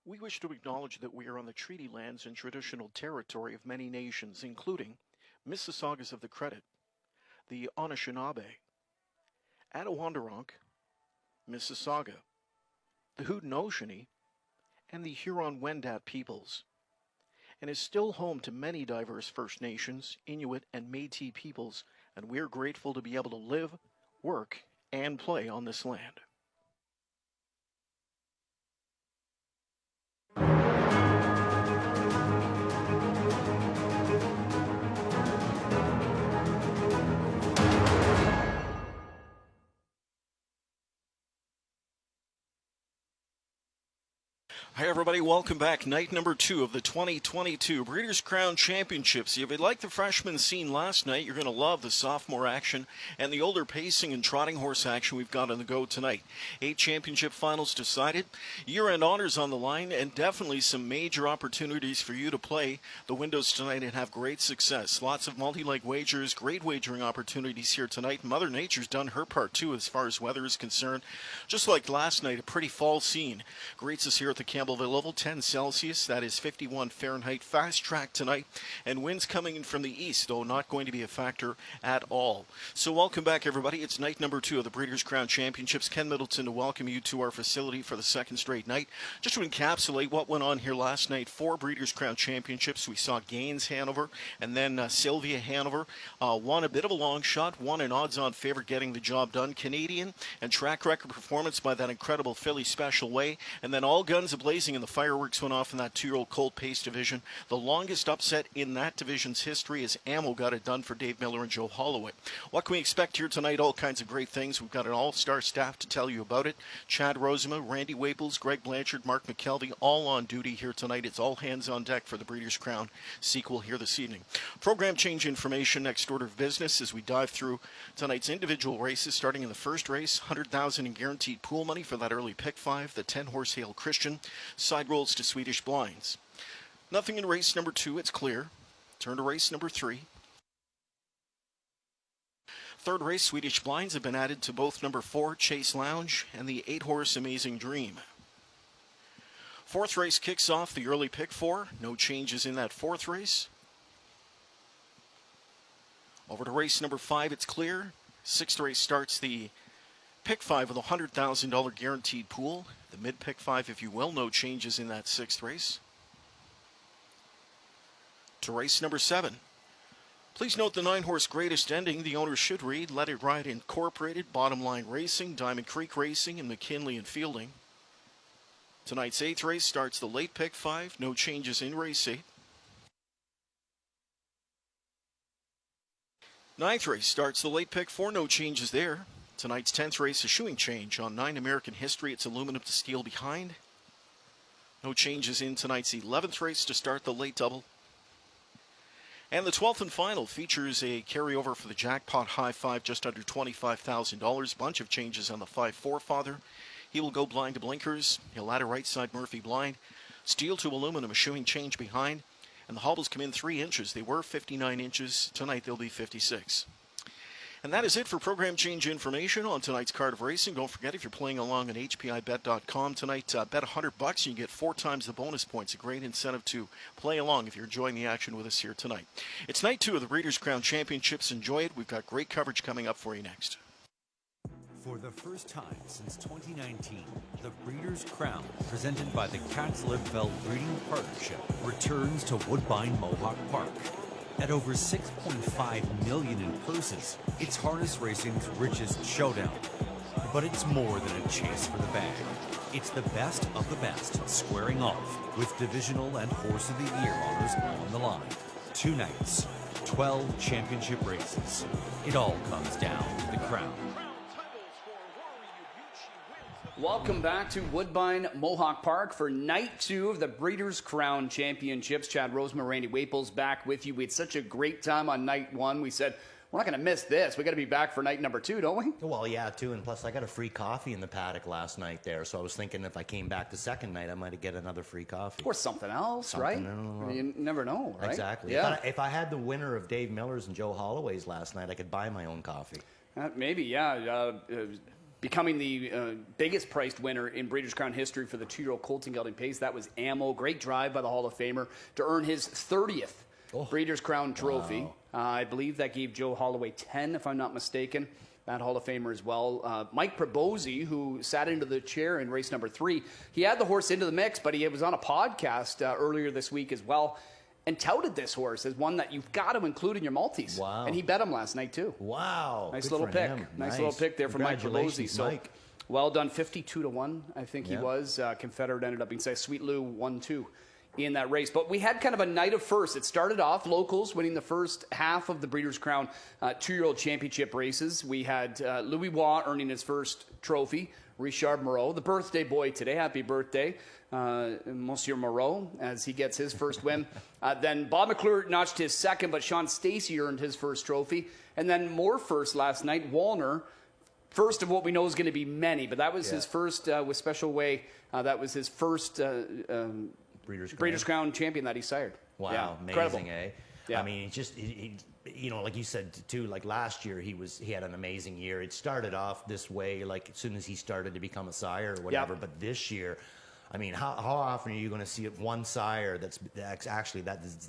We wish to acknowledge that we are on the treaty lands and traditional territory of many nations, including Mississaugas of the Credit, the Anishinaabe, Attawandaronk, Mississauga, the Haudenosaunee, and the Huron-Wendat peoples, and is still home to many diverse First Nations, Inuit, and Métis peoples, and we are grateful to be able to live, work, and play on this land. Hi everybody, welcome back. Night number 2 of the 2022 Breeders' Crown Championships. If you liked the freshman scene last night, you're going to love the sophomore action and the older pacing and trotting horse action we've got on the go tonight. 8 championship finals decided, year-end honors on the line, and definitely some major opportunities for you to play the windows tonight and have great success. Lots of multi-leg wagers, great wagering opportunities here tonight. Mother Nature's done her part too as far as weather is concerned. Just like last night, a pretty fall scene greets us here at the Campbellville Level 10 Celsius, that is 51 Fahrenheit, fast track tonight, and winds coming in from the east, though not going to be a factor at all. So welcome back everybody, it's night number 2 of the Breeders' Crown Championships. Ken Middleton to welcome you to our facility for the second straight night. Just to encapsulate what went on here last night, 4 Breeders' Crown Championships. We saw Gaines Hanover, and then Sylvia Hanover won a bit of a long shot, won an odds-on favorite getting the job done. Canadian and track record performance by that incredible Filly Special Way, and then all guns ablazing and the fireworks went off in that 2-year-old Colt Pace division. The longest upset in that division's history as Ammo got it done for Dave Miller and Joe Holloway. What can we expect here tonight? All kinds of great things. We've got an all-star staff to tell you about it. Chad Rosema, Randy Waples, Greg Blanchard, Mark McKelvey, all on duty here tonight. It's all hands on deck for the Breeders' Crown sequel here this evening. Program change information next order of business as we dive through tonight's individual races, starting in the first race, $100,000 in guaranteed pool money for that early pick 5, the 10-horse Hail Christian. Side rolls to Swedish blinds. Nothing in race number 2, it's clear. Turn to race number 3. Third race, Swedish blinds have been added to both number 4, Chase Lounge, and the 8-horse Amazing Dream. Fourth race kicks off the early pick 4. No changes in that fourth race. Over to race number 5, it's clear. Sixth race starts the pick 5 with a $100,000 guaranteed pool. The mid-pick 5, if you will. No changes in that sixth race. To race number 7. Please note the 9-horse greatest ending. The owner should read Let It Ride Incorporated, Bottom Line Racing, Diamond Creek Racing, and McKinley and Fielding. Tonight's 8th race starts the late pick 5. No changes in race 8. 9th race starts the late pick 4. No changes there. Tonight's 10th race, a shoeing change on 9 American History. It's aluminum to steel behind. No changes in tonight's 11th race to start the late double. And the 12th and final features a carryover for the jackpot high 5, just under $25,000. Bunch of changes on the 5-4 father. He will go blind to blinkers. He'll add a right side Murphy blind. Steel to aluminum, a shoeing change behind. And the hobbles come in 3 inches. They were 59 inches. Tonight they'll be 56. And that is it for program change information on tonight's card of racing. Don't forget, if you're playing along on HPIBet.com tonight, bet $100 and you get 4 times the bonus points. A great incentive to play along if you're enjoying the action with us here tonight. It's night 2 of the Breeders' Crown Championships. Enjoy it. We've got great coverage coming up for you next. For the first time since 2019, the Breeders' Crown, presented by the Katz-Liebfeld Breeding Partnership, returns to Woodbine Mohawk Park. At over $6.5 million in purses, it's harness racing's richest showdown. But it's more than a chase for the bag. It's the best of the best squaring off with divisional and horse of the year honors on the line. 2 nights, 12 championship races. It all comes down to the crown. Welcome back to Woodbine Mohawk Park for night 2 of the Breeders' Crown Championships. Chad Rosema, Randy Waples back with you. We had such a great time on night 1. We said, we're not going to miss this. We got to be back for night number 2, don't we? Well, yeah, too. And plus, I got a free coffee in the paddock last night there. So I was thinking if I came back the second night, I might get another free coffee. Or something else, right? You never know, right? Exactly. Yeah. If I had the winner of Dave Miller's and Joe Holloway's last night, I could buy my own coffee. Maybe, yeah. becoming the biggest priced winner in Breeders' Crown history for the 2-year-old Colt Pace. That was Ammo. Great drive by the Hall of Famer to earn his 30th Breeders' Crown trophy. Wow. I believe that gave Joe Holloway 10, if I'm not mistaken. That Hall of Famer as well. Mike Probozzi, who sat into the chair in race number 3, he had the horse into the mix, but he was on a podcast earlier this week as well and touted this horse as one that you've got to include in your multis. Wow. And he bet him last night, too. Wow. Nice Good little for pick. him. Nice little pick there from Mike Probozzi. Congratulations, So Mike. well done. 52-1, I think he was. Confederate ended up being say Sweet Lou 1-2 in that race. But we had kind of a night of firsts. It started off locals winning the first half of the Breeders' Crown 2-year-old championship races. We had Louis Waugh earning his first trophy. Richard Moreau, the birthday boy today. Happy birthday, Monsieur Moreau, as he gets his first win. Then Bob McClure notched his second, but Sean Stacey earned his first trophy. And then more first last night. Wallner, first of what we know is going to be many, but that was his first with Special Way. That was his first Breeders' Crown champion that he sired. Wow, yeah, amazing, incredible. eh? Yeah. I mean, it's just, you know, like you said too, like last year he had an amazing year. It started off this way, like as soon as he started to become a sire or whatever. Yeah. But this year, I mean, how often are you going to see one sire that's actually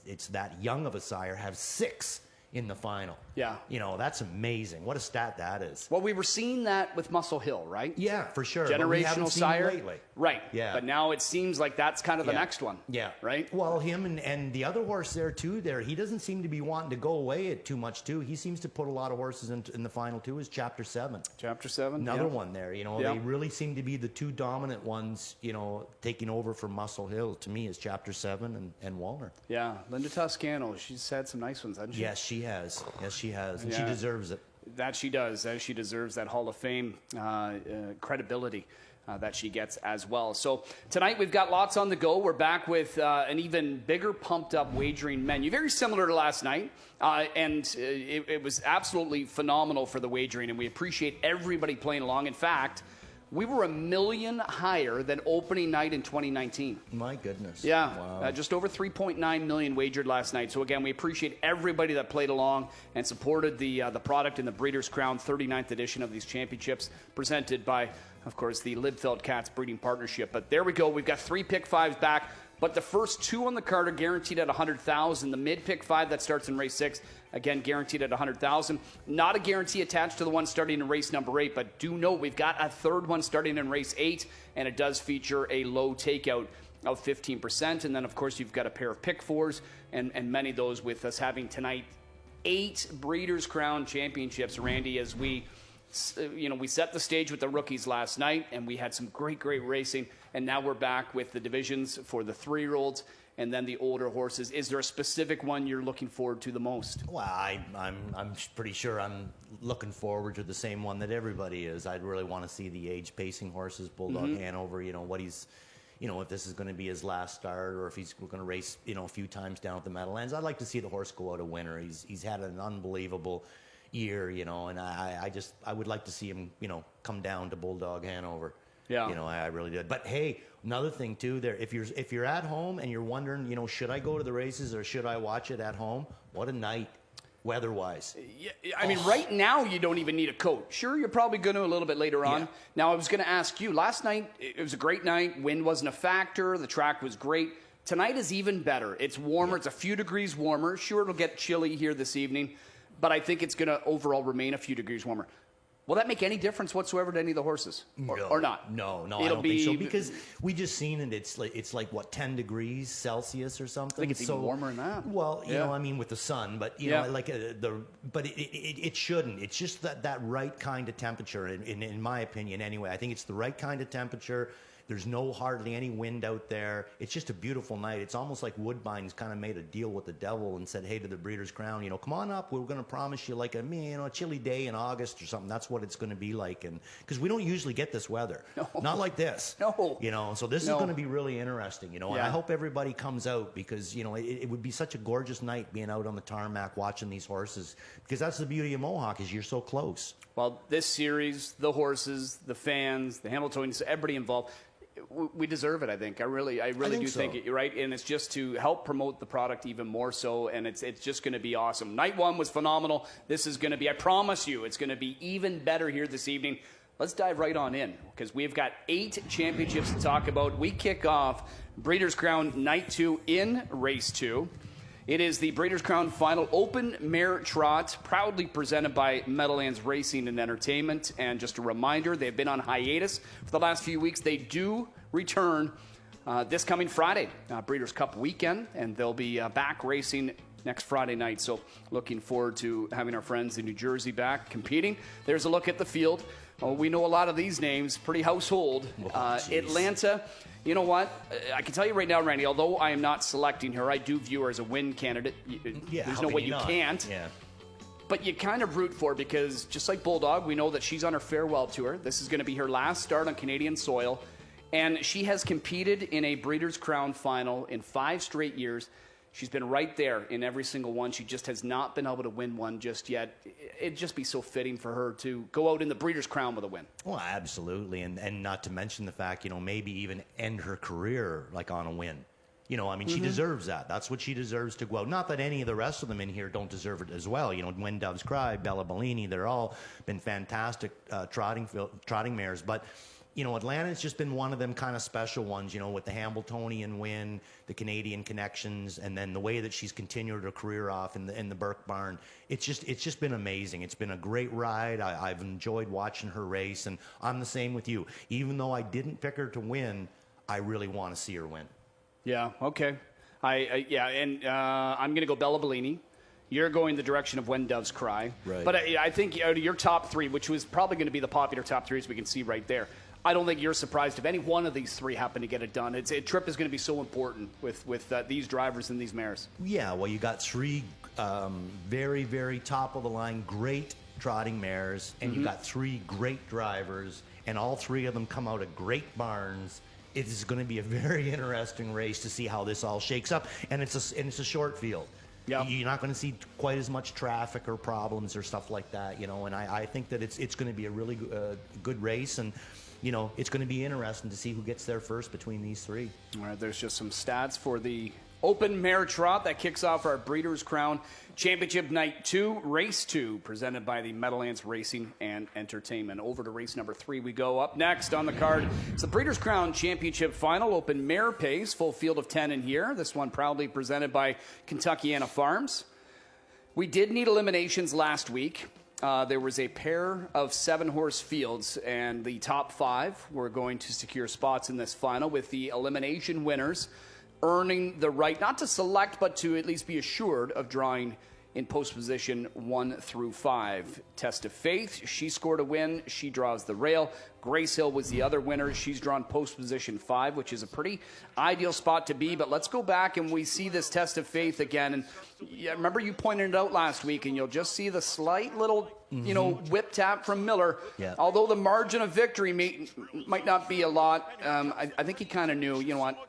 it's that young of a sire have 6 in the final? Yeah. You know, that's amazing. What a stat that is. Well, we were seeing that with Muscle Hill, right? Yeah, for sure. But we haven't Generational seen sire. it lately. Right. Yeah. But now it seems like that's kind of the Yeah. next one. Yeah. Right? Well, him and the other horse there, too, he doesn't seem to be wanting to go away too much, too. He seems to put a lot of horses in the final, too, is Chapter 7. Chapter 7. Another yeah. one there. You know, Yeah. they really seem to be the 2 dominant ones, you know, taking over from Muscle Hill, to me, is Chapter 7 and Wallner. Yeah. Linda Toscano, she's had some nice ones, hasn't she? Yes, she has. Yes, she has. And she Yeah. deserves it. That she does, as she deserves that Hall of Fame credibility that she gets as well. So tonight we've got lots on the go. We're back with an even bigger pumped-up wagering menu, very similar to last night, and it was absolutely phenomenal for the wagering, and we appreciate everybody playing along. In fact, we were $1 million higher than opening night in 2019. My goodness. Yeah, Wow. just over 3.9 million wagered last night. So again, we appreciate everybody that played along and supported the product in the Breeders' Crown 39th edition of these championships, presented by, of course, the Lidfeld Cats Breeding Partnership. But there we go. We've got 3 pick 5s back, but the first 2 on the card are guaranteed at $100,000. The mid pick 5 that starts in race 6, again guaranteed at $100,000. Not a guarantee attached to the one starting in race number 8, but do know we've got a third one starting in race 8, and it does feature a low takeout of 15%. And then, of course, you've got a pair of pick 4s, and many of those with us having tonight 8 Breeders' Crown championships, Randy, as we set the stage with the rookies last night, and we had some great racing, and now we're back with the divisions for the 3-year-olds and then the older horses. Is there a specific one you're looking forward to the most? Well, I'm pretty sure I'm looking forward to the same one that everybody is. I'd really want to see the age pacing horses, Bulldog Hanover, you know, what he's, you know, if this is going to be his last start or if he's going to race, you know, a few times down at the Meadowlands. I'd like to see the horse go out a winner. He's had an unbelievable year, you know, and I would like to see him, you know, come down to Bulldog Hanover. Yeah. You know, I really did. But hey, another thing too, there, if you're at home and you're wondering, you know, should I go to the races or should I watch it at home? What a night, weather-wise. Yeah, I mean, right now you don't even need a coat. Sure, you're probably going to a little bit later on. Yeah. Now, I was going to ask you, last night it was a great night. Wind wasn't a factor. The track was great. Tonight is even better. It's warmer. Yeah. It's a few degrees warmer. Sure, it'll get chilly here this evening, but I think it's going to overall remain a few degrees warmer. Will that make any difference whatsoever to any of the horses, or not? No, I don't think so, because we just seen it. It's like what, 10 degrees Celsius or something. I think it's even warmer than that. Well, you know, I mean, with the sun, but you know, like but it shouldn't. It's just that right kind of temperature, in my opinion, anyway. I think it's the right kind of temperature. There's hardly any wind out there. It's just a beautiful night. It's almost like Woodbine's kind of made a deal with the devil and said, hey, to the Breeders' Crown, you know, come on up. We're going to promise you like a chilly day in August or something. That's what it's going to be like. And because we don't usually get this weather. No. Not like this. No. You know, so this is going to be really interesting, you know, and I hope everybody comes out because, you know, it would be such a gorgeous night being out on the tarmac watching these horses, because that's the beauty of Mohawk is you're so close. Well, this series, the horses, the fans, the Hamiltonians, everybody involved, we deserve it, I think. I really do think it, you're right. And it's just to help promote the product even more so, and it's just going to be awesome. Night 1 was phenomenal. This is going to be, I promise you, it's going to be even better here this evening. let's dive right on in because we've got 8 championships to talk about. We kick off Breeders' Crown Night 2 in Race 2. It is the Breeders' Crown Final Open Mare Trot, proudly presented by Meadowlands Racing and Entertainment. And just a reminder, they've been on hiatus for the last few weeks. They do return this coming Friday, Breeders' Cup weekend, and they'll be back racing next Friday night. So looking forward to having our friends in New Jersey back competing. There's a look at the field. We know a lot of these names, pretty household. Atlanta, you know what? I can tell you right now, Randy, although I am not selecting her, I do view her as a win candidate. There's no way you can't. Yeah. But you kind of root for her because just like Bulldog, we know that she's on her farewell tour. This is going to be her last start on Canadian soil. And she has competed in a Breeders' Crown final in 5 straight years. She's been right there in every single one. She just has not been able to win one just yet. It'd just be so fitting for her to go out in the Breeders' Crown with a win. Well, absolutely. And not to mention the fact, maybe even end her career like on a win. I mean, she deserves that. That's what she deserves to go out. Not that any of the rest of them in here don't deserve it as well. When Doves Cry, Bella Bellini, they're all been fantastic trotting mares. But Atlanta's just been one of them kind of special ones, with the Hambletonian win, the Canadian connections, and then the way that she's continued her career off in the Burke Barn. It's just been amazing. It's been a great ride. I've enjoyed watching her race, and I'm the same with you. Even though I didn't pick her to win, I really want to see her win. Yeah, okay. I'm going to go Bella Bellini. You're going the direction of When Doves Cry. Right. But I think out of your top 3, which was probably going to be the popular top 3 as we can see right there, I don't think you're surprised if any one of these 3 happen to get it done. A trip is going to be so important with these drivers and these mares. Yeah, well, you got 3 very, very top-of-the-line, great trotting mares, and you got 3 great drivers, and all 3 of them come out of great barns. It is going to be a very interesting race to see how this all shakes up, and it's a short field. Yep. You're not going to see quite as much traffic or problems or stuff like that, and I think that it's going to be a really good race, and it's going to be interesting to see who gets there first between these 3. All right, there's just some stats for the Open Mare Trot that kicks off our Breeders' Crown Championship Night 2, Race 2, presented by the Meadowlands Racing and Entertainment. Over to race number 3 we go. Up next on the card, it's the Breeders' Crown Championship Final, Open Mare Pace, full field of 10 in here. This one proudly presented by Kentuckiana Farms. We did need eliminations last week. There was a pair of 7-horse fields, and the top 5 were going to secure spots in this final, with the elimination winners earning the right not to select, but to at least be assured of drawing in post position 1 through 5. Test of Faith, she scored a win. She draws the rail. Grace Hill was the other winner. She's drawn post position 5, which is a pretty ideal spot to be. But let's go back and we see this Test of Faith again. And yeah, remember you pointed it out last week, and you'll just see the slight little whip tap from Miller. Yeah. Although the margin of victory might not be a lot, I think he kind of knew,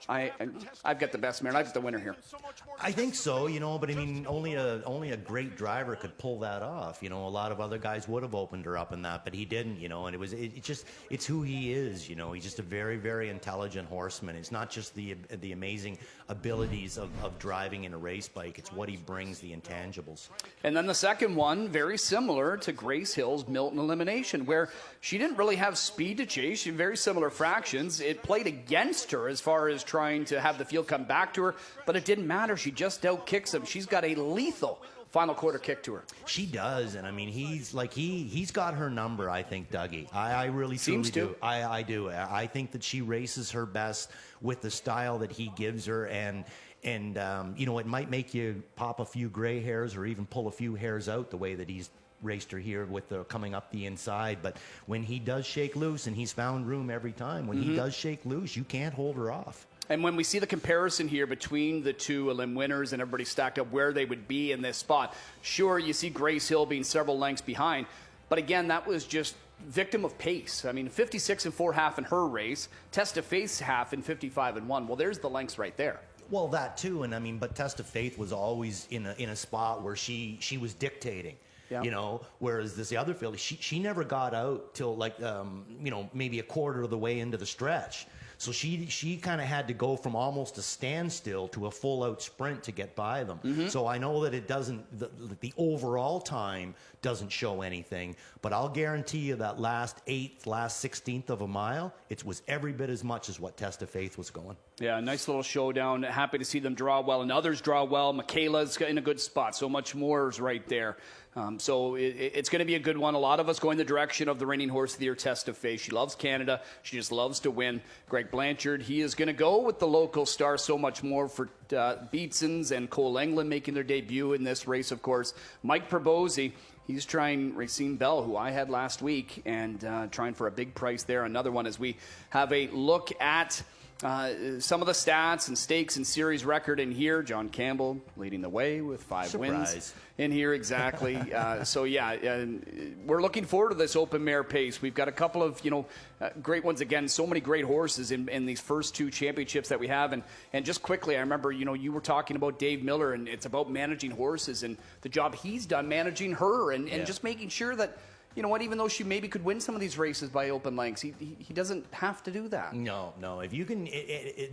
I've got the best mare, and I've got the winner here. I think so, but I mean, only a great driver could pull that off. A lot of other guys would have opened her up in that, but he didn't, and it's who he is, He's just a very, very intelligent horseman. It's not just the amazing abilities of driving in a race bike. It's what he brings, the intangibles. And then the second one, very similar to Grace Hill's Milton elimination, where she didn't really have speed to chase. She had very similar fractions. It played against her as far as trying to have the field come back to her, but it didn't matter. She just out-kicks him. She's got a lethal final quarter kick to her. She does, and I mean, he's got her number, I think, Dougie. I really Seems truly to. do. I do. I think that she races her best with the style that he gives her, and it might make you pop a few gray hairs or even pull a few hairs out the way that he's raced her here with the coming up the inside. But when he does shake loose, and he's found room every time, when he does shake loose, you can't hold her off. And when we see the comparison here between the 2 elim winners and everybody stacked up where they would be in this spot, sure, you see Grace Hill being several lengths behind, but again, that was just victim of pace. I mean, 56 and 4.5 in her race, Test of Faith half in 55 and 1. Well, there's the lengths right there. Well, that too, and I mean, but Test of Faith was always in a spot where she was dictating. Yeah. Whereas the other filly, she never got out till maybe a quarter of the way into the stretch. So she kind of had to go from almost a standstill to a full out sprint to get by them. So I know that it doesn't, the overall time doesn't show anything, but I'll guarantee you that last 16th of a mile, it was every bit as much as what Test of Faith was going. Yeah, nice little showdown. Happy to see them draw well, and others draw well. Michaela's in a good spot. So much more is right there. So it's going to be a good one. A lot of us going the direction of the reigning horse of the year, Test of Faith. She loves Canada. She just loves to win. Greg Blanchard, he is going to go with the local star. So much more for Beatsons and Cole England making their debut in this race, of course. Mike Probozzi, he's trying Racine Bell, who I had last week, and trying for a big price there. Another one as we have a look at some of the stats and stakes and series record in here. John Campbell leading the way with 5 wins in here, exactly. So yeah, we're looking forward to this open mare pace. We've got a couple of great ones again. So many great horses in these first 2 championships that we have. And just quickly, I remember you were talking about Dave Miller, and it's about managing horses and the job he's done managing her and just making sure that. You know what? Even though she maybe could win some of these races by open lengths, he doesn't have to do that. No. If you can,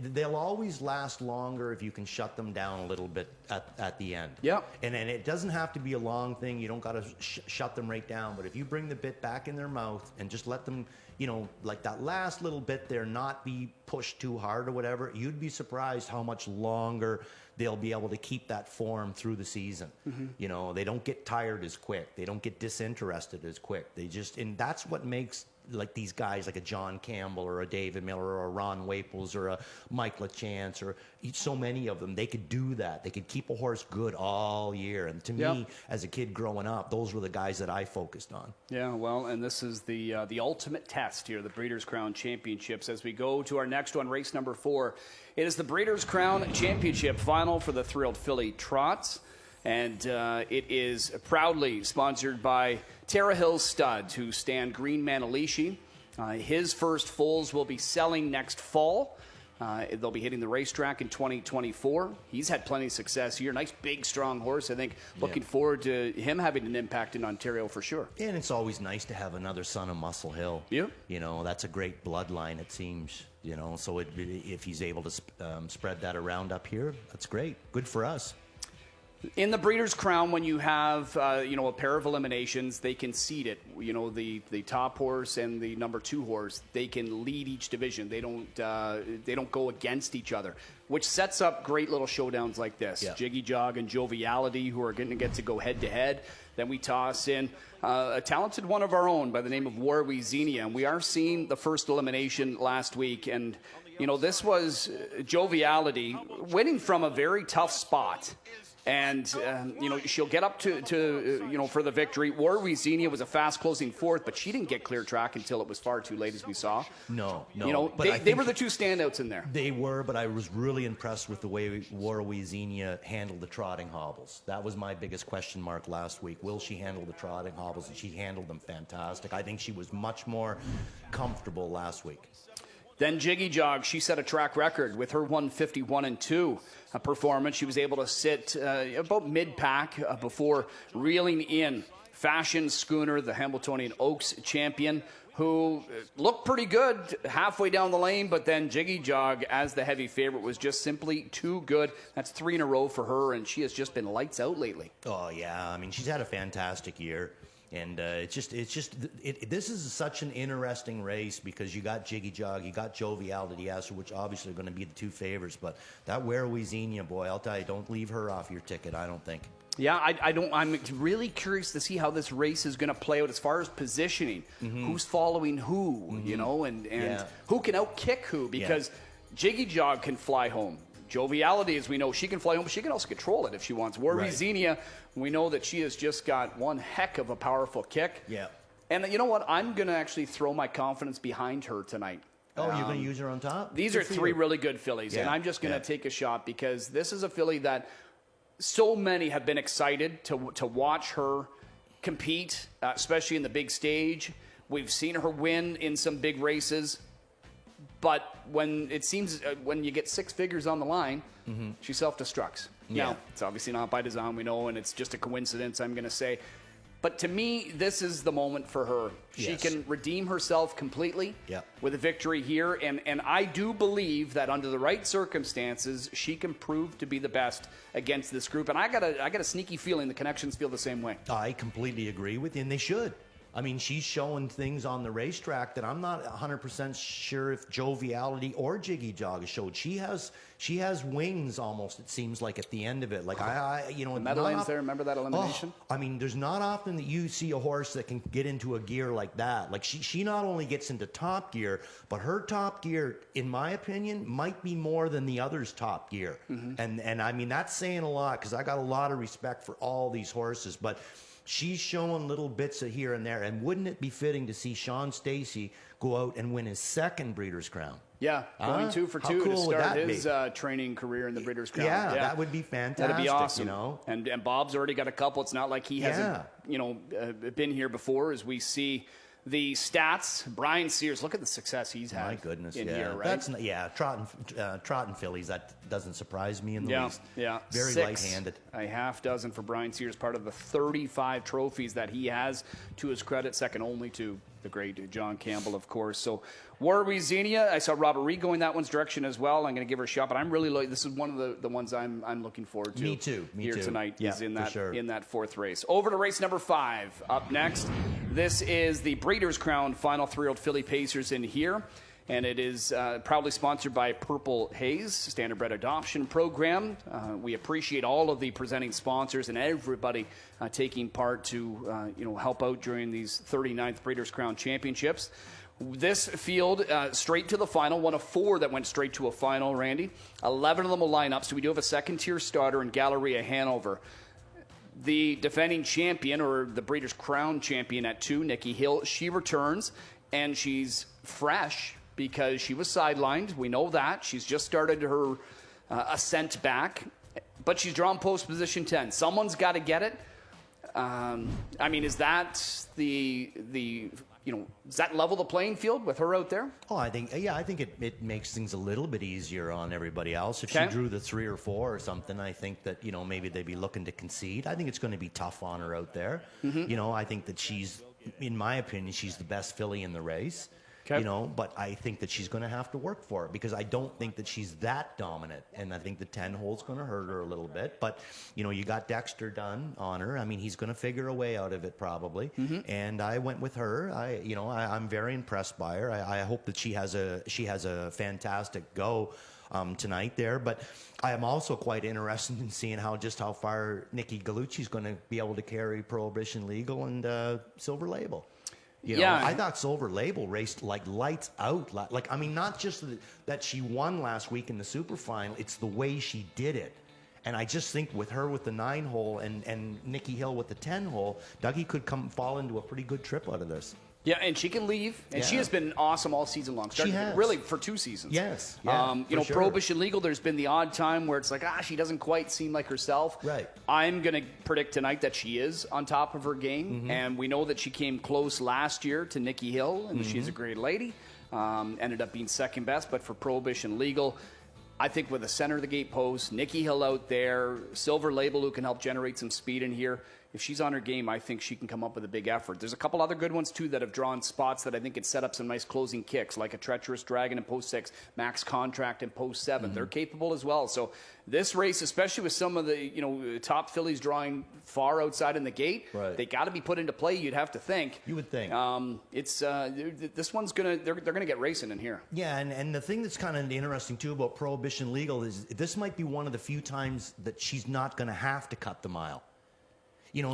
they'll always last longer if you can shut them down a little bit at the end. Yeah. And it doesn't have to be a long thing. You don't got to shut them right down. But if you bring the bit back in their mouth and just let them, like that last little bit there, not be pushed too hard or whatever, you'd be surprised how much longer they'll be able to keep that form through the season. They don't get tired as quick. They don't get disinterested as quick. And that's what makes like these guys like a John Campbell or a David Miller or a Ron Waples or a Mike LaChance or so many of them. They could do that. They could keep a horse good all year. And to me, as a kid growing up, those were the guys that I focused on. Yeah, well, and this is the ultimate test here, the Breeders' Crown Championships. As we go to our next one, race number 4, it is the Breeders' Crown Championship final for the thrilled Filly Trots. And it is proudly sponsored by Tara Hill Studs, who stand Green Manalishi. His first foals will be selling next fall. They'll be hitting the racetrack in 2024. He's had plenty of success here. Nice, big, strong horse. I think looking forward to him having an impact in Ontario for sure. And it's always nice to have another son of Muscle Hill. Yeah. That's a great bloodline, it seems. So if he's able to spread that around up here, that's great. Good for us. In the Breeders' Crown, when you have a pair of eliminations, they can seed it. The top horse and the number 2 horse, they can lead each division. They don't go against each other, which sets up great little showdowns like this. Yeah. Jiggy Jog and Joviality, who are going to get to go head to head. Then we toss in a talented one of our own by the name of War Xenia. And we are seeing the first elimination last week, and this was Joviality winning from a very tough spot. And, she'll get up to for the victory. War Xenia was a fast-closing 4th, but she didn't get clear track until it was far too late, as we saw. No. But they were the 2 standouts in there. They were, but I was really impressed with the way War Xenia handled the trotting hobbles. That was my biggest question mark last week. Will she handle the trotting hobbles? And she handled them fantastic. I think she was much more comfortable last week. Then Jiggy Jog, she set a track record with her 151-2 performance. She was able to sit about mid-pack before reeling in Fashion Schooner, the Hambletonian Oaks champion, who looked pretty good halfway down the lane, but then Jiggy Jog, as the heavy favorite, was just simply too good. That's 3 in a row for her, and she has just been lights out lately. Oh, yeah. I mean, she's had a fantastic year. And this is such an interesting race because you got Jiggy Jog, you got Joviality, yes, which obviously are going to be the 2 favorites. But that War Xenia, boy, I'll tell you, don't leave her off your ticket, I don't think. Yeah, I'm really curious to see how this race is going to play out as far as positioning. Who's following who, and who can outkick who, because Jiggy Jog can fly home. Joviality, as we know, she can fly home, but she can also control it if she wants. War Xenia, we know that she has just got one heck of a powerful kick. Yeah. And you know what? I'm going to actually throw my confidence behind her tonight. Oh, you're going to use her on top? These are 3 really good fillies, and I'm just going to take a shot because this is a filly that so many have been excited to watch her compete, especially in the big stage. We've seen her win in some big races. But when it seems when you get 6 figures on the line, she self-destructs. Yeah. Now, it's obviously not by design, we know, and it's just a coincidence, I'm going to say. But to me, this is the moment for her. She Yes. can redeem herself completely with a victory here. And I do believe that under the right circumstances, she can prove to be the best against this group. And I got a sneaky feeling the Connections feel the same way. I completely agree with you, and they should. I mean, she's showing things on the racetrack that I'm not 100% sure if Joviality or Jiggy Jog has showed. She has wings almost, it seems like, at the end of it. Like, the Meadowlands there, remember that elimination? I mean, there's not often that you see a horse that can get into a gear like that. Like, she not only gets into top gear, but her top gear, in my opinion, might be more than the other's top gear. And I mean, that's saying a lot, because I got a lot of respect for all these horses. But she's showing little bits of here and there, and wouldn't it be fitting to see Sean Stacey go out and win his second Breeders' Crown? Yeah, going 2 for 2 to start his training career in the Breeders' Crown. Yeah, that would be fantastic. That'd be awesome. You know? And Bob's already got a couple. It's not like he hasn't been here before, as we see the stats. Brian Sears, look at the success he's had. My goodness, in yeah. here, right? Trot and Fillies, that doesn't surprise me in the least. Yeah, Very 6, light-handed. a half dozen for Brian Sears, part of the 35 trophies that he has to his credit, second only to the great John Campbell, of course. So Warwick Xenia, I saw Robert Reed going that one's direction as well. I'm going to give her a shot, but I'm really this is one of the ones I'm looking forward to. Me too. Here tonight is in that sure. in that fourth race. Over to race number 5. Up next, this is the Breeders' Crown Final 3-year-old Filly Pacers in here. And it is proudly sponsored by Purple Haze, Standardbred Adoption Program. We appreciate all of the presenting sponsors and everybody taking part to help out during these 39th Breeders' Crown Championships. This field, straight to the final, one of 4 that went straight to a final, Randy. 11 of them will line up, so we do have a second-tier starter in Galleria Hanover. The defending champion, or the Breeders' Crown champion at 2, Nikki Hill, she returns, and she's fresh because she was sidelined. We know that. She's just started her ascent back, but she's drawn post position 10. Someone's got to get it. I mean, is that does that level the playing field with her out there? Oh, I think it makes things a little bit easier on everybody else. If she drew the 3 or 4 or something, I think that, maybe they'd be looking to concede. I think it's going to be tough on her out there. I think that she's, in my opinion, she's the best filly in the race. But I think that she's going to have to work for it, because I don't think that she's that dominant, and I think the 10 hole's going to hurt her a little bit. But you got Dexter Dunn on her. I mean, he's going to figure a way out of it probably. And I went with her. I'm very impressed by her. I hope that she has a fantastic go tonight there. But I am also quite interested in seeing how far Nikki Gallucci's going to be able to carry Prohibition Legal and Silver Label. I thought Silver Label raced like lights out. Like, I mean, not just that she won last week in the super final, it's the way she did it. And I just think with her with the 9 hole and Nikki Hill with the 10 hole, Dougie could fall into a pretty good trip out of this. Yeah, and she can leave, and she has been awesome all season long. She has. Really, for 2 seasons. Yes. Sure. Prohibition Legal, there's been the odd time where it's like, she doesn't quite seem like herself. Right. I'm going to predict tonight that she is on top of her game, and we know that she came close last year to Nikki Hill, and she's a great lady. Ended up being second best, but for Prohibition Legal, I think with the center of the gate post, Nikki Hill out there, Silver Label who can help generate some speed in here. If she's on her game, I think she can come up with a big effort. There's a couple other good ones, too, that have drawn spots that I think could set up some nice closing kicks, like a Treacherous Dragon in post 6, Max Contract in post 7. They're capable as well. So this race, especially with some of the top fillies drawing far outside in the gate, they got to be put into play, you'd have to think. You would think. This one's going to, they're going to get racing in here. Yeah, and the thing that's kind of interesting, too, about Prohibition Legal is this might be one of the few times that she's not going to have to cut the mile.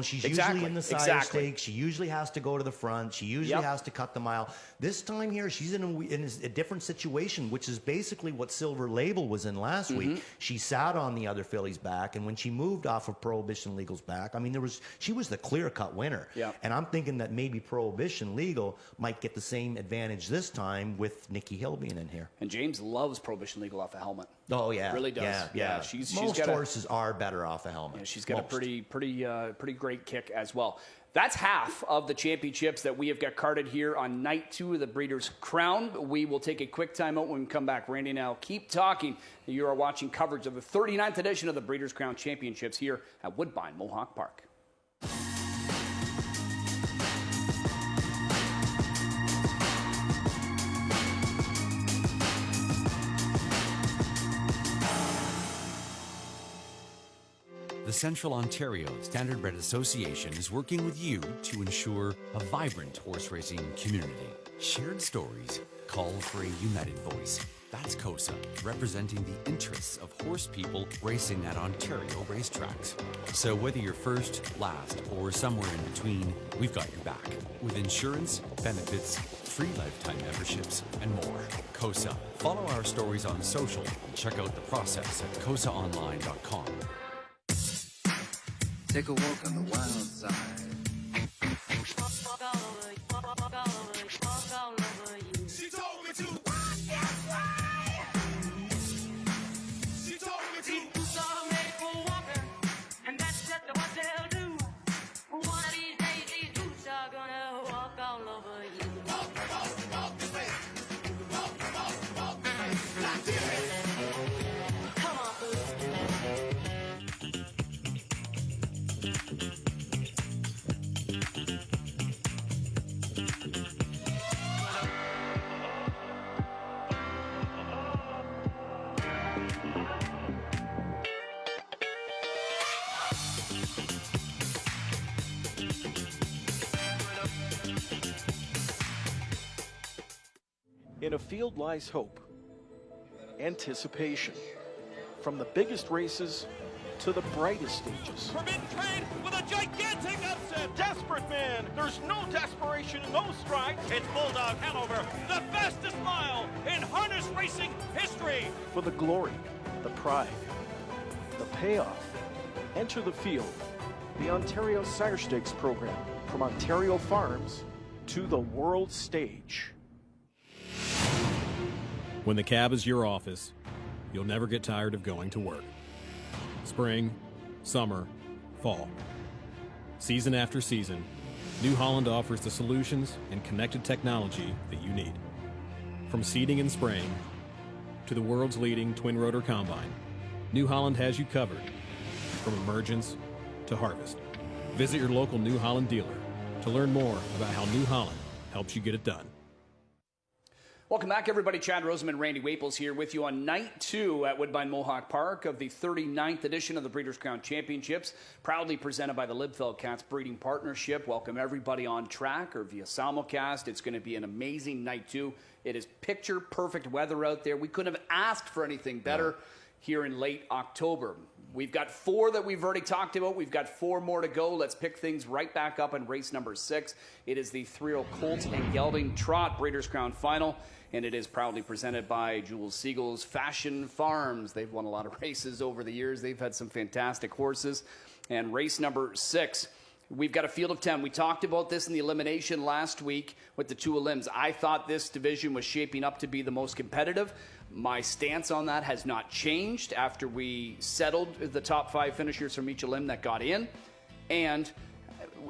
She's usually in the side stake. She usually has to go to the front. She usually has to cut the mile. This time here, she's in a different situation, which is basically what Silver Label was in last week. She sat on the other filly's back, and when she moved off of Prohibition Legal's back, I mean, she was the clear-cut winner. Yeah. And I'm thinking that maybe Prohibition Legal might get the same advantage this time with Nikki Hill being in here. And James loves Prohibition Legal off a helmet. Oh, yeah. Really does. Yeah. Most horses are better off a helmet. Yeah, she's got a pretty great kick as well. That's half of the championships that we have got carded here on night 2 of the Breeders' Crown. We will take a quick time out when we come back. Randy and I will keep talking. You are watching coverage of the 39th edition of the Breeders' Crown Championships here at Woodbine Mohawk Park. The Central Ontario Standardbred Association is working with you to ensure a vibrant horse racing community. Shared stories call for a united voice. That's COSA, representing the interests of horse people racing at Ontario racetracks. So whether you're first, last, or somewhere in between, we've got your back. With insurance, benefits, free lifetime memberships, and more. COSA. Follow our stories on social and check out the process at COSAonline.com. Take a walk on the wild side. She told me to walk that way. She told me to. Boots are made for walking, and that's just what they'll do. One of these days, these boots are gonna walk all over you. Walk this way. Walk this way. Not this. Come on, boo. In a field lies hope, anticipation, from the biggest races to the brightest stages. Forbidden Trade with a gigantic upset. Desperate man, there's no desperation in those strides. It's Bulldog Hanover, the fastest mile in harness racing history. For the glory, the pride, the payoff. Enter the field, the Ontario Sire Stakes program, from Ontario farms to the world stage. When the cab is your office, you'll never get tired of going to work. Spring, summer, fall. Season after season, New Holland offers the solutions and connected technology that you need. From seeding and spraying to the world's leading twin-rotor combine, New Holland has you covered from emergence to harvest. Visit your local New Holland dealer to learn more about how New Holland helps you get it done. Welcome back, everybody. Chad Roseman, Randy Waples here with you on night 2 at Woodbine Mohawk Park of the 39th edition of the Breeders' Crown Championships, proudly presented by the Libfeld Cats Breeding Partnership. Welcome everybody on track or via simulcast. It's going to be an amazing night 2. It is picture-perfect weather out there. We couldn't have asked for anything better here in late October. We've got 4 that we've already talked about. We've got 4 more to go. Let's pick things right back up in race number 6. It is the 3-year-old Colt and Gelding Trot Breeders' Crown Final, and it is proudly presented by Jules Siegel's Fashion Farms. They've won a lot of races over the years. They've had some fantastic horses. And race number 6, we've got a field of 10. We talked about this in the elimination last week with the 2 elims. I thought this division was shaping up to be the most competitive. My stance on that has not changed after we settled the top 5 finishers from each elim that got in. And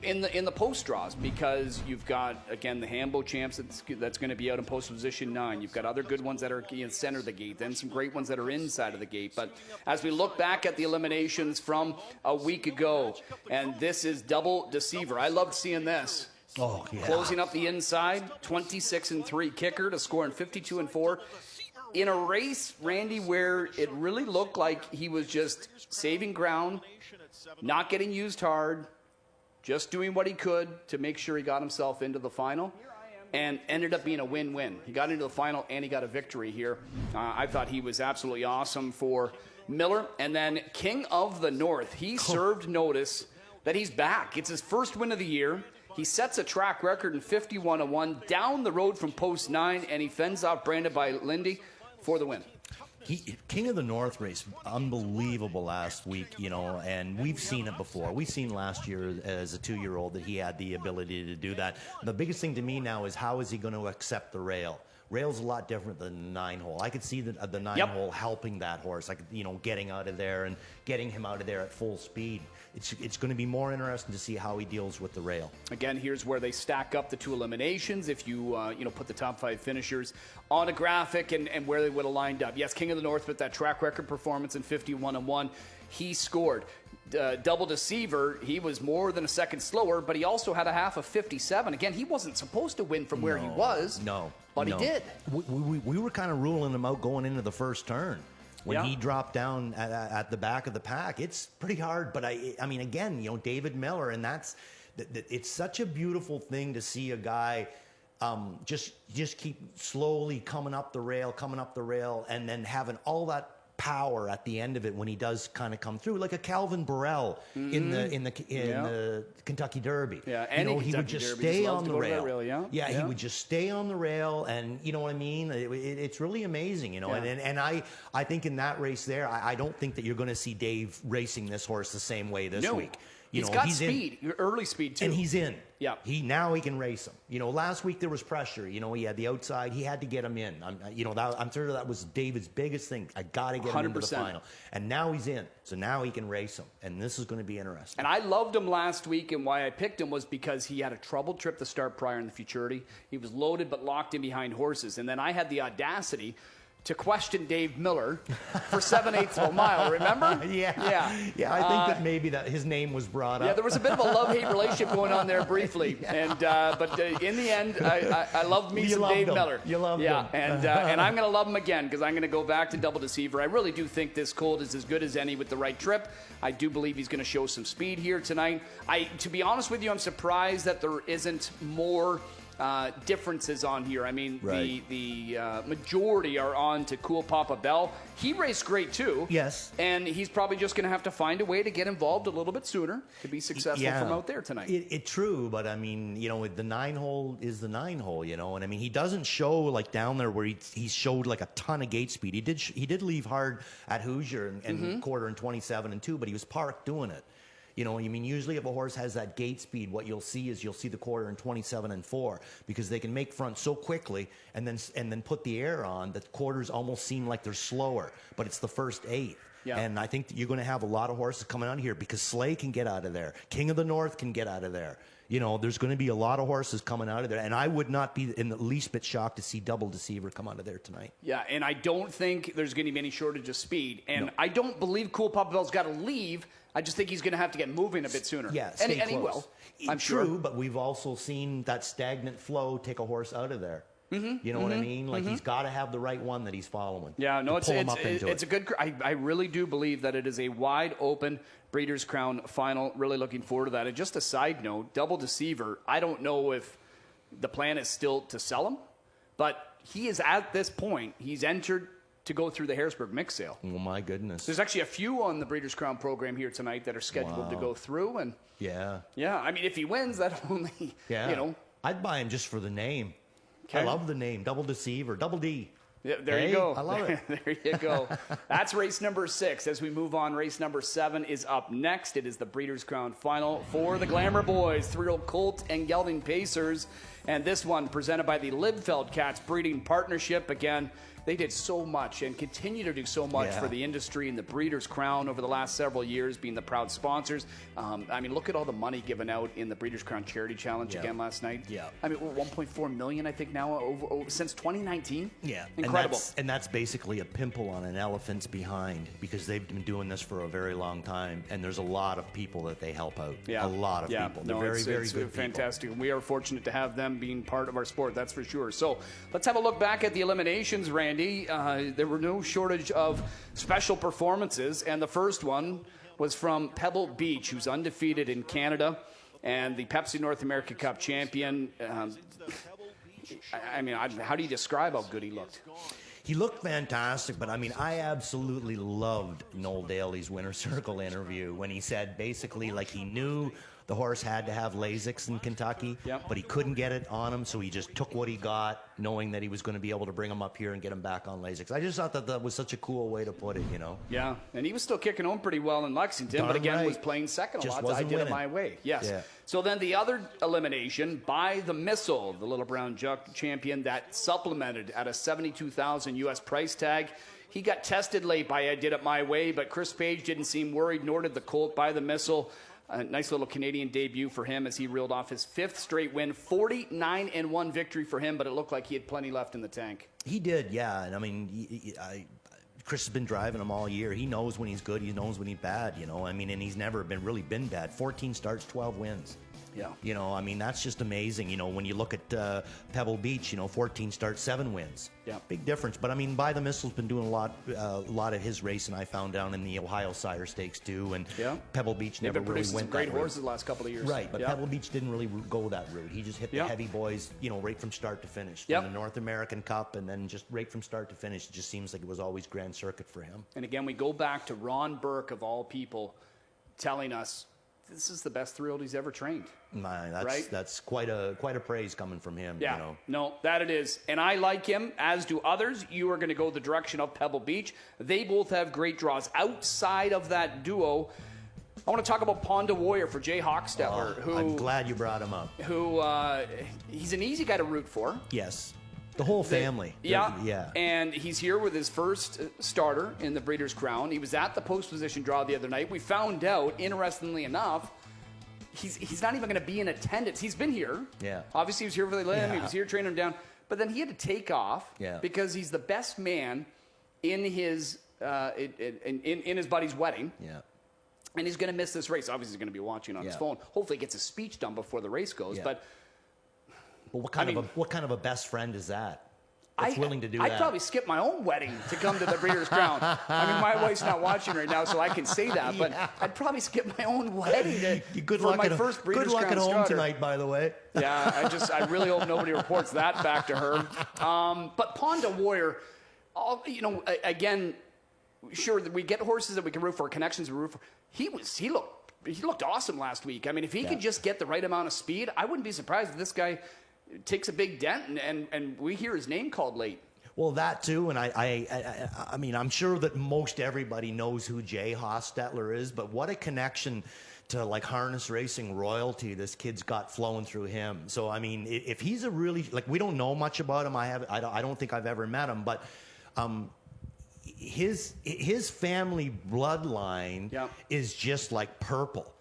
in the post draws, because you've got, again, the Hambo champs that's going to be out in post position 9. You've got other good ones that are in center of the gate, then some great ones that are inside of the gate. But as we look back at the eliminations from a week ago, and this is double deceiver. I loved seeing this. Oh, yeah. Closing up the inside, 26-3 kicker to score in 52-4. In a race, Randy, where it really looked like he was just saving ground, not getting used hard, just doing what he could to make sure he got himself into the final, and ended up being a win-win. He got into the final, and he got a victory here. I thought he was absolutely awesome for Miller. And then King of the North, he served notice that he's back. It's his first win of the year. He sets a track record in 51-1 down the road from post 9, and he fends off Brandon by Lindy for the win. King of the North race, unbelievable last week, and we've seen it before. We've seen last year as a 2-year-old that he had the ability to do that. The biggest thing to me now is how is he going to accept the rail? Rail's a lot different than the 9-hole. I could see the 9-hole helping that horse, like, getting out of there and getting him out of there at full speed. It's going to be more interesting to see how he deals with the rail. Again, here's where they stack up the 2 eliminations. If you put the top 5 finishers on a graphic and where they would have lined up. Yes, King of the North with that track record performance in 51-1, he scored. Double Deceiver, he was more than a second slower, but he also had a half of 57. Again, he wasn't supposed to win from where he was. No. But he did. We were kind of ruling him out going into the first turn. When he dropped down at the back of the pack, it's pretty hard. But I mean, again, David Miller, and it's such a beautiful thing to see a guy just keep slowly coming up the rail, and then having all that power at the end of it when he does kind of come through, like a Calvin Burrell in the Kentucky Derby. Yeah, and he would just stay on the rail. He would just stay on the rail, and you know what I mean. It's really amazing, And I think in that race there, I don't think that you're going to see Dave racing this horse the same way this week. He's got speed, early speed too. And he's in. Yeah. Now he can race him. Last week there was pressure. He had the outside. He had to get him in. I'm sure that was David's biggest thing. I got to get him into the final. And now he's in. So now he can race him. And this is going to be interesting. And I loved him last week, and why I picked him was because he had a troubled trip to start prior in the Futurity. He was loaded but locked in behind horses. And then I had the audacity to question Dave Miller for 7/8 of a mile, remember? Yeah. I think that maybe that his name was brought up. Yeah, there was a bit of a love-hate relationship going on there briefly, but in the end, I loved me some Dave Miller. You loved him. And I'm going to love him again because I'm going to go back to Double Deceiver. I really do think this Colt is as good as any with the right trip. I do believe he's going to show some speed here tonight. To be honest with you, I'm surprised that there isn't more differences on here. I mean, the majority are on to Cool Papa Bell. He raced great too. Yes. And he's probably just going to have to find a way to get involved a little bit sooner to be successful from out there tonight. It's true, but I mean, the 9-hole is the 9-hole, and I mean, he doesn't show like down there where he showed like a ton of gate speed. He did leave hard at Hoosier and quarter in 27 and 2, but he was parked doing it. I mean, usually if a horse has that gate speed, what you'll see the quarter in 27 and 4, because they can make front so quickly and then put the air on that quarters almost seem like they're slower, but it's the first 8. Yeah. And I think that you're going to have a lot of horses coming out here because Slay can get out of there. King of the North can get out of there. There's going to be a lot of horses coming out of there. And I would not be in the least bit shocked to see Double Deceiver come out of there tonight. Yeah, and I don't think there's going to be any shortage of speed. And I don't believe Cool Papa Bell's got to leave. I just think he's going to have to get moving a bit sooner. Yeah, and he will. I'm sure. True, but we've also seen that stagnant flow take a horse out of there. You know what I mean? Like he's got to have the right one that he's following. Yeah, no, it's a good. I really do believe that it is a wide open Breeders' Crown final. Really looking forward to that. And just a side note, Double Deceiver. I don't know if the plan is still to sell him, but he is at this point. He's entered to go through the Harrisburg mix sale. Oh my goodness! There's actually a few on the Breeders' Crown program here tonight that are scheduled to go through, and yeah. I mean, if he wins, that only I'd buy him just for the name. Okay. I love the name, Double Deceiver, Double D. Yeah, there you go. I love it. There you go. That's race number 6. As we move on, race number 7 is up next. It is the Breeders' Crown final for the Glamour Boys, 3-year-old Colt and Gelding Pacers. And this one presented by the Libfeld Cats Breeding Partnership. Again, they did so much and continue to do so much for the industry and the Breeders' Crown over the last several years, being the proud sponsors. I mean, look at all the money given out in the Breeders' Crown Charity Challenge again last night. Yeah. I mean, we're 1.4 million, I think, now over since 2019. Yeah. Incredible. And that's basically a pimple on an elephant's behind because they've been doing this for a very long time, and there's a lot of people that they help out. Yeah. A lot of people. They're very good fantastic. People. We are fortunate to have them being part of our sport, that's for sure. So let's have a look back at the eliminations, Randy. There were no shortage of special performances, and the first one was from Pebble Beach, who's undefeated in Canada and the Pepsi North America Cup champion. I mean, how do you describe how good he looked? He looked fantastic, but I mean, I absolutely loved Noel Daly's Winner Circle interview when he said basically like he knew the horse had to have Lasix in Kentucky, but he couldn't get it on him, so he just took what he got, knowing that he was going to be able to bring him up here and get him back on Lasix. I just thought that was such a cool way to put it, Yeah, and he was still kicking home pretty well in Lexington, but again was playing second a lot. I did it my way. Yes. Yeah. So then the other elimination by the Missile, the Little Brown Jug champion that supplemented at a $72,000 U.S. price tag. He got tested late by I Did It My Way, but Chris Page didn't seem worried, nor did the Colt by the Missile. A nice little Canadian debut for him as he reeled off his 5th straight win, 49-1 victory for him, but it looked like he had plenty left in the tank. He did, yeah. And I mean, Chris has been driving him all year. He knows when he's good. He knows when he's bad. I mean, and he's never really been bad. 14 starts, 12 wins. Yeah. I mean, that's just amazing. When you look at Pebble Beach, 14 starts, 7 wins. Yeah. Big difference. But I mean, By the Missile's been doing a lot of his racing. I found down in the Ohio Sire Stakes too, and Pebble Beach They've never been really producing went some great that route. horses the last couple of years. Right, but Pebble Beach didn't really go that route. He just hit the heavy boys, right from start to finish. From the North American Cup, and then just right from start to finish. It just seems like it was always Grand Circuit for him. And again, we go back to Ron Burke, of all people, telling us this is the best 3-year-old he's ever trained. That's quite a praise coming from him. Yeah, no, that it is. And I like him, as do others. You are going to go the direction of Pebble Beach. They both have great draws. Outside of that duo, I want to talk about Ponda Warrior for Jay Hochstetler. who I'm glad you brought him up. He's an easy guy to root for. Yes. The whole family. Yeah. And he's here with his first starter in the Breeders' Crown. He was at the post position draw the other night. We found out, interestingly enough, he's not even going to be in attendance. He's been here. Yeah. Obviously, he was here for the limb. Yeah. He was here training him down. But then he had to take off because he's the best man in his in his buddy's wedding. Yeah. And he's going to miss this race. Obviously, he's going to be watching on his phone. Hopefully, he gets his speech done before the race goes. Yeah. But what kind of a best friend is that? That's willing to do that. I'd probably skip my own wedding to come to the Breeders' Crown. I mean, my wife's not watching right now, so I can say that. But I'd probably skip my own wedding for my first Breeders' Crown. Good luck at home starter. tonight, by the way. Yeah, I really hope nobody reports that back to her. But Ponda Warrior, again, sure, we get horses that we can root for, connections we root for. He looked awesome last week. I mean, if he could just get the right amount of speed, I wouldn't be surprised if this guy takes a big dent and we hear his name called late. Well, that too, and I mean, I'm sure that most everybody knows who Jay Hochstetler is, but what a connection to like harness racing royalty this kid's got flowing through him. So I mean, if he's a really, like, we don't know much about him. I don't think I've ever met him, but his family bloodline is just like purple.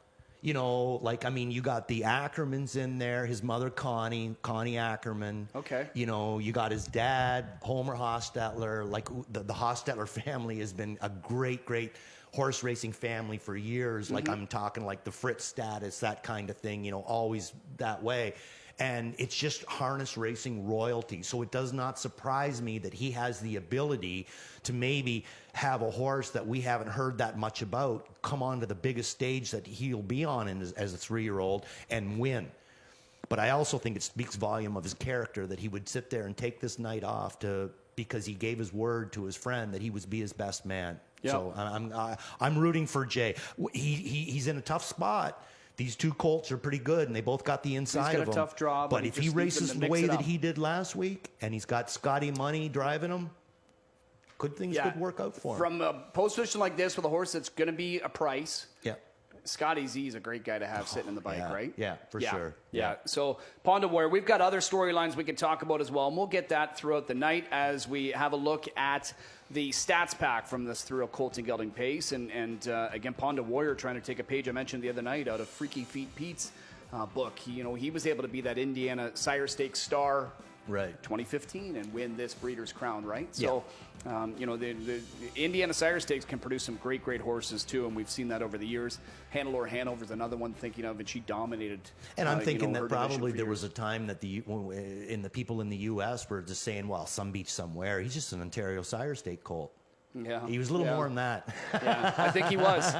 I mean, you got the Ackermans in there, his mother, Connie Ackerman. Okay. You got his dad, Homer Hochstetler. Like, the Hochstetler family has been a great horse racing family for years. Mm-hmm. Like, I'm talking like the Fritz status, that kind of thing, always that way. And it's just harness racing royalty. So it does not surprise me that he has the ability to maybe have a horse that we haven't heard that much about come onto the biggest stage that he'll be on as a 3-year-old and win. But I also think it speaks volume of his character that he would sit there and take this night off because he gave his word to his friend that he would be his best man. Yep. So I'm rooting for Jay. He's in a tough spot. These two colts are pretty good, and they both got the inside of them. He's got a tough draw, but if he races the way that he did last week, and he's got Scotty Money driving him, things could work out for him. From a post position like this with a horse that's going to be a price. Yeah. Scotty Z is a great guy to have sitting in the bike, right? Yeah, for sure. Yeah. So, Ponda Warrior, we've got other storylines we can talk about as well, and we'll get that throughout the night as we have a look at the stats pack from this through Colt and Gelding Pace. And again, Ponda Warrior trying to take a page I mentioned the other night out of Freaky Feet Pete's book. He was able to be that Indiana Sire Stakes star, right, 2015, and win this Breeders' Crown, right? So, the Indiana Sire Stakes can produce some great horses too, and we've seen that over the years. Hannelore Hanover's another one thinking of, and she dominated. And I'm thinking that probably there was a time that the people in the U.S. were just saying, well, some beach somewhere. He's just an Ontario Sire Stake colt. Yeah. He was a little more than that. Yeah, I think he was.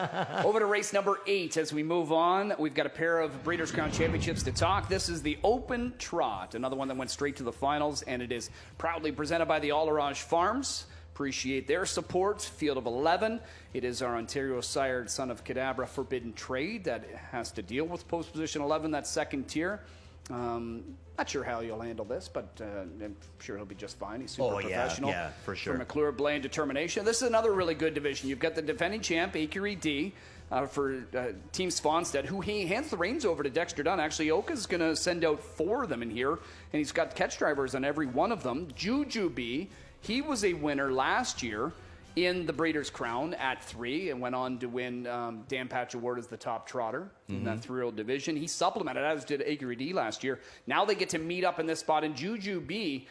Over to race number 8 as we move on. We've got a pair of Breeders' Crown Championships to talk. This is the Open Trot, another one that went straight to the finals, and it is proudly presented by the All-Orange Farms. Appreciate their support. Field of 11. It is our Ontario sired son of Cadabra Forbidden Trade that has to deal with post position 11, that second tier. Not sure how you'll handle this, but I'm sure he'll be just fine. He's super professional. Yeah, for sure. For McClure, Blaine, Determination. This is another really good division. You've got the defending champ, Acurie D, for Team Svanstedt, who he hands the reins over to Dexter Dunn. Actually, Oka's going to send out 4 of them in here, and he's got catch drivers on every one of them. Juju B, he was a winner last year in the Breeders' Crown at 3 and went on to win Dan Patch Award as the top trotter in that 3-year-old division. He supplemented, as did Acurie D last year. Now they get to meet up in this spot, and Juju B,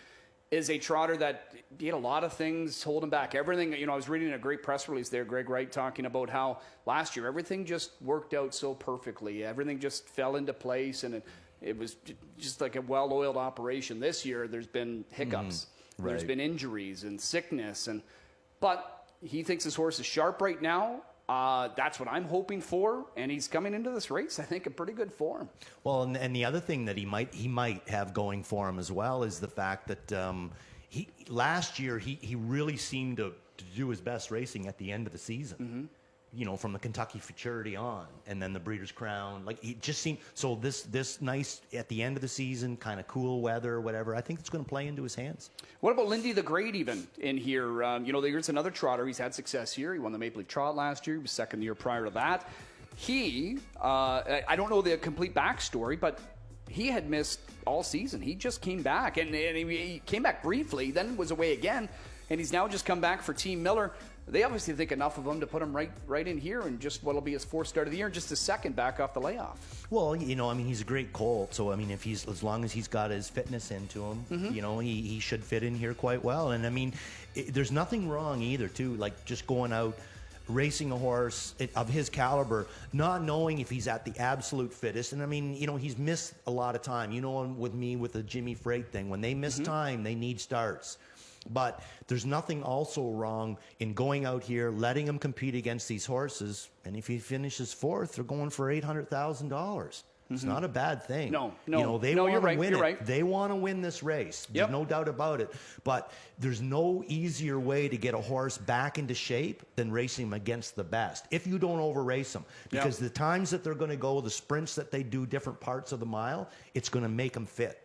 is a trotter that he had a lot of things hold him back. Everything, I was reading a great press release there, Greg Wright, talking about how last year everything just worked out so perfectly. Everything just fell into place, and it was just like a well-oiled operation. This year, there's been hiccups. Right. There's been injuries and sickness, but he thinks his horse is sharp right now. That's what I'm hoping for, and he's coming into this race, I think, in pretty good form. Well, and the other thing that he might have going for him as well is the fact that last year he really seemed to do his best racing at the end of the season. From the Kentucky Futurity on, and then the Breeders' Crown. Like, he just seemed so. This nice at the end of the season, kind of cool weather or whatever. I think it's going to play into his hands. What about Lindy the Great even in here? There's another trotter. He's had success here. He won the Maple Leaf Trot last year. He was second the year prior to that. I don't know the complete backstory, but he had missed all season. He just came back, and he came back briefly, then was away again, and he's now just come back for Team Miller. They obviously think enough of him to put him right in here, and just what'll be his fourth start of the year, and just his second back off the layoff. Well, he's a great colt, so as long as he's got his fitness into him, he should fit in here quite well. And there's nothing wrong either, too, like just going out, racing a horse of his caliber, not knowing if he's at the absolute fittest. And he's missed a lot of time. With me with the Jimmy Freight thing, when they miss time, they need starts. But there's nothing also wrong in going out here, letting him compete against these horses, and if he finishes fourth, they're going for $800,000. It's not a bad thing. No. They want to win it. Right. They want to win this race. There's no doubt about it. But there's no easier way to get a horse back into shape than racing him against the best, if you don't over-race them. Because the times that they're going to go, the sprints that they do, different parts of the mile, it's going to make them fit.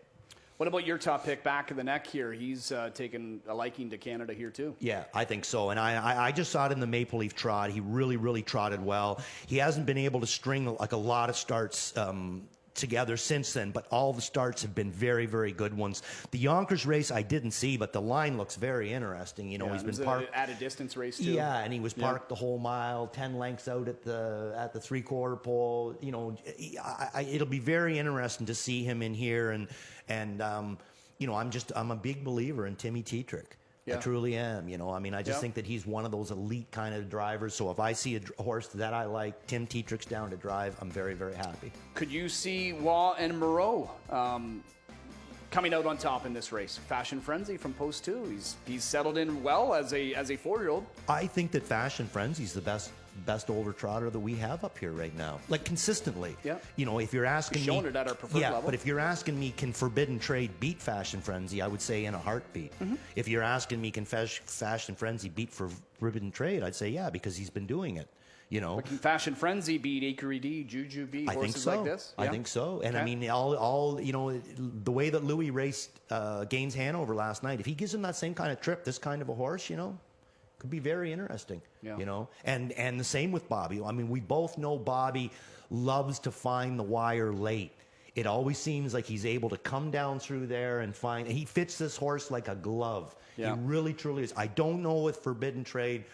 What about your top pick, Back of the Neck here? He's taken a liking to Canada here, too. Yeah, I think so. And I just saw it in the Maple Leaf Trot. He really, really trotted well. He hasn't been able to string like a lot of starts together since then, but all the starts have been very, very good ones. The Yonkers race I didn't see, but the line looks very interesting. He's been parked at a distance race too. Yeah, and he was parked the whole mile, 10 lengths out at the 3/4 pole. It'll be very interesting to see him in here, and I'm a big believer in Timmy Tetrick. Yeah. I truly am. I just think that he's one of those elite kind of drivers. So if I see a horse that I like, Tim Tetrick's down to drive, I'm very, very happy. Could you see Waugh and Moreau coming out on top in this race? Fashion Frenzy from Post 2. He's settled in well as a 4-year-old. I think that Fashion Frenzy's the best older trotter that we have up here right now, like consistently. Yeah. If you're asking me, showing it at our preferred level. But if you're asking me, can Forbidden Trade beat Fashion Frenzy? I would say in a heartbeat. If you're asking me, can Fashion Frenzy beat Forbidden Trade? I'd say yeah, because he's been doing it. But can Fashion Frenzy beat Acre D, Juju beat horses like this? I think so. And all the way that Louis raced Gaines Hanover last night, if he gives him that same kind of trip, this kind of a horse, could be very interesting. And the same with Bobby. We both know Bobby loves to find the wire late. It always seems like he's able to come down through there and he fits this horse like a glove. Yeah. He really, truly is. I don't know if Forbidden Trade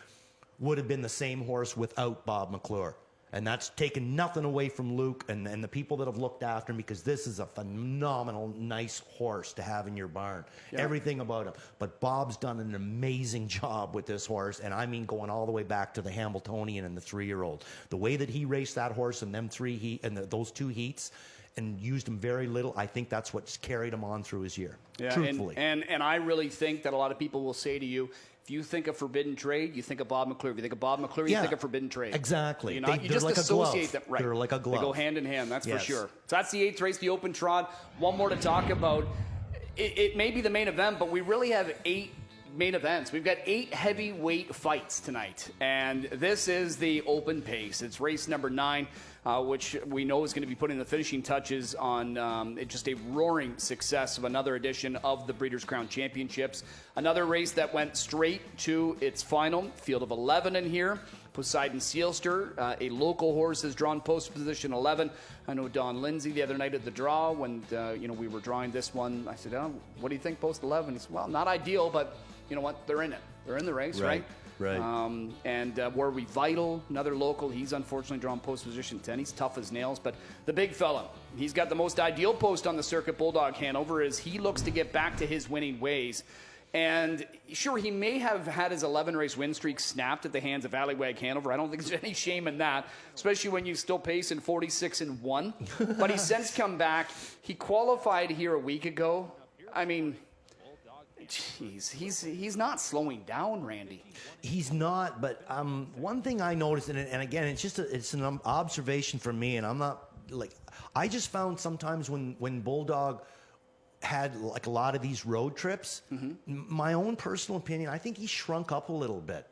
would have been the same horse without Bob McClure. And that's taken nothing away from Luke and the people that have looked after him, because this is a phenomenal, nice horse to have in your barn. Yeah. Everything about him. But Bob's done an amazing job with this horse, and going all the way back to the Hamiltonian and the 3-year-old. The way that he raced that horse in those 2 heats and used him very little, I think that's what's carried him on through his year. Yeah, truthfully. And I really think that a lot of people will say to you, if you think of Forbidden Trade, you think of Bob McClure. If you think of Bob McClure, you think of Forbidden Trade. Exactly. You They're just like associate a glove. them. Right. They're like a glove. They go hand in hand, that's for Yes. sure. So that's the 8th race, the Open Trot. One more to talk about. It may be the main event, but we really have 8 main events. We've got 8 heavyweight fights tonight, and this is the Open Pace. It's race number 9, which we know is going to be putting the finishing touches on just a roaring success of another edition of the Breeders' Crown Championships. Another race that went straight to its final. Field of 11 in here. Poseidon Sealster, a local horse, has drawn post position 11. I know Don Lindsay the other night at the draw when we were drawing this one. I said, "Oh, what do you think post 11?" He said, "Well, not ideal, but you know what? They're in it. They're in the race, right?" Right. And Warwick Vital, another local, he's unfortunately drawn post position 10. He's tough as nails, but the big fella, he's got the most ideal post on the circuit, Bulldog Hanover, as he looks to get back to his winning ways. And sure, he may have had his 11-race win streak snapped at the hands of Allywag Hanover. I don't think there's any shame in that, especially when you still pace in 46-1. But he's since come back. He qualified here a week ago. I mean, jeez, he's not slowing down, Randy. He's not, but one thing I noticed, and again, it's an observation from me, and I'm not like, I just found sometimes when Bulldog had like a lot of these road trips, my own personal opinion, I think he shrunk up a little bit.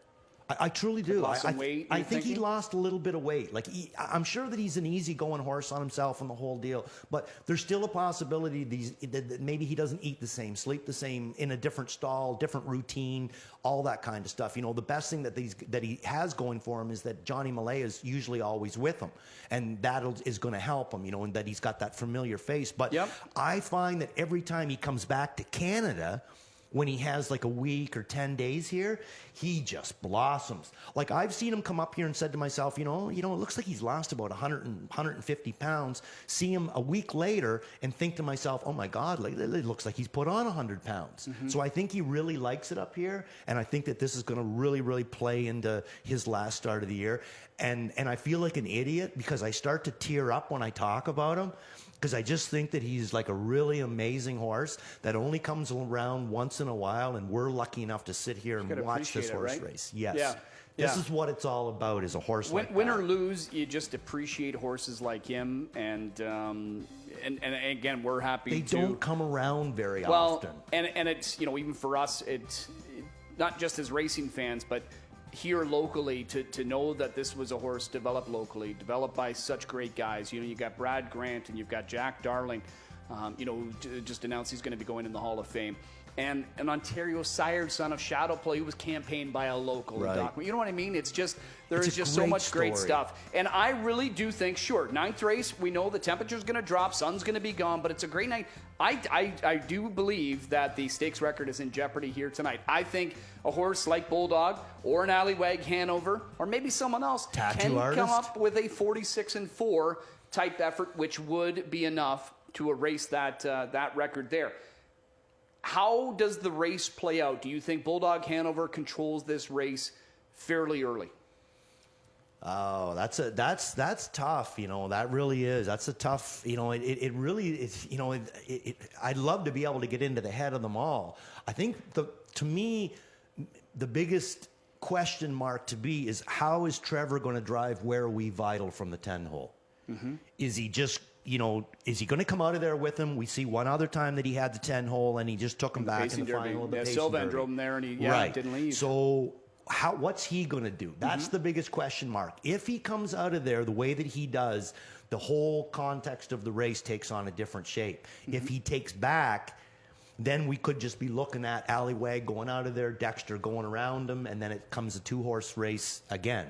I truly do. Lost some weight, I think he lost a little bit of weight. Like I'm sure that he's an easygoing horse on himself and the whole deal, but there's still a possibility that maybe he doesn't eat the same, sleep the same, in a different stall, different routine, all that kind of stuff. You know, the best thing that he has going for him is that Johnny Malay is usually always with him, and that is going to help him. You know, and that he's got that familiar face. But I find that every time he comes back to Canada, when he has like a week or 10 days here, he just blossoms. Like I've seen him come up here and said to myself, you know, it looks like he's lost about 150 pounds. See him a week later and think to myself, oh my God, like, it looks like he's put on 100 pounds. So I think he really likes it up here. And I think that this is going to really, really play into his last start of the year. And I feel like an idiot because I start to tear up when I talk about him, because I just think that he's like a really amazing horse that only comes around once in a while, and we're lucky enough to sit here and watch this horse race. Yes. Yeah. This is what it's all about, is a horse like Win that. or lose, you just appreciate horses like him, and again, we're happy They don't come around very often. And it's, even for us, it's not just as racing fans, but here locally, to know that this was a horse developed locally, developed by such great guys. You got Brad Grant and you've got Jack Darling, who just announced he's going to be going in the Hall of Fame. And an Ontario sired son of Shadow Play who was campaigned by a local. Right. You know what I mean? It's just, there is just so much great stuff. And I really do think, sure, 9th race, we know the temperature's going to drop, sun's going to be gone, but it's a great night. I do believe that the stakes record is in jeopardy here tonight. I think a horse like Bulldog or an Allywag Hanover or maybe someone else can come up with a 46-4 type effort, which would be enough to erase that record there. How does the race play out? Do you think Bulldog Hanover controls this race fairly early? Oh, that's tough. That really is. That's a tough. It really is. I'd love to be able to get into the head of them all. I think to me, the biggest question mark to be is, how is Trevor going to drive Where Are We Vital from the 10 hole? Is he just is he going to come out of there with him? We see one other time that he had the 10 hole and he just took him back in the final of the Pacing Sylvan Derby. drove him there and he didn't leave. So what's he going to do? That's the biggest question mark. If he comes out of there the way that he does, the whole context of the race takes on a different shape. If he takes back, then we could just be looking at Allywag going out of there, Dexter going around him, and then it comes a 2-horse race again,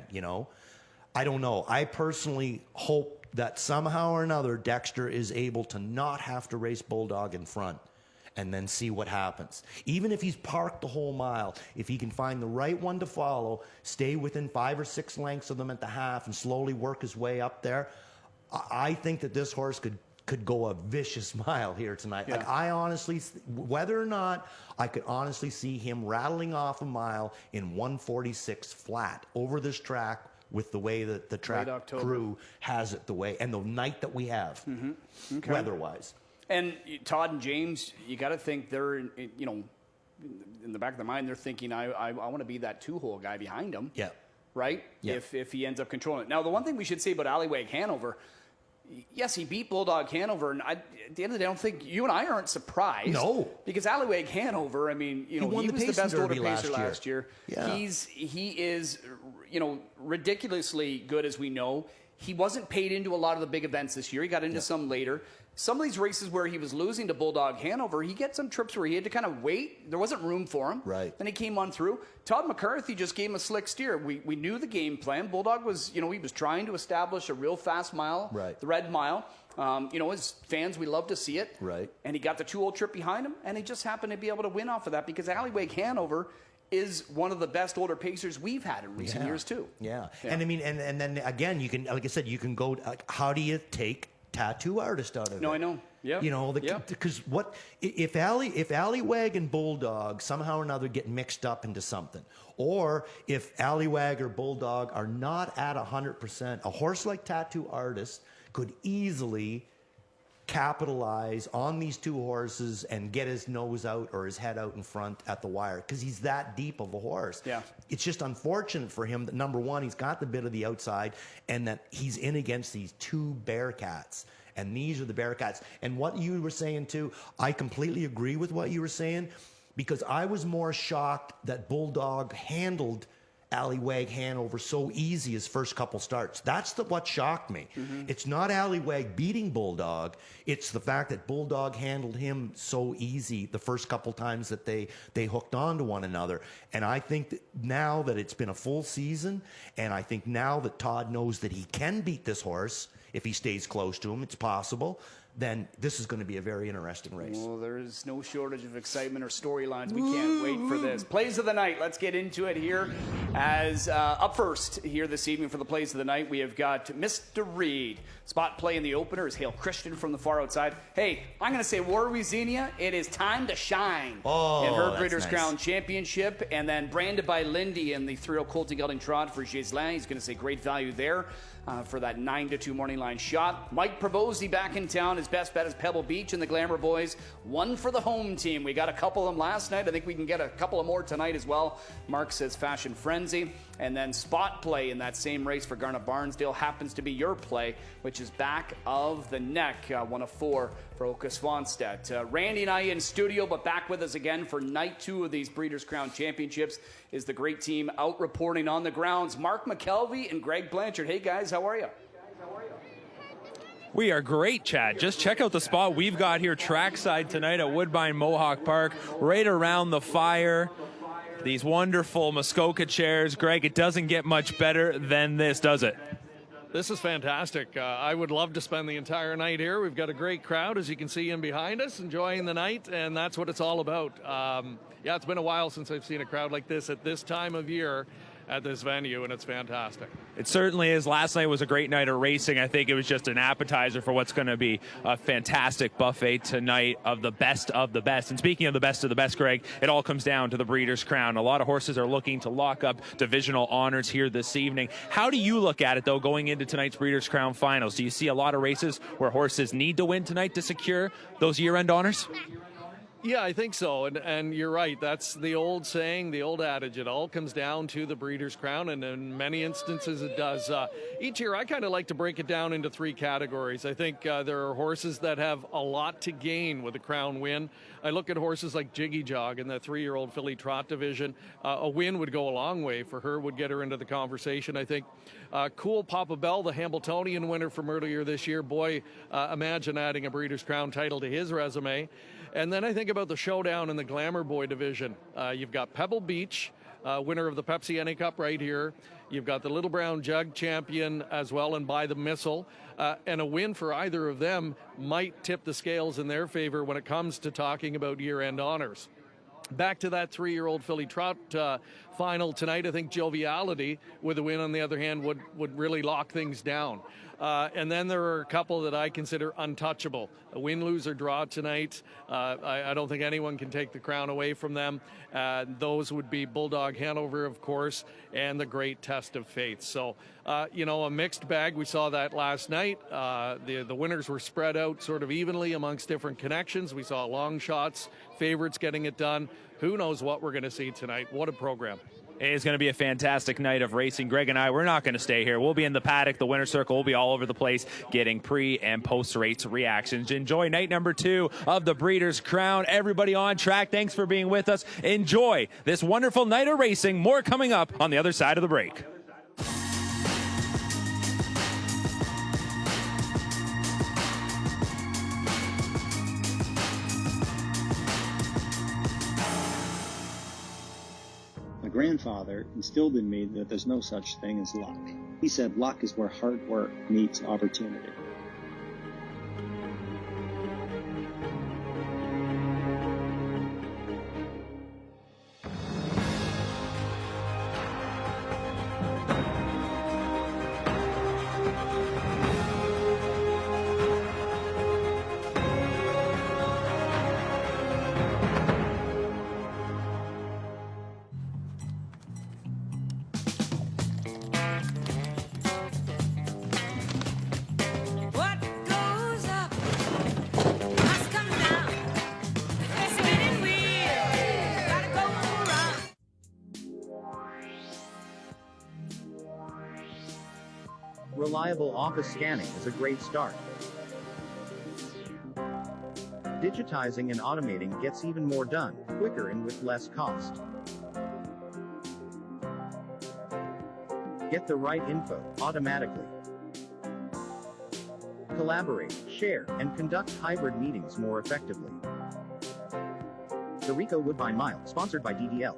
I don't know. I personally hope that somehow or another Dexter is able to not have to race Bulldog in front and then see what happens. Even if he's parked the whole mile, if he can find the right one to follow, stay within 5 or 6 lengths of them at the half and slowly work his way up there, I think that this horse could go a vicious mile here tonight. Yeah. Like, I honestly, whether or not, I could honestly see him rattling off a mile in 146 flat over this track, with the way that the track crew has it, the way and the night that we have, weather-wise. And Todd and James, you got to think they're, in the back of their mind, they're thinking, I want to be that 2-hole guy behind him. Yeah. Right? Yeah. If he ends up controlling it. Now, the one thing we should say about Allywag Hanover, yes, he beat Bulldog Hanover, and at the end of the day, I don't think you and I aren't surprised. No. Because Allywag Hanover, I mean, he was the best older pacer last year. Yeah. He is, ridiculously good, as we know. He wasn't paid into a lot of the big events this year. He got into some later. Some of these races where he was losing to Bulldog Hanover, he get some trips where he had to kind of wait. There wasn't room for him. Right. Then he came on through. Todd McCarthy just gave him a slick steer. We knew the game plan. Bulldog was, he was trying to establish a real fast mile. Right. The red mile. As fans, we love to see it. Right. And he got the 2-hole trip behind him, and he just happened to be able to win off of that because Allywag Hanover is one of the best older pacers we've had in recent years too. Yeah. And I mean, and then again, you can, like I said, you can go, how do you take tattoo artist out of it? No, I know. Yeah. You know, because what if Allywag and Bulldog somehow or another get mixed up into something, or if Allywag or Bulldog are not at 100%, a horse like Tattoo Artist could easily capitalize on these two horses and get his nose out or his head out in front at the wire, because he's that deep of a horse. Yeah. It's just unfortunate for him that, number one, he's got the bit of the outside, and that he's in against these two Bearcats. And these are the Bearcats. And what you were saying too, I completely agree with what you were saying, because I was more shocked that Bulldog handled Allywag Hanover so easy his first couple starts. That's what shocked me. It's not Allywag beating Bulldog. It's the fact that Bulldog handled him so easy the first couple times that they hooked on to one another. And I think that now that it's been a full season, and I think now that Todd knows that he can beat this horse, if he stays close to him, it's possible, then this is going to be a very interesting race. Well, there is no shortage of excitement or storylines. We can't wait for this. Plays of the night. Let's get into it here. As up first here this evening for the plays of the night, we have got Mr. Reed. Spot play in the opener is Hale Christian from the far outside. Hey, I'm going to say War Xenia, it is time to shine in her Breeders' Crown Championship. And then branded by Lindy in the 3-0 Colt Gelding Trot for Gislain. He's going to say great value there. For that 9-2 morning line shot. Mike Pravosi back in town. His best bet is Pebble Beach and the Glamour Boys. One for the home team. We got a couple of them last night. I think we can get a couple of more tonight as well. Mark says Fashion Frenzy. And then spot play in that same race for Garnet Barnsdale happens to be your play, which is back of the neck. 1 of 4 for Oka Swanstedt. Randy and I in studio, but back with us again for night 2 of these Breeders' Crown Championships is the great team out reporting on the grounds. Mark McKelvey and Greg Blanchard. Hey guys, how are you? We are great, Chad. Just check out the spot we've got here trackside tonight at Woodbine Mohawk Park, right around the fire. These wonderful Muskoka chairs. Greg, it doesn't get much better than this, does it? This is fantastic. I would love to spend the entire night here. We've got a great crowd, as you can see in behind us, enjoying the night, and that's what it's all about. Yeah, it's been a while since I've seen a crowd like this at this time of year at this venue, and it's fantastic. It certainly is. Last night was a great night of racing. I think it was just an appetizer for what's going to be a fantastic buffet tonight of the best of the best. And speaking of the best, Greg, it all comes down to the Breeders' Crown. A lot of horses are looking to lock up divisional honors here this evening. How do you look at it, though, going into tonight's Breeders' Crown finals? Do you see a lot of races where horses need to win tonight to secure those year-end honors? Yeah, I think so, and you're right. That's the old saying, the old adage. It all comes down to the Breeders' Crown, and in many instances it does. Each year I kind of like to break it down into 3 categories. I think there are horses that have a lot to gain with a Crown win. I look at horses like Jiggy Jog in the 3-year-old Filly Trot division. A win would go a long way for her, would get her into the conversation, I think. Cool Papa Bell, the Hambletonian winner from earlier this year. Boy, imagine adding a Breeders' Crown title to his resume. And then I think about the showdown in the Glamour Boy division. You've got Pebble Beach, winner of the Pepsi NA Cup right here. You've got the Little Brown Jug champion as well, and By the Missile. And a win for either of them might tip the scales in their favor when it comes to talking about year-end honors. Back to that 3-year-old Filly Trot final tonight, I think Joviality with a win, on the other hand, would really lock things down. And then there are a couple that I consider untouchable. A win, lose, or draw tonight. I don't think anyone can take the crown away from them. Those would be Bulldog Hanover, of course, and the Great Test of Faith. So, a mixed bag. We saw that last night. The winners were spread out sort of evenly amongst different connections. We saw long shots, favorites getting it done. Who knows what we're going to see tonight? What a program. It's going to be a fantastic night of racing. Greg and I, we're not going to stay here. We'll be in the paddock, the winner's circle. We'll be all over the place getting pre- and post-race reactions. Enjoy night number 2 of the Breeders' Crown. Everybody on track, thanks for being with us. Enjoy this wonderful night of racing. More coming up on the other side of the break. My grandfather instilled in me that there's no such thing as luck. He said luck is where hard work meets opportunity. Reliable office scanning is a great start. Digitizing and automating gets even more done, quicker and with less cost. Get the right info, automatically. Collaborate, share, and conduct hybrid meetings more effectively. The Rico Woodbine Mile, sponsored by DDL.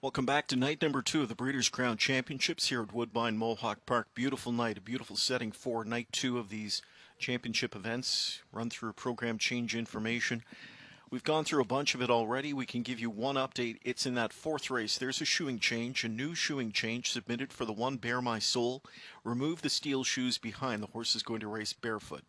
Welcome back to night number 2 of the Breeders' Crown Championships here at Woodbine Mohawk Park. Beautiful night, a beautiful setting for night 2 of these championship events. Run through program change information. We've gone through a bunch of it already. We can give you one update. It's in that 4th race. There's a shoeing change, a new shoeing change submitted for the one Bear My Soul. Remove the steel shoes behind. The horse is going to race barefoot.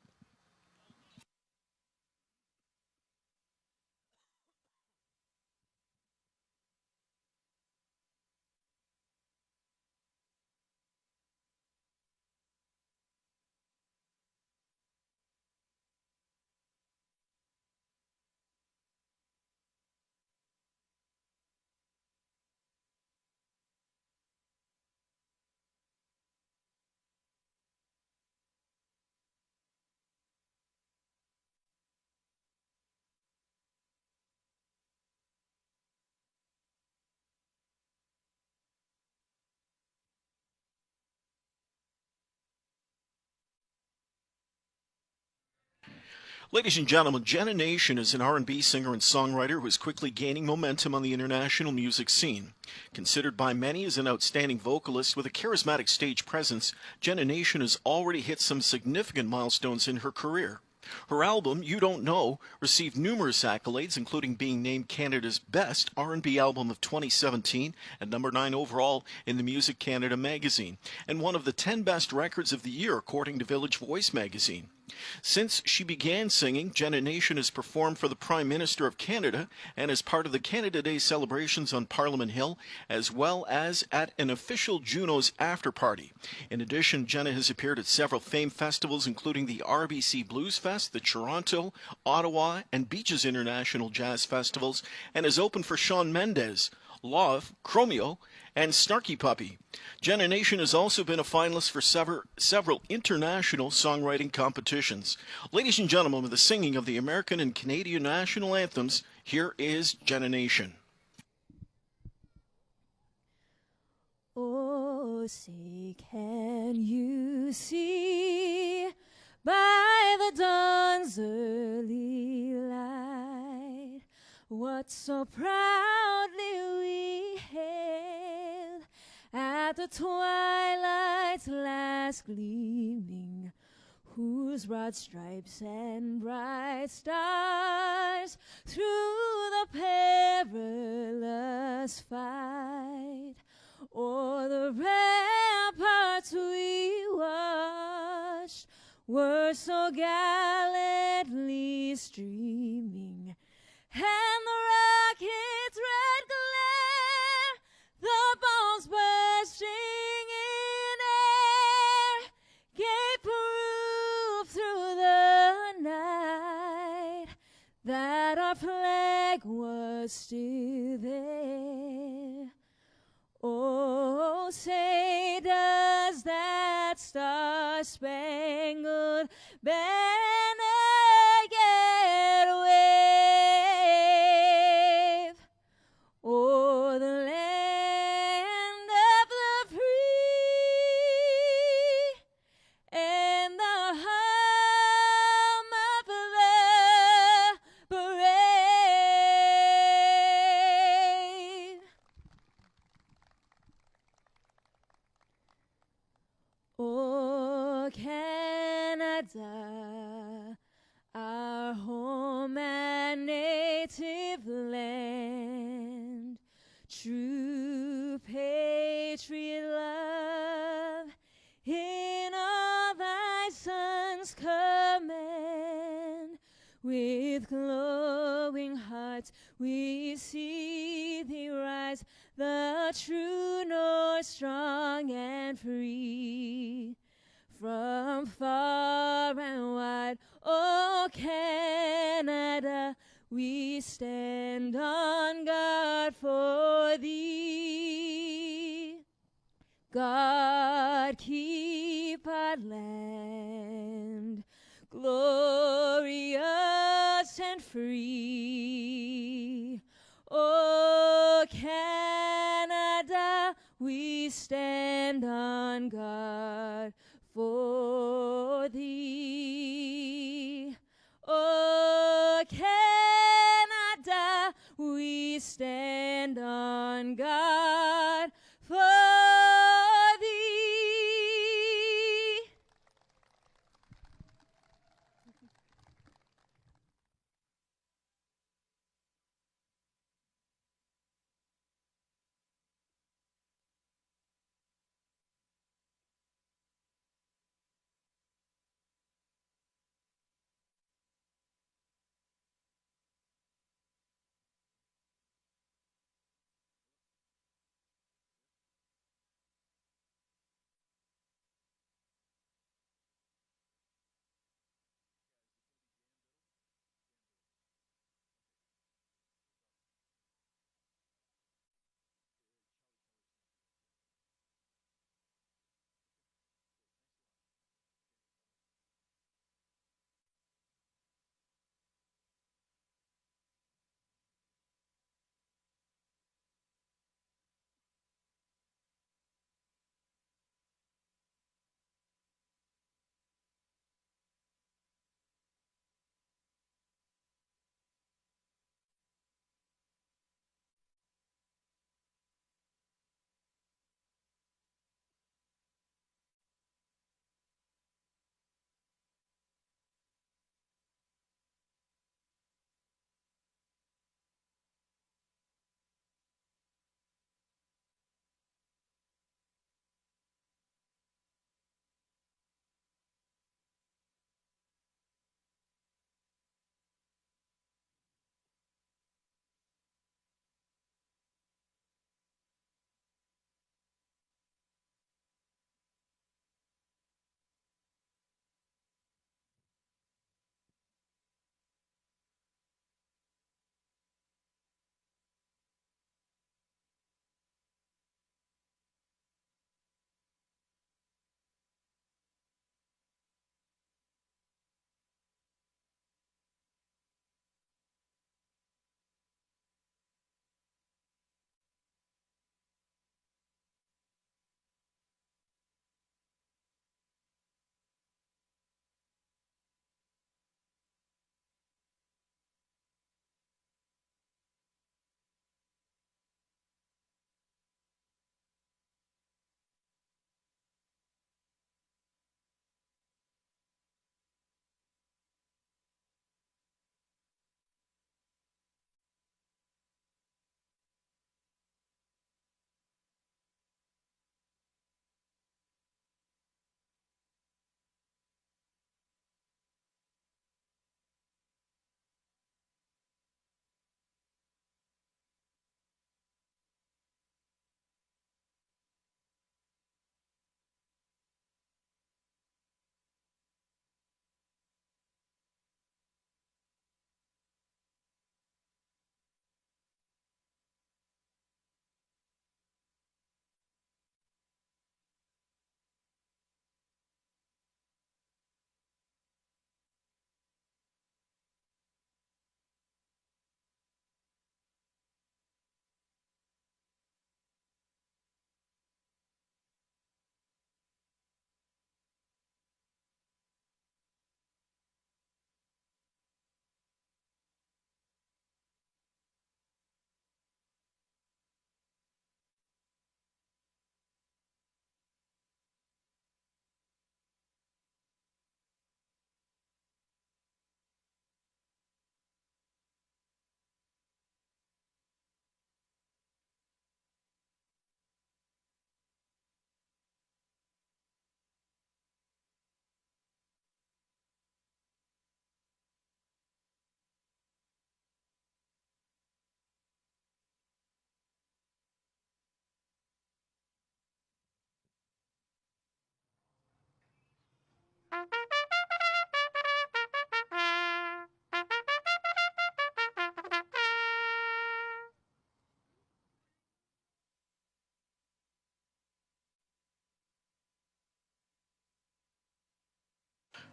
Ladies and gentlemen, Jenna Nation is an R&B singer and songwriter who is quickly gaining momentum on the international music scene. Considered by many as an outstanding vocalist with a charismatic stage presence, Jenna Nation has already hit some significant milestones in her career. Her album, You Don't Know, received numerous accolades, including being named Canada's Best R&B Album of 2017 and number 9 overall in the Music Canada magazine, and one of the 10 best records of the year according to Village Voice magazine. Since she began singing, Jenna Nation has performed for the Prime Minister of Canada and as part of the Canada Day celebrations on Parliament Hill, as well as at an official Juno's after-party. In addition, Jenna has appeared at several famed festivals, including the RBC Blues Fest, the Toronto, Ottawa, and Beaches International Jazz Festivals, and has opened for Shawn Mendes, Love, Chromeo, and Snarky Puppy. Jenna Nation has also been a finalist for several international songwriting competitions. Ladies and gentlemen, with the singing of the American and Canadian national anthems, here is Jenna Nation. Oh, say, can you see by the dawn's early light what so proudly we hailed at the twilight's last gleaming, whose broad stripes and bright stars through the perilous fight o'er the ramparts we watched were so gallantly streaming, and the rocket's red glare, the bombs bursting in air, gave proof through the night that our flag was still there. Oh, say, does that star-spangled banner yet wave o'er the land of the free and the hum of the brave? Oh, Canada, our home and name. Heaven's command. With glowing hearts we see thee rise, the true North, strong and free. From far and wide, O Canada, we stand on guard for thee. God, keep our land glorious and free. O Canada, we stand on guard for thee. O Canada, we stand on guard for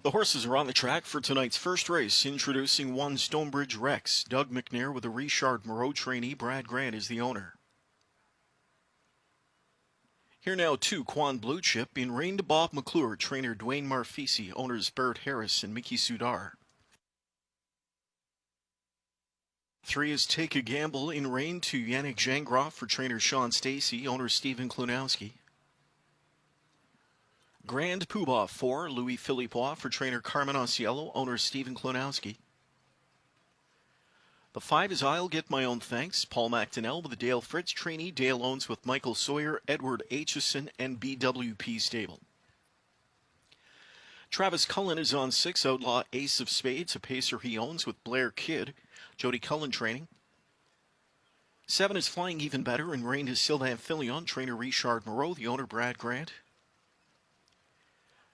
The horses are on the track for tonight's first race. Introducing one Stonebridge Rex. Doug McNair with a Richard Moreau trainee. Brad Grant is the owner. Here now 2 Quan Blue Chip. In Rain to Bob McClure. Trainer Dwayne Marfisi. Owners Bert Harris and Mickey Sudar. 3 is Take a Gamble. In Rain to Yannick Jangroff for trainer Sean Stacy. Owner Stephen Klunowski. Grand Poobah 4, Louis Philippois for trainer Carmen Osiello, owner Stephen Klonowski. The 5 is I'll Get My Own Thanks, Paul McDonnell with the Dale Fritz trainee. Dale owns with Michael Sawyer, Edward Aitchison, and BWP Stable. Travis Cullen is on 6, Outlaw Ace of Spades, a pacer he owns with Blair Kidd, Jody Cullen training. 7 is Flying Even Better, and Rain to Sylvain Filion, trainer Richard Moreau, the owner Brad Grant.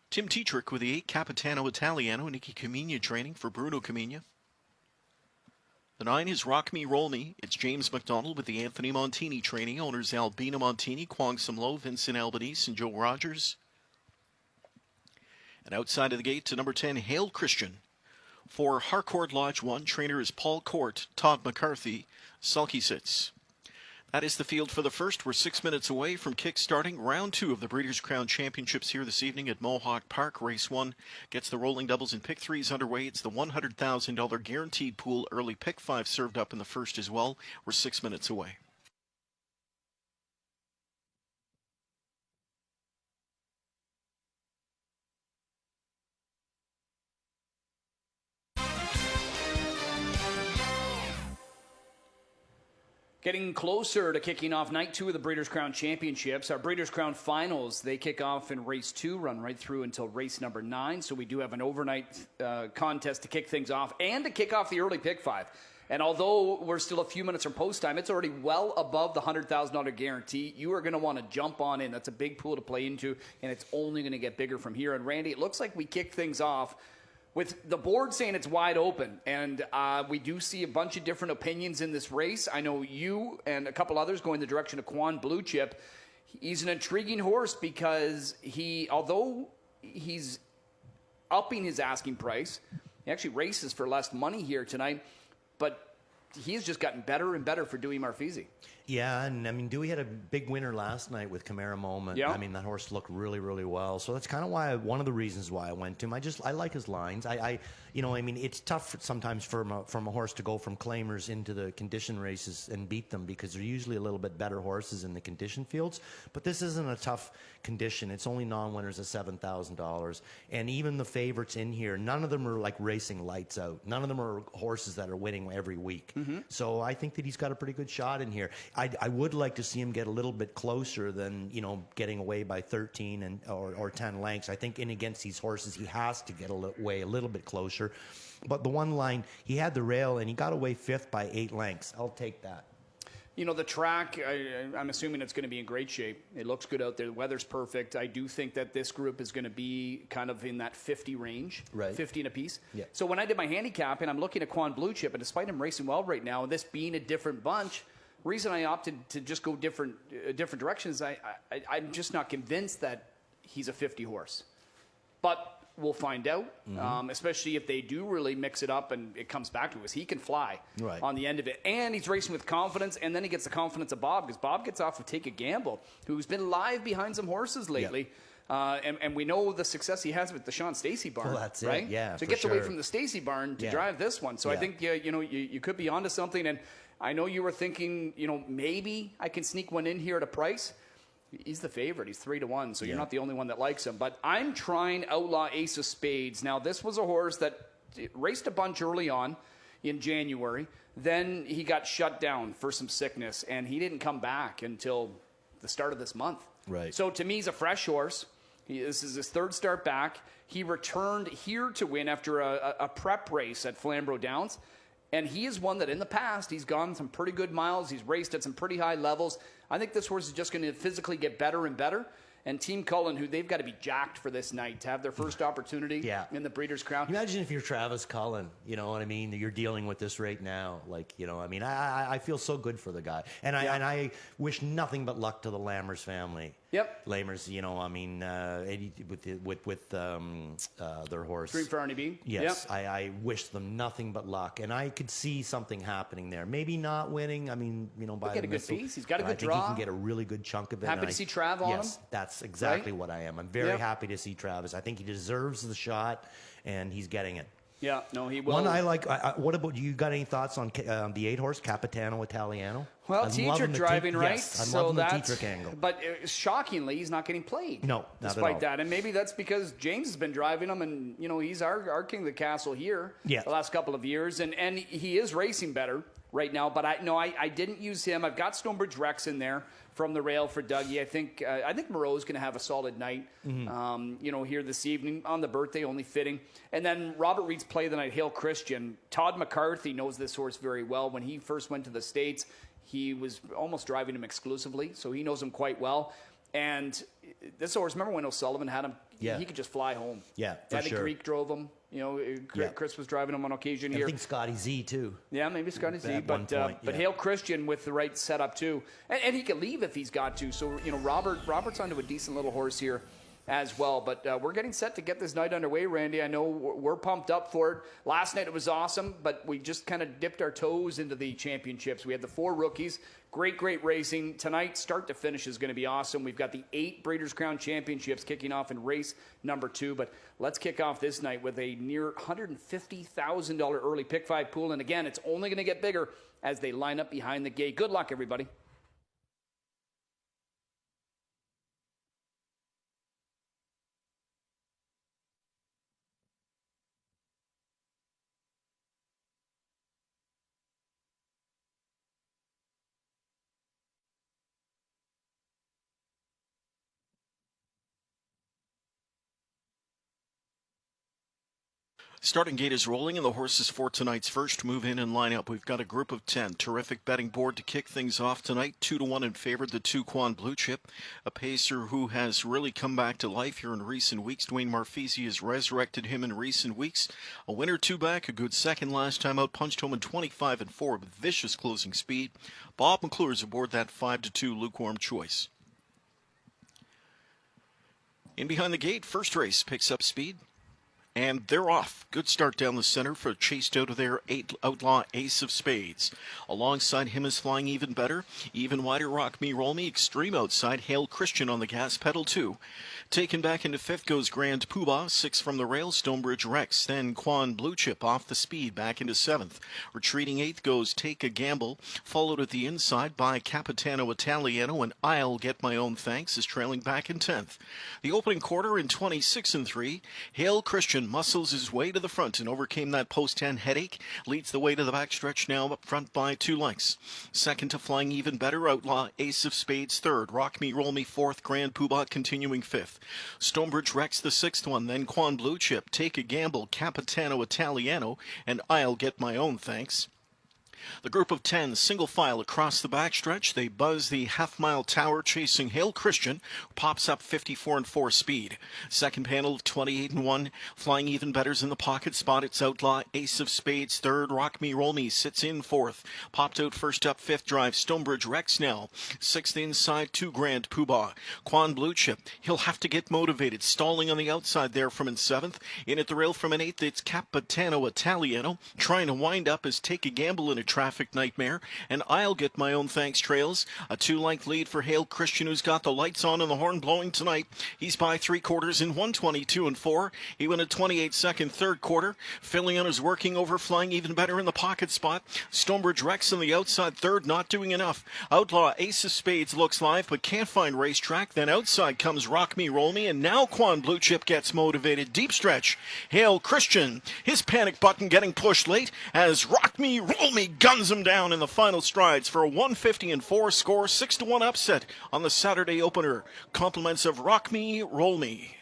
Tim Tetrick with the 8, Capitano Italiano, Nicky Camigna training for Bruno Camigna. The 9 is Rock Me Roll Me. It's James McDonald with the Anthony Montini training. Owners Albina Montini, Kwang Sam Lo, Vincent Albanese, and Joe Rogers. And outside of the gate to number 10, Hail Christian. For Harcourt Lodge 1, trainer is Paul Court, Todd McCarthy, Sulky Sits. That is the field for the first. We're 6 minutes away from kick-starting round 2 of the Breeders' Crown Championships here this evening at Mohawk Park. Race 1 gets the rolling doubles and pick 3s underway. It's the $100,000 guaranteed pool. Early pick 5 served up in the first as well. We're 6 minutes away. Getting closer to kicking off night 2 of the Breeders' Crown Championships. Our Breeders' Crown Finals, they kick off in race 2, run right through until race number 9. So we do have an overnight contest to kick things off and to kick off the early pick 5. And although we're still a few minutes from post time, it's already well above the $100,000 guarantee. You are going to want to jump on in. That's a big pool to play into, and it's only going to get bigger from here. And Randy, it looks like we kick things off with the board saying it's wide open, and we do see a bunch of different opinions in this race. I know you and a couple others going the direction of Quan Blue Chip. He's an intriguing horse because although he's upping his asking price, he actually races for less money here tonight, but he's just gotten better and better for Dewey Marfisi. Yeah, and I mean, Dewey had a big winner last night with Chimera Moment. Yeah. I mean, that horse looked really, really well. So that's kind of why one of the reasons why I went to him. I like his lines. I mean, it's tough sometimes from a horse to go from claimers into the condition races and beat them because they're usually a little bit better horses in the condition fields. But this isn't a tough condition. It's only non-winners at $7,000, and even the favorites in here, none of them are like racing lights out. None of them are horses that are winning every week. Mm-hmm. So I think that he's got a pretty good shot in here. I would like to see him get a little bit closer than, getting away by 13 or 10 lengths. I think in against these horses, he has to get away a little bit closer. But the one line, he had the rail and he got away 5th by 8 lengths. I'll take that. The track, I'm assuming it's going to be in great shape. It looks good out there. The weather's perfect. I do think that this group is going to be kind of in that 50 range, right. 50 in a piece. Yeah. So when I did my handicap, and I'm looking at Quan Blue Chip, and despite him racing well right now, and this being a different bunch, reason I opted to just go different directions, I'm just not convinced that he's a 50 horse. But we'll find out, especially if they do really mix it up and it comes back to us. He can fly on the end of it. And he's racing with confidence, and then he gets the confidence of Bob, because Bob gets off with Take a Gamble, who's been live behind some horses lately. Yep. And we know the success he has with the Sean Stacy barn. Well, that's right? it, yeah. So he gets away from the Stacy barn to drive this one. So I think you could be onto something. And I know you were thinking, maybe I can sneak one in here at a price. He's the favorite. He's 3-1, so you're not the only one that likes him. But I'm trying Outlaw Ace of Spades. Now, this was a horse that raced a bunch early on in January. Then he got shut down for some sickness, and he didn't come back until the start of this month. Right. So to me, he's a fresh horse. This is his 3rd start back. He returned here to win after a prep race at Flamborough Downs. And he is one that in the past, he's gone some pretty good miles. He's raced at some pretty high levels. I think this horse is just going to physically get better and better. and Team Cullen, who they've got to be jacked for this night to have their first opportunity in the Breeders' Crown. Imagine if you're Travis Cullen, you know what I mean? You're dealing with this right now. Like, you know, I mean, I feel so good for the guy. And I wish nothing but luck to the Lammers family. Yep. Lammers, you know, I mean, with their horse. Dream for Arnie B. Yes, yep. I wish them nothing but luck. And I could see something happening there. Maybe not winning. I mean, you know, by the missile. He's got a good draw. I think he can get a really good chunk of it. Happy to see Trav on him? Yes, that's exactly what I am. I'm very happy to see Travis. I think he deserves the shot, and he's getting it. Yeah, no, he will. One I like. What about you? Got any thoughts on the 8-horse Capitano Italiano? Well, Tetrick driving right, yes, I love the Tetrick angle. But shockingly, he's not getting played. No, not despite at all. that, and maybe that's because James has been driving him, and you know he's our king of the castle here. The last couple of years, and he is racing better right now. But I didn't use him. I've got Stonebridge Rex in there from the rail for Dougie. I think Moreau's going to have a solid night. You know, here this evening on the birthday, only fitting. And then Robert Reed's play of the night, Hale Christian. Todd McCarthy knows this horse very well. When he first went to the States, he was almost driving him exclusively, so he knows him quite well. And this horse, remember when O'Sullivan had him? Yeah. He could just fly home. Yeah, for Eddie sure. Greek drove him. You know, Chris was driving him on occasion here. I think Scotty Z too. Yeah, maybe Scotty Z. At But one point, but Hale Christian with the right setup too, and he can leave if he's got to. So you know, Robert's onto a decent little horse here as well. But we're getting set to get this night underway, Randy. I know we're pumped up for it. Last night it was awesome, but we just kind of dipped our toes into the championships. We had the 4 rookies. Great racing. Tonight, start to finish, is going to be awesome. We've got the 8 Breeders' Crown Championships kicking off in race number 2. But let's kick off this night with a near $150,000 early pick 5 pool. And again, it's only going to get bigger as they line up behind the gate. Good luck, everybody. Starting gate is rolling, and the horses for tonight's first move in and line up. We've got a group of 10. Terrific betting board to kick things off tonight. 2-1 in favor of the 2 Quan Blue Chip, a pacer who has really come back to life here in recent weeks. Dwayne Marfisi has resurrected him in recent weeks. A winner 2 back, a good second last time out, punched home in 25-4 with vicious closing speed. Bob McClure's aboard that 5-2 lukewarm choice. In behind the gate, first race picks up speed. And they're off. Good start down the center for chased out of their 8 Outlaw Ace of Spades. Alongside him is Flying Even Better. Even wider, Rock Me Roll Me. Extreme outside, Hale Christian on the gas pedal too. Taken back into 5th goes Grand Poobah. 6 from the rail, Stonebridge Rex. Then Quan Blue Chip off the speed back into 7th. Retreating 8th goes Take a Gamble. Followed at the inside by Capitano Italiano, and I'll Get My Own Thanks is trailing back in 10th. The opening quarter in 26-3. Hale Christian muscles his way to the front and overcame that post-10 headache. Leads the way to the backstretch now, up front by 2 lengths. Second to Flying Even Better, Outlaw Ace of Spades 3rd. Rock Me Roll Me 4th, Grand Poobah continuing 5th. Stonebridge Rex the 6th one, then Quan Blue Chip, Take a Gamble, Capitano Italiano, and I'll Get My Own Thanks. The group of 10 single file across the backstretch. They buzz the half-mile tower chasing Hale Christian, who pops up 54-4 speed. Second panel of 28-1. Flying Even Better's in the pocket spot. It's Outlaw Ace of Spades 3rd. Rock Me Roll Me sits in 4th. Popped out first up 5th drive. Stonebridge Rex now. 6th inside 2 Grand Poobah. Quan Blue Chip. He'll have to get motivated. Stalling on the outside there from in 7th. In at the rail from an 8th. It's Capitano Italiano. Trying to wind up as Take a Gamble in a traffic nightmare, and I'll Get My Own Thanks trails. A 2-length lead for Hale Christian, who's got the lights on and the horn blowing tonight. He's by 3/4 in 1:22-4. He went a 28-second 3rd quarter. Filling on is working over Flying Even Better in the pocket spot. Stonebridge Rex on the outside 3rd, not doing enough. Outlaw Ace of Spades looks live, but can't find racetrack. Then outside comes Rock Me Roll Me, and now Quan Blue Chip gets motivated. Deep stretch. Hale Christian, his panic button getting pushed late as Rock Me Roll Me guns him down in the final strides for a 150-4 score, 6-1 upset on the Saturday opener. Compliments of Rock Me, Roll Me.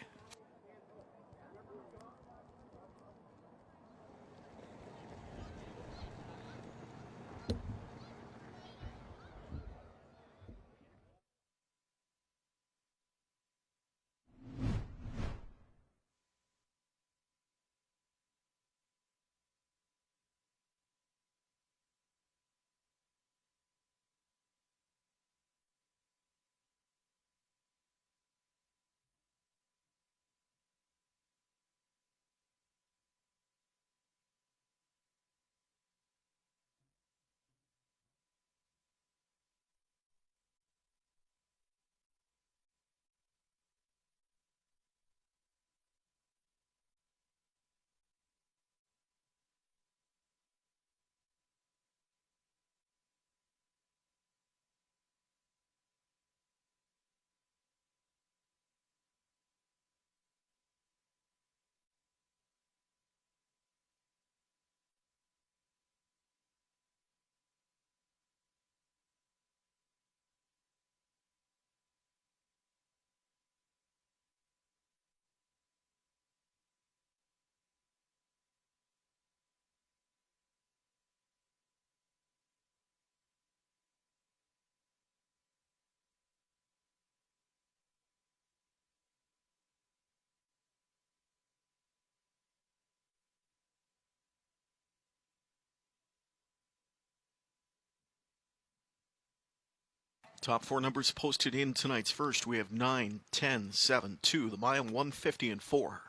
Top four numbers posted in tonight's first. We have 9, 10, 7, 2, the mile 150 and 4.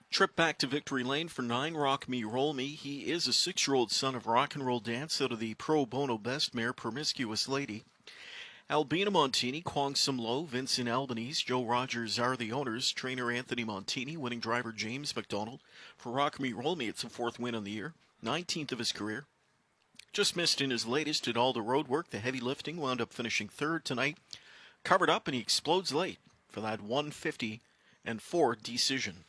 Trip back to victory lane for 9, Rock Me Roll Me. He is a 6-year-old son of rock and roll dance out of the pro bono best mare Promiscuous Lady. Albina Montini, Kwong Sum Lo, Vincent Albanese, Joe Rogers are the owners. Trainer Anthony Montini, winning driver James McDonald. For Rock Me Roll Me, it's a 4th win on the year, 19th of his career. Just missed in his latest, did all the road work, the heavy lifting, wound up finishing 3rd tonight. Covered up and he explodes late for that 150 and 4 decision.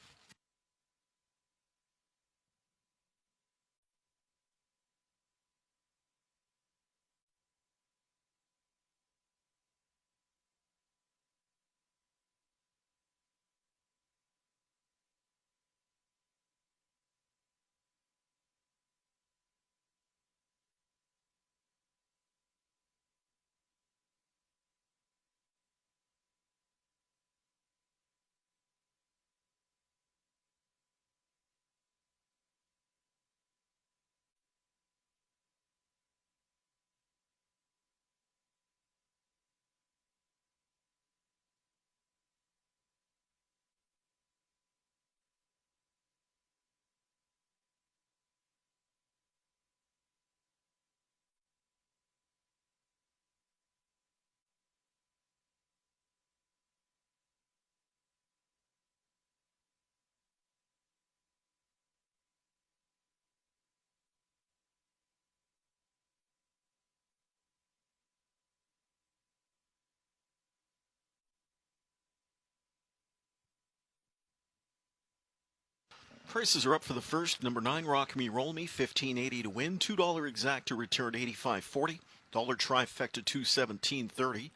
Prices are up for the first. Number 9, Rock Me Roll Me, $15.80 to win. $2 exact to return, $85.40. Dollar trifecta, $217.30.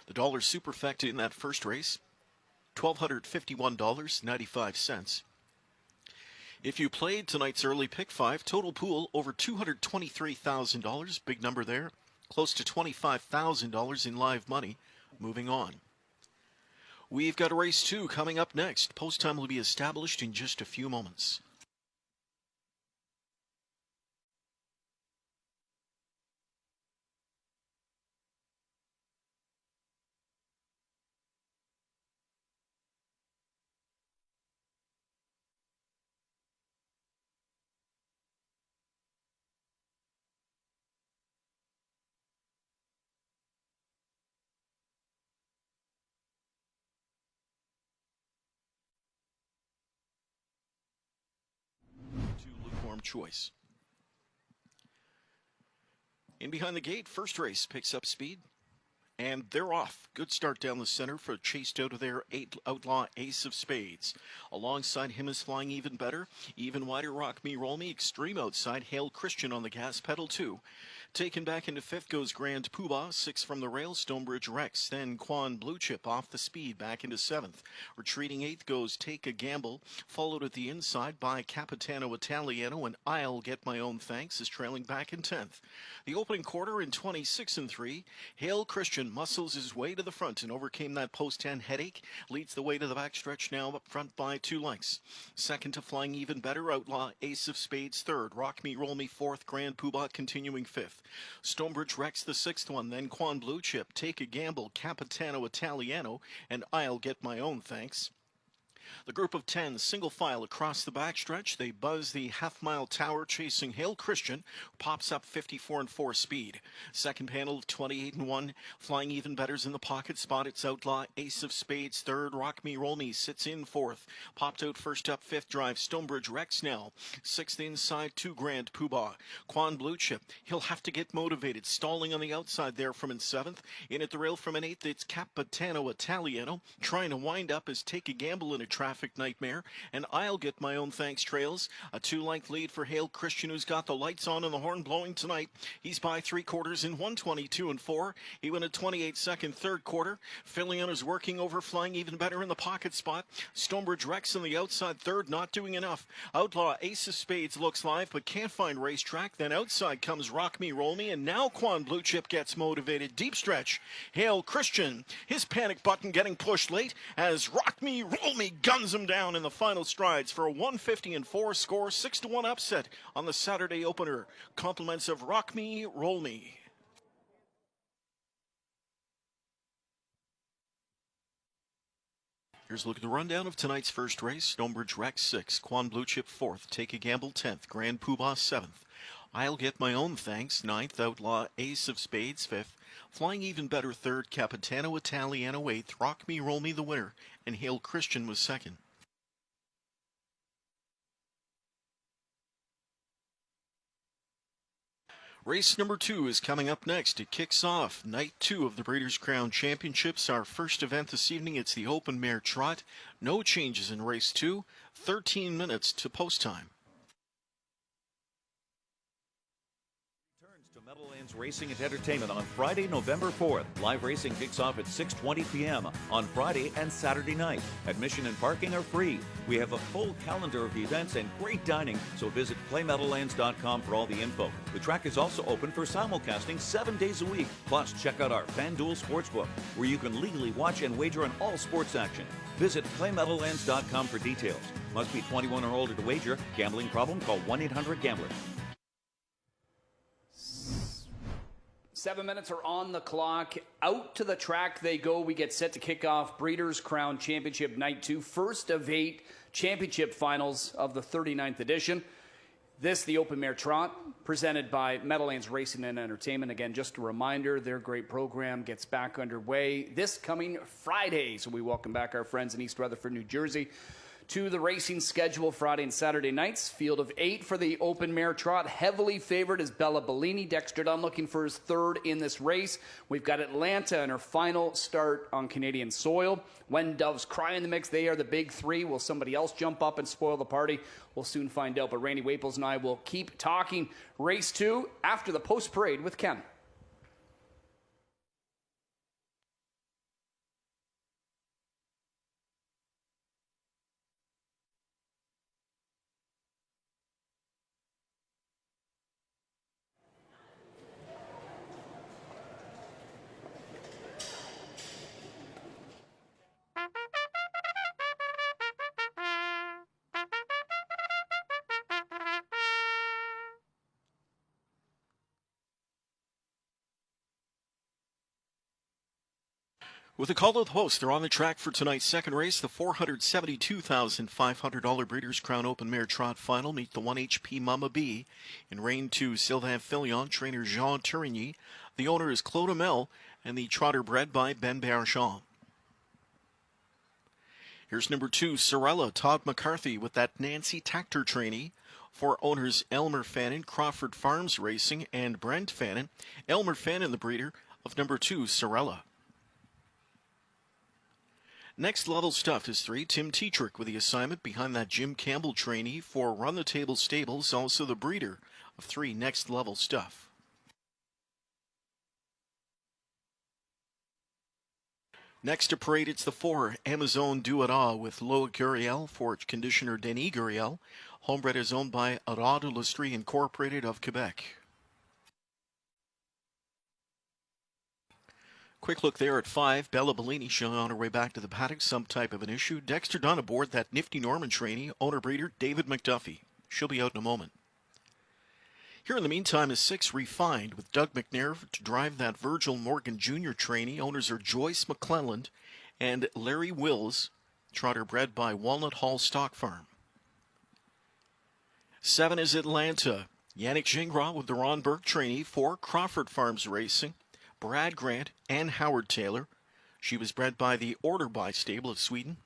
The dollar superfecta in that first race, $1,251.95. If you played tonight's early pick 5, total pool over $223,000. Big number there. Close to $25,000 in live money. Moving on. We've got a race 2 coming up next. Post time will be established in just a few moments. Choice. In behind the gate, first race picks up speed, and they're off. Good start down the center for chased out of there, 8 Outlaw Ace of Spades. Alongside him is Flying Even Better. Even wider, Rock Me Roll Me. Extreme outside, Hail Christian on the gas pedal too. Taken back into 5th goes Grand Poobah, 6 from the rail, Stonebridge Rex. Then Quan Blue Chip off the speed, back into 7th. Retreating 8th goes Take a Gamble, followed at the inside by Capitano Italiano, and I'll Get My Own Thanks is trailing back in 10th. The opening quarter in 26 and 3, Hail Christian muscles his way to the front and overcame that post 10 headache, leads the way to the backstretch now up front by 2 lengths. Second to Flying Even Better, Outlaw Ace of Spades 3rd, Rock Me Roll Me 4th, Grand Poobah continuing 5th. Stonebridge Rex the 6th one, then Quan Blue Chip, Take a Gamble, Capitano Italiano, and I'll Get My Own Thanks. The group of 10 single file across the backstretch. They buzz the half-mile tower chasing Hail Christian, who pops up 54 and 4 speed. Second panel of 28 and 1. Flying Even Better's in the pocket spot. It's Outlaw Ace of Spades 3rd. Rock Me Roll Me sits in 4th. Popped out first up 5th drive. Stonebridge Rex now. 6th inside 2 Grand Poobah. Quan Blue Chip. He'll have to get motivated. Stalling on the outside there from in 7th. In at the rail from an 8th. It's Capitano Italiano. Trying to wind up as Take a Gamble in a traffic nightmare, and I'll Get My Own Thanks trails. A 2-length lead for Hail Christian, who's got the lights on and the horn blowing tonight. He's by 3/4 in 122 and 4. He went a 28-second third quarter. Fillion is working over Flying Even Better in the pocket spot. Stonebridge Rex on the outside 3rd, not doing enough. Outlaw Ace of Spades looks live, but can't find racetrack. Then outside comes Rock Me Roll Me, and now Quan Blue Chip gets motivated. Deep stretch. Hail Christian, his panic button getting pushed late as Rock Me Roll Me guns him down in the final strides for a 150-4 score, 6-1 upset on the Saturday opener. Compliments of Rock Me, Roll Me. Here's a look at the rundown of tonight's first race. Stonebridge Rex 6th, Quan Blue Chip 4th, Take a Gamble 10th, Grand Poobah 7th, I'll Get My Own Thanks 9th, Outlaw Ace of Spades 5th, Flying Even Better 3rd, Capitano Italiano 8th, Rock Me Roll Me the winner, and Hail Christian was 2nd. Race number 2 is coming up next. It kicks off night 2 of the Breeders' Crown Championships. Our first event this evening, it's the Open Mare Trot. No changes in race 2, 13 minutes to post time. Meadowlands Racing and Entertainment on Friday, November 4th. Live racing kicks off at 6:20 p.m. on Friday and Saturday night. Admission and parking are free. We have a full calendar of events and great dining, so visit playmeadowlands.com for all the info. The track is also open for simulcasting 7 days a week. Plus, check out our FanDuel Sportsbook, where you can legally watch and wager on all sports action. Visit playmeadowlands.com for details. Must be 21 or older to wager. Gambling problem? Call 1-800-GAMBLER. 7 minutes are on the clock. Out to the track they go. We get set to kick off Breeders' Crown Championship Night 2. First of 8 championship finals of the 39th edition. This, the Open Mare Trot, presented by Meadowlands Racing and Entertainment. Again, just a reminder, their great program gets back underway this coming Friday. So we welcome back our friends in East Rutherford, New Jersey, to the racing schedule Friday and Saturday nights. Field of 8 for the Open Mare Trot. Heavily favored is Bella Bellini. Dexter Dunn looking for his 3rd in this race. We've got Atlanta in her final start on Canadian soil. When Doves Cry in the mix, they are the big 3. Will somebody else jump up and spoil the party? We'll soon find out. But Randy Waples and I will keep talking race 2 after the post-parade with Ken. With a call to the host, they're on the track for tonight's second race, the $472,500 Breeders' Crown Open Mare Trot Final. Meet the 1 HP Mama B in Reign 2, Sylvain Filion, trainer Jean Turigny. The owner is Claude Amel, and the trotter bred by Ben Bergeon. Here's number 2, Sorella, Todd McCarthy with that Nancy Tactor trainee. For owners Elmer Fannin, Crawford Farms Racing, and Brent Fannin. Elmer Fannin, the breeder of number 2, Sorella. Next Level Stuff is 3, Tim Tetrick with the assignment behind that Jim Campbell trainee for Run the Table Stables, also the breeder of 3, Next Level Stuff. Next to parade, it's the 4, Amazon Do It All with Loa Guriel for conditioner Denis Guriel. Homebred is owned by Arad Industrie Incorporated of Quebec. Quick look there at 5, Bella Bellini showing on her way back to the paddock, some type of an issue. Dexter Dunn aboard that nifty Norman trainee, owner breeder David McDuffie. She'll be out in a moment. Here in the meantime is 6, Refined with Doug McNair to drive that Virgil Morgan Jr. trainee. Owners are Joyce McClelland and Larry Wills, trotter bred by Walnut Hall Stock Farm. 7 is Atlanta. Yannick Gingras with the Ron Burke trainee for Crawford Farms Racing. Brad Grant and Howard Taylor. She was bred by the Order By stable of Sweden.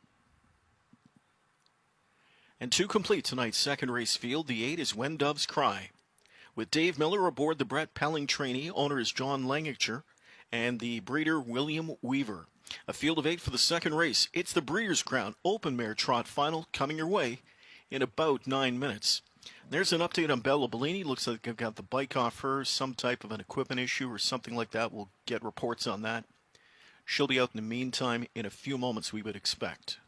And 2 complete tonight's second race field. The 8 is When Doves Cry. With Dave Miller aboard the Brett Pelling trainee, owner is John Langicher, and the breeder William Weaver. A field of 8 for the second race. It's the Breeders' Crown Open Mare Trot Final coming your way in about 9 minutes. There's an update on Bella Bellini. Looks like they've got the bike off her, some type of an equipment issue or something like that. We'll get reports on that. She'll be out in the meantime in a few moments, we would expect.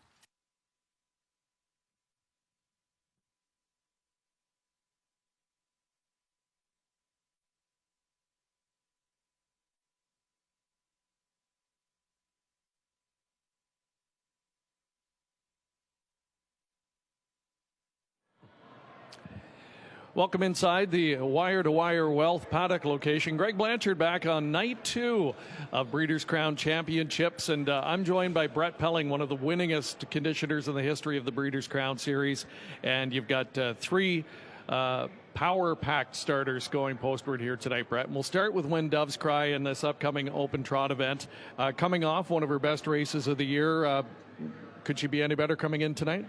Welcome inside the Wire to Wire Wealth Paddock location. Greg Blanchard back on night 2 of Breeders' Crown Championships, and I'm joined by Brett Pelling, one of the winningest conditioners in the history of the Breeders' Crown Series. And you've got 3 power-packed starters going postward here tonight, Brett. And we'll start with When Doves Cry in this upcoming Open Trot event. Coming off one of her best races of the year, could she be any better coming in tonight?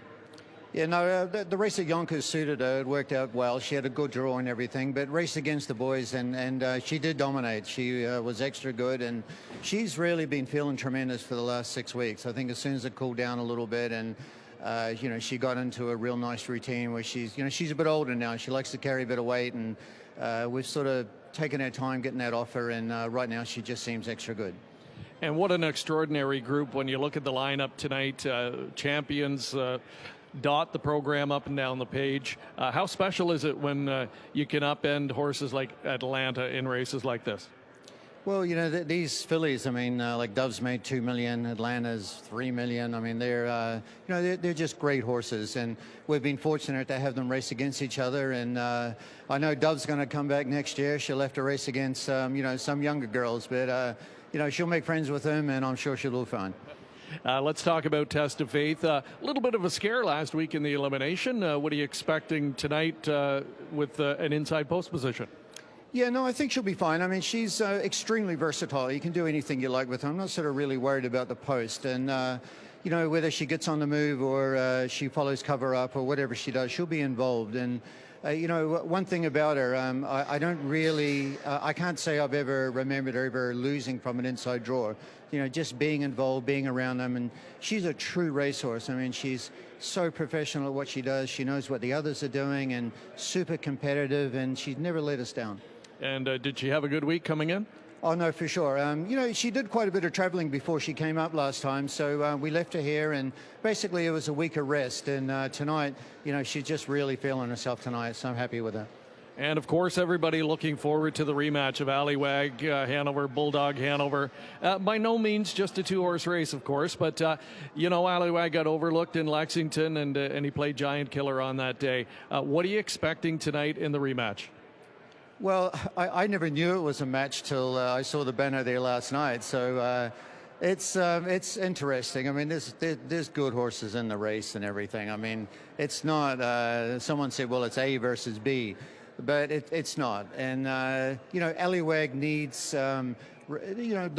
Yeah, no, the race at Yonkers suited her. It worked out well. She had a good draw and everything, but raced against the boys, and she did dominate. She was extra good, and she's really been feeling tremendous for the last 6 weeks. I think as soon as it cooled down a little bit, and she got into a real nice routine where she's a bit older now. She likes to carry a bit of weight, and we've sort of taken our time getting that off her, and right now she just seems extra good. And what an extraordinary group when you look at the lineup tonight. Champions dot the program up and down the page. How special is it when you can upend horses like Atlanta in races like this? Well, these fillies, I mean, like Dove's made $2 million, Atlanta's $3 million. I mean, they're just great horses, and we've been fortunate to have them race against each other. And I know Dove's going to come back next year. She'll have to race against, some younger girls, but she'll make friends with them, and I'm sure she'll do fine. Let's talk about Test of Faith. A little bit of a scare last week in the elimination. What are you expecting tonight with an inside post position? Yeah, no, I think she'll be fine. I mean, she's extremely versatile. You can do anything you like with her. I'm not sort of really worried about the post. And, whether she gets on the move or she follows cover up or whatever she does, she'll be involved. And, one thing about her, I can't say I've ever remembered her ever losing from an inside draw. Just being involved, being around them. And she's a true racehorse. I mean, she's so professional at what she does. She knows what the others are doing and super competitive, and she's never let us down. And did she have a good week coming in? Oh, no, for sure. She did quite a bit of traveling before she came up last time, so we left her here, and basically it was a week of rest. And tonight, she's just really feeling herself tonight, so I'm happy with her. And, of course, everybody looking forward to the rematch of Allywag Hanover, Bulldog Hanover. By no means just a 2-horse race, of course, but, Allywag got overlooked in Lexington, and he played Giant Killer on that day. What are you expecting tonight in the rematch? Well, I never knew it was a match till I saw the banner there last night, so it's interesting. I mean, there's good horses in the race and everything. I mean, it's not, someone said, well, it's A versus B. But it's not. And, Allywag needs, the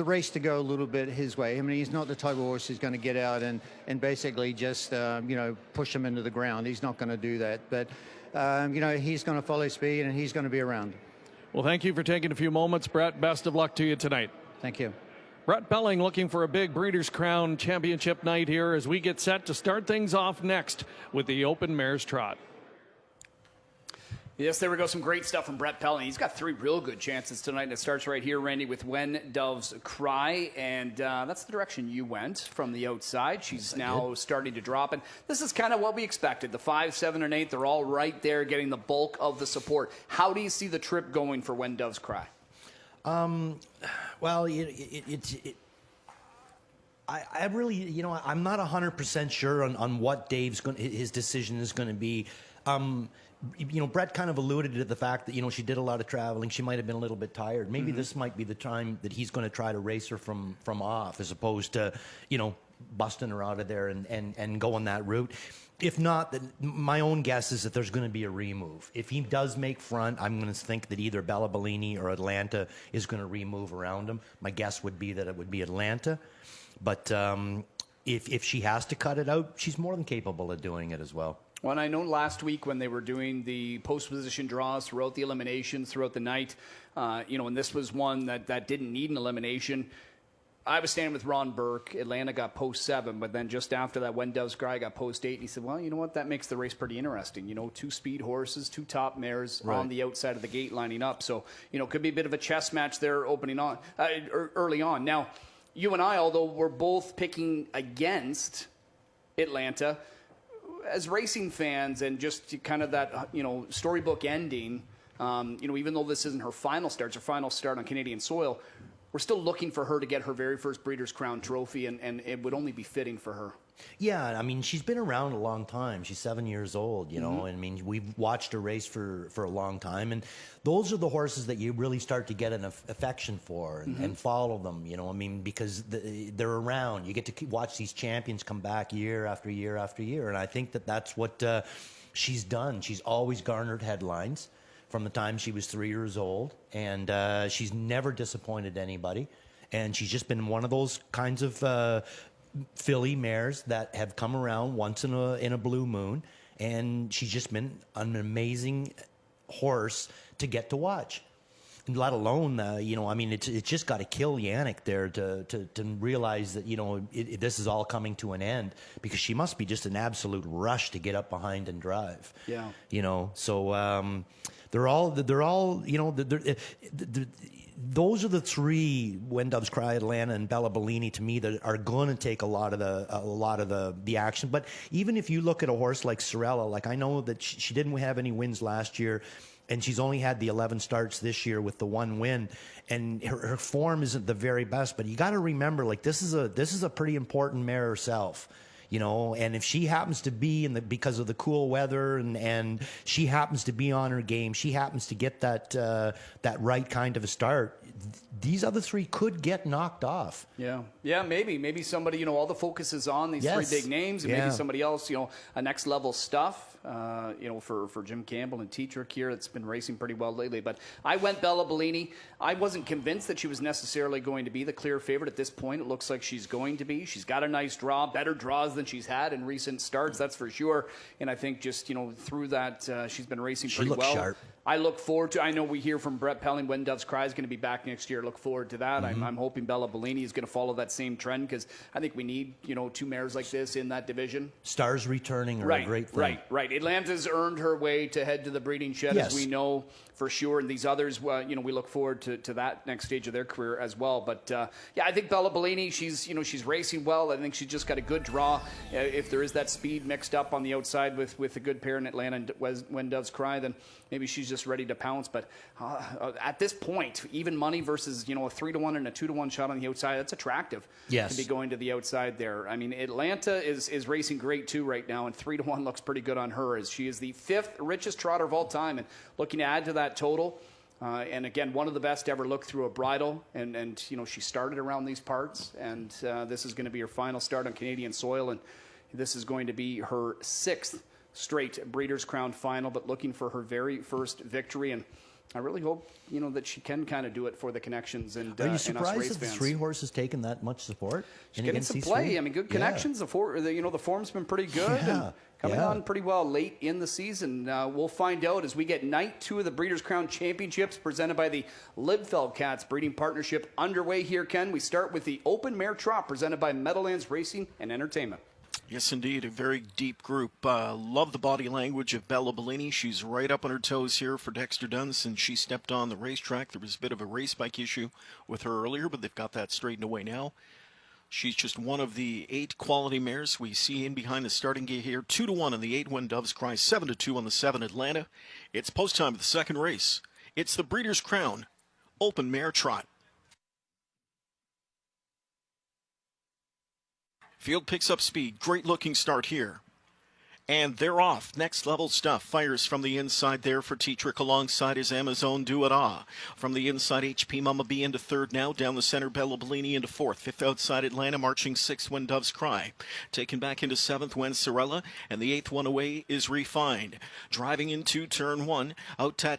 race to go a little bit his way. I mean, he's not the type of horse who's going to get out and basically just, push him into the ground. He's not going to do that. But, he's going to follow speed, and he's going to be around. Well, thank you for taking a few moments, Brett. Best of luck to you tonight. Thank you. Brett Pelling looking for a big Breeders' Crown Championship night here as we get set to start things off next with the Open Mares Trot. Yes, there we go. Some great stuff from Brett Pelling. He's got 3 real good chances tonight, and it starts right here, Randy, with When Doves Cry, and that's the direction you went from the outside. She's now starting to drop, and this is kind of what we expected. The 5, 7, and 8, they're all right there getting the bulk of the support. How do you see the trip going for When Doves Cry? Well, I really, I'm not 100% sure on what his decision is going to be. Brett kind of alluded to the fact that, she did a lot of traveling. She might have been a little bit tired. Maybe this might be the time that he's going to try to race her from off as opposed to, busting her out of there and going that route. If not, then my own guess is that there's going to be a remove. If he does make front, I'm going to think that either Bella Bellini or Atlanta is going to remove around him. My guess would be that it would be Atlanta. But if she has to cut it out, she's more than capable of doing it as well. Well, and I know last week when they were doing the post-position draws throughout the eliminations, throughout the night, and this was one that didn't need an elimination. I was standing with Ron Burke. Atlanta got post 7, but then just after that, When Doves Cry got post 8. And he said, well, you know what? That makes the race pretty interesting. 2 speed horses, 2 top mares on the outside of the gate lining up. So, could be a bit of a chess match there opening on early on. Now, you and I, although we're both picking against Atlanta, as racing fans and just kind of that, storybook ending, even though this isn't her final start, it's her final start on Canadian soil, we're still looking for her to get her very first Breeders' Crown trophy, and it would only be fitting for her. Yeah, I mean, she's been around a long time. She's 7 years old, you know. I mean, we've watched her race for a long time, and those are the horses that you really start to get an affection for and follow them, you know. I mean, because they're around. You get to watch these champions come back year after year after year, and I think that that's what she's done. She's always garnered headlines from the time she was 3 years old, and she's never disappointed anybody. And she's just been one of those kinds of filly mares that have come around once in a blue moon, and she's just been an amazing horse to get to watch. And let alone, you know, I mean, it's just got to kill Yannick there to realize that, you know, this is all coming to an end, because she must be just an absolute rush to get up behind and drive. Yeah. You know, so they're all, you know, those are the three, When Doves Cry, Atlanta, and Bella Bellini, to me, that are going to take a lot of the action. But even if you look at a horse like Sorella, like, I know that she didn't have any wins last year, and she's only had the 11 starts this year with the 1 win, and her form isn't the very best. But you got to remember, like, this is a pretty important mare herself. You know, and if she happens to be because of the cool weather and she happens to be on her game, she happens to get that right kind of a start, these other three could get knocked off. Yeah, maybe somebody, you know, all the focus is on these three big names, and maybe somebody else, you know, a next level stuff. You know, for Jim Campbell and T-Trick here, that's been racing pretty well lately. But I went Bella Bellini. I wasn't convinced that she was necessarily going to be the clear favorite at this point. It looks like she's going to be. She's got a nice draw, better draws than she's had in recent starts, that's for sure. And I think just, you know, through that, she's been racing pretty well. Sharp. I look forward to, I know we hear from Brett Pelling, When Doves Cry is going to be back next year. Look forward to that. I'm hoping Bella Bellini is going to follow that same trend, because I think we need, you know, two mares like this in that division. Stars returning are a great thing. Right. Atlanta's earned her way to head to the breeding shed, as we know for sure. And these others, you know, we look forward to that next stage of their career as well. But yeah, I think Bella Bellini, she's racing well. I think she's just got a good draw. If there is that speed mixed up on the outside with a good pair in Atlanta and When Doves Cry, then maybe she's just ready to pounce. But at this point, even money versus, you know, a 3-1 and a 2-1 shot on the outside, that's attractive. Yes. To be going to the outside there. I mean, Atlanta is racing great too right now, and 3-1 looks pretty good on her, as she is the 5th richest trotter of all time, and looking to add to that total. And again, one of the best to ever look through a bridle, and you know, she started around these parts, and this is going to be her final start on Canadian soil, and this is going to be her 6th straight Breeders' Crown final, but looking for her very first victory. And I really hope, you know, that she can kind of do it for the connections and Are you us surprised race that the fans. three horses taken that much support? She's getting some play. I mean, good connections. The form's been pretty good. And coming on pretty well late in the season. We'll find out as we get night 2 of the Breeders' Crown Championships presented by the Libfeld Cats Breeding Partnership underway here, Ken. We start with the Open Mare Trot presented by Meadowlands Racing and Entertainment. Yes, indeed. A very deep group. Love the body language of Bella Bellini. She's right up on her toes here for Dexter Dunn since she stepped on the racetrack. There was a bit of a race bike issue with her earlier, but they've got that straightened away now. She's just one of the 8 quality mares we see in behind the starting gate here. 2-1 on the 8 When Doves Cry, 7-2 on the 7 Atlanta. It's post time of the second race. It's the Breeders' Crown Open Mare Trot. Field picks up speed. Great looking start here. And they're off. Next level stuff. Fires from the inside there for T-Trick alongside his Amazon Do-It-Ah. From the inside, HP Mama B into 3rd now. Down the center, Bella Bellini into 4th. 5th outside Atlanta, marching 6th When Doves Cry. Taken back into 7th when Sorella. And the 8th one away is Refined. Driving into turn 1.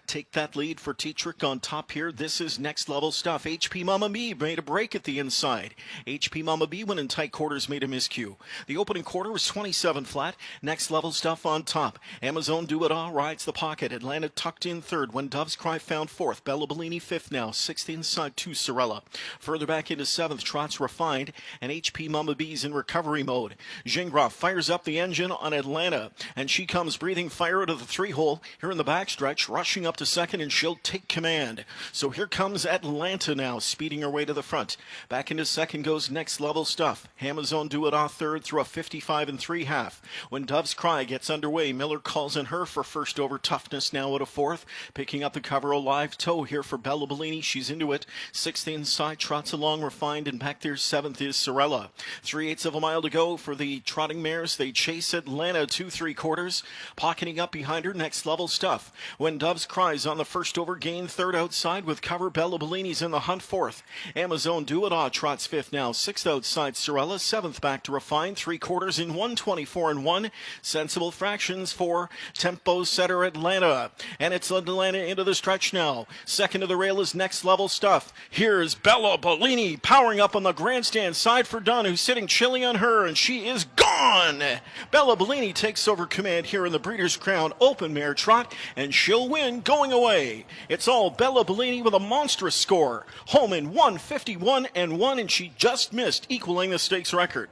Take that lead for T-Trick on top here. This is next level stuff. HP Mama B made a break at the inside. HP Mama B went in tight quarters, made a miscue. The opening quarter was 27 flat. Next level stuff on top. Amazon Do-It-Ah rides the pocket. Atlanta tucked in 3rd. When Doves Cry found 4th. Bella Bellini 5th now. 6th inside to Sorella. Further back into 7th. Trot's Refined. And HP Mama B's in recovery mode. Gingras fires up the engine on Atlanta. And she comes breathing fire out of the 3-hole here in the backstretch. Rushing up to 2nd, and she'll take command. So here comes Atlanta now, speeding her way to the front. Back into 2nd goes next level stuff. Amazon Do-It-Ah 3rd through a 55 3/2. When Doves Cry try gets underway. Miller calls in her for first over toughness now at a fourth. Picking up the cover, a live toe here for Bella Bellini. She's into it. Sixth inside, trots along refined, and back there seventh is Sorella. 3/8 of a mile to go for the trotting mares. They chase Atlanta 2 3/4. Pocketing up behind her, next level stuff. When Doves Cries on the first over gain, third outside with cover. Bella Bellini's in the hunt fourth. Amazon Do-It-All trots fifth now. Sixth outside Sorella. Seventh back to Refine. 3/4 in 1:24 and 1. Sensible fractions for Tempo Setter Atlanta. And it's Atlanta into the stretch now. Second to the rail is next level stuff. Here's Bella Bellini powering up on the grandstand side for Dunn, who's sitting chilly on her, and she is gone. Bella Bellini takes over command here in the Breeders' Crown Open Mare Trot, and she'll win going away. It's all Bella Bellini with a monstrous score. Home in 1:51 and 1, and she just missed equaling the stakes record.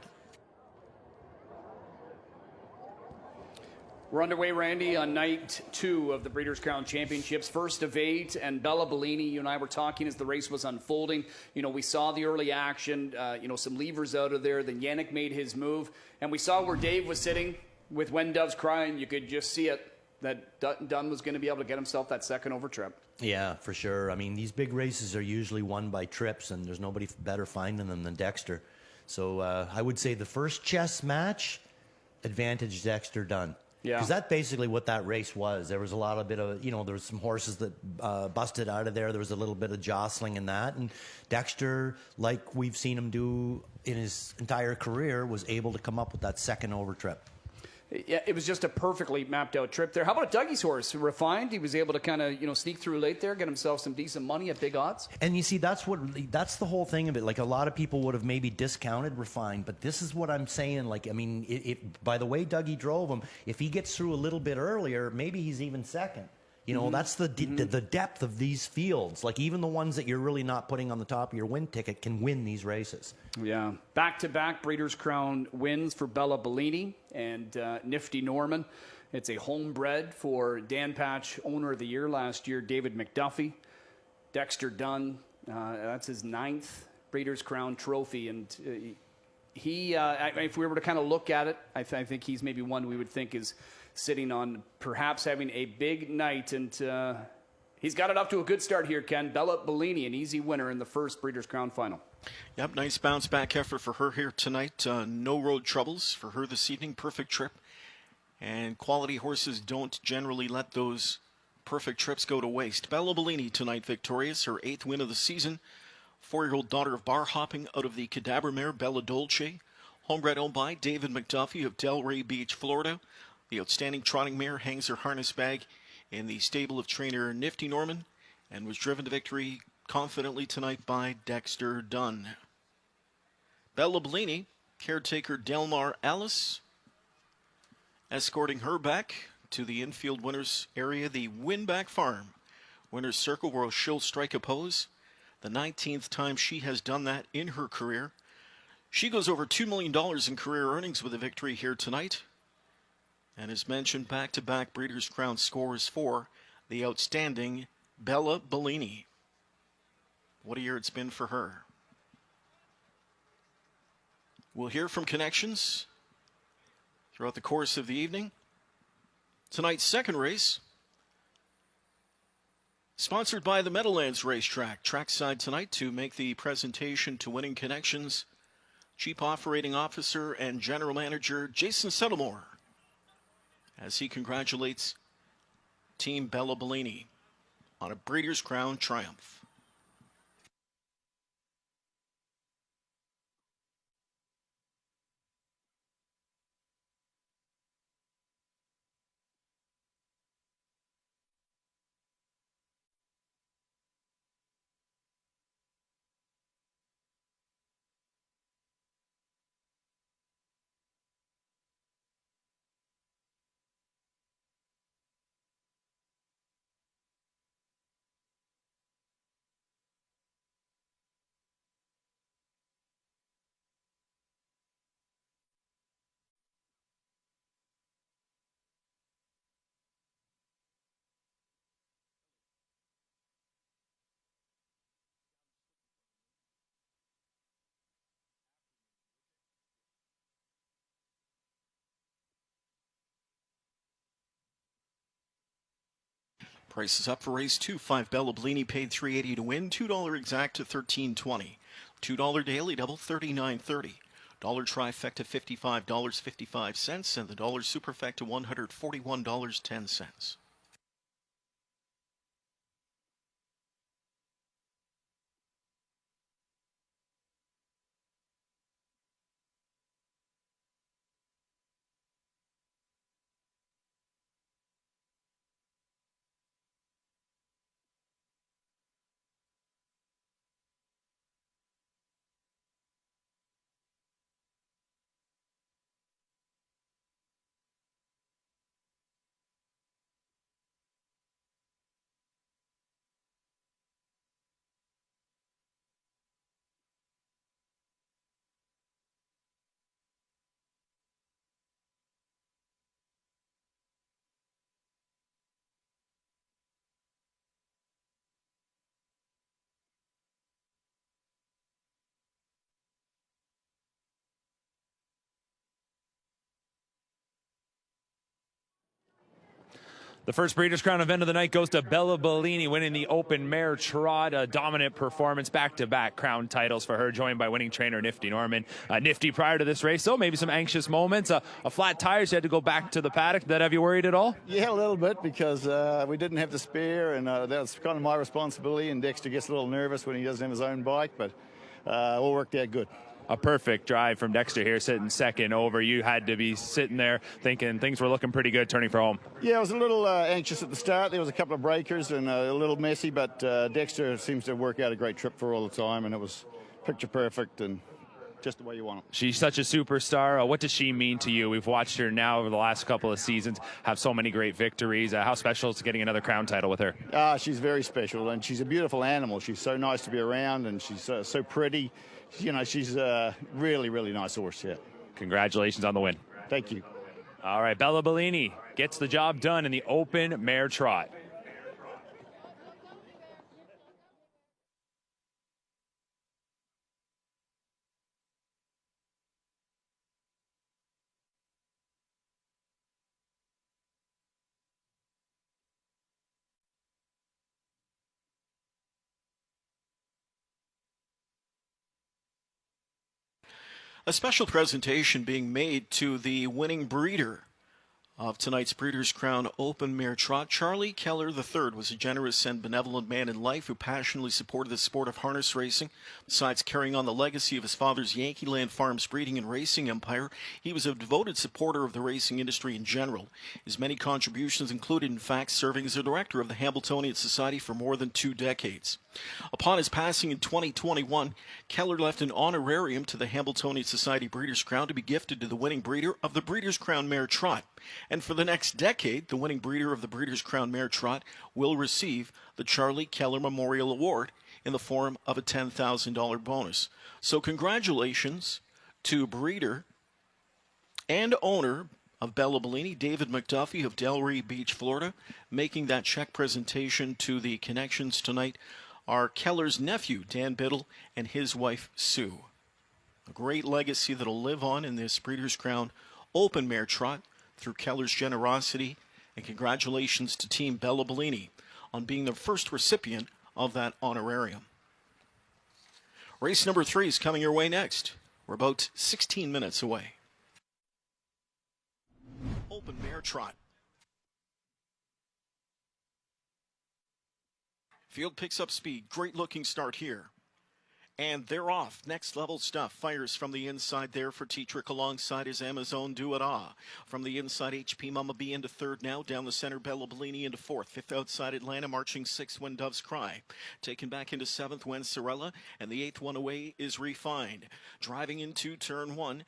We're underway, Randy, on night 2 of the Breeders' Crown Championships. First of 8, and Bella Bellini, you and I were talking as the race was unfolding. You know, we saw the early action, some levers out of there. Then Yannick made his move, and we saw where Dave was sitting with When Doves Cry, and you could just see it, that Dunn was going to be able to get himself that second over trip. Yeah, for sure. I mean, these big races are usually won by trips, and there's nobody better finding them than Dexter. So I would say the first chess match, advantage Dexter Dunn. Yeah. Because that's basically what that race was. There was a lot of bit of, there was some horses that busted out of there. There was a little bit of jostling in that. And Dexter, like we've seen him do in his entire career, was able to come up with that second over trip. Yeah, it was just a perfectly mapped out trip there. How about Dougie's horse, Refined? He was able to kind of, sneak through late there, get himself some decent money at big odds. And you see, that's the whole thing of it. Like, a lot of people would have maybe discounted Refined, but this is what I'm saying. Like, I mean, by the way Dougie drove him, if he gets through a little bit earlier, maybe he's even second. That's the depth of these fields. Like, even the ones that you're really not putting on the top of your win ticket can win these races. Yeah. Back-to-back Breeders' Crown wins for Bella Bellini and Nifty Norman. It's a homebred for Dan Patch, owner of the year last year, David McDuffie. Dexter Dunn, that's his 9th Breeders' Crown trophy. And if we were to kind of look at it, I think he's maybe one we would think is sitting on perhaps having a big night, and he's got it up to a good start here, Ken. Bella Bellini, an easy winner in the first Breeders' Crown final. Yep, nice bounce back effort for her here tonight. No road troubles for her this evening. Perfect trip. And quality horses don't generally let those perfect trips go to waste. Bella Bellini tonight victorious, her 8th win of the season. 4-year-old daughter of bar hopping out of the cadaver mare Bella Dolce. Homebred owned by David McDuffie of Delray Beach, Florida. The outstanding trotting mare hangs her harness bag in the stable of trainer Nifty Norman and was driven to victory confidently tonight by Dexter Dunn. Bella Bellini, caretaker Delmar Alice, escorting her back to the infield winners area, the Winback Farm Winners Circle, where she'll strike a pose. The 19th time she has done that in her career. She goes over $2 million in career earnings with a victory here tonight. And as mentioned, back-to-back Breeders' Crown scores for the outstanding Bella Bellini. What a year it's been for her. We'll hear from connections throughout the course of the evening. Tonight's second race, sponsored by the Meadowlands Racetrack. Trackside tonight to make the presentation to Winning Connections, Chief Operating Officer and General Manager Jason Settlemore, as he congratulates Team Bella Bellini on a Breeders' Crown triumph. Prices up for race 2. 5 Bella Bellini paid $3.80 to win. $2 exact to $13.20. $2 daily double $39.30. Dollar trifecta $55.55, and the dollar superfecta $141.10. The first Breeders' Crown event of the night goes to Bella Bellini, winning the Open Mare Trot. A dominant performance, back-to-back crown titles for her, joined by winning trainer Nifty Norman. Nifty prior to this race, so maybe some anxious moments. A flat tire, so you had to go back to the paddock. Did that have you worried at all? Yeah, a little bit, because we didn't have the spare, and that's kind of my responsibility. And Dexter gets a little nervous when he doesn't have his own bike, but all worked out good. A perfect drive from Dexter here, sitting second over. You had to be sitting there thinking things were looking pretty good, turning for home. Yeah, I was a little anxious at the start. There was a couple of breakers and a little messy, but Dexter seems to work out a great trip for all the time, and it was picture perfect and just the way you want it. She's such a superstar. What does she mean to you? We've watched her now over the last couple of seasons have so many great victories. How special is getting another crown title with her? She's very special, and she's a beautiful animal. She's so nice to be around, and she's so pretty. You know, she's a really, really nice horse, yeah. Congratulations on the win. Thank you. All right, Bella Bellini gets the job done in the Open Mare Trot. A special presentation being made to the winning breeder of tonight's Breeders' Crown Open Mare Trot. Charlie Keller III was a generous and benevolent man in life who passionately supported the sport of harness racing. Besides carrying on the legacy of his father's Yankee Land Farms breeding and racing empire, he was a devoted supporter of the racing industry in general. His many contributions included, in fact, serving as a director of the Hambletonian Society for more than 2 decades. Upon his passing in 2021, Keller left an honorarium to the Hambletonian Society Breeders' Crown to be gifted to the winning breeder of the Breeders' Crown Mare Trot. And for the next decade, the winning breeder of the Breeders' Crown Mare Trot will receive the Charlie Keller Memorial Award in the form of a $10,000 bonus. So congratulations to breeder and owner of Bella Bellini, David McDuffie of Delray Beach, Florida. Making that check presentation to the connections tonight are Keller's nephew, Dan Biddle, and his wife, Sue. A great legacy that'll live on in this Breeders' Crown Open Mare Trot through Keller's generosity, and congratulations to Team Bella Bellini on being the first recipient of that honorarium. Race number 3 is coming your way next. We're about 16 minutes away. Open Mare Trot. Field picks up speed. Great looking start here. And they're off. Next level stuff. Fires from the inside there for Tetrick alongside his Amazon Do-It-Ah. From the inside, HP Mama B into third now. Down the center, Bella Bellini into fourth. Fifth outside, Atlanta marching sixth when Doves Cry. Taken back into seventh when Sorella. And the eighth one away is Refined. Driving into turn one.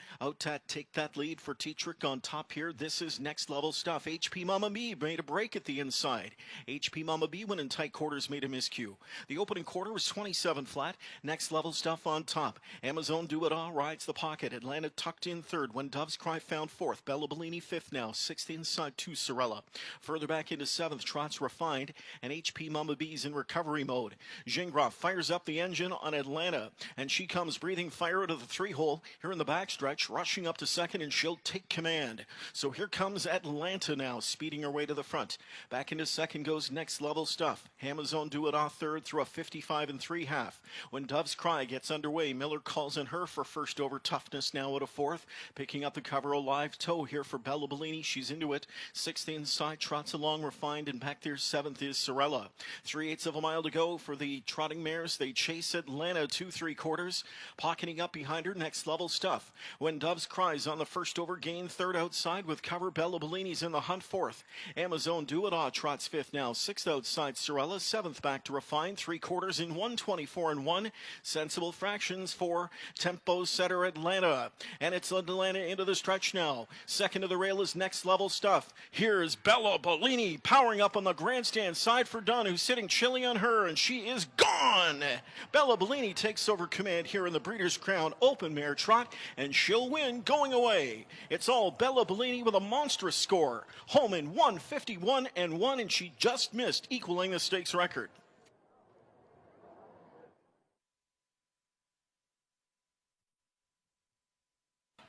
Take that lead for Tetrick on top here. This is next level stuff. HP Mama B made a break at the inside. HP Mama B when in tight quarters made a miscue. The opening quarter was 27 flat. Next level level stuff on top. Amazon Do It All rides the pocket. Atlanta tucked in third when Dove's Cry found fourth. Bella Bellini fifth now, sixth inside to Sorella. Further back into seventh, Trot's Refined, and HP Mama B's in recovery mode. Gingras fires up the engine on Atlanta, and she comes breathing fire out of the three-hole here in the backstretch, rushing up to second, and she'll take command. So here comes Atlanta now, speeding her way to the front. Back into second goes Next Level Stuff. Amazon Do It All third through a 55 3/2. When Dove's Cry gets underway, Miller calls in her for first over Toughness now out of fourth. Picking up the cover, a live toe here for Bella Bellini. She's into it. Sixth inside, trots along Refined, and back there seventh is Sorella. 3/8 of a mile to go for the trotting mares. They chase Atlanta 2 3/4. Pocketing up behind her, Next Level Stuff. When Dove's Cries on the first over, gain third outside with cover. Bella Bellini's in the hunt fourth. Amazon Do It All trots fifth now. Sixth outside Sorella. Seventh back to Refined. 3/4 in 1:24 and 1. Sensible fractions for Tempo Setter Atlanta. And it's Atlanta into the stretch now. Second to the rail is Next Level Stuff. Here's Bella Bellini powering up on the grandstand side for Dunn, who's sitting chilly on her, and she is gone. Bella Bellini takes over command here in the Breeders' Crown Open Mare Trot, and she'll win going away. It's all Bella Bellini with a monstrous score. Home in 1:51 and 1, and she just missed equaling the stakes record.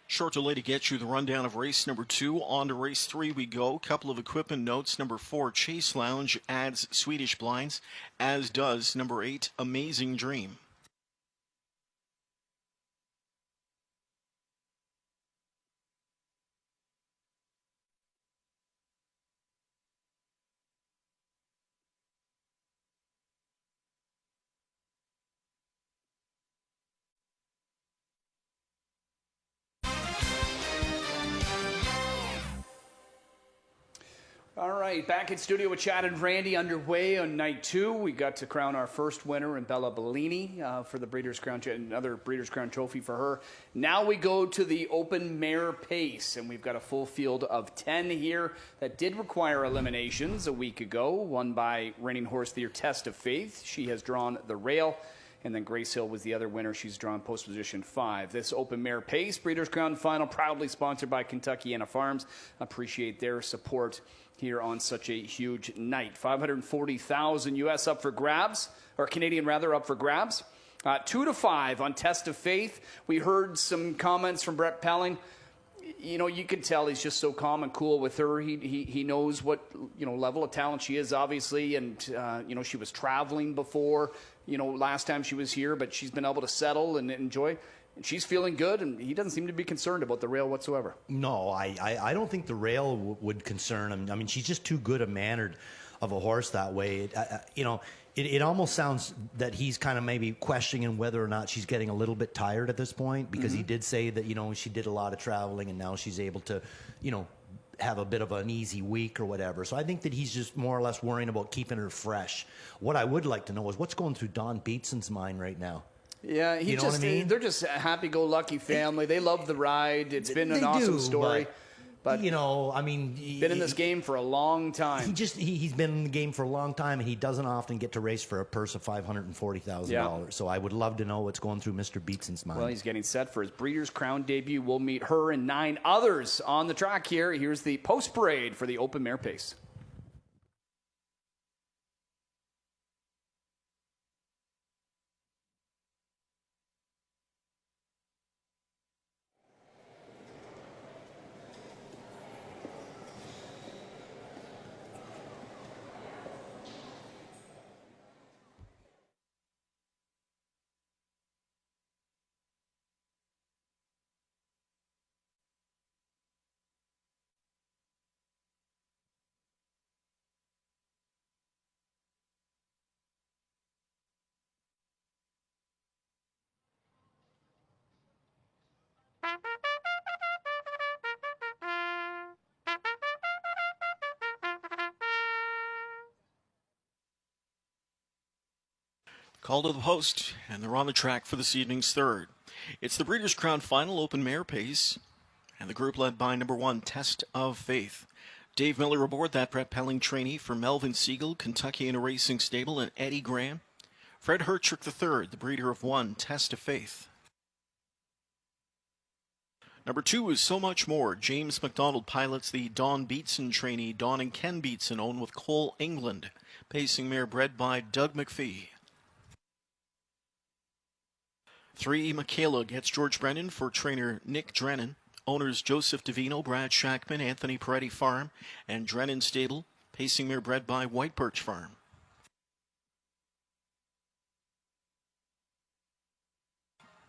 Short delay to get you the rundown of race number 2. On to race 3 we go. Couple of equipment notes. Number 4, Chase Lounge adds Swedish blinds, as does number 8, Amazing Dream. All right, back in studio with Chad and Randy, underway on night 2. We got to crown our first winner in Bella Bellini for the Breeders' Crown, another Breeders' Crown trophy for her. Now we go to the Open Mare Pace, and we've got a full field of 10 here that did require eliminations a week ago, won by reigning horse the Test of Faith. She has drawn the rail. And then Grace Hill was the other winner. She's drawn post position 5. This Open Mare Pace Breeders' Crown Final, proudly sponsored by Kentuckiana Farms. Appreciate their support here on such a huge night. $540,000 US up for grabs, or Canadian rather, up for grabs. 2 to 5 on Test of Faith. We heard some comments from Brett Pelling. You know, you can tell he's just so calm and cool with her. He knows what, you know, level of talent she is, obviously, and you know, she was traveling before, you know, last time she was here, but she's been able to settle and enjoy. And she's feeling good, and he doesn't seem to be concerned about the rail whatsoever. No, I don't think the rail would concern him. I mean, she's just too good a mannered of a horse that way. You know, it almost sounds that he's kind of maybe questioning whether or not she's getting a little bit tired at this point, because he did say that, you know, she did a lot of traveling and now she's able to, you know, have a bit of an easy week or whatever. So I think that he's just more or less worrying about keeping her fresh. What I would like to know is what's going through Don Beatson's mind right now. Yeah, You know what I mean? they're just a happy-go-lucky family. They love the ride. It's been an awesome story. But you know, I mean, been in this game for a long time. He's been in the game for a long time, and he doesn't often get to race for a purse of $540,000. So I would love to know what's going through Mr. Beatson's mind. Well, he's getting set for his Breeders' Crown debut. We'll meet her and 9 others on the track here. Here's the post parade for the Open Mare Pace. Call to the post, and they're on the track for this evening's third. It's the Breeders' Crown Final Open Mare Pace, and the group led by number 1, Test of Faith. Dave Miller aboard, that Brett Pelling trainee for Melvin Siegel, Kentuckiana Racing Stable, and Eddie Graham. Fred Hertrick III, the breeder of 1, Test of Faith. Number 2 is So Much More. James McDonald pilots the Don Beatson trainee, Don and Ken Beatson, owned with Cole England. Pacing mare bred by Doug McPhee. 3, Michaela gets George Brennan for trainer Nick Drennan. Owners Joseph Davino, Brad Shackman, Anthony Peretti Farm, and Drennan Stable. Pacing mare bred by White Birch Farm.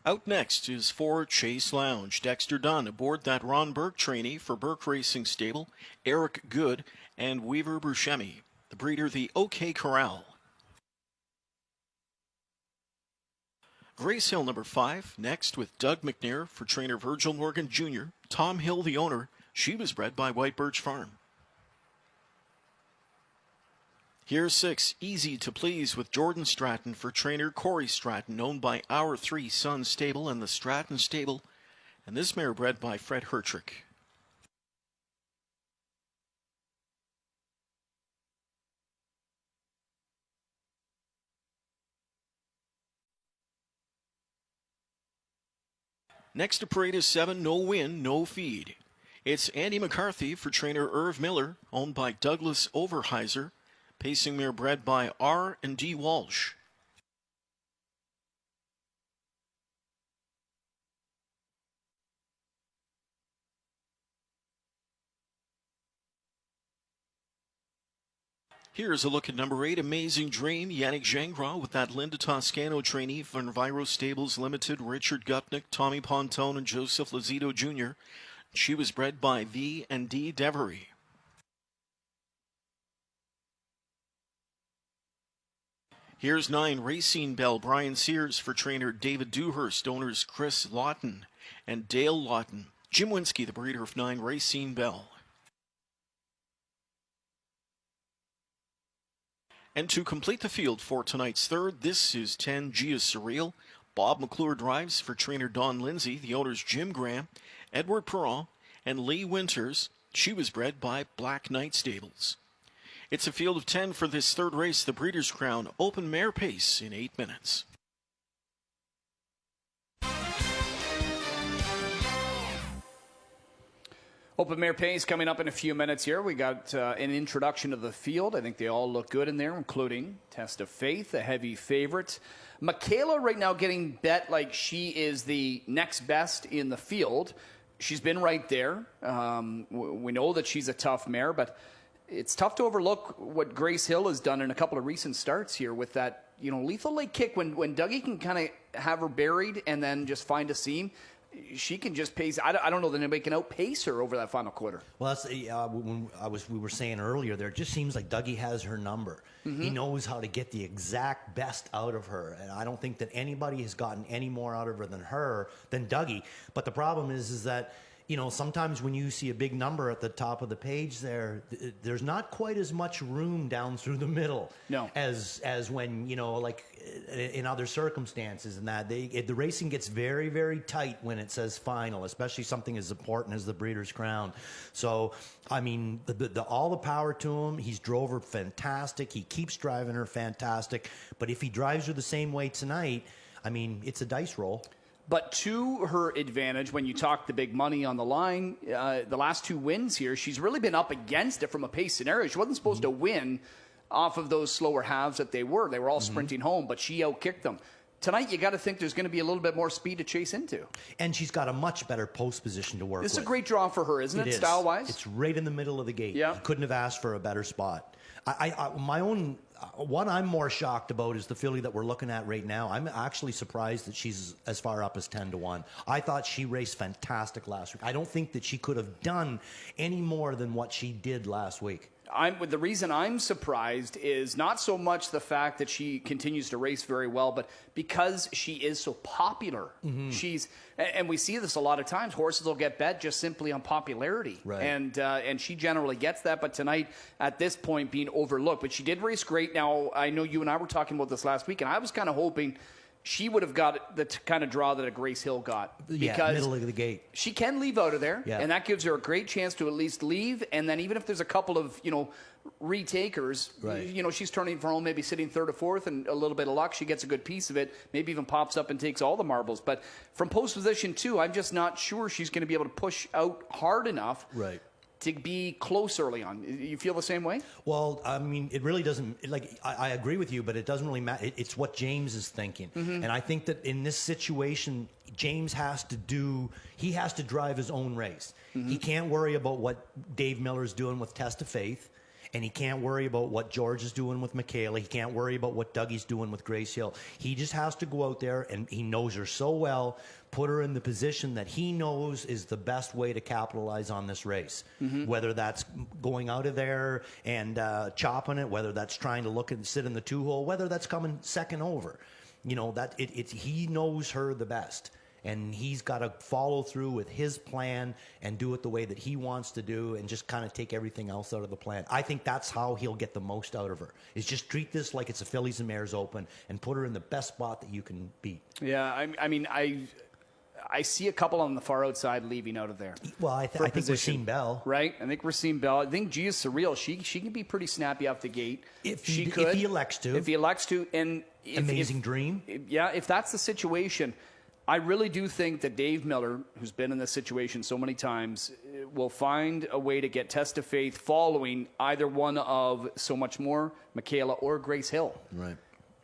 Out next is 4, Chase Lounge. Dexter Dunn aboard that Ron Burke trainee for Burke Racing Stable, Eric Good, and Weaver Buscemi. The breeder, the OK Corral. Grace Hill, number 5, next with Doug McNair for trainer Virgil Morgan Jr. Tom Hill, the owner. She was bred by White Birch Farm. Here's 6, Easy to Please with Jordan Stratton for trainer Corey Stratton, owned by Our Three Sons Stable and the Stratton Stable. And this mare bred by Fred Hertrick. Next to parade is 7, No Win, No Feed. It's Andy McCarthy for trainer Irv Miller, owned by Douglas Overheiser. Pacing mare bred by R&D Walsh. Here's a look at number 8, Amazing Dream, Yannick Gingras with that Linda Toscano trainee from Viro Stables Limited, Richard Gupnick, Tommy Pontone, and Joseph Lazito Jr. She was bred by V&D Devery. Here's 9, Racine Bell, Brian Sears for trainer David Dewhurst, owners Chris Lawton and Dale Lawton. Jim Winsky, the breeder of 9, Racine Bell. And to complete the field for tonight's third, this is 10, Gia Surreal. Bob McClure drives for trainer Don Lindsay, the owners Jim Graham, Edward Perron, and Lee Winters. She was bred by Black Knight Stables. It's a field of 10 for this third race, the Breeders' Crown Open Mare Pace in 8 minutes. Open Mare Pace coming up in a few minutes here. We got an introduction of the field. I think they all look good in there, including Test of Faith, a heavy favorite. Michaela right now getting bet like she is the next best in the field. She's been right there. We know that she's a tough mare, but it's tough to overlook what Grace Hill has done in a couple of recent starts here with that, lethal leg kick. When Dougie can kind of have her buried and then just find a seam, she can just pace. I don't know that anybody can outpace her over that final quarter. Well, that's, we were saying earlier there, it just seems like Dougie has her number. Mm-hmm. He knows how to get the exact best out of her, and I don't think that anybody has gotten any more out of her than Dougie. But the problem is that, sometimes when you see a big number at the top of the page there's not quite as much room down through the middle as when, like in other circumstances, and that the racing gets very, very tight when it says final, especially something as important as the Breeders' Crown. So, I mean, all the power to him. He's drove her fantastic. He keeps driving her fantastic. But if he drives her the same way tonight, I mean, it's a dice roll. But to her advantage, when you talk the big money on the line, the last 2 wins here, she's really been up against it from a pace scenario. She wasn't supposed to win off of those slower halves that they were. They were all sprinting home, but she outkicked them. Tonight, you got to think there's going to be a little bit more speed to chase into. And she's got a much better post position to work with. This is a great draw for her, isn't it, style-wise? It's right in the middle of the gate. Yeah. You couldn't have asked for a better spot. What I'm more shocked about is the filly that we're looking at right now. I'm actually surprised that she's as far up as 10-1. I thought she raced fantastic last week. I don't think that she could have done any more than what she did last week. The reason I'm surprised is not so much the fact that she continues to race very well, but because she is so popular. Mm-hmm. And we see this a lot of times. Horses will get bet just simply on popularity, right. And she generally gets that. But tonight, at this point, being overlooked. But she did race great. Now I know you and I were talking about this last week, and I was kind of hoping she would have got the kind of draw that a Grace Hill got. Because middle of the gate. She can leave out of there, Yeah. and that gives her a great chance to at least leave. And then even if there's a couple of, retakers, Right. she's turning for home, maybe sitting third or fourth, and a little bit of luck, she gets a good piece of it, maybe even pops up and takes all the marbles. But from post position 2, I'm just not sure she's going to be able to push out hard enough Right. to be close early on. You feel the same way? Well, I mean, it really doesn't, I agree with you, but it doesn't really matter. It's what James is thinking. Mm-hmm. And I think that in this situation, James has to drive his own race. Mm-hmm. He can't worry about what Dave Miller's doing with Test of Faith. And he can't worry about what George is doing with Michaela. He can't worry about what Dougie's doing with Grace Hill. He just has to go out there, and he knows her so well, put her in the position that he knows is the best way to capitalize on this race. Mm-hmm. Whether that's going out of there and chopping it, whether that's trying to look and sit in the 2-hole, whether that's coming second over. He knows her the best. And he's got to follow through with his plan and do it the way that he wants to do and just kind of take everything else out of the plan. I think that's how he'll get the most out of her, is just treat this like it's a Fillies and Mares Open and put her in the best spot that you can beat. Yeah, I see a couple on the far outside leaving out of there. Well, I think Racine Bell. Right? I think Racine Bell. I think Gia Surreal, she can be pretty snappy off the gate. If he elects to. If he elects to. And Amazing Dream. Yeah, if that's the situation, I really do think that Dave Miller, who's been in this situation so many times, will find a way to get Test of Faith following either one of So Much More, Michaela, or Grace Hill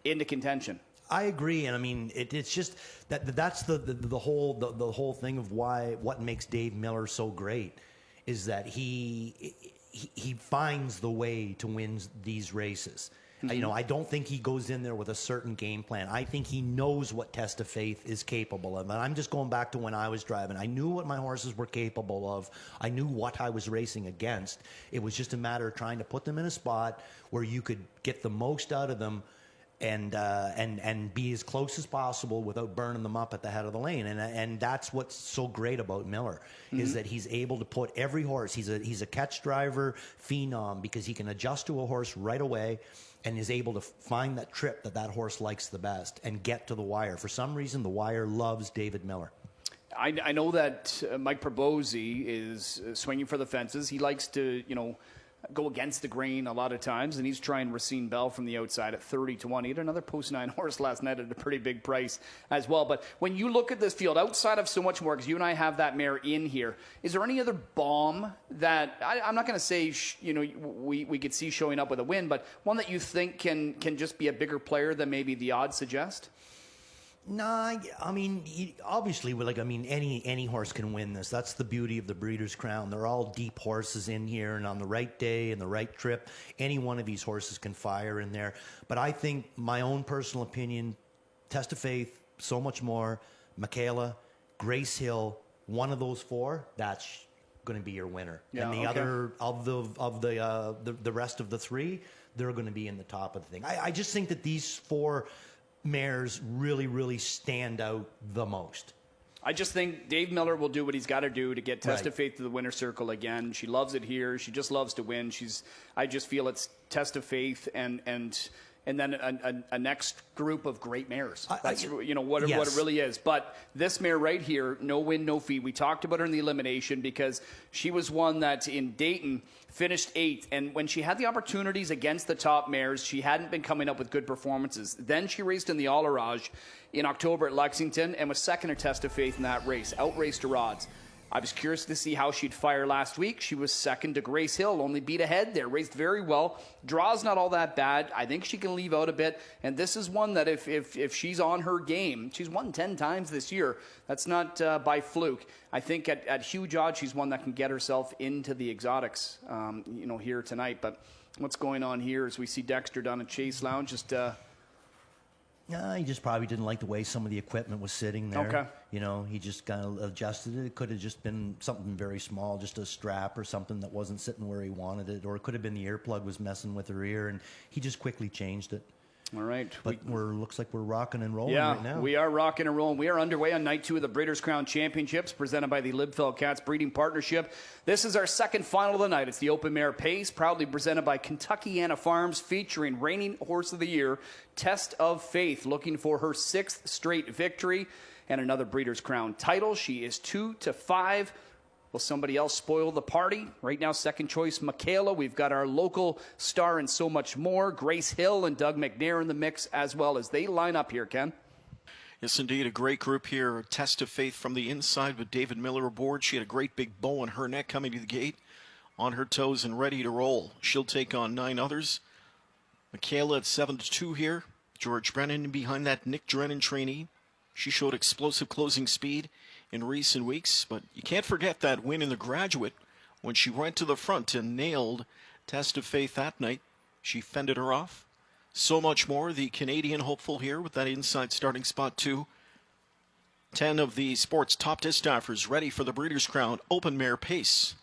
into contention. I agree, and I mean it's just that's the whole thing of what makes Dave Miller so great is that he finds the way to win these races. Mm-hmm. I don't think he goes in there with a certain game plan. I think he knows what Test of Faith is capable of. And I'm just going back to when I was driving. I knew what my horses were capable of. I knew what I was racing against. It was just a matter of trying to put them in a spot where you could get the most out of them and be as close as possible without burning them up at the head of the lane. And that's what's so great about Miller, is that he's able to put every horse. He's a catch driver phenom because he can adjust to a horse right away and is able to find that trip that horse likes the best and get to the wire. For some reason, the wire loves David Miller. I know that Mike Probozzi is swinging for the fences. He likes to, go against the grain a lot of times, and he's trying Racine Bell from the outside at 30-1. He had another post-9 horse last night at a pretty big price as well. But when you look at this field, outside of So Much More, because you and I have that mare in here, is there any other bomb that, I'm not going to say, we could see showing up with a win, but one that you think can just be a bigger player than maybe the odds suggest? Nah, I mean, obviously, any horse can win this. That's the beauty of the Breeders' Crown. They're all deep horses in here, and on the right day and the right trip, any one of these horses can fire in there. But I think my own personal opinion, Test of Faith, So Much More, Michaela, Grace Hill, one of those four, that's going to be your winner. Yeah, and the other of the rest of the three, they're going to be in the top of the thing. I just think that these four mares really, really stand out the most. I just think Dave Miller will do what he's got to do to get Test of Faith to the winner's circle again. She loves it here. She just loves to win. I just feel it's Test of Faith and then a next group of great mares. That's what it really is. But this mare right here, no win, no fee. We talked about her in the elimination because she was one that in Dayton finished 8th. And when she had the opportunities against the top mares, she hadn't been coming up with good performances. Then she raced in the All-Arage in October at Lexington and was second at Test of Faith in that race. Outraced her odds. I was curious to see how she'd fire last week. She was second to Grace Hill, only beat ahead there, raced very well. Draw's not all that bad. I think she can leave out a bit. And this is one that if she's on her game, she's won 10 times this year. That's not by fluke. I think at huge odds, she's one that can get herself into the exotics, here tonight. But what's going on here is we see Dexter down at Chase Lounge just... he just probably didn't like the way some of the equipment was sitting there. Okay. He just kind of adjusted it. It could have just been something very small, just a strap or something that wasn't sitting where he wanted it. Or it could have been the earplug was messing with her ear, and he just quickly changed it. All right. But looks like we're rocking and rolling Yeah, right now. we are rocking and rolling. We are underway on night 2 of the Breeders' Crown Championships presented by the Libfeld Cats Breeding Partnership. This is our second final of the night. It's the Open Mare Pace, proudly presented by Kentuckiana Farms, featuring reigning horse of the year, Test of Faith, looking for her 6th straight victory and another Breeders' Crown title. She is 2-5. Will somebody else spoil the party? Right now, second choice, Michaela. We've got our local star and so much more. Grace Hill and Doug McNair in the mix as well as they line up here, Ken. Yes, indeed, a great group here. Test of Faith from the inside with David Miller aboard. She had a great big bow on her neck coming to the gate, on her toes and ready to roll. She'll take on 9 others. Michaela at 7-2 here. George Brennan behind that Nick Drennan trainee. She showed explosive closing speed in recent weeks, but you can't forget that win in the Graduate when she went to the front and nailed Test of Faith that night. She fended her off. So much more, the Canadian hopeful here with that inside starting spot too. 10 of the sport's top distaffers ready for the Breeders' Crown Open Mare Pace.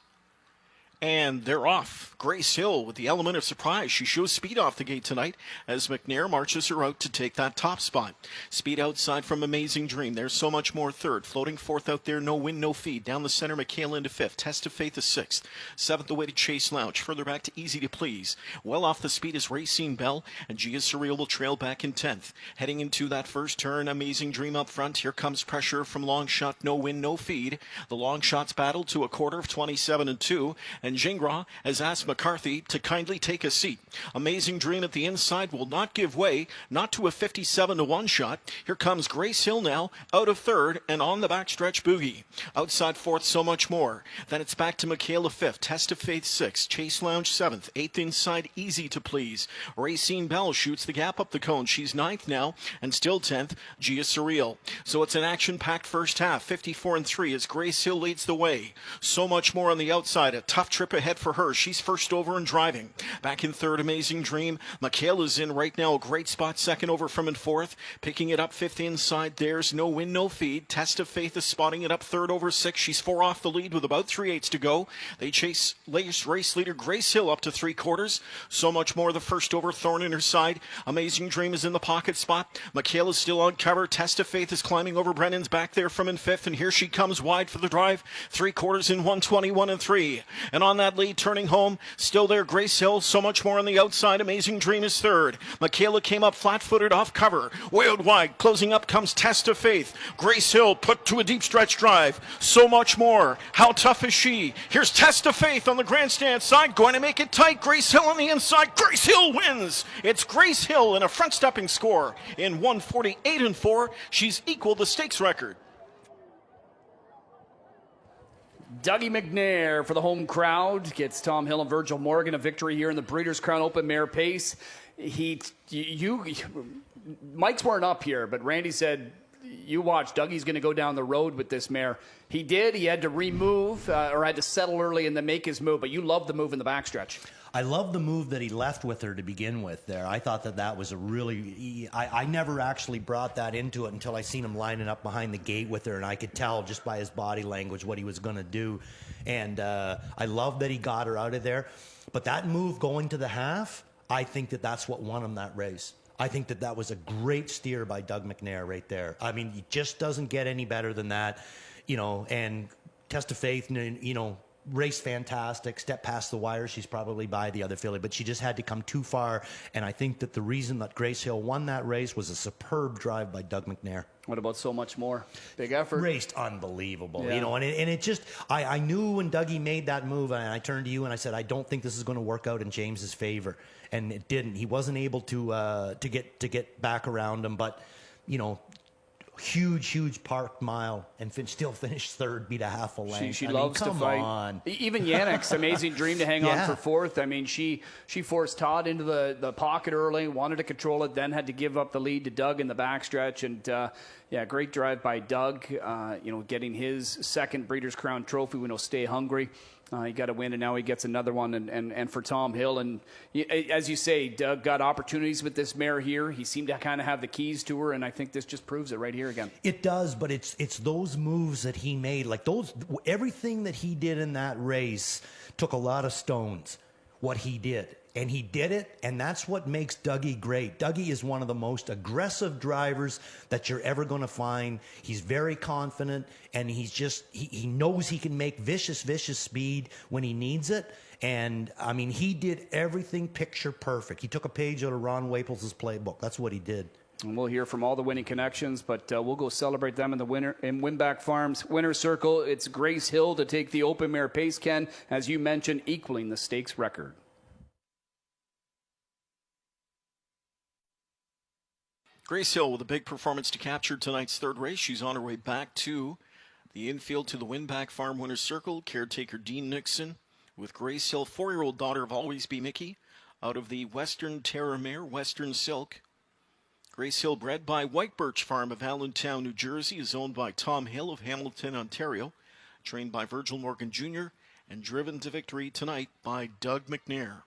And they're off. Grace Hill with the element of surprise. She shows speed off the gate tonight as McNair marches her out to take that top spot. Speed outside from Amazing Dream. There's so much more third. Floating fourth out there, no wind, no feed. Down the center, Michaela into fifth. Test of Faith is sixth. Seventh away to Chase Lounge. Further back to Easy to Please. Well off the speed is Racine Bell, and Gia Surreal will trail back in 10th. Heading into that first turn, Amazing Dream up front. Here comes pressure from Long Shot, no wind, no feed. The Long Shots battle to a quarter of 27-2. And Gingras has asked McCarthy to kindly take a seat. Amazing Dream at the inside will not give way, not to a 57-1 shot. Here comes Grace Hill now, out of third and on the backstretch Boogie. Outside fourth, so much more. Then it's back to Michaela fifth, Test of Faith sixth, Chase Lounge seventh, eighth inside Easy to Please. Racine Bell shoots the gap up the cone. She's ninth now and still 10th, Gia Surreal. So it's an action-packed first half, 54-3 as Grace Hill leads the way. So much more on the outside, a tough trip ahead for her. She's first over and driving. Back in third, Amazing Dream. Michaela's in right now, a great spot, second over from in fourth. Picking it up fifth inside. There's no wind, no feed. Test of Faith is spotting it up third over six. She's 4 off the lead with about 3/8 to go. They chase race leader Grace Hill up to 3/4. So much more the first over, Thorn in her side. Amazing Dream is in the pocket spot. Michaela's still on cover. Test of Faith is climbing over Brennan's back there from in fifth, and here she comes wide for the drive. 3/4 in 1:21-3. And on that lead, turning home, still there, Grace Hill. So much more on the outside. Amazing Dream is third. Michaela came up flat-footed off cover. Way out wide. Closing up comes Test of Faith. Grace Hill put to a deep stretch drive. So much more. How tough is she? Here's Test of Faith on the grandstand side. Going to make it tight. Grace Hill on the inside. Grace Hill wins. It's Grace Hill in a front-stepping score in 1:48-4. She's equaled the stakes record. Dougie McNair for the home crowd gets Tom Hill and Virgil Morgan a victory here in the Breeders' Crown Open Mare Pace. Mike's weren't up here, but Randy said, you watch, Dougie's going to go down the road with this mare. He did. He had to remove or had to settle early and then make his move, but you love the move in the backstretch. I love the move that he left with her to begin with there. I thought that was a really... I never actually brought that into it until I seen him lining up behind the gate with her, and I could tell just by his body language what he was going to do. And I love that he got her out of there. But that move going to the half, I think that's what won him that race. I think that was a great steer by Doug McNair right there. I mean, it just doesn't get any better than that, and Test of Faith, race fantastic, step past the wire. She's probably by the other filly, but she just had to come too far. And I think that the reason that Grace Hill won that race was a superb drive by Doug McNair. What about So Much More? Big effort. Raced unbelievable, yeah. And it just, I knew when Dougie made that move, and I turned to you and I said, I don't think this is going to work out in James's favor. And it didn't. He wasn't able to get back around him, but, huge park mile and still finished third, beat a half a length. She loves to fight. On. Even Yannick's Amazing Dream to hang on for fourth. I mean, she forced Todd into the pocket early, wanted to control it, then had to give up the lead to Doug in the backstretch. And great drive by Doug. Getting his second Breeders' Crown trophy. We know Stay Hungry. He got a win, and now he gets another one. And for Tom Hill, and as you say, Doug got opportunities with this mare here. He seemed to kind of have the keys to her, and I think this just proves it right here again. It does, but it's those moves that he made, like everything that he did in that race took a lot of stones. what he did. And he did it, and that's what makes Dougie great. Dougie is one of the most aggressive drivers that you're ever going to find. He's very confident, and he knows he can make vicious speed when he needs it. And, I mean, he did everything picture perfect. He took a page out of Ron Waples' playbook. That's what he did. And we'll hear from all the winning connections, but we'll go celebrate them in Winback Farms winner's circle. It's Grace Hill to take the Open Mare Pace, Ken, as you mentioned, equaling the stakes record. Grace Hill with a big performance to capture tonight's third race. She's on her way back to the infield to the Winback Farm winner's circle. Caretaker Dean Nixon with Grace Hill, 4-year-old daughter of Always Be Mickey, out of the Western Terra Mare, Western Silk. Grace Hill, bred by White Birch Farm of Allentown, New Jersey, is owned by Tom Hill of Hamilton, Ontario, trained by Virgil Morgan Jr., and driven to victory tonight by Doug McNair.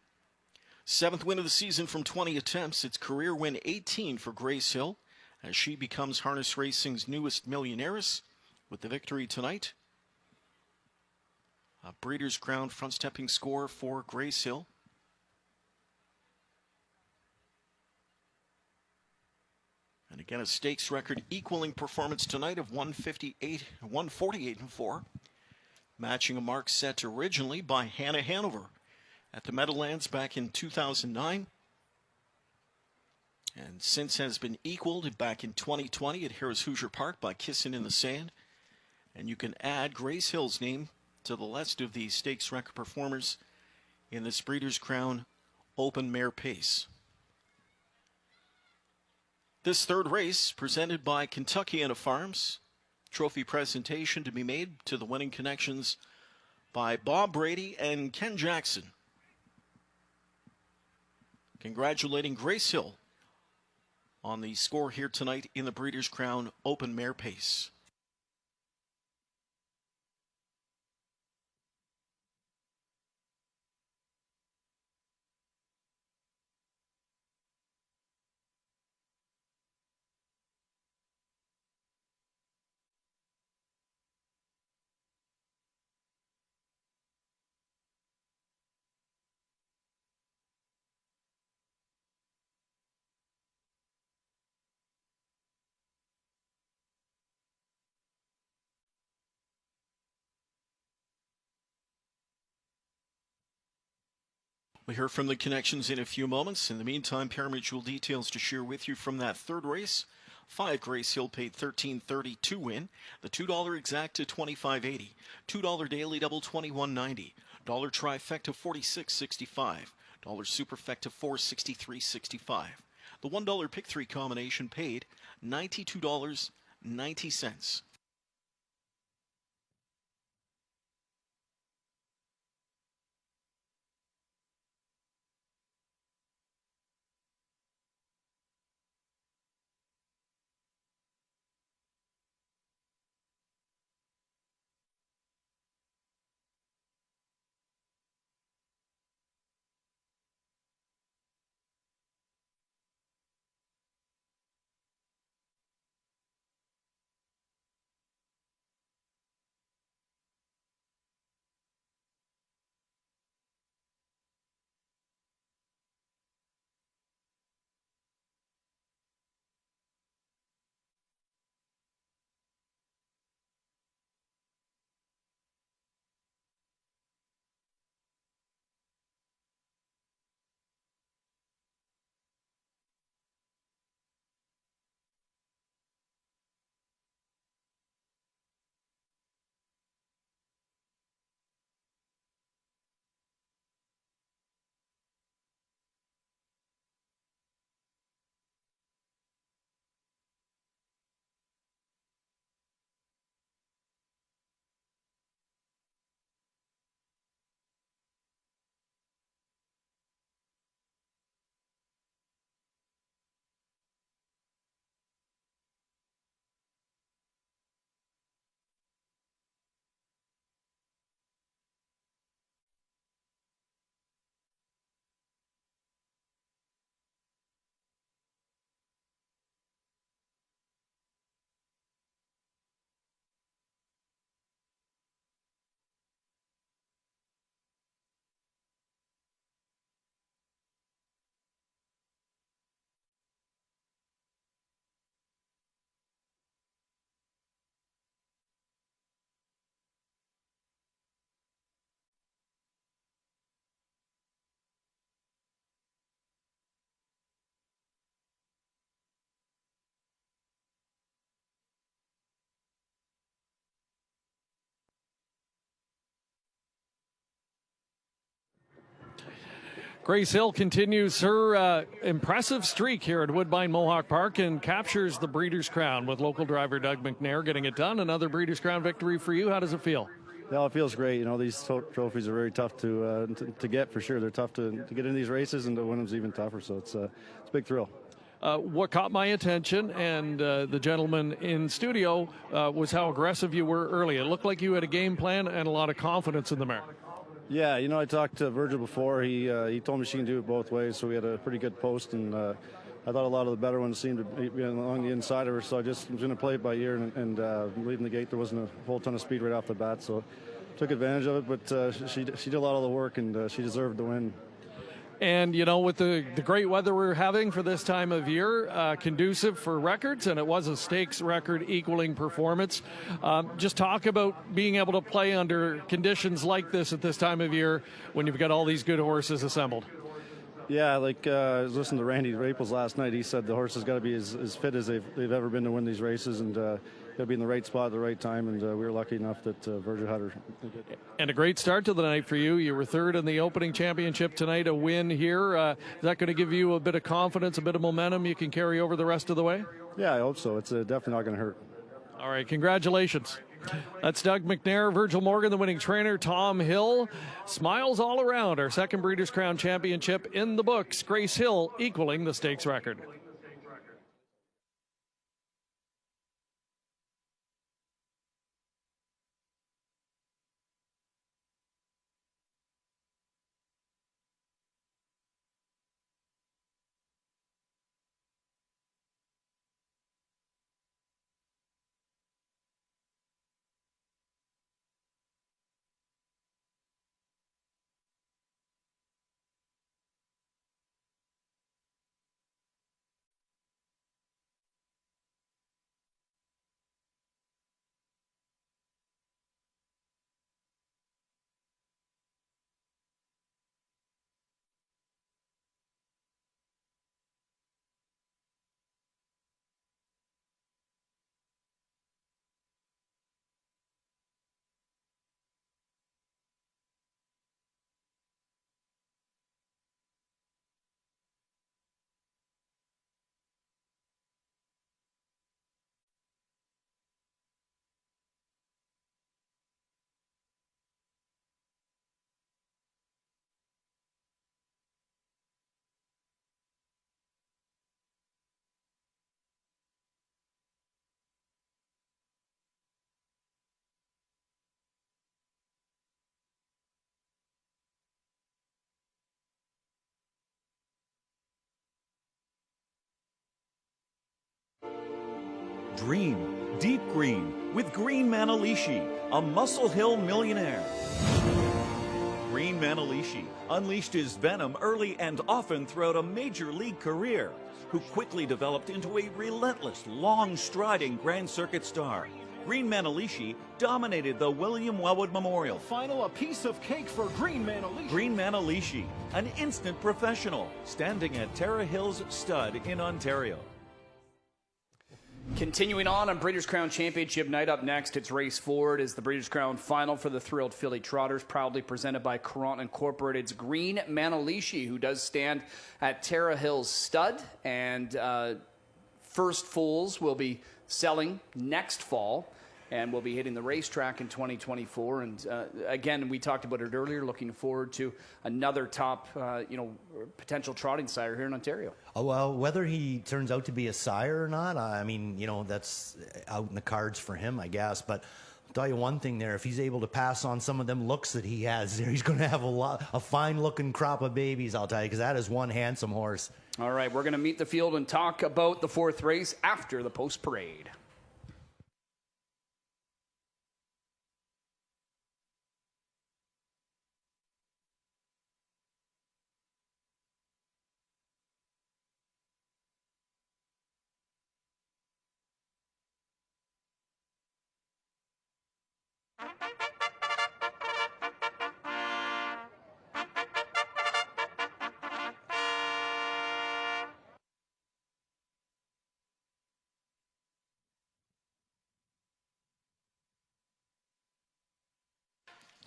7th win of the season from 20 attempts. It's career win 18 for Grace Hill as she becomes harness racing's newest millionaires with the victory tonight. A Breeders' Crown front-stepping score for Grace Hill. And again, a stakes record equaling performance tonight of 148-4, matching a mark set originally by Hannah Hanover at the Meadowlands back in 2009, and since has been equaled back in 2020 at Harris Hoosier Park by Kissin' in the Sand. And you can add Grace Hill's name to the list of the stakes record performers in this Breeders' Crown Open Mare Pace. This third race, presented by Kentuckiana Farms, trophy presentation to be made to the winning connections by Bob Brady and Ken Jackson. Congratulating Grace Hill on the score here tonight in the Breeders' Crown Open Mare Pace. We'll hear from the connections in a few moments. In the meantime, pari-mutuel details to share with you from that third race. 5 Grace Hill paid $13.30 to win. The $2 exacta $25.80. $2 daily double $21.90. Dollar trifecta $46.65. Dollar superfecta $463.65. The $1 pick 3 combination paid $92.90. Grace Hill continues her impressive streak here at Woodbine Mohawk Park and captures the Breeders' Crown with local driver Doug McNair getting it done. Another Breeders' Crown victory for you. How does it feel? Yeah, it feels great. You know, these trophies are very tough to get for sure. They're tough to get in these races, and to win them's even tougher. So it's a big thrill. What caught my attention and the gentleman in studio was how aggressive you were early. It looked like you had a game plan and a lot of confidence in the mare. Yeah, you know, I talked to Virgil before. He told me she can do it both ways, so we had a pretty good post, and I thought a lot of the better ones seemed to be along the inside of her, so I just was going to play it by ear, and leaving the gate, there wasn't a whole ton of speed right off the bat, so took advantage of it, but she did a lot of the work, and she deserved the win. And, you know, with the great weather we're having for this time of year, conducive for records, and it was a stakes record equaling performance. Just talk about being able to play under conditions like this at this time of year when you've got all these good horses assembled. Yeah, like I was listening to Randy Raples last night. He said the horses got to be as fit as they've ever been to win these races, and got to be in the right spot at the right time. And we were lucky enough that Virgil had her. And a great start to the night for you. You were third in the opening championship tonight. A win here. Is that going to give you a bit of confidence, a bit of momentum you can carry over the rest of the way? Yeah, I hope so. It's definitely not going to hurt. All right, congratulations. That's Doug McNair, Virgil Morgan, the winning trainer, Tom Hill. Smiles all around. Our second Breeders' Crown Championship in the books. Grace Hill equaling the stakes record. Dream deep green with Green Manalishi, a Muscle Hill millionaire. Green Manalishi unleashed his venom early and often throughout a major league career, who quickly developed into a relentless, long-striding Grand Circuit star. Green Manalishi dominated the William Wellwood Memorial. Final, a piece of cake for Green Manalishi. Green Manalishi, an instant professional, standing at Tara Hills Stud in Ontario. Continuing on Breeders' Crown Championship night, up next, it's race forward is the Breeders' Crown final for the thrilled Filly Trotters, proudly presented by Courant Incorporated's Green Manalishi, who does stand at Tara Hills Stud, and first foals will be selling next fall, and we'll be hitting the racetrack in 2024. And again, we talked about it earlier, looking forward to another top, potential trotting sire here in Ontario. Oh, well, whether he turns out to be a sire or not, I mean, that's out in the cards for him, I guess. But I'll tell you one thing there, if he's able to pass on some of them looks that he has there, he's going to have a fine-looking crop of babies, I'll tell you, because that is one handsome horse. All right, we're going to meet the field and talk about the fourth race after the post-parade.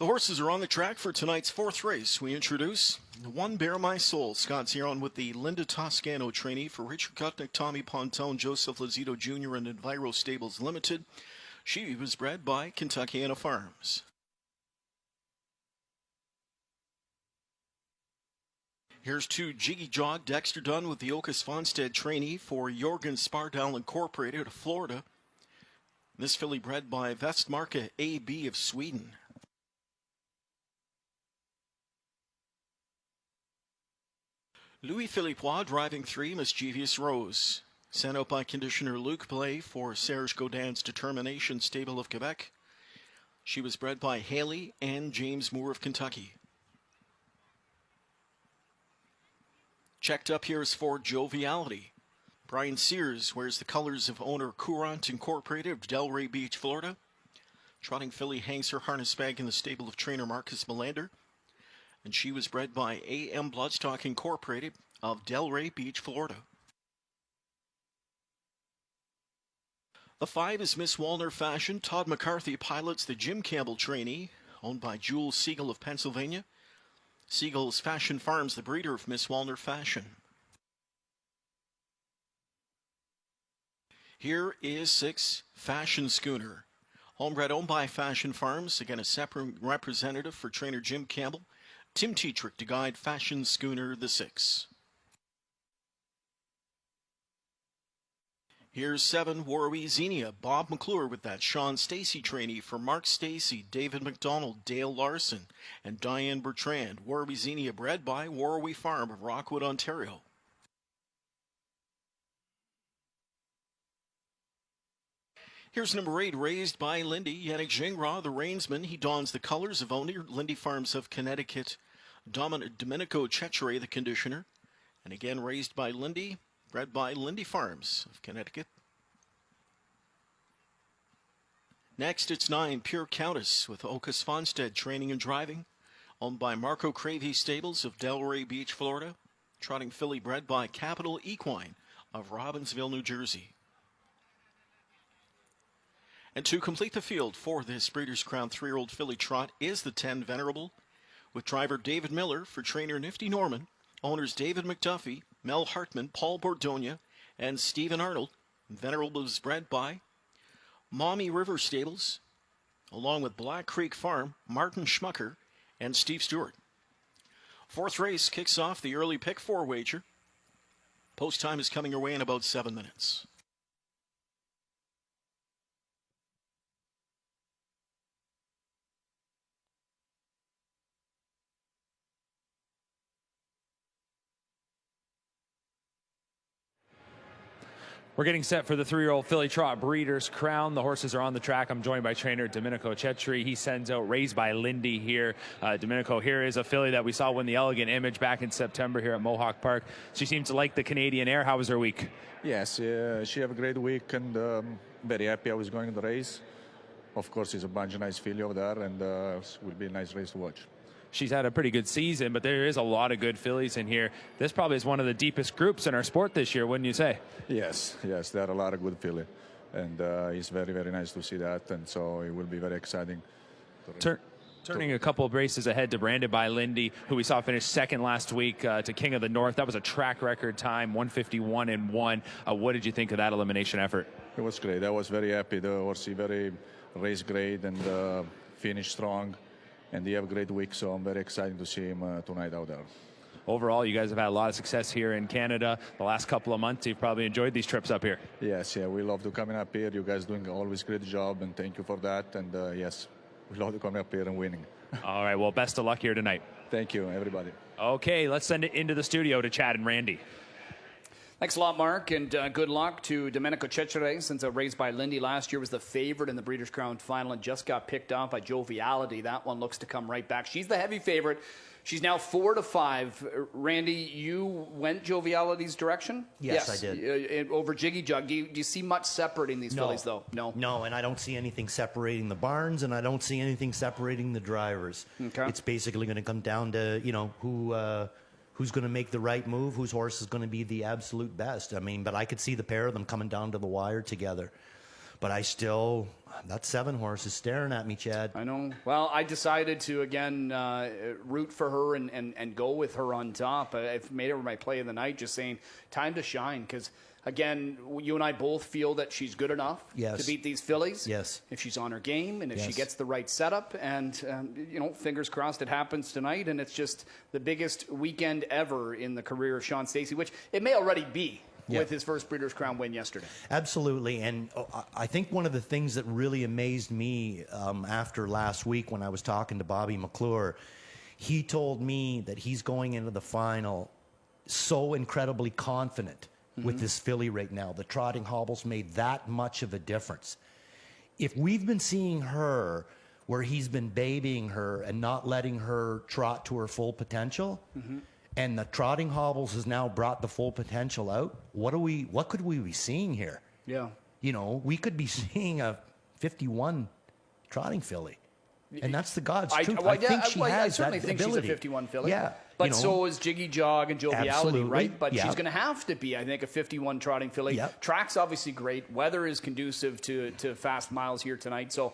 The horses are on the track for tonight's fourth race. We introduce One Bear My Soul. Scott's here on with the Linda Toscano trainee for Richard Kutnick, Tommy Pontone, Joseph Lazito Jr. and Enviro Stables Limited. She was bred by Kentuckiana Farms. Here's 2 Jiggy Jog. Dexter Dunn with the Okas Fonstead trainee for Jorgen Spardal Incorporated of Florida. This filly bred by Vestmarka AB of Sweden. Louis Philippois driving 3 Mischievous Rose. Sent out by conditioner Luc Blais for Serge Godin's Determination Stable of Quebec. She was bred by Haley and James Moore of Kentucky. Checked up here is for Joviality. Brian Sears wears the colors of owner Courant Incorporated of Delray Beach, Florida. Trotting filly hangs her harness bag in the stable of trainer Marcus Melander. And she was bred by A.M. Bloodstock Incorporated of Delray Beach, Florida. The 5 is Miss Walner Fashion. Todd McCarthy pilots the Jim Campbell trainee, owned by Jules Siegel of Pennsylvania. Siegel's Fashion Farms, the breeder of Miss Walner Fashion. Here is 6 Fashion Schooner. Homebred owned by Fashion Farms. Again, a separate representative for trainer Jim Campbell. Tim Tetrick to guide Fashion Schooner the 6. Here's 7 Warwi Xenia. Bob McClure with that Sean Stacey trainee for Mark Stacey, David McDonald, Dale Larson, and Diane Bertrand. Warwi Xenia bred by Warwi Farm of Rockwood, Ontario. Here's number 8, raised by Lindy. Yannick Gingras, the reinsman. He dons the colors of owner Lindy Farms of Connecticut. Domenico Cecere, the conditioner. And again, raised by Lindy, bred by Lindy Farms of Connecticut. Next, it's 9, Pure Countess with Okas Fonstead training and driving. Owned by Marco Cravey Stables of Delray Beach, Florida. Trotting filly bred by Capital Equine of Robbinsville, New Jersey. And to complete the field for this Breeders' Crown 3-year-old Filly Trot is the 10 Venerable, with driver David Miller for trainer Nifty Norman, owners David McDuffie, Mel Hartman, Paul Bordonia, and Stephen Arnold. Venerable was bred by Mommy River Stables, along with Black Creek Farm, Martin Schmucker, and Steve Stewart. Fourth race kicks off the early pick 4 wager. Post time is coming your way in about 7 minutes. We're getting set for the 3-year-old Filly Trot Breeders' Crown. The horses are on the track. I'm joined by trainer Domenico Cecere. He sends out Raised by Lindy here. Domenico, here is a filly that we saw win the Elegant Image back in September here at Mohawk Park. She seems to like the Canadian air. How was her week? Yes, she had a great week and very happy I was going to the race. Of course, it's a bunch of nice filly over there and it will be a nice race to watch. She's had a pretty good season, but there is a lot of good fillies in here. This probably is one of the deepest groups in our sport this year, wouldn't you say? Yes, there are a lot of good filly. And it's very, very nice to see that. And so it will be very exciting. Turning a couple of races ahead to Branded by Lindy, who we saw finish second last week to King of the North. That was a track record time, 151-1. What did you think of that elimination effort? It was great. I was very happy. The horse is very race great and finished strong. And they have a great week, so I'm very excited to see him tonight out there. Overall, you guys have had a lot of success here in Canada. The last couple of months, you've probably enjoyed these trips up here. Yes, yeah, we love to coming up here. You guys doing always great job, and thank you for that. And yes, we love to come up here and winning. All right, well, best of luck here tonight. Thank you, everybody. Okay, let's send it into the studio to Chad and Randy. Thanks a lot, Mark, and good luck to Domenico Cecere, since Raised by Lindy last year was the favorite in the Breeders' Crown final and just got picked off by Joviality. That one looks to come right back. She's the heavy favorite. She's now 4-5. Randy, you went Joviality's direction? Yes, I did. Over Jiggy Jug. Do you see much separating these fillies, though? No, and I don't see anything separating the barns, and I don't see anything separating the drivers. Okay. It's basically going to come down to, who's going to make the right move, whose horse is going to be the absolute best. I mean, but I could see the pair of them coming down to the wire together. But I still, that 7 horse is staring at me, Chad. I know. Well, I decided to, again, root for her and go with her on top. I've made her my play of the night, just saying, time to shine. Because, again, you and I both feel that she's good enough to beat these fillies. Yes. If she's on her game and if she gets the right setup. And, fingers crossed it happens tonight. And it's just the biggest weekend ever in the career of Sean Stacey, which it may already be. With his first Breeders' Crown win yesterday. Absolutely. And I think one of the things that really amazed me after last week when I was talking to Bobby McClure, he told me that he's going into the final so incredibly confident with this filly right now. The trotting hobbles made that much of a difference. If we've been seeing her where he's been babying her and not letting her trot to her full potential, and the trotting hobbles has now brought the full potential out, what could we be seeing here? Yeah. We could be seeing a 51 trotting filly. And that's the God's truth. I think she has I certainly that think ability. she's a 51 filly. Yeah. But so is Jiggy Jog and Joviality, Absolutely. right? But Yeah. she's going to have to be, I think, a 51 trotting filly. Yep. Track's obviously great. Weather is conducive to fast miles here tonight. So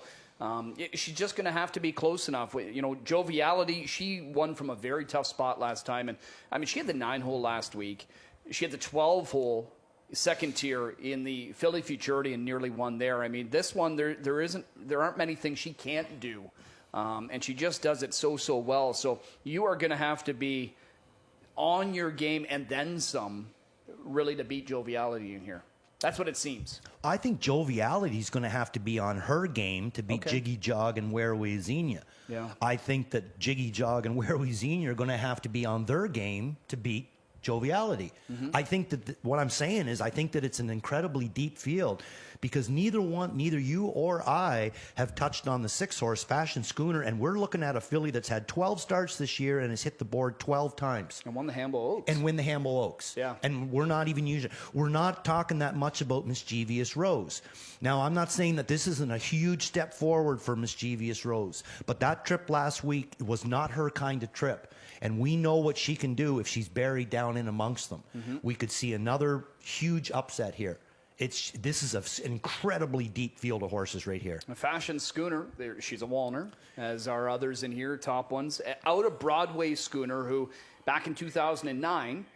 she's just going to have to be close enough. Joviality, she won from a very tough spot last time. And, I mean, she had the 9-hole last week. She had the 12-hole second tier in the Philly Futurity and nearly won there. I mean, this one, there aren't many things she can't do. And she just does it so well. So you are going to have to be on your game and then some, really, to beat Joviality in here. That's what it seems. I think Joviality is going to have to be on her game to beat Jiggy Jog and Where We Xenia. Yeah. I think that Jiggy Jog and Where We Xenia are going to have to be on their game to beat Joviality. I think that what I'm saying is I think that it's an incredibly deep field because neither you or I have touched on the 6-horse Fashion Schooner, and we're looking at a filly that's had 12 starts this year and has hit the board 12 times. And won the Hamble Oaks. And win the Hamble Oaks. Yeah. And we're not talking that much about Mischievous Rose. Now, I'm not saying that this isn't a huge step forward for Mischievous Rose, but that trip last week was not her kind of trip. And we know what she can do if she's buried down in amongst them. We could see another huge upset here. This is an incredibly deep field of horses right here. A Fashion Schooner, she's a Walner, as are others in here, top ones. Out of Broadway Schooner, who back in 2009,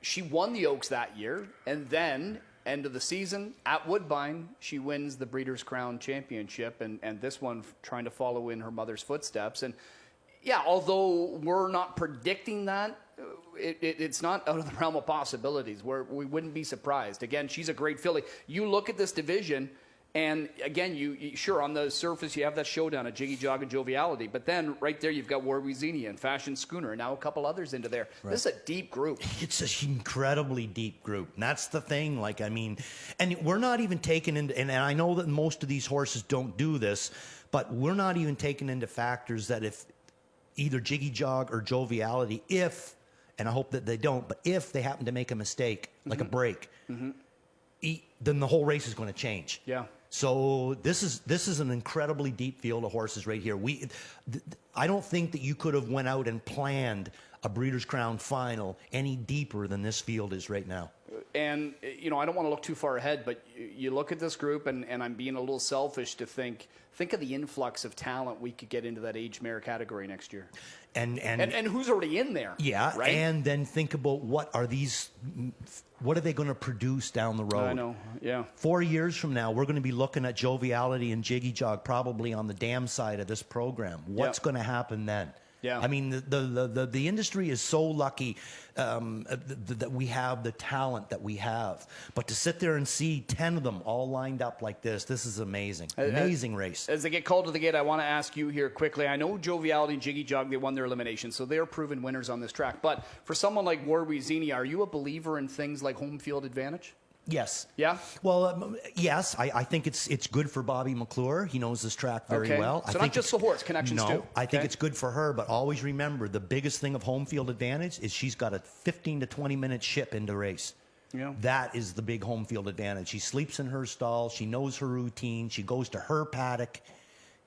she won the Oaks that year, and then end of the season at Woodbine, she wins the Breeders' Crown Championship, and this one trying to follow in her mother's footsteps. And yeah, although we're not predicting that, it's not out of the realm of possibilities. We wouldn't be surprised. Again, she's a great filly. You look at this division, and again, you sure, on the surface, you have that showdown of Jiggy Jog and Joviality, but then right there, you've got War Xenia and Fashion Schooner, and now a couple others into there. Right. This is a deep group. It's an incredibly deep group, and that's the thing. And we're not even taking into, and I know that most of these horses don't do this, but we're not even taking into factors that if either Jiggy Jog or Joviality, and I hope that they don't, but if they happen to make a mistake, like a break, then the whole race is going to change. Yeah. So this is an incredibly deep field of horses right here. I don't think that you could have went out and planned a Breeders' Crown final any deeper than this field is right now. And, I don't want to look too far ahead, but you look at this group, and I'm being a little selfish to think of the influx of talent we could get into that age mare category next year. And who's already in there. Yeah, right? And then think about what are they going to produce down the road? I know, yeah. 4 years from now, we're going to be looking at Joviality and Jiggy Jog probably on the dam side of this program. What's going to happen then? Yeah. I mean, the industry is so lucky that we have the talent that we have. But to sit there and see 10 of them all lined up like this is amazing. Amazing race. As they get called to the gate, I want to ask you here quickly. I know Joviality and Jiggy Jog, they won their elimination, so they're proven winners on this track. But for someone like War Xenia, are you a believer in things like home field advantage? Yes. Yeah? Well, yes. I think it's good for Bobby McClure. He knows this track very well. So not just the horse, connections too. No, I think it's good for her, but always remember the biggest thing of home field advantage is she's got a 15 to 20 minute ship into race. Yeah. That is the big home field advantage. She sleeps in her stall. She knows her routine. She goes to her paddock.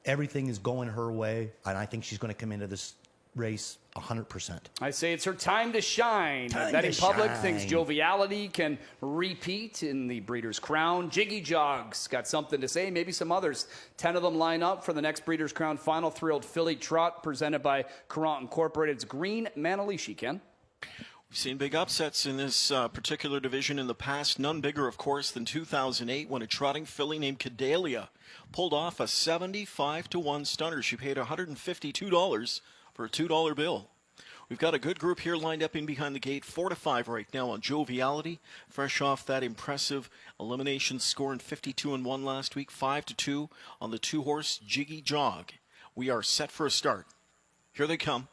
Everything is going her way, and I think she's going to come into this race 100%. I say it's her time to shine. Time Betting to public shine. thinks Joviality can repeat in the Breeders' Crown. Jiggy Jog's got something to say, maybe some others. 10 of them line up for the next Breeders' Crown final. Thrilled Filly Trot, presented by Courant Incorporated's Green Manalishi, Ken. We've seen big upsets in this particular division in the past. None bigger, of course, than 2008 when a trotting filly named Cadelia pulled off a 75-1 stunner. She paid $152 for a $2 bill. We've got a good group here lined up in behind the gate, 4-5 right now on Joviality, fresh off that impressive elimination score in 52-1 last week, 5-2 on the 2-horse Jiggy Jog. We are set for a start. Here they come.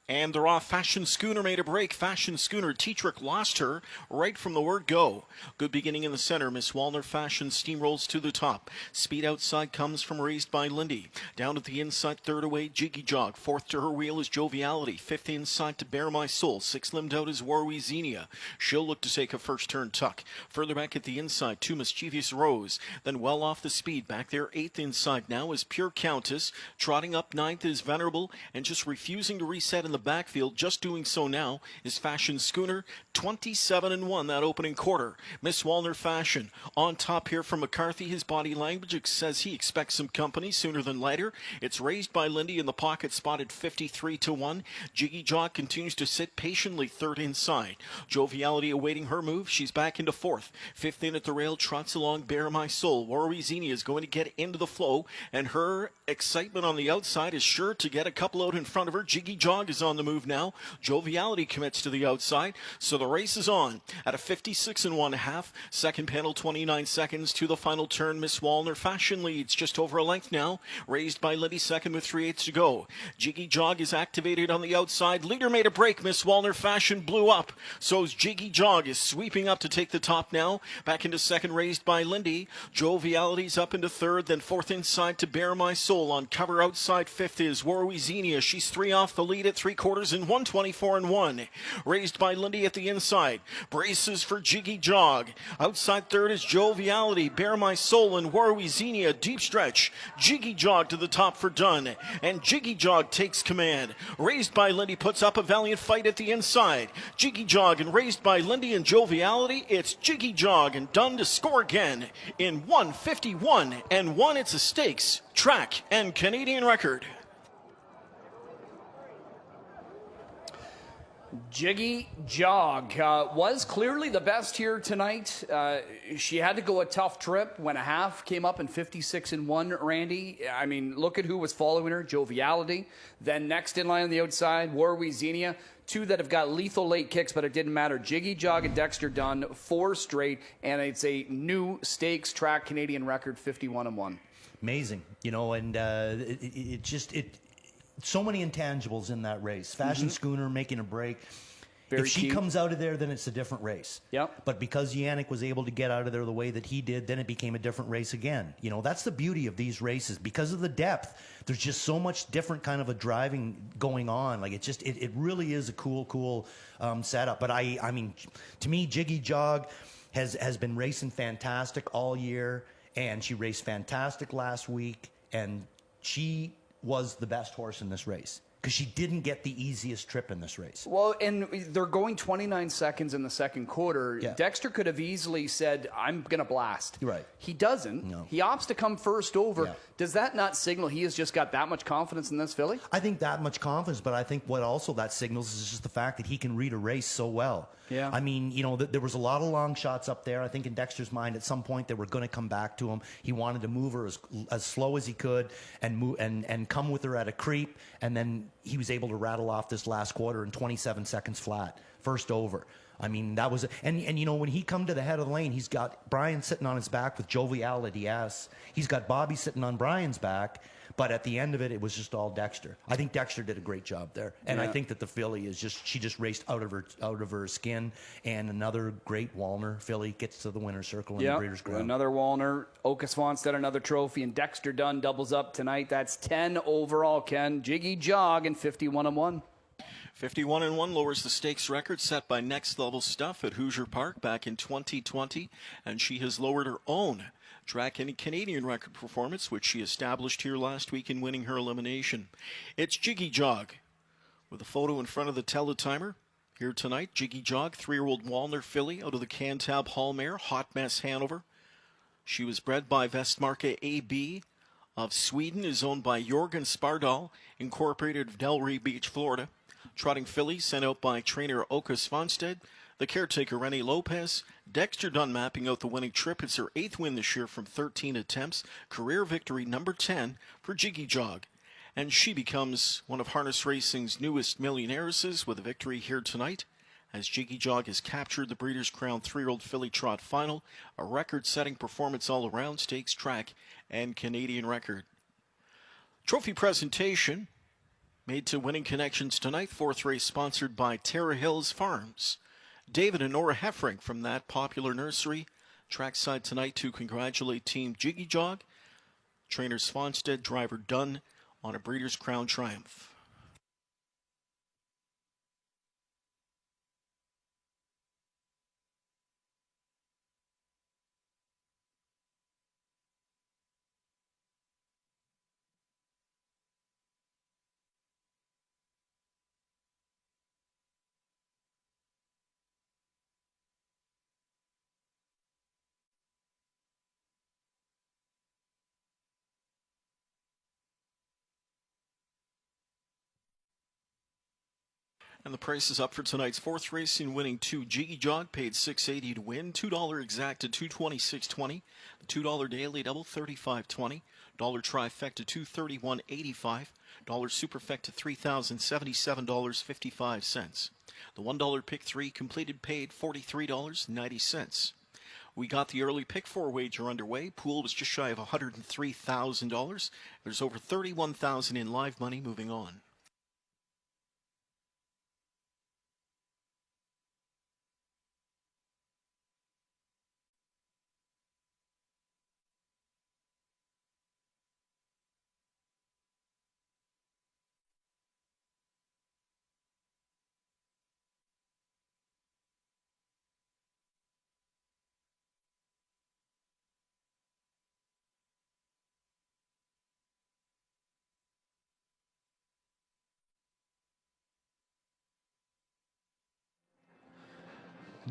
And they're off. Fashion Schooner made a break. Fashion Schooner, Tetrick lost her right from the word go. Good beginning in the center. Miss Wallner Fashion steamrolls to the top. Speed outside comes from Raised by Lindy. Down at the inside, third away, Jiggy Jog. Fourth to her wheel is Joviality. Fifth inside to Bear My Soul. Sixth limbed out is Warwi Xenia. She'll look to take a first turn tuck. Further back at the inside, two Mischievous Rose. Then well off the speed. Back there, eighth inside now is Pure Countess. Trotting up ninth is Venerable. And just refusing to reset in the backfield, just doing so now, is Fashion Schooner, 27-1 that opening quarter. Miss Wallner Fashion on top here from McCarthy. His body language says he expects some company sooner than later. It's Raised by Lindy in the pocket, spotted 53-1. Jiggy Jog continues to sit patiently third inside. Joviality awaiting her move. She's back into fourth. Fifth in at the rail, trots along Bear My Soul. Warwi Xenia is going to get into the flow, and her excitement on the outside is sure to get a couple out in front of her. Jiggy Jog is on the move now. Joviality commits to the outside, so the race is on at a 56-1/2. Second panel, 29 seconds to the final turn. Miss Wallner Fashion leads just over a length now. Raised by Lindy second with 3/8 to go. Jiggy Jog is activated on the outside. Leader made a break. Miss Wallner Fashion blew up. So's Jiggy Jog is sweeping up to take the top now. Back into second, Raised by Lindy. Joviality's up into third, then fourth inside to Bear My Soul. On cover outside fifth is Warwi Xenia. She's three off the lead at 3/4 in 124-1. Raised by Lindy at the inside. Braces for Jiggy Jog. Outside third is Joviality. Bear My Soul and Warwi Xenia. Deep stretch. Jiggy Jog to the top for Dunn. And Jiggy Jog takes command. Raised by Lindy puts up a valiant fight at the inside. Jiggy Jog and Raised by Lindy and Joviality. It's Jiggy Jog and Dunn to score again. In 151-1, it's a stakes, track, and Canadian record. Jiggy Jog was clearly the best here tonight. She had to go a tough trip when a half came up in 56-1, Randy. I mean, look at who was following her. Joviality. Then next in line on the outside, Warwi Xenia. Two that have got lethal late kicks, but it didn't matter. Jiggy Jog and Dexter Dunn, 4 straight, and it's a new stakes track Canadian record, 51-1. Amazing, you know, and so many intangibles in that race. Fashion Schooner making a break. If she comes out of there, then it's a different race. Yep. But because Yannick was able to get out of there the way that he did, then it became a different race again. You know, that's the beauty of these races. Because of the depth, there's just so much different kind of a driving going on. Like, it really is a cool setup. But I mean, to me, Jiggy Jog has been racing fantastic all year, and she raced fantastic last week, and she was the best horse in this race because she didn't get the easiest trip in this race. Well, and they're going 29 seconds in the second quarter. Yeah. Dexter could have easily said, I'm going to blast. You're right. He doesn't. No. He opts to come first over. Yeah. Does that not signal he has just got that much confidence in this filly? I think that much confidence, but I think what also that signals is just the fact that he can read a race so well. Yeah. I mean, you know, there was a lot of long shots up there. I think in Dexter's mind at some point they were going to come back to him. He wanted to move her as slow as he could and come with her at a creep, and then he was able to rattle off this last quarter in 27 seconds flat, first over. I mean, that was and you know, when he come to the head of the lane, he's got Brian sitting on his back with Joviality, yes. He's got Bobby sitting on Brian's back, but at the end of it, it was just all Dexter. I think Dexter did a great job there, and I think that the filly is she just raced out of her skin. And another great Wallner filly gets to the winner's circle in the Breeders' Crown. Another Wallner, Oka Swanstead, another trophy, and Dexter Dunn doubles up tonight. That's 10 overall, Ken. Jiggy Jog and 51-1. 51-1 lowers the stakes record set by Next Level Stuff at Hoosier Park back in 2020, and she has lowered her own track and Canadian record performance, which she established here last week in winning her elimination. It's Jiggy Jog with a photo in front of the teletimer. Here tonight, Jiggy Jog, 3-year-old Walner filly out of the Cantab Hall mare, Hot Mess Hanover. She was bred by Vestmarka AB of Sweden, is owned by Jorgen Spardal, incorporated of Delray Beach, Florida. Trotting filly sent out by trainer Oka Svanstedt, the caretaker Rennie Lopez. Dexter Dunn mapping out the winning trip. It's her 8th win this year from 13 attempts. Career victory number 10 for Jiggy Jog. And she becomes one of harness racing's newest millionairesses with a victory here tonight, as Jiggy Jog has captured the Breeders' Crown 3-year-old Filly Trot final, a record-setting performance all around, stakes, track, and Canadian record. Trophy presentation made to Winning Connections tonight. 4th race sponsored by Terra Hills Farms. David and Nora Heffring from that popular nursery. Trackside tonight to congratulate Team Jiggy Jog, trainer Svanstedt, driver Dunn, on a Breeders' Crown triumph. And the price is up for tonight's 4th race in winning 2. Jiggy Jog paid $6.80 to win. $2 exact at $226.20. The $2 daily double $35.20. Dollar trifecta $231.85. Dollar superfecta $3,077.55. The $1 pick 3 completed paid $43.90. We got the early pick 4 wager underway. Pool was just shy of $103,000. There's over $31,000 in live money. Moving on.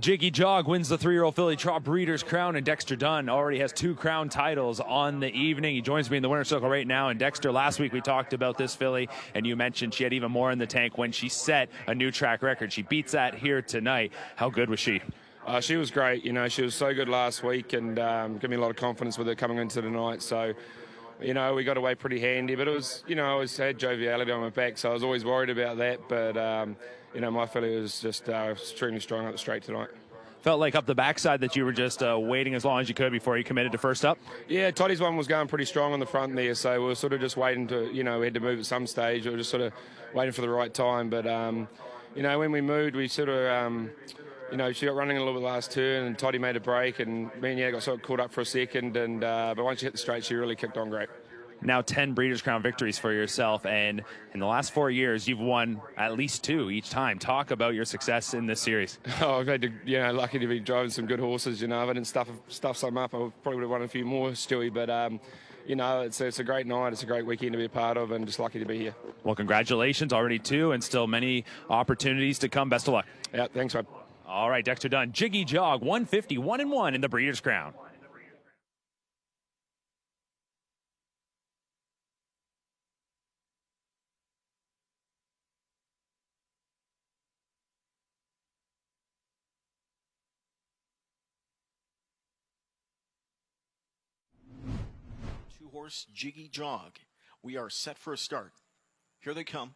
Jiggy Jog wins the 3-year-old Filly Trot Breeders' Crown, and Dexter Dunn already has 2 crown titles on the evening. He joins me in the winner's circle right now. And Dexter, last week we talked about this filly, and you mentioned she had even more in the tank when she set a new track record. She beats that here tonight. How good was she? She was great. You know, she was so good last week, and gave me a lot of confidence with her coming into the night. So, you know, we got away pretty handy, but it was, you know, I always had joviality on my back, so I was always worried about that. But, you know, my filly was just extremely strong up the straight tonight. Felt like up the backside that you were just waiting as long as you could before you committed to first up? Yeah, Toddy's one was going pretty strong on the front there, so we were sort of just waiting to, you know, we had to move at some stage. We were just sort of waiting for the right time. But, you know, when we moved, we sort of, you know, she got running a little bit last turn, and Toddy made a break, and me and got sort of caught up for a second. And but once she hit the straight, she really kicked on great. Now 10 Breeders' Crown victories for yourself, and in the last 4 years, you've won at least 2 each time. Talk about your success in this series. Oh, I've had to, you know, lucky to be driving some good horses. You know, if I didn't stuff some up, I probably would have won a few more, Stewie. But, you know, it's a great night. It's a great weekend to be a part of, and just lucky to be here. Well, congratulations, already 2, and still many opportunities to come. Best of luck. Yeah, thanks, man. All right, Dexter Dunn, Jiggy Jog, 150-1-1 in the Breeders' Crown. Horse Jiggy Jog. We are set for a start. Here they come.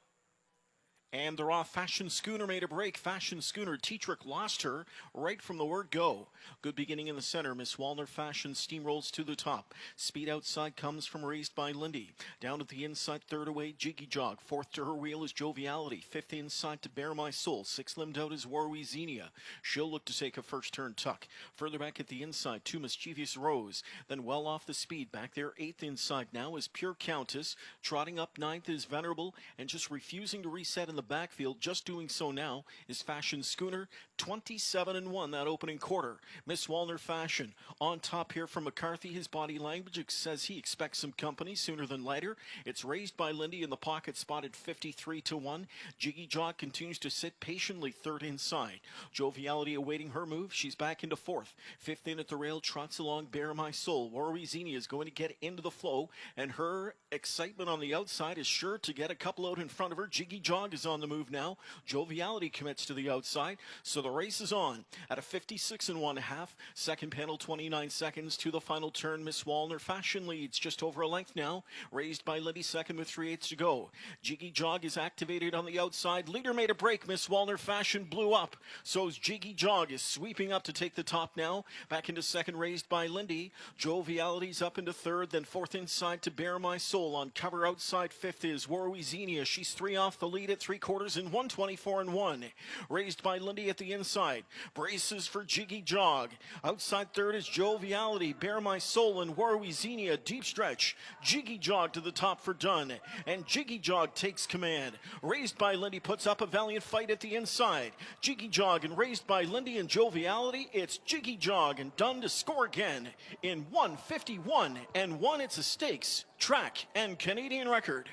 And they're off. Fashion Schooner made a break. Fashion Schooner, Tetrick lost her right from the word go. Good beginning in the center. Miss Wallner Fashion steamrolls to the top. Speed outside comes from Raised by Lindy. Down at the inside, third away, Jiggy Jog. Fourth to her wheel is Joviality. Fifth inside to Bear My Soul. Sixth limbed out is Warwi Xenia. She'll look to take a first turn tuck. Further back at the inside, two Mischievous Rose. Then well off the speed. Back there, eighth inside now is Pure Countess. Trotting up ninth is Venerable, and just refusing to reset in the backfield. Just doing so now is Fashion Schooner, 27-1 that opening quarter. Miss Wallner Fashion on top here from McCarthy. His body language says he expects some company sooner than later. It's raised by Lindy in the pocket, spotted 53-1. Jiggy Jog continues to sit patiently third inside. Joviality awaiting her move. She's back into fourth. Fifth in at the rail, trots along Bare My Soul. Warwick is going to get into the flow, and her excitement on the outside is sure to get a couple out in front of her. Jiggy Jog is on the move now. Joviality commits to the outside, so the race is on at a 56 1/2. Second panel, 29 seconds to the final turn. Miss Wallner Fashion leads just over a length now, raised by Lindy second with 3/8 to go. Jiggy Jog is activated on the outside. Leader made a break. Miss Wallner Fashion blew up, so Jiggy Jog is sweeping up to take the top now. Back into second, raised by Lindy. Joviality's up into third, then fourth inside to Bare My Soul. On cover outside fifth is Warwick. She's 3 off the lead at 3/4 in 1:24-1. Raised by Lindy at the inside. Braces for Jiggy Jog. Outside third is Joviality, Bare My Soul, and Warwick. Deep stretch. Jiggy Jog to the top for Dunn, and Jiggy Jog takes command. Raised by Lindy puts up a valiant fight at the inside. Jiggy Jog and raised by Lindy and Joviality. It's Jiggy Jog and Dunn to score again in 1:51-1. It's a stakes, track, and Canadian record.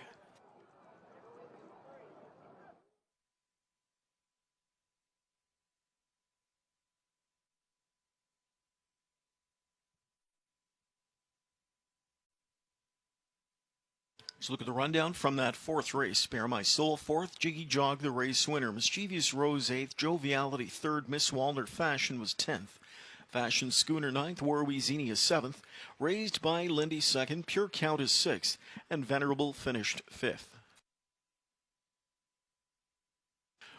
Let's look at the rundown from that fourth race. Bare My Soul fourth, Jiggy Jog the race winner. Mischievous Rose eighth, Joviality third, Miss Wallner Fashion was 10th. Fashion Schooner 9th, Warwick is 7th. Raised by Lindy 2nd, Pure Count is 6th, and Venerable finished 5th.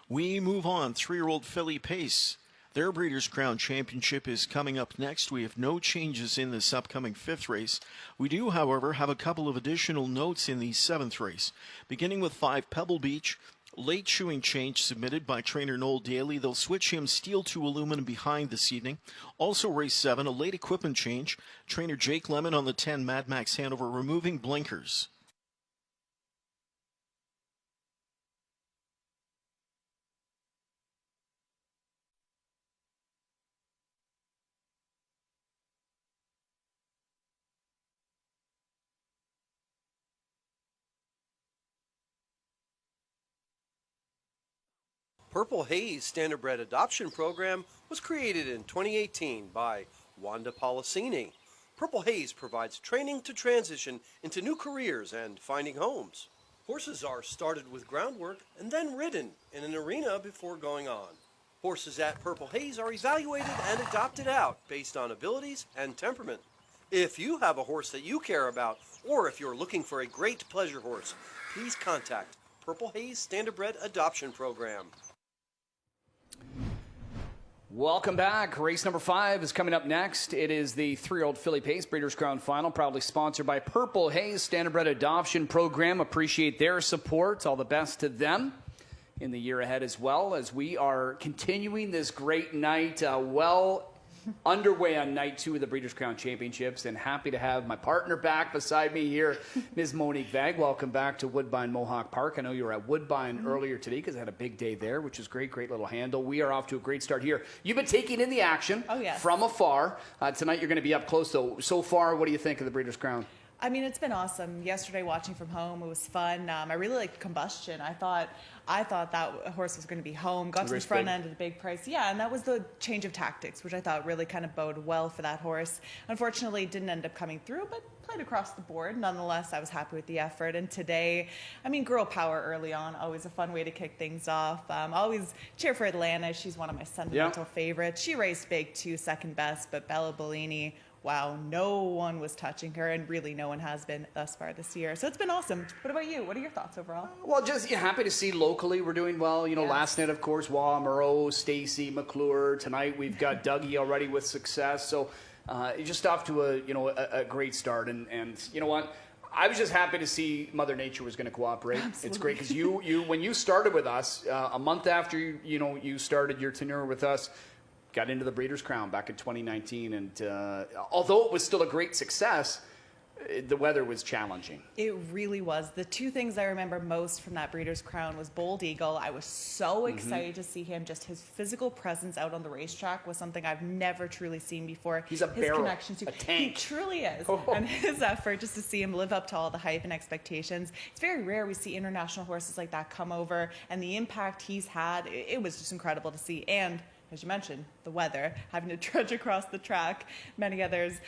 We move on. 3-year-old Filly Pace. Their Breeders' Crown Championship is coming up next. We have no changes in this upcoming 5th race. We do, however, have a couple of additional notes in the 7th race. Beginning with 5 Pebble Beach, late shoeing change submitted by trainer Noel Daly. They'll switch him steel to aluminum behind this evening. Also race 7, a late equipment change. Trainer Jake Lemon on the 10 Mad Max Hanover removing blinkers. Purple Haze Standardbred Adoption Program was created in 2018 by Wanda Policini. Purple Haze provides training to transition into new careers and finding homes. Horses are started with groundwork and then ridden in an arena before going on. Horses at Purple Haze are evaluated and adopted out based on abilities and temperament. If you have a horse that you care about, or if you're looking for a great pleasure horse, please contact Purple Haze Standardbred Adoption Program. Welcome back. Race number 5 is coming up next. It is the 3-year-old Filly Pace Breeders' Crown Final, proudly sponsored by Purple Haze Standardbred Adoption Program. Appreciate their support. All the best to them in the year ahead as well, as we are continuing this great night underway on night 2 of the Breeders' Crown Championships, and happy to have my partner back beside me here, Ms. Monique Vag. Welcome back to Woodbine Mohawk Park. I know you were at Woodbine earlier today because I had a big day there, which is great little handle. We are off to a great start here. You've been taking in the action from afar. Tonight you're going to be up close, though. So far, what do you think of the Breeders' Crown? I mean, it's been awesome. Yesterday, watching from home, it was fun. I really liked Combustion. I thought that horse was going to be home. Got to the front end at a big price. Yeah, and that was the change of tactics, which I thought really kind of bode well for that horse. Unfortunately, didn't end up coming through, but played across the board. Nonetheless, I was happy with the effort. And today, I mean, girl power early on, always a fun way to kick things off. Always cheer for Atlanta. She's one of my sentimental favorites. She raced big too, second best, but Bella Bellini, wow, no one was touching her, and really no one has been thus far this year. So it's been awesome. What about you? What are your thoughts overall? Well, just happy to see locally we're doing well. You know, last night, of course, Wah, Moreau, Stacy, McClure. Tonight we've got Dougie already with success. So just off to a great start. And you know what? I was just happy to see Mother Nature was going to cooperate. Absolutely. It's great because you when you started with us, a month after you started your tenure with us, got into the Breeders' Crown back in 2019, and although it was still a great success, the weather was challenging. It really was. The two things I remember most from that Breeders' Crown was Bold Eagle. I was so excited to see him. Just his physical presence out on the racetrack was something I've never truly seen before. He's a his barrel, connection to a tank. He truly is. Oh. And his effort just to see him live up to all the hype and expectations. It's very rare we see international horses like that come over, and the impact he's had, it was just incredible to see. And as you mentioned, the weather, having to trudge across the track, many others.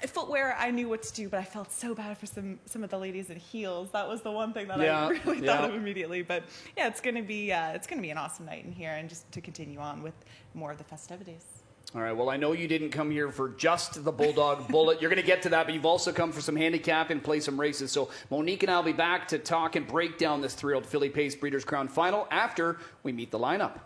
Footwear, I knew what to do, but I felt so bad for some of the ladies in heels. That was the one thing that I really thought of immediately. But yeah, it's gonna be an awesome night in here, and just to continue on with more of the festivities. All right, well, I know you didn't come here for just the Bulldog Bullet. You're going to get to that, but you've also come for some handicap and play some races. So Monique and I will be back to talk and break down this 3-year-old Filly Pace Breeders' Crown Final after we meet the lineup.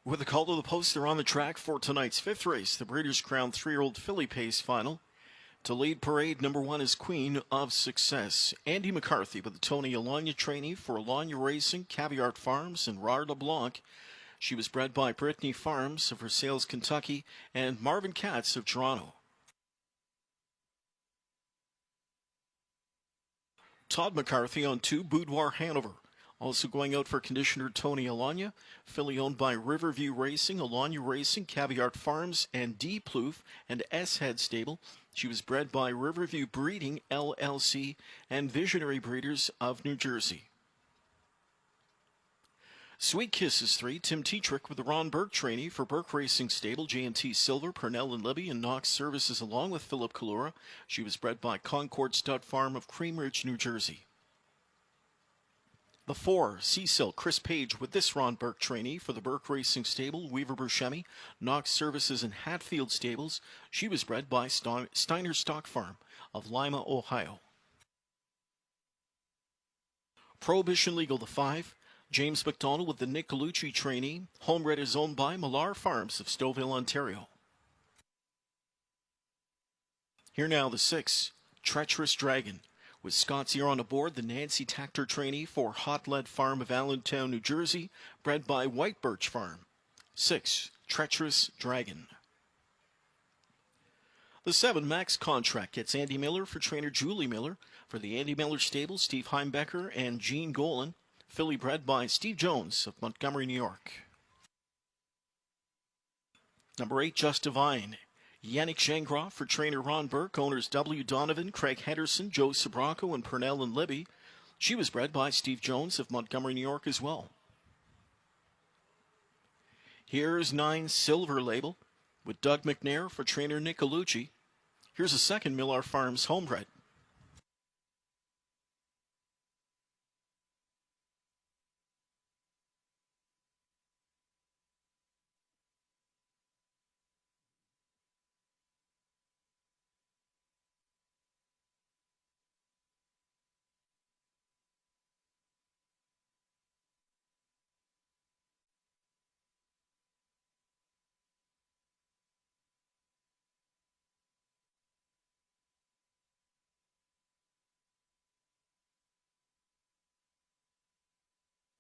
With a call to the post, they're on the track for tonight's fifth race, the Breeders' Crown 3-year-old Filly Pace Final. To lead parade, number 1 is Queen of Success. Andy McCarthy with the Tony Alanya trainee for Alanya Racing, Caviart Farms, and Rare LeBlanc. She was bred by Brittany Farms of Versailles, Kentucky, and Marvin Katz of Toronto. Todd McCarthy on 2, Boudoir Hanover. Also going out for conditioner Tony Alanya. Filly owned by Riverview Racing, Alanya Racing, Caviart Farms, and D. Plouffe and S. Head Stable. She was bred by Riverview Breeding, LLC, and Visionary Breeders of New Jersey. Sweet Kisses 3, Tim Tetrick with the Ron Burke trainee for Burke Racing Stable, J&T Silver, Purnell and Libby, and Knox Services along with Philip Kalura. She was bred by Concord Stud Farm of Cream Ridge, New Jersey. The 4, Cecil, Chris Page with this Ron Burke trainee for the Burke Racing Stable, Weaver Burchemi, Knox Services and Hatfield Stables. She was bred by Steiner Stock Farm of Lima, Ohio. Prohibition Legal, the 5, James McDonald with the Nick Galucci trainee. Homebred is owned by Millar Farms of Stouffville, Ontario. Here now the 6, Treacherous Dragon. With Scott's ear on aboard, the Nancy Tactor trainee for Hot Lead Farm of Allentown, New Jersey, bred by White Birch Farm. 6, Treacherous Dragon. The 7, Max Contract, gets Andy Miller for trainer Julie Miller. For the Andy Miller stable, Steve Heimbecker and Gene Golan. Filly bred by Steve Jones of Montgomery, New York. Number 8, Just Divine. Yannick Gingras for trainer Ron Burke, owners W. Donovan, Craig Henderson, Joe Sabraco, and Purnell and Libby. She was bred by Steve Jones of Montgomery, New York as well. Here's 9, Silver Label with Doug McNair for trainer Nick Galucci. Here's a second Millar Farms homebred.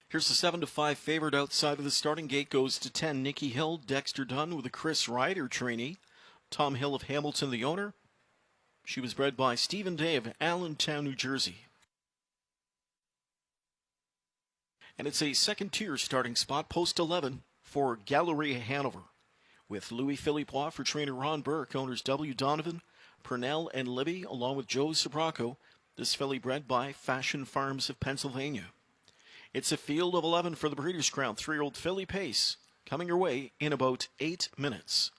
Here's the 7-5 favorite outside of the starting gate. Goes to 10, Nikki Hill, Dexter Dunn with a Chris Ryder trainee. Tom Hill of Hamilton, the owner. She was bred by Stephen Day of Allentown, New Jersey. And it's a second-tier starting spot, post 11, for Galleria Hanover, with Louis Philippois for trainer Ron Burke, owners W. Donovan, Purnell, and Libby, along with Joe Sobraco. This filly bred by Fashion Farms of Pennsylvania. It's a field of 11 for the Breeders' Crown 3-year-old Filly Pace, coming your way in about 8 minutes.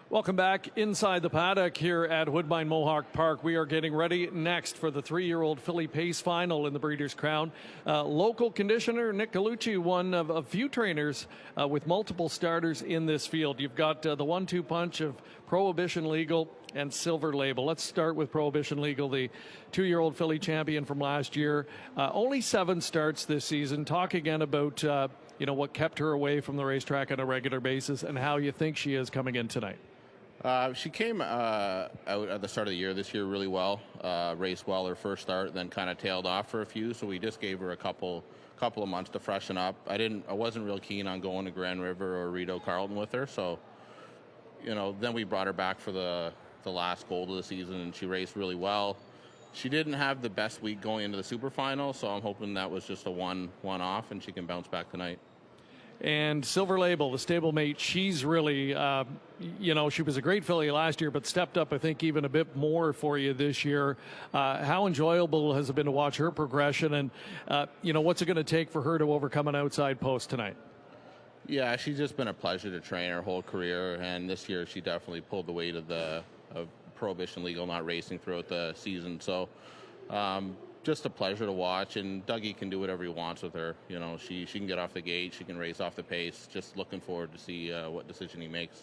Welcome back inside the paddock here at Woodbine Mohawk Park. We are getting ready next for the 3-year-old Filly Pace final in the Breeders' Crown. Local conditioner Nick Gallucci, one of a few trainers with multiple starters in this field. You've got the 1-2 punch of Prohibition Legal and Silver Label. Let's start with Prohibition Legal, the 2-year-old filly champion from last year. Only 7 starts this season. Talk again about what kept her away from the racetrack on a regular basis and how you think she is coming in tonight. She came out at the start of the year this year really well, raced well her first start, then kind of tailed off for a few. So we just gave her a couple of months to freshen up. I wasn't real keen on going to Grand River or Rideau Carlton with her. So, then we brought her back for the last gold of the season, and she raced really well. She didn't have the best week going into the super final, so I'm hoping that was just a one-off, and she can bounce back tonight. And Silver Label, the stablemate, she's really, she was a great filly last year, but stepped up, I think, even a bit more for you this year. How enjoyable has it been to watch her progression? And, what's it going to take for her to overcome an outside post tonight? Yeah, she's just been a pleasure to train her whole career. And this year she definitely pulled the weight of Prohibition Legal not racing throughout the season. So, just a pleasure to watch, and Dougie can do whatever he wants with her. She can get off the gate, she can race off the pace. Just looking forward to see what decision he makes.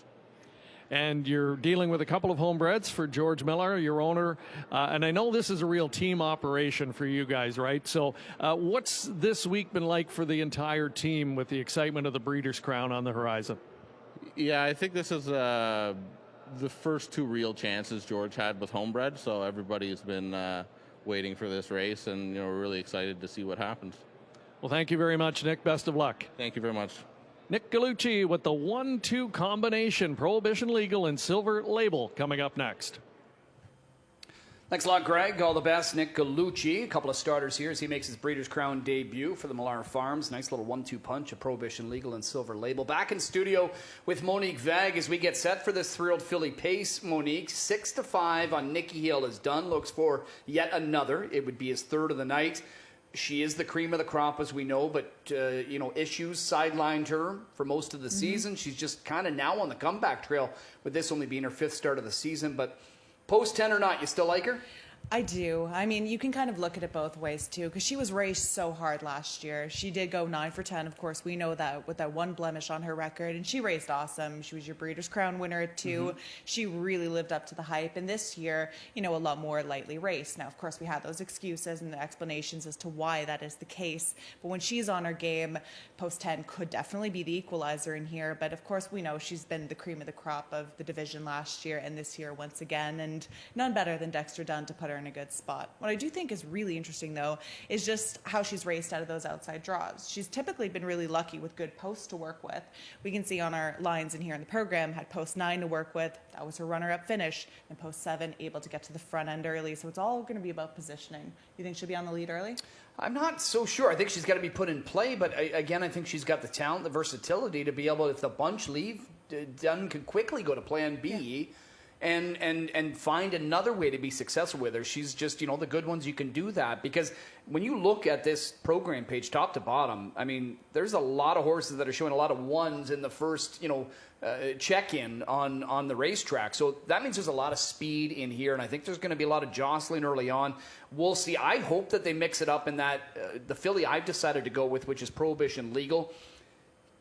And you're dealing with a couple of homebreds for George Miller, your owner. And I know this is a real team operation for you guys, right? So what's this week been like for the entire team with the excitement of the Breeders' Crown on the horizon? Yeah, I think this is the first 2 real chances George had with homebred. So everybody's been waiting for this race, and we're really excited to see what happens. Well, thank you very much, Nick. Best of luck. Thank you very much. Nick Gallucci with the 1-2 combination, Prohibition Legal and Silver Label, coming up next. Thanks a lot, Greg. All the best. Nick Gallucci, a couple of starters here as he makes his Breeders' Crown debut for the Mare Farms. Nice little 1-2 punch of Prohibition Legal and Silver Label. Back in studio with Monique Vague as we get set for this 3-year-old filly Pace. Monique, 6-5 on Nikki Hill is done. Looks for yet another. It would be his 3rd of the night. She is the cream of the crop, as we know, but, issues sidelined her for most of the season. She's just kind of now on the comeback trail, with this only being her 5th start of the season. But post 10 or not, you still like her? I do. I mean, you can kind of look at it both ways, too, because she was raced so hard last year. She did go 9 for 10, of course. We know that with that 1 blemish on her record, and she raced awesome. She was your Breeders' Crown winner at 2. She really lived up to the hype, and this year, a lot more lightly raced. Now, of course, we had those excuses and the explanations as to why that is the case, but when she's on her game, post 10 could definitely be the equalizer in here, but of course, we know she's been the cream of the crop of the division last year and this year once again, and none better than Dexter Dunn to put her in a good spot. What I do think is really interesting, though, is just how she's raced out of those outside draws. She's typically been really lucky with good posts to work with. We can see on our lines in here in the program, had post 9 to work with. That was her runner-up finish. And post 7, able to get to the front end early. So it's all going to be about positioning. You think she'll be on the lead early? I'm not so sure. I think she's got to be put in play, but again, I think she's got the talent, the versatility to be able, if the bunch leave, Dunn could quickly go to plan B. Yeah. And find another way to be successful with her. She's just, the good ones, you can do that. Because when you look at this program page, top to bottom, I mean, there's a lot of horses that are showing a lot of 1s in the first, check-in on the racetrack. So that means there's a lot of speed in here, and I think there's going to be a lot of jostling early on. We'll see. I hope that they mix it up in that the filly I've decided to go with, which is Prohibition Legal,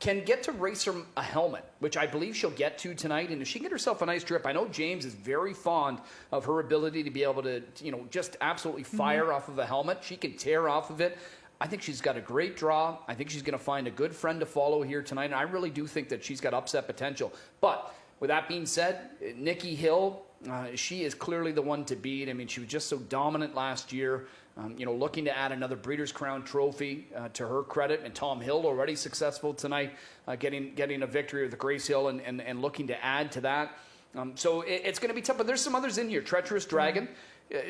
can get to race her a helmet, which I believe she'll get to tonight. And if she can get herself a nice trip, I know James is very fond of her ability to be able to, just absolutely fire off of a helmet. She can tear off of it. I think she's got a great draw. I think she's going to find a good friend to follow here tonight. And I really do think that she's got upset potential. But with that being said, Nikki Hill, she is clearly the one to beat. I mean, she was just so dominant last year. looking to add another Breeders' Crown trophy to her credit. And Tom Hill already successful tonight, getting a victory with the Grace Hill and looking to add to that. So it's going to be tough, but there's some others in here. Treacherous Dragon,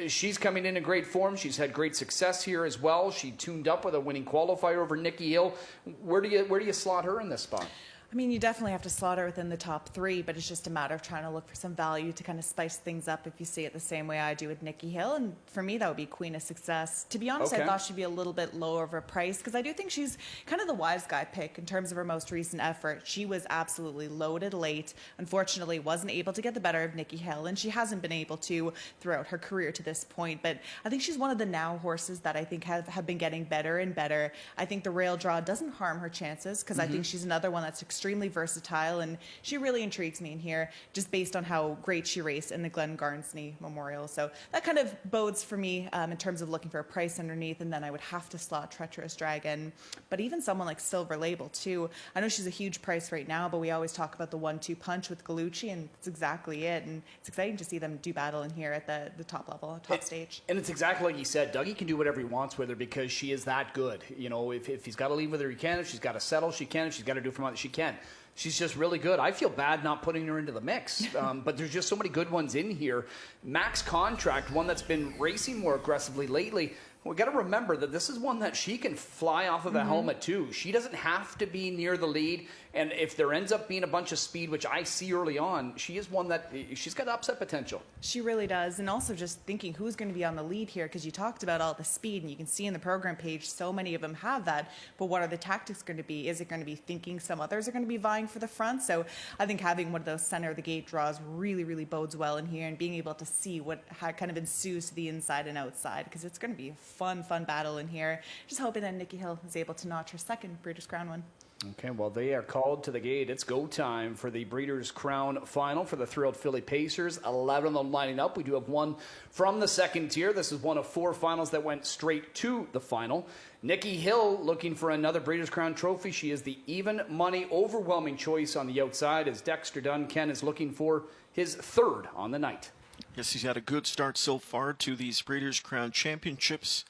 she's coming in great form. She's had great success here as well. She tuned up with a winning qualifier over Nikki Hill. Where do you slot her in this spot? I mean, you definitely have to slot her within the top 3, but it's just a matter of trying to look for some value to kind of spice things up if you see it the same way I do with Nikki Hill. And for me, that would be Queen of Success. To be honest, I thought she'd be a little bit lower of a price because I do think she's kind of the wise guy pick in terms of her most recent effort. She was absolutely loaded late. Unfortunately, wasn't able to get the better of Nikki Hill, and she hasn't been able to throughout her career to this point. But I think she's one of the now horses that I think have been getting better and better. I think the rail draw doesn't harm her chances because I think she's another one that's extremely versatile, and she really intrigues me in here just based on how great she raced in the Glen Garnsney Memorial. So that kind of bodes for me in terms of looking for a price underneath, and then I would have to slot Treacherous Dragon. But even someone like Silver Label too. I know she's a huge price right now, but we always talk about the 1-2 punch with Gallucci, and it's exactly it. And it's exciting to see them do battle in here at the top level, top stage. And it's exactly like you said. Dougie can do whatever he wants with her because she is that good. If he's got to leave with her, he can. If she's got to settle, she can. If she's got to do it for money, she can. She's just really good. I feel bad not putting her into the mix, but there's just so many good ones in here. Max Contract, one that's been racing more aggressively lately. We got to remember that this is one that she can fly off of a helmet too. She doesn't have to be near the lead, and if there ends up being a bunch of speed, which I see early on, she is one that she's got upset potential. She really does, and also just thinking who's going to be on the lead here, because you talked about all the speed, and you can see in the program page so many of them have that, but what are the tactics going to be? Is it going to be thinking some others are going to be vying for the front? So I think having one of those center of the gate draws really, really bodes well in here, and being able to see how kind of ensues to the inside and outside, because it's going to be a fun battle in here. Just hoping that Nikki Hill is able to notch her second Breeders' Crown win. Okay, well, they are called to the gate. It's go time for the Breeders' Crown final for the thrilled Filly Pacers. 11 of them lining up. We do have one from the second tier. This is one of 4 finals that went straight to the final. Nikki Hill looking for another Breeders' Crown trophy. She is the even money, overwhelming choice on the outside as Dexter Duncan is looking for his 3rd on the night. Yes, he's had a good start so far to these Breeders' Crown Championships.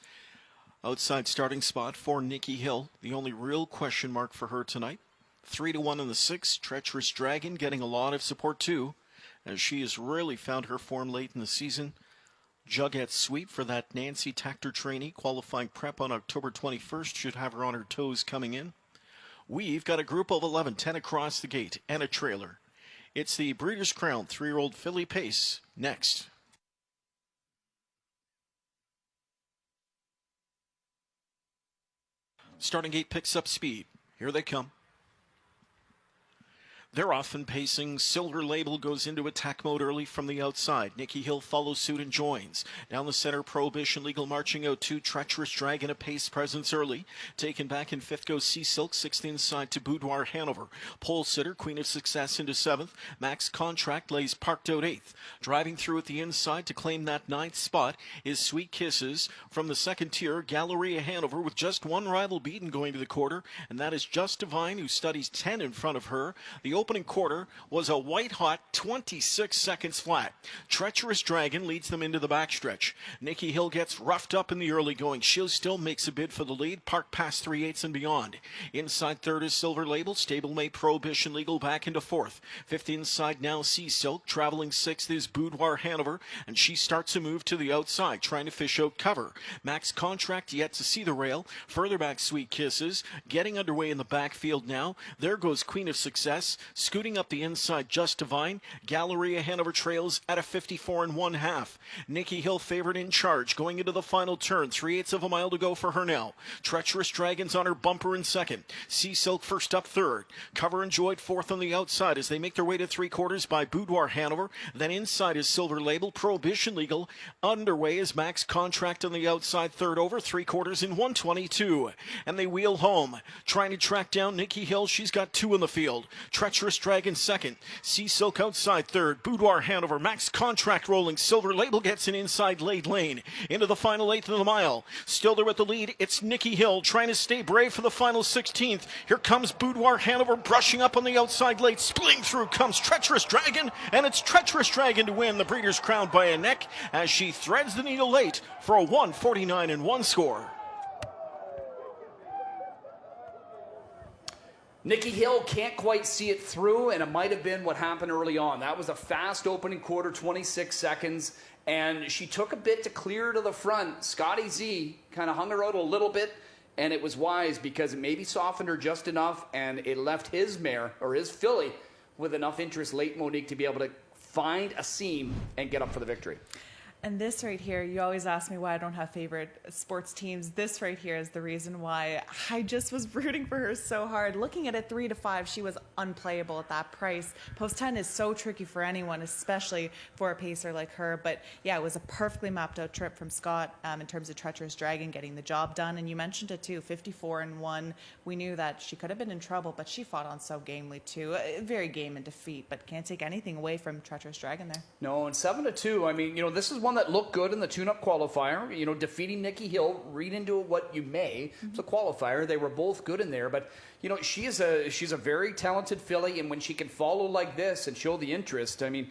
Outside starting spot for Nikki Hill. The only real question mark for her tonight. 3-1 in the 6th. Treacherous Dragon getting a lot of support too, as she has really found her form late in the season. Jughead Sweep for that Nancy Tactor trainee. Qualifying prep on October 21st. Should have her on her toes coming in. We've got a group of 11, 10 across the gate, and a trailer. It's the Breeders' Crown 3-year-old Filly Pace next. Starting gate picks up speed. Here they come. They're off and pacing. Silver Label goes into attack mode early from the outside. Nikki Hill follows suit and joins. Down the center, Prohibition Legal marching out 2. Treacherous Dragon, a pace presence early. Taken back in 5th goes Sea Silk. 6th inside to Boudoir Hanover. Pole Sitter, Queen of Success into 7th. Max Contract lays parked out 8th. Driving through at the inside to claim that 9th spot is Sweet Kisses. From the second tier, Galleria Hanover with just one rival beaten going to the quarter, and that is Just Divine, who studies 10 in front of her. The opening quarter was a white-hot 26 seconds flat. Treacherous Dragon leads them into the backstretch. Nikki Hill gets roughed up in the early going. She still makes a bid for the lead, parked past 3/8 and beyond. Inside 3rd is Silver Label. Stablemate Prohibition Legal back into 4th. 5th inside now Sea Silk. Traveling 6th is Boudoir Hanover, and she starts a move to the outside, trying to fish out cover. Max Contract yet to see the rail. Further back Sweet Kisses. Getting underway in the backfield now. There goes Queen of Success. Scooting up the inside, Just Divine. Galleria Hanover trails at a 54 1/2. Nikki Hill favored in charge, going into the final turn. 3/8 of a mile to go for her now. Treacherous Dragons on her bumper in 2nd. Sea Silk first up 3rd. Cover Enjoyed 4th on the outside as they make their way to 3/4 by Boudoir Hanover. Then inside is Silver Label. Prohibition Legal. Underway is Max Contract on the outside, 3rd over. 3/4 in 1:22. And they wheel home, trying to track down Nikki Hill. She's got 2 in the field. Treacherous Treacherous Dragon second. Sea Silk outside third. Boudoir Hanover. Max Contract rolling. Silver Label gets an inside late lane. Into the final eighth of the mile. Still there with the lead. It's Nikki Hill trying to stay brave for the final 16th. Here comes Boudoir Hanover brushing up on the outside late. Splitting through comes Treacherous Dragon. And it's Treacherous Dragon to win the Breeders' Crown by a neck as she threads the needle late for a 149-1 score. Nikki Hill can't quite see it through, and it might have been what happened early on. That was a fast opening quarter, 26 seconds, and she took a bit to clear to the front. Scotty Z kind of hung her out a little bit, and it was wise because it maybe softened her just enough, and it left his mare, or his filly, with enough interest late, Monique, to be able to find a seam and get up for the victory. And this right here, you always ask me why I don't have favorite sports teams. This right here is the reason why I just was rooting for her so hard. Looking at it 3 to 5, she was unplayable at that price. Post 10 is so tricky for anyone, especially for a pacer like her. But yeah, it was a perfectly mapped out trip from Scott in terms of Treacherous Dragon getting the job done. And you mentioned it too, 54-1. We knew that she could have been in trouble, but she fought on so gamely too. Very game in defeat, but can't take anything away from Treacherous Dragon there. No, and 7-2. I mean, this is one that looked good in the tune-up qualifier. Defeating Nikki Hill. Read into it what you may. It's a qualifier. They were both good in there, but she's a very talented filly, and when she can follow like this and show the interest, I mean,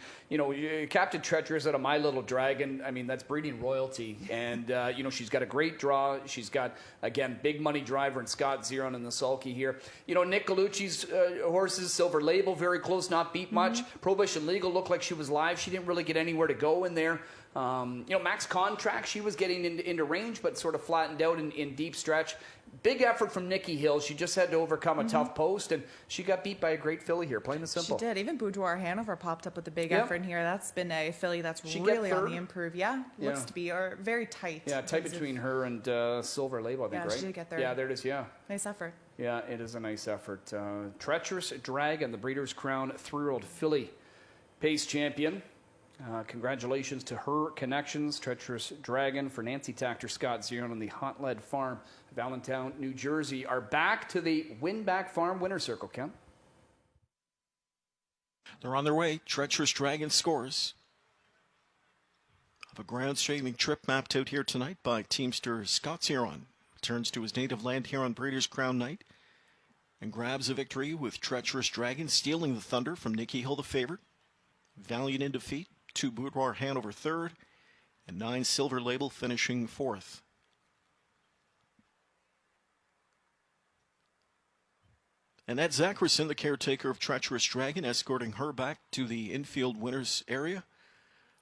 Captain Treacherous out of My Little Dragon. I mean, that's breeding royalty, and she's got a great draw. She's got again big money driver and Scott Zeron in the sulky here. Nick Gallucci's horses, Silver Label, very close, not beat much. Prohibition Legal looked like she was live. She didn't really get anywhere to go in there. Max Contract, she was getting into range, but sort of flattened out in deep stretch. Big effort from Nikki Hill. She just had to overcome a tough post, and she got beat by a great filly here, plain and simple. She did. Even Boudoir Hanover popped up with a big effort in here. That's been a filly that's really on the improve. Yeah, looks to be very tight. Yeah, tight between her and Silver Label, I think, right? Yeah, she did get there. Yeah, there it is, yeah. Nice effort. Yeah, it is a nice effort. Treacherous Dragon, the Breeders' Crown 3-year-old filly pace champion. Congratulations to her connections, Treacherous Dragon, for Nancy Tactor, Scott Zeron, and the Hot Lead Farm of Allentown, New Jersey, are back to the Winback Farm winner's circle, Ken. They're on their way. Treacherous Dragon scores of a ground-shaking trip mapped out here tonight by teamster Scott Zeron. Returns to his native land here on Breeders' Crown night and grabs a victory with Treacherous Dragon, stealing the thunder from Nikki Hill, the favorite. Valiant in defeat. 2 Boudoir Hanover third, and 9 Silver Label finishing fourth. And Ed Zacharson, the caretaker of Treacherous Dragon, escorting her back to the infield winners area.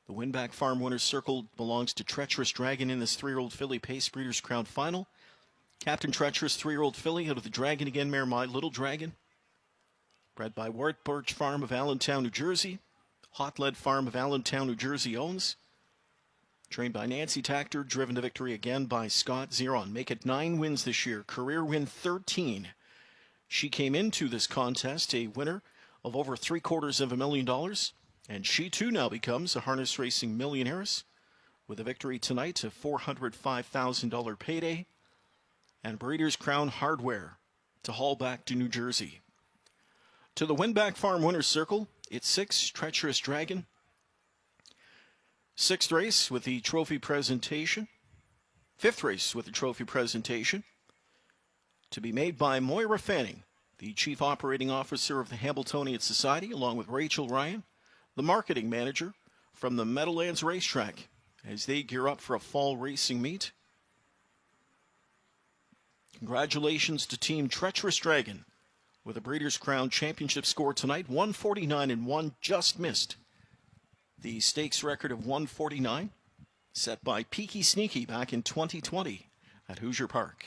The Winback Farm winners circle belongs to Treacherous Dragon in this 3-year-old filly pace Breeders' Crown final. Captain Treacherous 3-year-old filly out of the Dragon Again mare My Little Dragon, bred by Wart Birch Farm of Allentown, New Jersey. Hot Lead Farm of Allentown, New Jersey owns. Trained by Nancy Tactor, driven to victory again by Scott Zeron. Make it 9 wins this year, career win 13. She came into this contest a winner of over $750,000, and she too now becomes a harness racing millionaires with a victory tonight, a $405,000 payday, and Breeders' Crown hardware to haul back to New Jersey. To the Winback Farm winner's circle, it's 6, Treacherous Dragon. 6th race with the trophy presentation. 5th race with the trophy presentation. To be made by Moira Fanning, the Chief Operating Officer of the Hambletonian Society, along with Rachel Ryan, the Marketing Manager from the Meadowlands Racetrack, as they gear up for a fall racing meet. Congratulations to Team Treacherous Dragon, with a Breeders' Crown Championship score tonight, 149-1, just missed the stakes record of 149, set by Peaky Sneaky back in 2020 at Hoosier Park.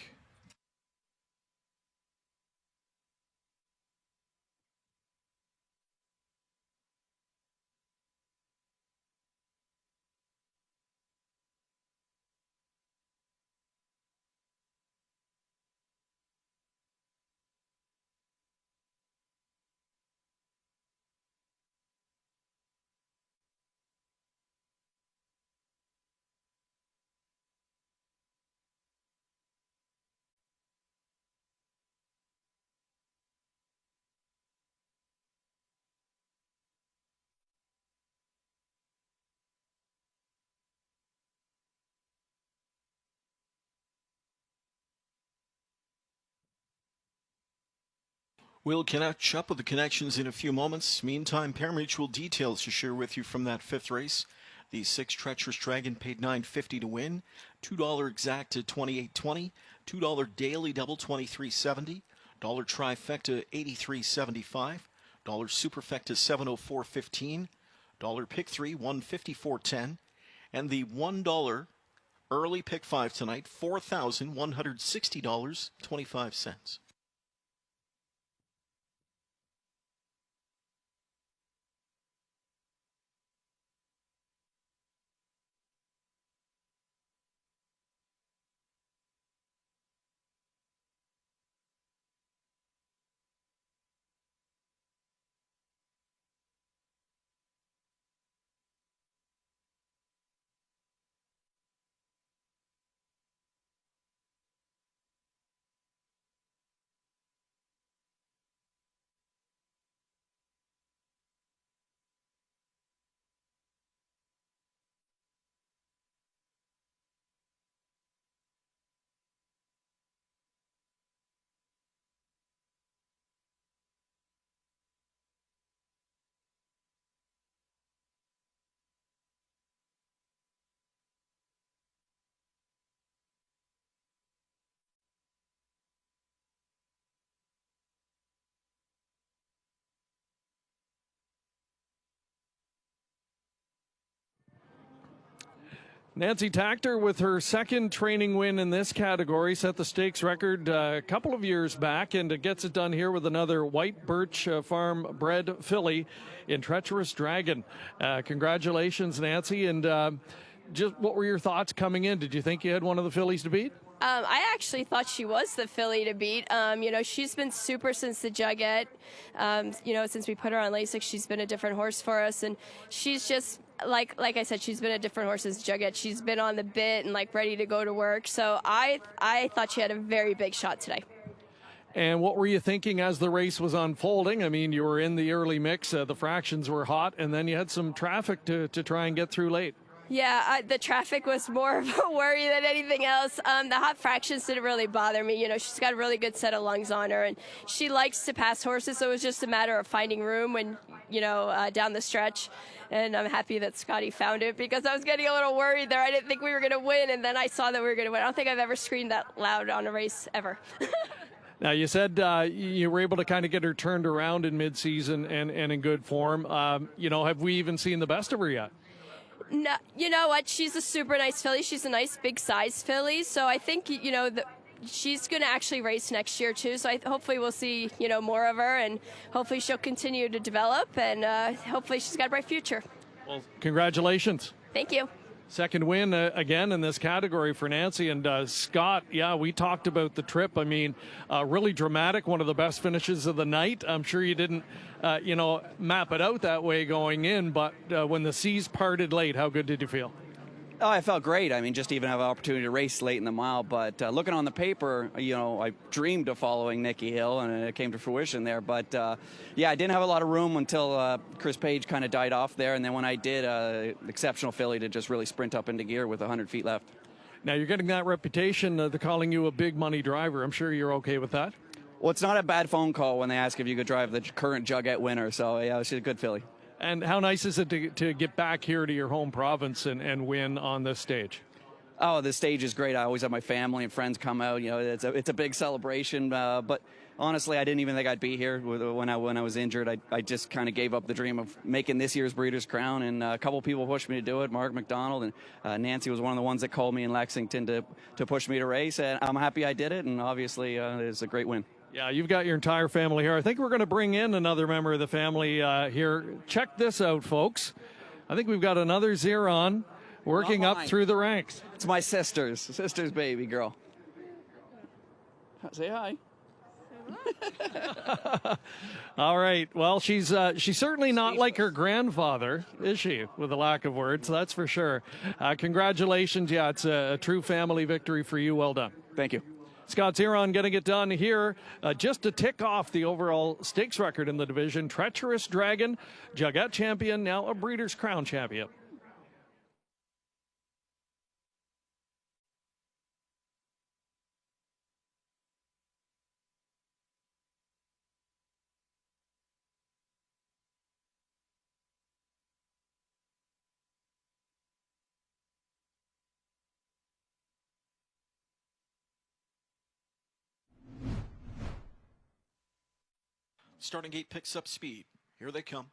We'll catch up with the connections in a few moments. Meantime, pari-mutuel details to share with you from that fifth race. The 6 Treacherous Dragon paid $9.50 to win. $2 exact at $28.20. $2 daily double $23.70. $1 trifecta $83.75. $1 superfecta $704.15. $1 pick 3 $154.10. And the $1 early pick 5 tonight $4,160.25. Nancy Tactor with her second training win in this category, set the stakes record a couple of years back, and gets it done here with another White Birch Farm bred filly in Treacherous Dragon. Congratulations, Nancy, and just what were your thoughts coming in? Did you think you had one of the fillies to beat? I actually thought she was the filly to beat. She's been super since the Jugette. Since we put her on LASIK, she's been a different horse for us, and she's just like I said, she's been a different horse since Jugette. She's been on the bit and ready to go to work. So I thought she had a very big shot today. And what were you thinking as the race was unfolding? I mean, you were in the early mix, the fractions were hot, and then you had some traffic to try and get through late. Yeah, the traffic was more of a worry than anything else. The hot fractions didn't really bother me. She's got a really good set of lungs on her, and she likes to pass horses, so it was just a matter of finding room when, down the stretch. And I'm happy that Scotty found it, because I was getting a little worried there. I didn't think we were going to win, and then I saw that we were going to win. I don't think I've ever screamed that loud on a race ever. Now, you said you were able to kind of get her turned around in midseason and in good form. Have we even seen the best of her yet? No, you know what? She's a super nice filly. She's a nice big size filly. So I think, she's going to actually race next year too. So hopefully we'll see, more of her, and hopefully she'll continue to develop, and hopefully she's got a bright future. Well, congratulations. Thank you. Second win again in this category for Nancy. And Scott, we talked about the trip. I mean, really dramatic, one of the best finishes of the night. I'm sure you didn't, map it out that way going in, but when the seas parted late, how good did you feel? Oh, I felt great. I mean, just to even have an opportunity to race late in the mile. But looking on the paper, I dreamed of following Nikki Hill, and it came to fruition there. But, I didn't have a lot of room until Chris Page kind of died off there. And then when I did, exceptional filly to just really sprint up into gear with 100 feet left. Now, you're getting that reputation, they're calling you a big money driver. I'm sure you're okay with that. Well, it's not a bad phone call when they ask if you could drive the current Jugette winner. So, she's a good filly. And how nice is it to get back here to your home province and win on this stage? Oh, the stage is great. I always have my family and friends come out. It's a big celebration. But honestly, I didn't even think I'd be here when I was injured. I just kind of gave up the dream of making this year's Breeders' Crown, and a couple people pushed me to do it. Mark McDonald and Nancy was one of the ones that called me in Lexington to push me to race, and I'm happy I did it. And obviously, it's a great win. Yeah, you've got your entire family here. I think we're going to bring in another member of the family here. Check this out, folks. I think we've got another Xeron working up through the ranks. It's my sister's baby girl. Say hi. All right. Well, she's certainly not like her grandfather, is she? With a lack of words, that's for sure. Congratulations. Yeah, it's a true family victory for you. Well done. Thank you. Scott Zeron getting it done here just to tick off the overall stakes record in the division. Treacherous Dragon, Jugette champion, now a Breeders' Crown champion. Starting gate picks up speed. Here they come.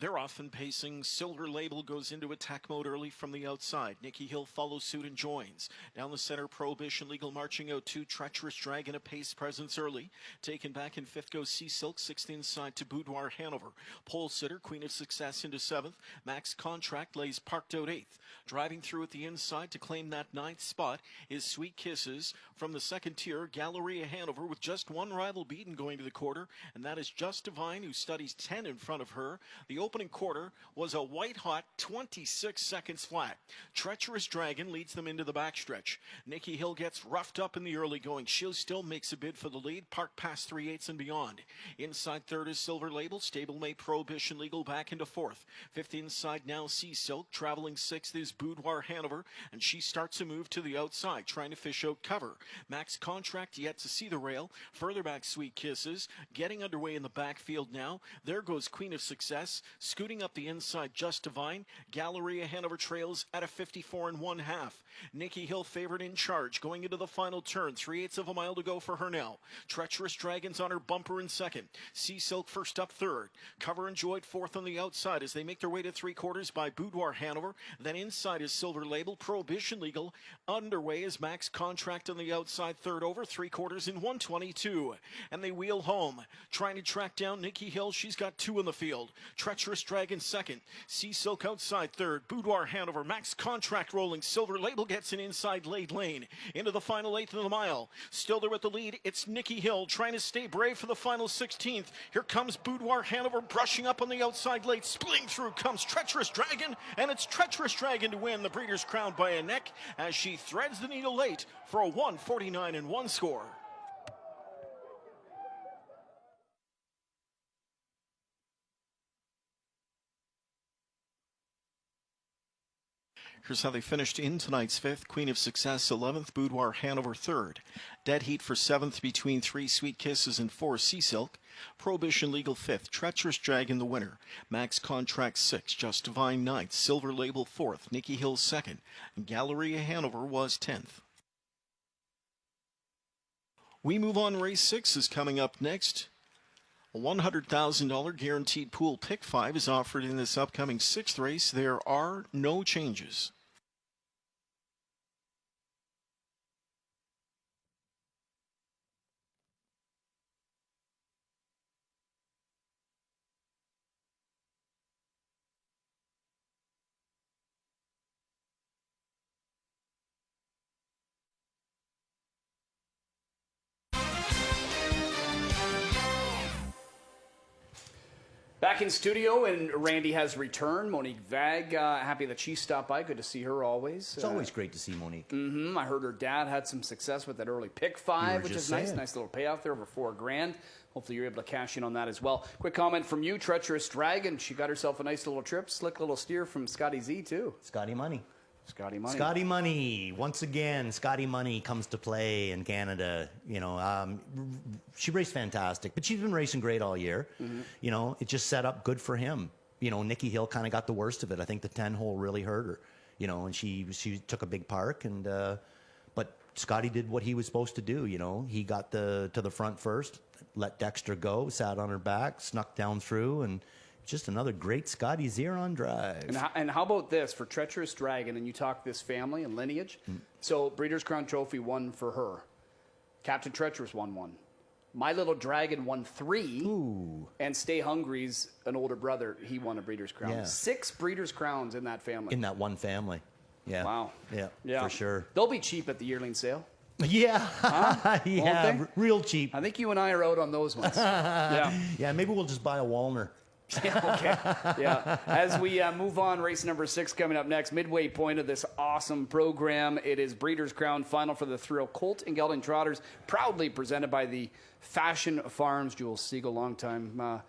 They're off and pacing. Silver Label goes into attack mode early from the outside. Nikki Hill follows suit and joins. Down the center, Prohibition Legal marching out 2. Treacherous Dragon, a pace presence early. Taken back in 5th goes Sea Silk. 6th inside to Boudoir Hanover. Pole Sitter, Queen of Success into 7th. Max Contract lays parked out 8th. Driving through at the inside to claim that 9th spot is Sweet Kisses. From the second tier, Galleria Hanover with just one rival beaten going to the quarter, and that is Just Divine, who studies 10 in front of her. The opening quarter was a white-hot 26 seconds flat. Treacherous Dragon leads them into the backstretch. Nikki Hill gets roughed up in the early going. She still makes a bid for the lead. Park past 3/8 and beyond. Inside third is Silver Label. Stablemate Prohibition Legal back into 4th. 5th inside now Sea Silk. Traveling 6th is Boudoir Hanover, and she starts a move to the outside, trying to fish out cover. Max Contract yet to see the rail. Further back Sweet Kisses. Getting underway in the backfield now. There goes Queen of Success. Scooting up the inside, Just Divine. Galleria Hanover trails at a 54 1/2. Nikki Hill favored in charge, going into the final turn. 3/8 of a mile to go for her now. Treacherous Dragons on her bumper in second. Sea Silk first up third. Cover Enjoyed 4th on the outside as they make their way to 3/4 by Boudoir Hanover. Then inside is Silver Label. Prohibition Legal underway is Max Contract on the outside, third over. 3/4 in 1:22. And they wheel home, trying to track down Nikki Hill. She's got 2 in the field. Treacherous Dragon second. Sea Silk outside third. Boudoir Hanover. Max Contract rolling. Silver Label gets an inside late lane. Into the final 1/8 of the mile. Still there with the lead. It's Nikki Hill trying to stay brave for the final 16th. Here comes Boudoir Hanover brushing up on the outside late. Splitting through comes Treacherous Dragon, and it's Treacherous Dragon to win the Breeders' Crown by a neck as she threads the needle late for a 149 1 score. Here's how they finished in tonight's 5th. Queen of Success 11th, Boudoir Hanover 3rd. Dead Heat for 7th between 3 Sweet Kisses and 4 Sea Silk. Prohibition Legal 5th, Treacherous Dragon the winner. Max Contract 6th, Just Divine 9th, Silver Label 4th, Nikki Hill 2nd, and Galleria Hanover was 10th. We move on. Race 6 is coming up next. A $100,000 guaranteed pool pick 5 is offered in this upcoming 6th race. There are no changes. Back in studio, and Randy has returned. Monique Vag, happy that she stopped by. Good to see her always. It's always great to see Monique. I heard her dad had some success with that early pick 5, which is nice. Nice little payoff there, over $4,000. Hopefully you're able to cash in on that as well. Quick comment from you, Treacherous Dragon. She got herself a nice little trip. Slick little steer from Scotty Z, too. Scotty Money. Scotty Money. Scotty Money. Once again, Scotty Money comes to play in Canada. You know, she raced fantastic, but she's been racing great all year. You know, it just set up good for him. You know, Nikki Hill kind of got the worst of it. I think the 10-hole really hurt her. You know, and she took a big park, and but Scotty did what he was supposed to do. You know, he got to the front first, let Dexter go, sat on her back, snuck down through, and just another great Scotty Zeron drive. And how about this for Treacherous Dragon? And you talk this family and lineage. So Breeders' Crown Trophy won for her. Captain Treacherous won 1. My Little Dragon won 3. Ooh. And Stay Hungry's an older brother. He won a Breeders' Crown. Yeah. 6 Breeders' Crowns in that family. In that one family. Yeah. Wow. Yeah, for sure. They'll be cheap at the yearling sale. Yeah. Huh? Yeah, real cheap. I think you and I are out on those ones. Yeah, maybe we'll just buy a Walner. Yeah, okay. Yeah. As we move on, race number 6 coming up next, midway point of this awesome program. It is Breeders' Crown Final for the Thrill Colt and Gelding Trotters, proudly presented by the Fashion Farms. Jules Siegel, longtime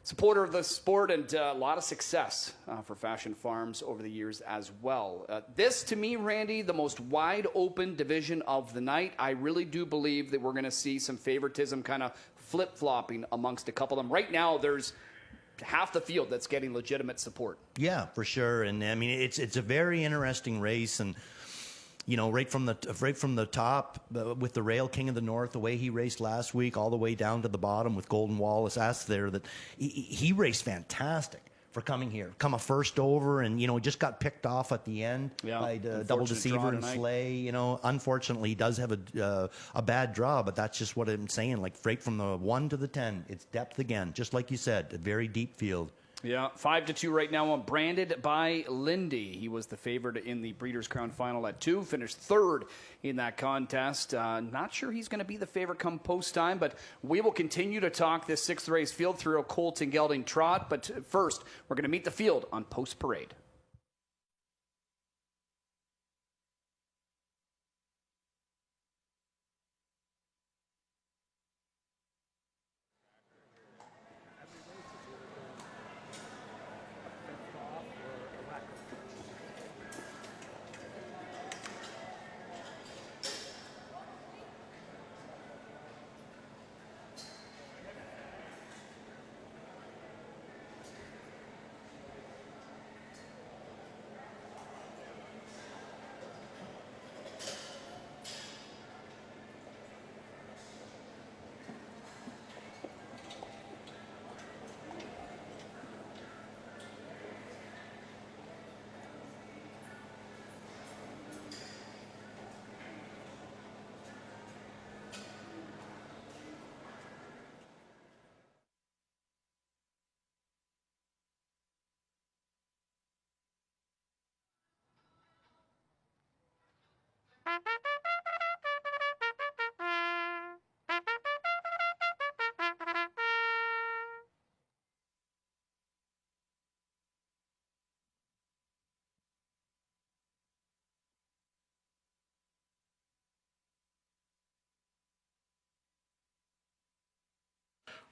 supporter of the sport, and a lot of success for Fashion Farms over the years as well. This, to me, Randy, the most wide open division of the night. I really do believe that we're going to see some favoritism kind of flip-flopping amongst a couple of them. Right now, there's half the field that's getting legitimate support. Yeah, for sure. And I mean, it's a very interesting race, and right from the top with the Rail King of the North, the way he raced last week, all the way down to the bottom with Golden Wallace S there, that he raced fantastic for coming here. Come a first over, and just got picked off at the end by Double Deceiver and Slay. Unfortunately, he does have a bad draw, but that's just what I'm saying. Like right from the 1 to the 10, it's depth again, just like you said, a very deep field. Yeah, 5-2 right now on Branded by Lindy. He was the favorite in the Breeders' Crown Final at 2, finished third in that contest. Not sure he's going to be the favorite come post time, but we will continue to talk this 6th race field through a Colt and Gelding Trot. But first, we're going to meet the field on Post Parade.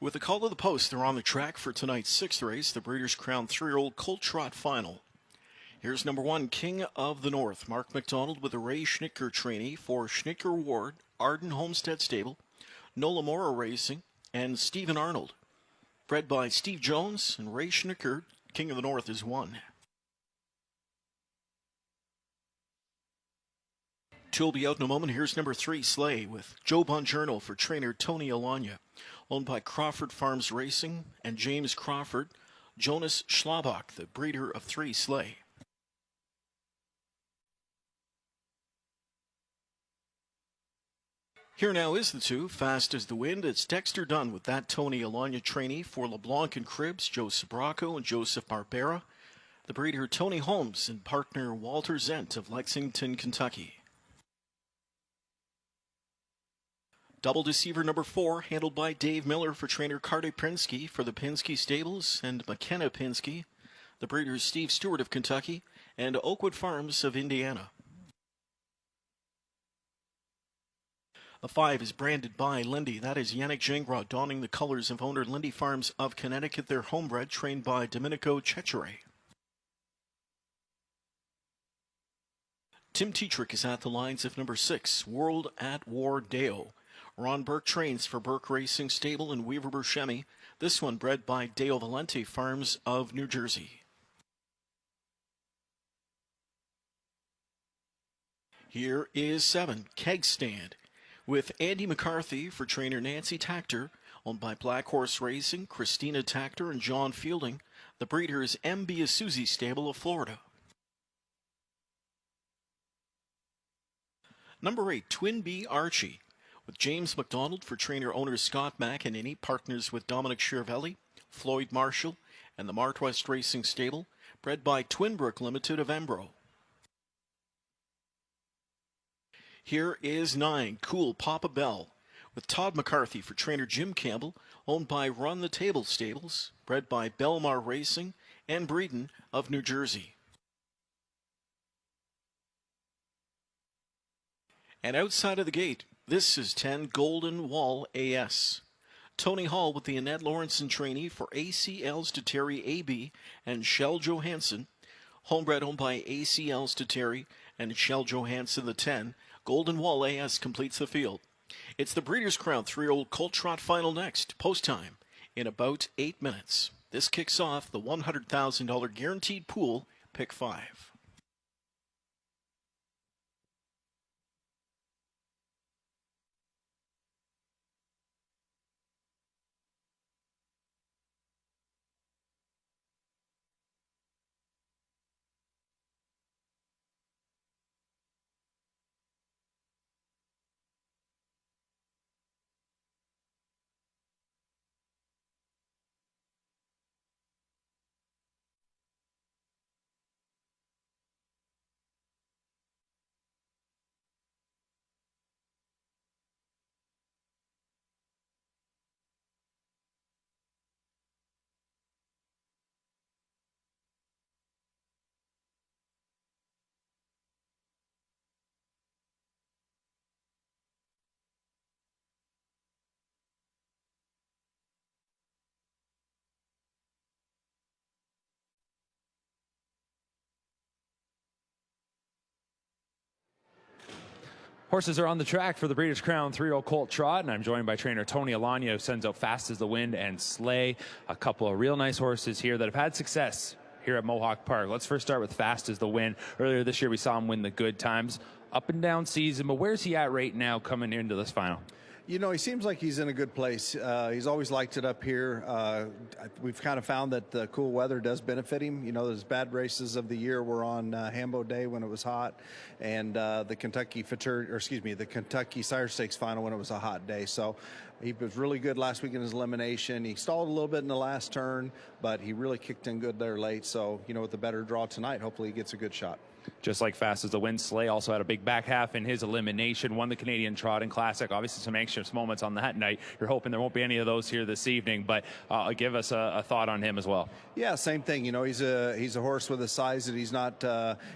With the call of the post, they're on the track for tonight's 6th race, the Breeders' Crown 3-year-old Colt Trot Final. Here's number 1, King of the North, Mark McDonald with a Ray Schnitker trainee for Schnitker Ward, Arden Homestead Stable, Nola Mora Racing, and Stephen Arnold. Bred by Steve Jones and Ray Schnitker, King of the North is 1. 2 will be out in a moment. Here's number 3, Slay, with Joe Bongiorno for trainer Tony Alagna. Owned by Crawford Farms Racing and James Crawford, Jonas Schlabach, the breeder of 3, Slay. Here now is the 2, Fast as the Wind. It's Dexter Dunn with that Tony Alagna trainee for LeBlanc and Cribs, Joe Sabraco and Joseph Barbera. The breeder Tony Holmes and partner Walter Zent of Lexington, Kentucky. Double Deceiver number 4, handled by Dave Miller for trainer Carter Pinsky for the Pinsky Stables and McKenna Pinsky, the breeders Steve Stewart of Kentucky, and Oakwood Farms of Indiana. The 5 is branded by Lindy. That is Yannick Gingras, donning the colors of owner Lindy Farms of Connecticut. They're homebred, trained by Domenico Cecere. Tim Tetrick is at the lines of number 6, World at War Deo. Ron Burke trains for Burke Racing Stable in Weaver Burchemi. This one bred by Deo Valente Farms of New Jersey. Here is 7, Keg Stand, with Andy McCarthy for trainer Nancy Tactor, owned by Black Horse Racing, Christina Tactor and John Fielding. The breeder is M. Biasuzi Stable of Florida. Number 8, Twin B Archie, with James McDonald for trainer-owner Scott McEnany, partners with Dominic Schiavelli, Floyd Marshall, and the Martwest Racing Stable, bred by Twinbrook Limited of Embro. Here is 9, Cool Papa Bell, with Todd McCarthy for trainer Jim Campbell, owned by Run the Table Stables, bred by Belmar Racing and Breeden of New Jersey. And outside of the gate, this is 10, Golden Wall AS. Tony Hall with the Annette Lawrenson trainee for ACL's to Terry AB and Shell Johansson. Homebred owned by ACL's to Terry and Shell Johansson, the 10. Golden Wall AS completes the field. It's the Breeders' Crown 3-year-old Colt Trot Final next, post time, in about 8 minutes. This kicks off the $100,000 guaranteed pool, pick 5. Horses are on the track for the Breeders' Crown 3-year-old Colt Trot, and I'm joined by trainer Tony Alagna, who sends out Fast as the Wind and Slay, a couple of real nice horses here that have had success here at Mohawk Park. Let's first start with Fast as the Wind. Earlier this year, we saw him win the Good Times. Up and down season, but where's he at right now coming into this final? You know, he seems like he's in a good place. He's always liked it up here. We've kind of found that the cool weather does benefit him. You know, those bad races of the year were on Hambo Day when it was hot, and the Kentucky Sire Stakes final when it was a hot day. So he was really good last week in his elimination. He stalled a little bit in the last turn, but he really kicked in good there late. So, you know, with the better draw tonight, hopefully he gets a good shot. Just like Fast as the Wind, Slay also had a big back half in his elimination, won the Canadian Trotting Classic. Obviously some anxious moments on that night. You're hoping there won't be any of those here this evening, but give us a thought on him as well. Yeah, same thing. You know, he's a horse with a size that he's not,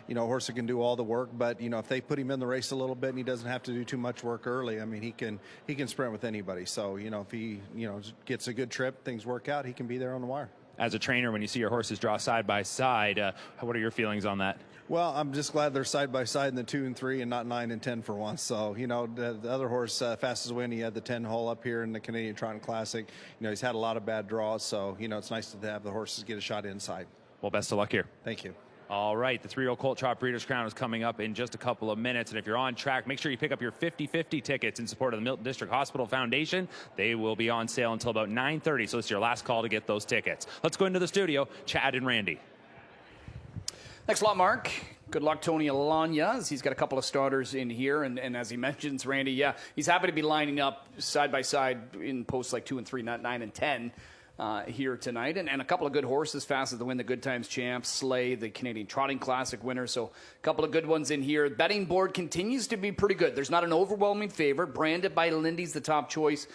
you know, a horse that can do all the work, but, you know, if they put him in the race a little bit and he doesn't have to do too much work early, I mean, he can sprint with anybody. So, you know, if he, you know, gets a good trip, things work out, he can be there on the wire. As a trainer, when you see your horses draw side by side, what are your feelings on that? Well, I'm just glad they're side by side in the 2 and 3 and not 9 and 10 for once. So, you know, the other horse, Fast as the Wind, he had the 10 hole up here in the Canadian Trotting Classic. You know, he's had a lot of bad draws, so, you know, it's nice to have the horses get a shot inside. Well, best of luck here. Thank you. All right, the 3-year-old Colt Trot Breeders' Crown is coming up in just a couple of minutes. And if you're on track, make sure you pick up your 50/50 tickets in support of the Milton District Hospital Foundation. They will be on sale until about 9:30, so it's your last call to get those tickets. Let's go into the studio, Chad and Randy. Thanks a lot, Mark. Good luck, Tony Alagna. He's got a couple of starters in here, and as he mentions, Randy, yeah, he's happy to be lining up side by side in posts like 2 and 3, not 9 and 10. Here tonight, and a couple of good horses. Fast as the Wind, the Good Times champ, Slay, the Canadian Trotting Classic winner, so a couple of good ones in here. Betting board continues to be pretty good. There's not an overwhelming favorite. Branded by Lindy's the top choice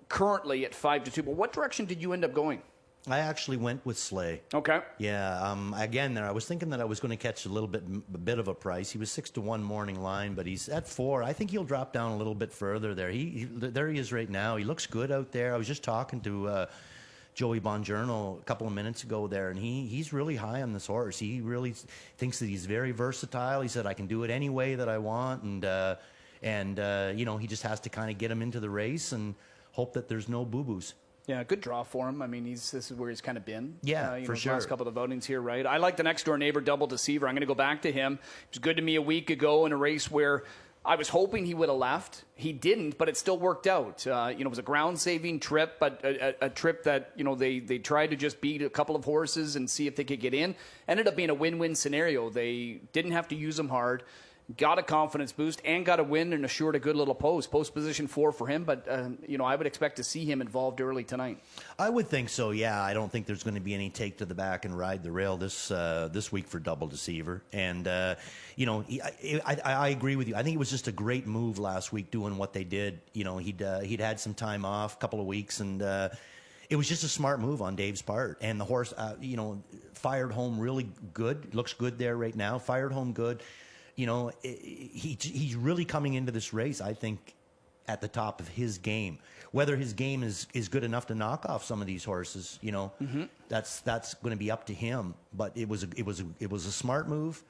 currently at 5-2, but what direction did you end up going? I actually went with Slay. Okay. Yeah. Again, there I was thinking that I was going to catch a bit of a price. He was 6-1 morning line, but he's at 4. I think he'll drop down a little bit further there. There he is right now. He looks good out there. I was just talking to Joey Bongiorno a couple of minutes ago there, and he's really high on this horse. He really thinks that he's very versatile. He said, I can do it any way that I want, and you know, he just has to kind of get him into the race and hope that there's no boo-boos. Yeah, good draw for him. I mean, this is where he's kind of been. Yeah, you for know, sure. Last couple of outings here, right? I like the next door neighbor, Double Deceiver. I'm going to go back to him. It was good to me a week ago in a race where I was hoping he would have left. He didn't, but it still worked out. You know, it was a ground-saving trip, but a trip that, you know, they tried to just beat a couple of horses and see if they could get in. Ended up being a win-win scenario. They didn't have to use them hard, got a confidence boost, and got a win and assured a good little post. Post position 4 for him, but, you know, I would expect to see him involved early tonight. I would think so, yeah. I don't think there's going to be any take to the back and ride the rail this week for Double Deceiver. And, you know, I agree with you. I think it was just a great move last week doing what they did. You know, he'd had some time off, a couple of weeks, and it was just a smart move on Dave's part. And the horse, you know, fired home really good. Looks good there right now. Fired home good. You know, he's really coming into this race, I think, at the top of his game. Whether his game is good enough to knock off some of these horses, you know, that's going to be up to him. But it was a smart move.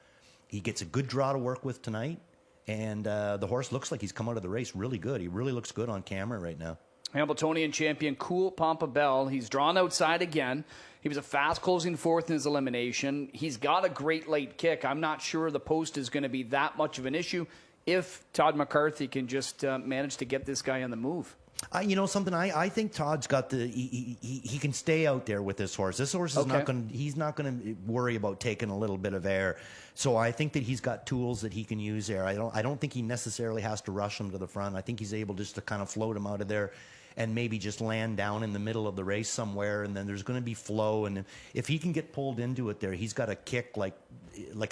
He gets a good draw to work with tonight, and the horse looks like he's come out of the race really good. He really looks good on camera right now. Hamiltonian champion Cool Pampa Bell. He's drawn outside again. He was a fast closing 4th in his elimination. He's got a great late kick. I'm not sure the post is going to be that much of an issue if Todd McCarthy can just manage to get this guy on the move. You know something? I think Todd's got he can stay out there with this horse. This horse is he's not going to worry about taking a little bit of air. So I think that he's got tools that he can use there. I don't think he necessarily has to rush him to the front. I think he's able just to kind of float him out of there and maybe just land down in the middle of the race somewhere, and then there's going to be flow. And if he can get pulled into it there, he's got a kick like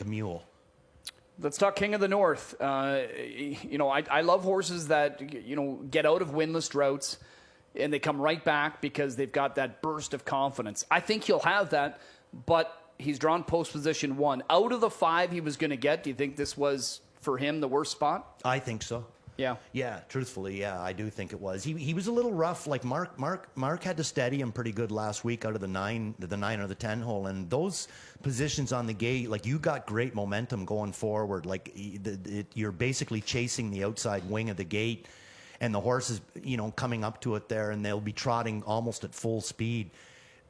a mule. Let's talk King of the North. You know, I love horses that, you know, get out of winless droughts and they come right back because they've got that burst of confidence. I think he'll have that, but he's drawn post position 1. Out of the 5 he was going to get, do you think this was, for him, the worst spot? I think so. Yeah, truthfully, yeah, I do think it was. He was a little rough. Like Mark had to steady him pretty good last week out of the 9 or the 10 hole, and those positions on the gate, like, you got great momentum going forward. Like, you're basically chasing the outside wing of the gate, and the horse is, coming up to it there, and they'll be trotting almost at full speed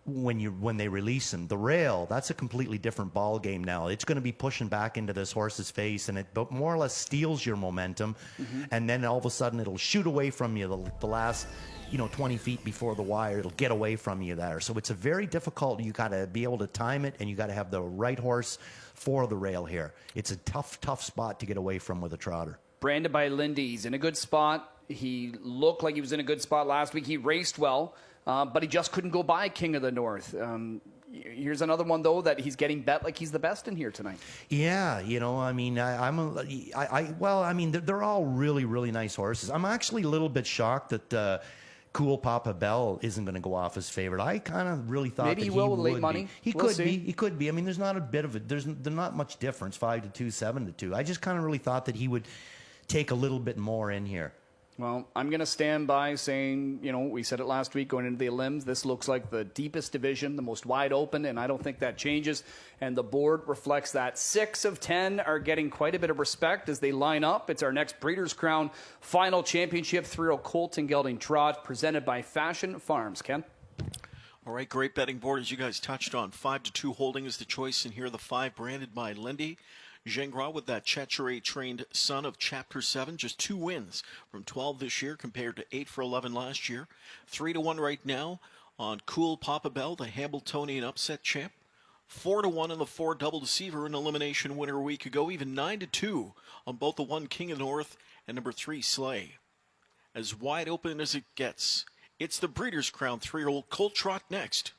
when they release him. The rail, that's a completely different ball game now. It's going to be pushing back into this horse's face, and it more or less steals your momentum, and then all of a sudden it'll shoot away from you the last 20 feet before the wire. It'll get away from you there. So it's a very difficult, you got to be able to time it, and you got to have the right horse for the rail here. It's a tough spot to get away from with a trotter. Branded by Lindy, he's in a good spot. He looked like he was in a good spot last week. He raced well. But he just couldn't go by King of the North. Here's another one, though, that he's getting bet like he's the best in here tonight. Yeah, I mean, they're all really, really nice horses. I'm actually a little bit shocked that Cool Papa Bell isn't going to go off as favorite. I kind of really thought maybe that he will with late would money. He could be. He could be. I mean, there's not a bit of it. There's not much difference, 5-2, 7-2. I just kind of really thought that he would take a little bit more in here. Well, I'm going to stand by saying, we said it last week going into the limbs, this looks like the deepest division, the most wide open, and I don't think that changes. And the board reflects that. 6 of 10 are getting quite a bit of respect as they line up. It's our next Breeders' Crown Final Championship, 3-year-old Colt and Gelding Trot, presented by Fashion Farms. Ken? All right, great betting board, as you guys touched on. 5-2 holding is the choice, and here are the 5 branded by Lindy. Gingras with that Chechere-trained son of Chapter 7, just 2 wins from 12 this year compared to 8 for 11 last year. 3-1 right now on Cool Papa Bell, the Hamiltonian upset champ. 4-1 on the 4 Double Deceiver, an elimination winner a week ago. Even 9-2 on both the 1 King of the North and number 3 Slay. As wide open as it gets, it's the Breeders' Crown 3-year-old Colt Trot next.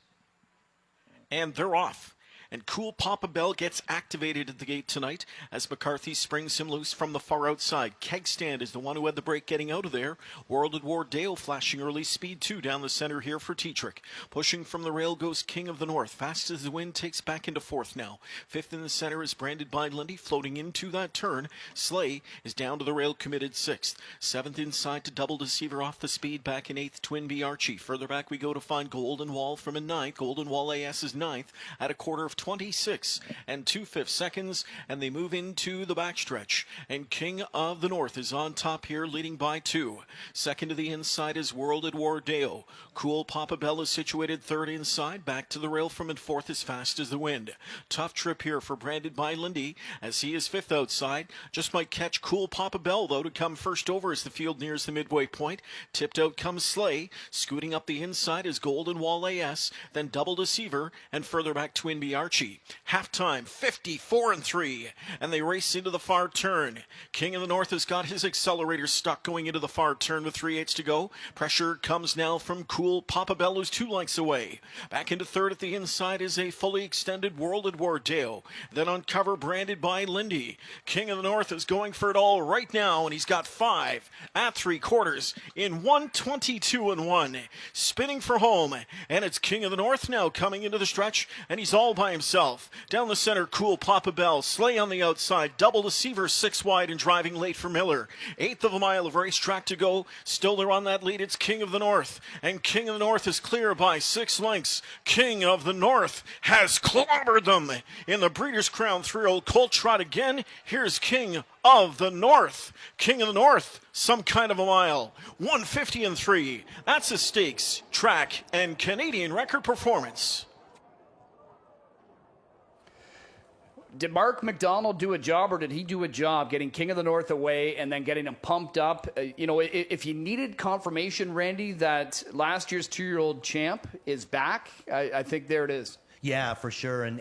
And they're off. And Cool Papa Bell gets activated at the gate tonight as McCarthy springs him loose from the far outside. Kegstand is the one who had the break getting out of there. World at War Dale flashing early speed too down the center here for Tetrick. Pushing from the rail goes King of the North. Fast as the wind takes back into 4th now. 5th in the center is branded by Lindy, floating into that turn. Slay is down to the rail, committed 6th. 7th inside to Double Deceiver off the speed, back in 8th, Twin B Archie. Further back we go to find Golden Wall from in 9th. Golden Wall AS is 9th at a quarter of 26 2/5 seconds, and they move into the backstretch. And King of the North is on top here, leading by 2. Second to the inside is World at War Dale. Cool Papa Bell is situated 3rd inside, back to the rail from in 4th as fast as the wind. Tough trip here for branded by Lindy, as he is 5th outside. Just might catch Cool Papa Bell, though, to come first over as the field nears the midway point. Tipped out comes Slay. Scooting up the inside is Golden Wall AS, then Double Deceiver, and further back Twin B Archie. Halftime, 54-3, and they race into the far turn. King of the North has got his accelerator stuck going into the far turn with 3/8 to go. Pressure comes now from Cool Papa Bell, who's 2 lengths away. Back into 3rd at the inside is a fully extended World at War Dale. Then on cover, branded by Lindy. King of the North is going for it all right now, and he's got 5 at 3/4 in 1:22-1. Spinning for home, and it's King of the North now coming into the stretch, and he's all by himself. Down the center, Cool Papa Bell. Slay on the outside. Double Deceiver 6 wide and driving late for Miller. 1/8 of a mile of racetrack to go. Still they're on that lead. It's King of the North. And King of the North is clear by 6 lengths. King of the North has clobbered them in the Breeders' Crown 3-year-old Colt Trot again. Here's King of the North. King of the North, some kind of a mile. 1:50-3. That's a stakes, track, and Canadian record performance. Did Mark McDonald do a job, or did he do a job getting King of the North away and then getting him pumped up? If you needed confirmation, Randy, that last year's 2-year-old champ is back, I think there it is. Yeah, for sure. And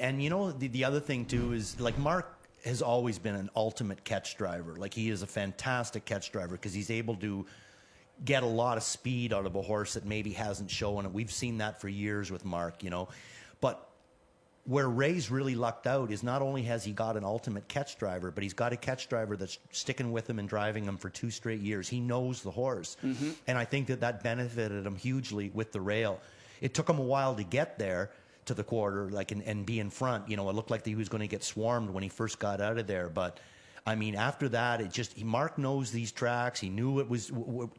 the other thing, too, is like Mark has always been an ultimate catch driver. Like, he is a fantastic catch driver because he's able to get a lot of speed out of a horse that maybe hasn't shown it. We've seen that for years with Mark, But where Ray's really lucked out is not only has he got an ultimate catch driver, but he's got a catch driver that's sticking with him and driving him for 2 straight years. He knows the horse. And I think that benefited him hugely with the rail. It took him a while to get there to the quarter, and be in front. It looked like he was going to get swarmed when he first got out of there, but I mean, after that, it just, Mark knows these tracks. He knew it was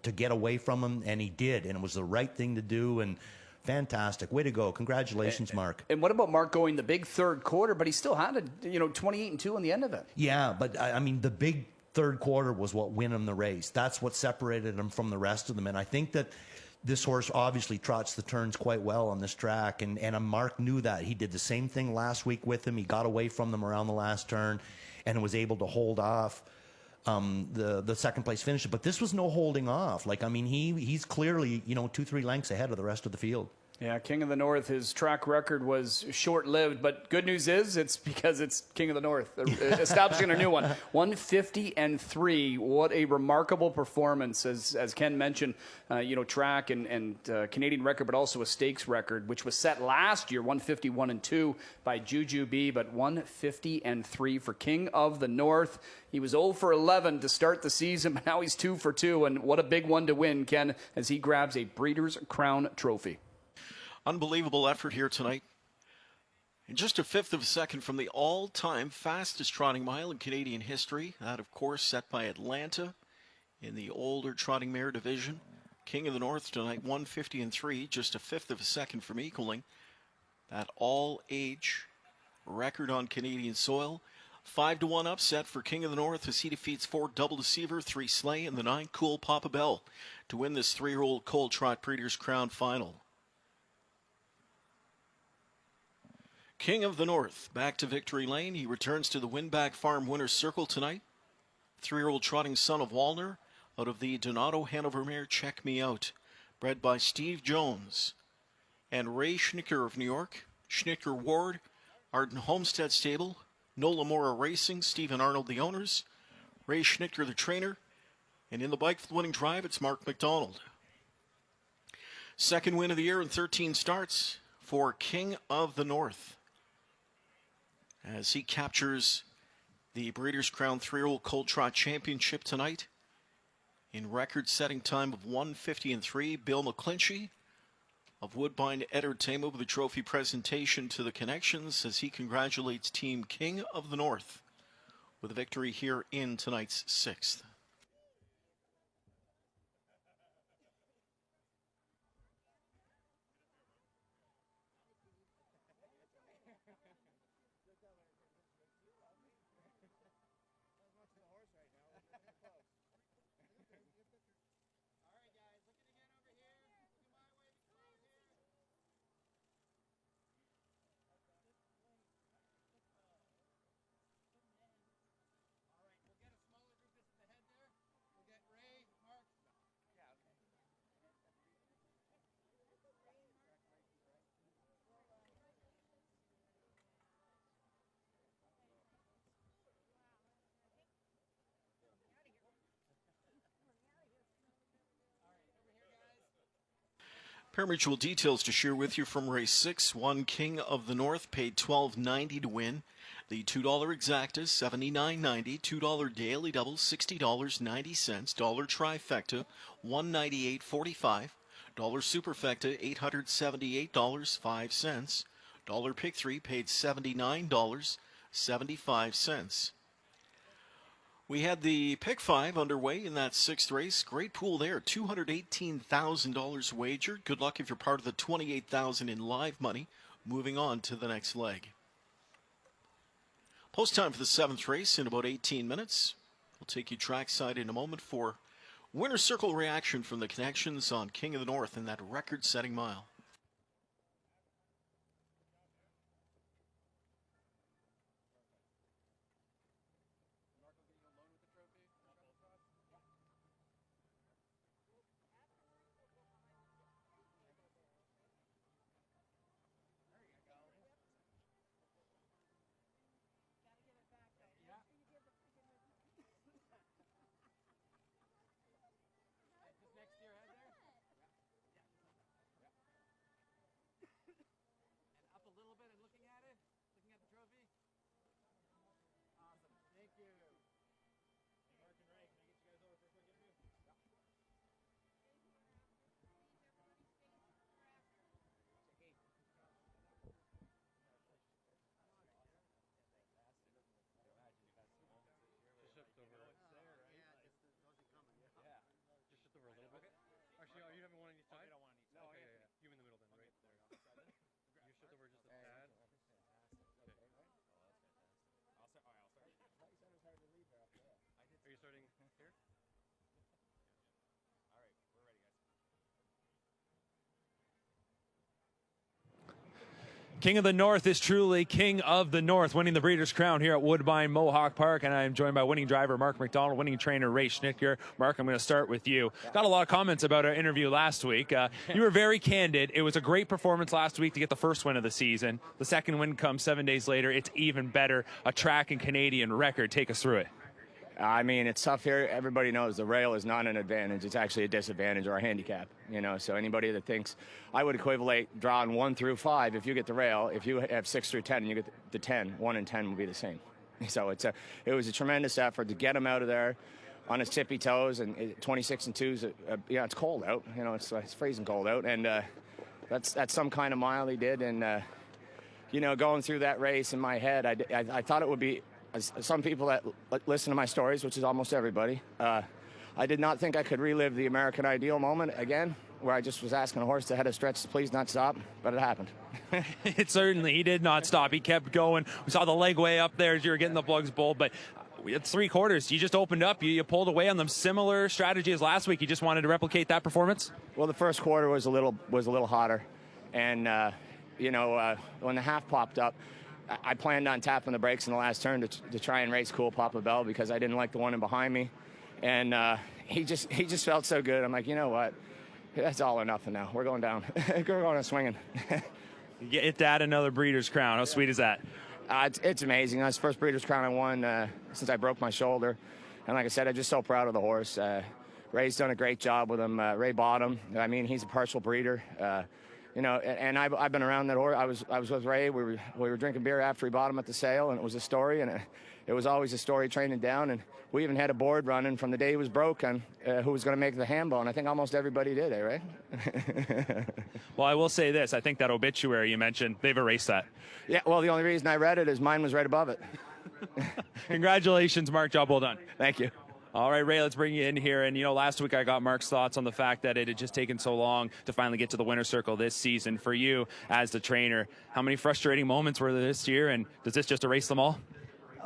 to get away from him, and he did, and it was the right thing to do, and fantastic. Way to go. Congratulations, Mark. And what about Mark going the big third quarter, but he still had a 28-2 on the end of it? Yeah, but I mean, the big third quarter was what won him the race. That's what separated him from the rest of them. And I think that this horse obviously trots the turns quite well on this track. And Mark knew that. He did the same thing last week with him. He got away from them around the last turn and was able to hold off the second place finisher. But this was no holding off. Like, I mean, he's clearly, 2-3 lengths ahead of the rest of the field. Yeah, King of the North, his track record was short-lived, but good news is it's because it's King of the North, establishing a new one. 150-3. What a remarkable performance, as Ken mentioned, track and Canadian record, but also a stakes record, which was set last year, 151-2 by Juju B, but 150-3 for King of the North. He was 0 for 11 to start the season, but now he's 2 for 2, and what a big one to win, Ken, as he grabs a Breeders' Crown trophy. Unbelievable effort here tonight. And just a fifth of a second from the all-time fastest trotting mile in Canadian history. That, of course, set by Atlanta in the older trotting mare division. King of the North tonight, 150-3, just a fifth of a second from equaling that all-age record on Canadian soil. 5-1 upset for King of the North as he defeats 4 Double Deceiver, 3 Slay, and the 9 Cool Papa Bell to win this 3-year-old Colt Trot Breeders' Crown final. King of the North back to victory lane. He returns to the Winback Farm Winner's Circle tonight. 3-year-old trotting son of Walner out of the Donato Hanover mare Check Me Out, bred by Steve Jones and Ray Schnicker of New York. Schnicker Ward, Arden Homestead Stable, Nola Mora Racing, Stephen Arnold the owners, Ray Schnicker the trainer, and in the bike for the winning drive, it's Mark McDonald. Second win of the year in 13 starts for King of the North, as he captures the Breeders' Crown 3-year-old Colt Trot Championship tonight in record-setting time of 150-3. Bill McClinchy of Woodbine Entertainment with a trophy presentation to the Connections as he congratulates Team King of the North with a victory here in tonight's 6th. Parimutuel details to share with you from race 6. 1 King of the North paid $12.90 to win. The $2 exacta, $79.90. $2 daily double, $60.90. Dollar trifecta, $198.45. Dollar superfecta, $878.05. Dollar pick 3 paid $79.75. We had the pick 5 underway in that 6th race. Great pool there, $218,000 wagered. Good luck if you're part of the $28,000 in live money. Moving on to the next leg. Post time for the 7th race in about 18 minutes. We'll take you trackside in a moment for Winner's Circle reaction from the Connections on King of the North in that record-setting mile. King of the North is truly King of the North, winning the Breeders' Crown here at Woodbine Mohawk Park, and I'm joined by winning driver Mark McDonald, winning trainer Ray Schnicker. Mark, I'm going to start with you. Got a lot of comments about our interview last week. You were very candid. It was a great performance last week to get the first win of the season. The second win comes 7 days later. It's even better. A track and Canadian record. Take us through it. I mean, it's tough here. Everybody knows the rail is not an advantage. It's actually a disadvantage or a handicap, you know. So anybody that thinks, I would equivalent drawing 1 through 5 if you get the rail. If you have 6 through 10 and you get the 10, 1 and 10 will be the same. So it was a tremendous effort to get him out of there on his tippy toes, and 26 and 2s. Yeah, it's cold out. You know, it's freezing cold out, and that's some kind of mile he did. And you know, going through that race in my head, I thought it would be. Some people that listen to my stories, which is almost everybody, I did not think I could relive the American Ideal moment again, where I just was asking a horse that had a stretch to please not stop, but it happened. It certainly, he did not stop. He kept going. We saw the leg way up there as you were getting the plugs bowled, but it's 3 quarters. You just opened up. You pulled away on them. Similar strategy as last week. You just wanted to replicate that performance? Well, the first quarter was a little hotter, and you know, when the half popped up, I planned on tapping the brakes in the last turn to try and race Cool Papa Bell because I didn't like the one in behind me, and he just felt so good. I'm like, you know what, that's all or nothing now. We're going down. We're going and swinging. You get that another Breeders' Crown. How sweet is that? It's amazing. That's the first Breeders' Crown I won since I broke my shoulder, and like I said, I'm just so proud of the horse. Ray's done a great job with him. Ray bought him. I mean, he's a partial breeder. You know, and I've been around that horse. I was with Ray. We were drinking beer after he bought him at the sale, and it was a story, and it was always a story training down. And we even had a board running from the day he was broken, who was going to make the handball, and I think almost everybody did, Ray? Well, I will say this. I think that obituary you mentioned, they've erased that. Yeah, well, the only reason I read it is mine was right above it. Congratulations, Mark. Job well done. Thank you. All right, Ray, let's bring you in here. And, you know, last week I got Mark's thoughts on the fact that it had just taken so long to finally get to the winner's circle this season. For you as the trainer, how many frustrating moments were there this year, and does this just erase them all?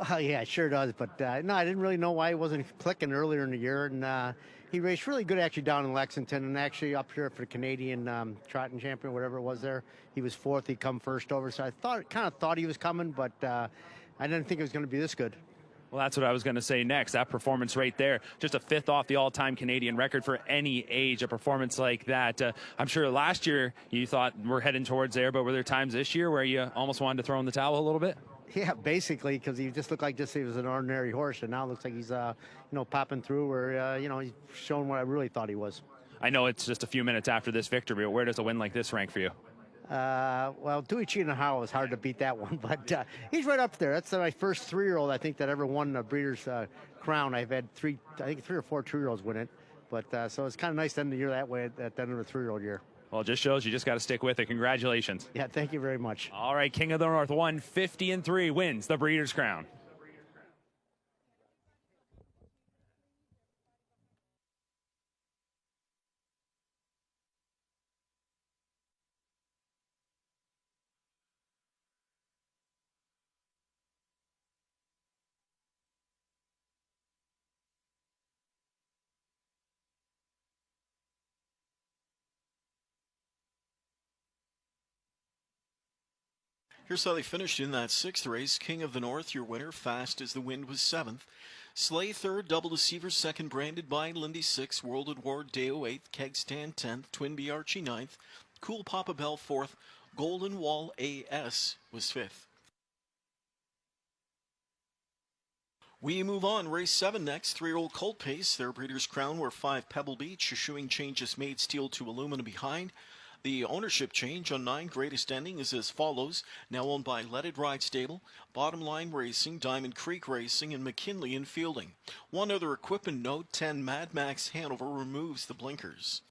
Yeah, it sure does. But, no, I didn't really know why he wasn't clicking earlier in the year. And he raced really good actually down in Lexington and actually up here for the Canadian trotting champion, whatever it was there. He was 4th. He come first over. So I kind of thought he was coming, but I didn't think it was going to be this good. Well, that's what I was going to say next. That performance right there, just a 5th off the all-time Canadian record for any age. A performance like that. I'm sure last year you thought we're heading towards there, but were there times this year where you almost wanted to throw in the towel a little bit? Yeah, basically, because he just looked like he was an ordinary horse, and now it looks like he's, you know, popping through where, you know, he's showing what I really thought he was. I know it's just a few minutes after this victory, but where does a win like this rank for you? Well, Dewey Cheating How is hard to beat that one, but he's right up there. That's my first 3-year-old, I think, that ever won the Breeders' Crown. I've had 3 or 4 2-year-olds win it, but so it's kind of nice to end the year that way at the end of a 3-year-old year. Well, it just shows you just got to stick with it. Congratulations. Yeah, thank you very much. All right, King of the North, 150-3, wins the Breeders' Crown. Here's how they finished in that 6th race. King of the North, your winner. Fast as the Wind was 7th. Slay 3rd. Double Deceiver 2nd. Branded by Lindy 6th. World Award Deo 8th. Keg Stand 10th. Twin Bee Archie 9th. Cool Papa Bell 4th. Golden Wall AS was 5th. We move on. Race 7 next. 3-year-old Colt Pace. Their Breeders' Crown were 5 Pebble Beach. Eschewing changes made steel to aluminum behind. The ownership change on 9 Greatest Ending is as follows. Now owned by Let It Ride Stable, Bottom Line Racing, Diamond Creek Racing, and McKinley and Fielding. One other equipment note, 10 Mad Max Hanover removes the blinkers.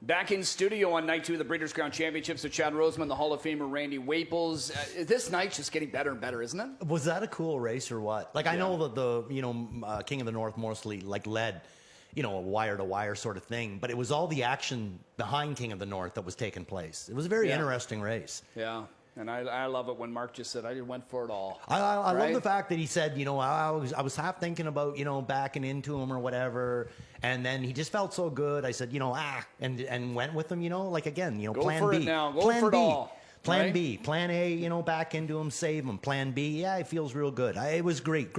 Back in studio on night 2 of the Breeders' Crown Championships with Chad Roseman, the Hall of Famer Randy Waples. This night's just getting better and better, isn't it? Was that a cool race or what? Like, I know that the, you know, King of the North mostly, like, led you know, a wire-to-wire sort of thing. But it was all the action behind King of the North that was taking place. It was a very interesting race. Yeah. And I love it when Mark just said, I went for it all. I love the fact that he said, you know, I was half thinking about, you know, backing into him or whatever. And then he just felt so good. I said, you know, and went with him, you know, like again, you know, Go plan for B. it now. Go plan for it B. all. Plan Right? B. Plan A, you know, back into him, save him. Plan B, yeah, it feels real good. It was great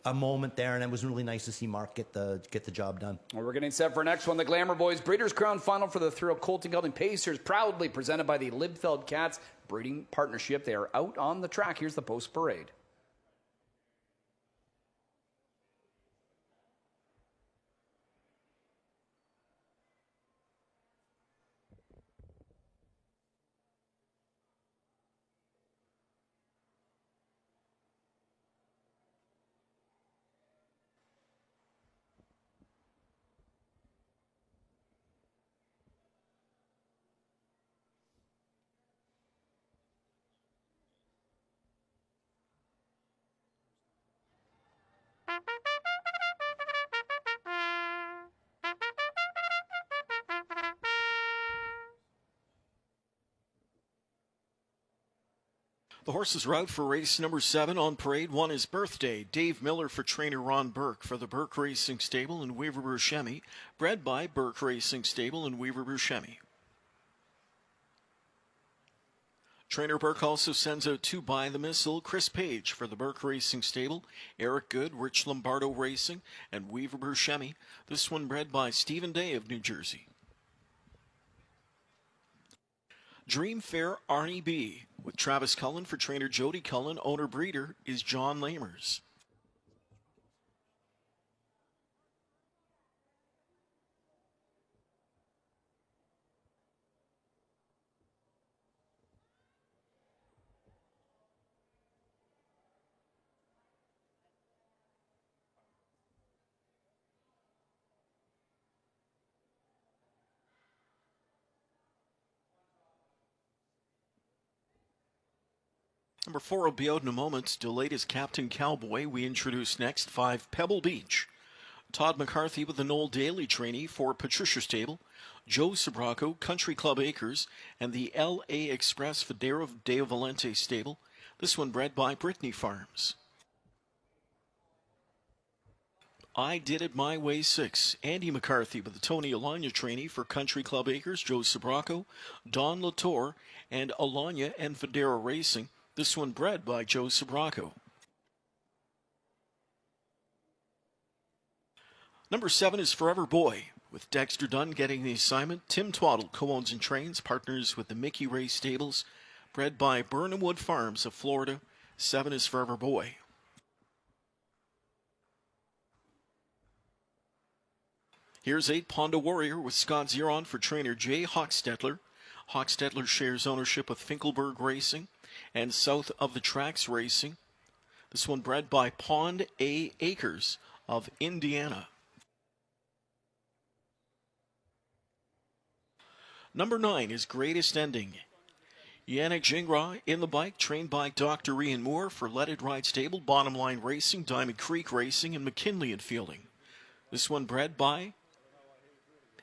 a moment there, and it was really nice to see Mark get the job done. Well, we're getting set for our next one. The Glamour Boys Breeders' Crown Final for the Thrill Colt Pacers, proudly presented by the Libfeld Cats Breeding Partnership. They are out on the track. Here's the post parade. The horses are out for race number 7 on parade. 1 is Birthday. Dave Miller for trainer Ron Burke for the Burke Racing Stable in Weaver Burchemi. Bred by Burke Racing Stable in Weaver Burchemi. Trainer Burke also sends out 2 By the Missile. Chris Page for the Burke Racing Stable. Eric Good, Rich Lombardo Racing, and Weaver Burchemi. This one bred by Stephen Day of New Jersey. Dream Fair Arnie B. With Travis Cullen for trainer Jody Cullen. Owner breeder is John Lamers. Number 4 will be out in a moment. Delayed is Captain Cowboy. We introduce next 5 Pebble Beach. Todd McCarthy with the Noel Daly trainee for Patricia Stable. Joe Sobraco, Country Club Acres, and the L.A. Express Federo de Valente Stable. This one bred by Brittany Farms. I Did It My Way 6. Andy McCarthy with the Tony Alanya trainee for Country Club Acres. Joe Sobraco, Don Latour, and Alanya and Federo Racing. This one bred by Joe Sobraco. Number 7 is Forever Boy, with Dexter Dunn getting the assignment. Tim Twaddle co-owns and trains, partners with the Mickey Ray Stables, bred by Burnham Wood Farms of Florida. 7 is Forever Boy. Here's 8 Ponda Warrior with Scott Zeron for trainer Jay Hochstetler. Hochstetler shares ownership with Finkelberg Racing and South of the Tracks Racing. This one bred by Pond A. Acres of Indiana. Number 9 is Greatest Ending. Yannick Gingras in the bike, trained by Dr. Ian Moore for Let It Ride Stable, Bottom Line Racing, Diamond Creek Racing, and McKinley and Fielding. This one bred by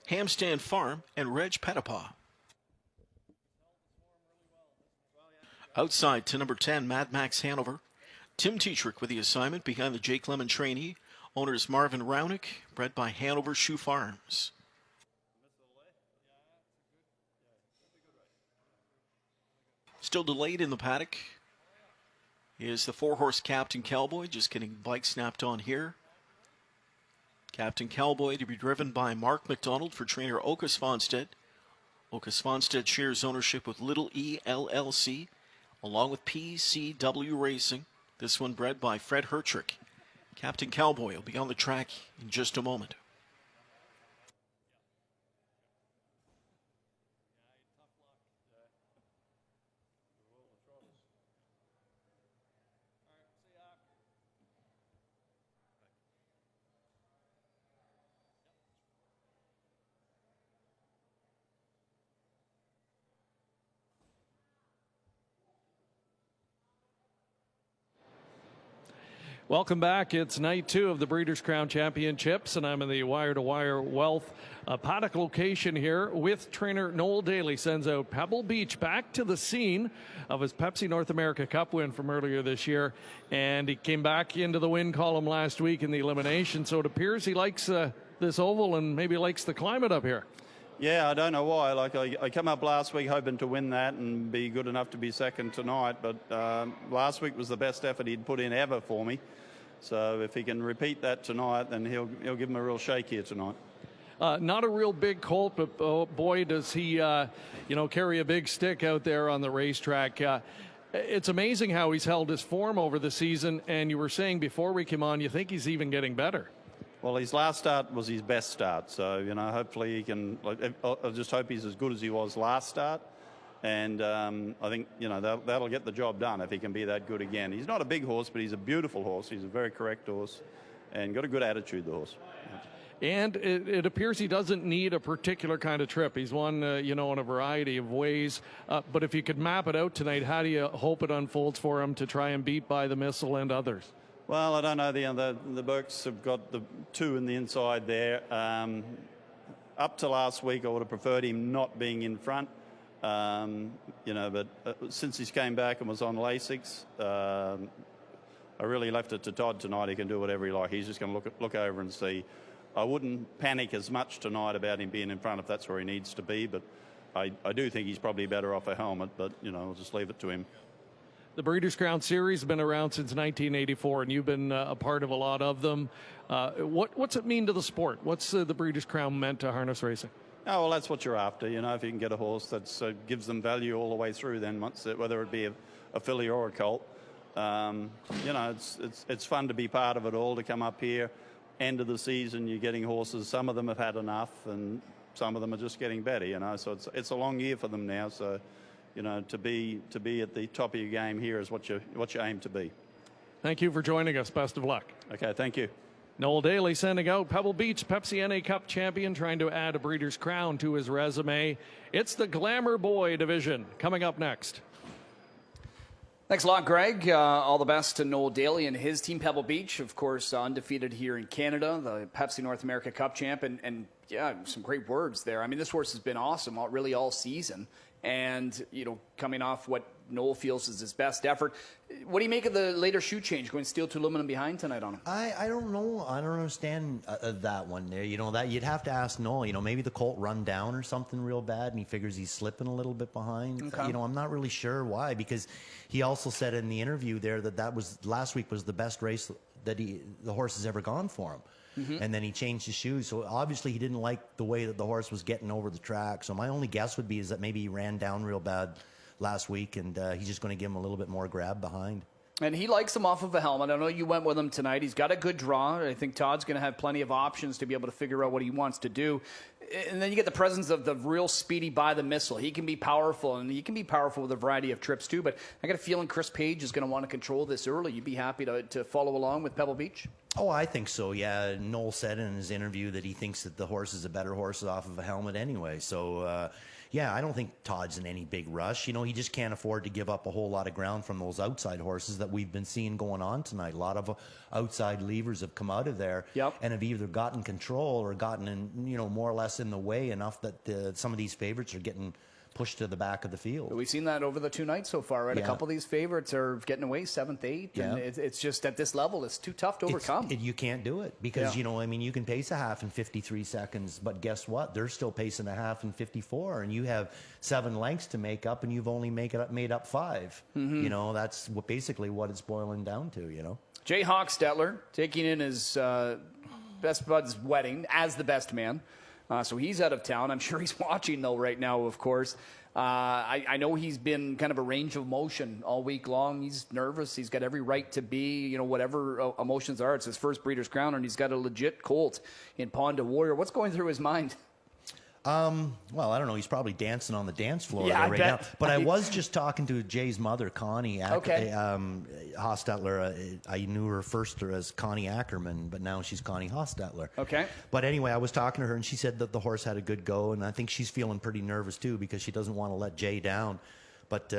Hamstand Farm and Reg Pettipaw. Outside to number 10, Mad Max Hanover. Tim Tetrick with the assignment behind the Jake Lemon trainee. Owners Marvin Raunick, bred by Hanover Shoe Farms. Still delayed in the paddock is the 4-horse Captain Cowboy, just getting bike snapped on here. Captain Cowboy to be driven by Mark McDonald for trainer Oka Svanstedt. Oka Svanstedt shares ownership with Little E LLC, along with PCW Racing. This one bred by Fred Hertrick. Captain Cowboy will be on the track in just a moment. Welcome back. It's night 2 of the Breeders' Crown Championships, and I'm in the Wire to Wire Wealth paddock location here with trainer Noel Daly. Sends out Pebble Beach back to the scene of his Pepsi North America Cup win from earlier this year, and he came back into the win column last week in the elimination, so it appears he likes this oval and maybe likes the climate up here. Yeah, I don't know why. Like I come up last week hoping to win that and be good enough to be second tonight, but last week was the best effort he'd put in ever for me. So if he can repeat that tonight, then he'll give him a real shake here tonight. Not a real big colt, but oh boy, does he carry a big stick out there on the racetrack. It's amazing how he's held his form over the season, and you were saying before we came on, you think he's even getting better. Well, his last start was his best start, so hopefully he can. I just hope he's as good as he was last start, and I think that'll get the job done if he can be that good again. He's not a big horse, but he's a beautiful horse. He's a very correct horse, and got a good attitude, the horse. And it appears he doesn't need a particular kind of trip. He's won, in a variety of ways. But if you could map it out tonight, how do you hope it unfolds for him to try and beat By the Missile and others? Well, I don't know. The Burks have got the 2 in the inside there. Up to last week, I would have preferred him not being in front. But since he's came back and was on Lasix, I really left it to Todd tonight. He can do whatever he likes. He's just going to look over and see. I wouldn't panic as much tonight about him being in front if that's where he needs to be, but I do think he's probably better off a helmet, but, I'll just leave it to him. The Breeders' Crown Series has been around since 1984, and you've been a part of a lot of them. What's it mean to the sport? What's the Breeders' Crown meant to harness racing? Oh, well, that's what you're after. If you can get a horse that gives them value all the way through, then whether it be a filly or a colt, it's fun to be part of it all, to come up here. End of the season, you're getting horses. Some of them have had enough, and some of them are just getting better. So it's a long year for them now. So, to be at the top of your game here is what you aim to be. Thank you for joining us. Best of luck. Okay, thank you. Noel Daly sending out Pebble Beach, Pepsi NA Cup champion, trying to add a Breeders' Crown to his resume. It's the Glamour Boy division coming up next. Thanks a lot, Greg. All the best to Noel Daly and his team, Pebble Beach, of course, undefeated here in Canada, the Pepsi North America Cup champ, and yeah, some great words there. I mean, this horse has been awesome really all season, and, coming off what Noel feels is his best effort. What do you make of the later shoe change, going steel to aluminum behind tonight on him? I don't know. I don't understand that one there. That you'd have to ask Noel. Maybe the colt run down or something real bad, and he figures he's slipping a little bit behind. Okay. I'm not really sure why, because he also said in the interview there that was last week was the best race that the horse has ever gone for him. Mm-hmm. And then he changed his shoes, so obviously he didn't like the way that the horse was getting over the track. So my only guess would be is that maybe he ran down real bad last week, and he's just going to give him a little bit more grab behind. And he likes him off of a helmet. I know you went with him tonight. He's got a good draw. I think Todd's going to have plenty of options to be able to figure out what he wants to do. And then you get the presence of the real speedy By the Missile. He can be powerful, and he can be powerful with a variety of trips too. But I got a feeling Chris Page is going to want to control this early. You'd be happy to follow along with Pebble Beach? Oh, I think so, yeah. Noel said in his interview that he thinks that the horse is a better horse off of a helmet anyway. So, yeah, I don't think Todd's in any big rush. He just can't afford to give up a whole lot of ground from those outside horses that we've been seeing going on tonight. A lot of outside levers have come out of there and have either gotten control or gotten in, more or less in the way enough that some of these favorites are getting pushed to the back of the field. We've seen that over the 2 nights so far, right? Yeah. A couple of these favorites are getting away 7th, 8th, and it's just at this level, it's too tough to overcome. You can't do it because, you can pace a half in 53 seconds, but guess what? They're still pacing a half in 54, and you have 7 lengths to make up, and you've only made up 5. Mm-hmm. That's basically what it's boiling down to, Jay Hochstetler taking in his best bud's wedding as the best man. So he's out of town. I'm sure he's watching, though, right now, of course. I know he's been kind of a range of motion all week long. He's nervous. He's got every right to be, whatever emotions are. It's his first Breeders' Crown, and he's got a legit colt in Pond to Warrior. What's going through his mind? Well, I don't know. He's probably dancing on the dance floor right now. But I was just talking to Jay's mother, Connie. Hostetler. I knew her first as Connie Ackerman, but now she's Connie Hostetler. Okay. But anyway, I was talking to her, and she said that the horse had a good go, and I think she's feeling pretty nervous too because she doesn't want to let Jay down. But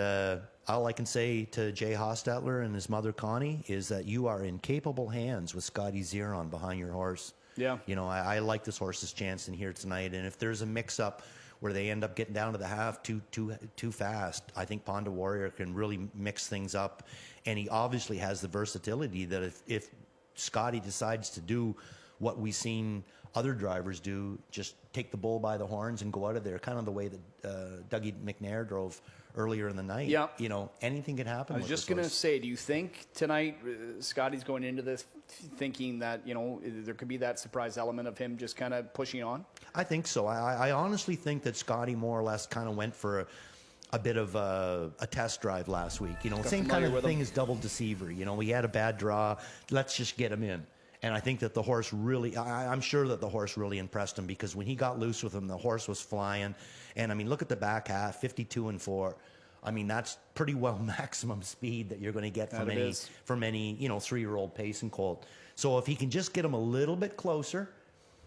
all I can say to Jay Hostetler and his mother Connie is that you are in capable hands with Scotty Zeron behind your horse. Yeah. You know, I like this horse's chance in here tonight, and if there's a mix-up where they end up getting down to the half too fast, I think Ponda Warrior can really mix things up, and he obviously has the versatility that if Scotty decides to do what we've seen other drivers do, just take the bull by the horns and go out of there, kind of the way that Dougie McNair drove earlier in the night. Yeah. You know, anything could happen. I was just going to say, do you think tonight Scotty's going into this thinking that, you know, there could be that surprise element of him just kind of pushing on? I think so. I honestly think that Scotty more or less kind of went for a bit of a test drive last week. You know, same kind of thing as Double Deceiver. You know, we had a bad draw. Let's just get him in. And I think that the horse really, I'm sure that the horse really impressed him, because when he got loose with him, the horse was flying. And I mean, look at the back half, 52-4. I mean, that's pretty well maximum speed that you're going to get from any, you know, 3-year-old Pace and Colt. So if he can just get him a little bit closer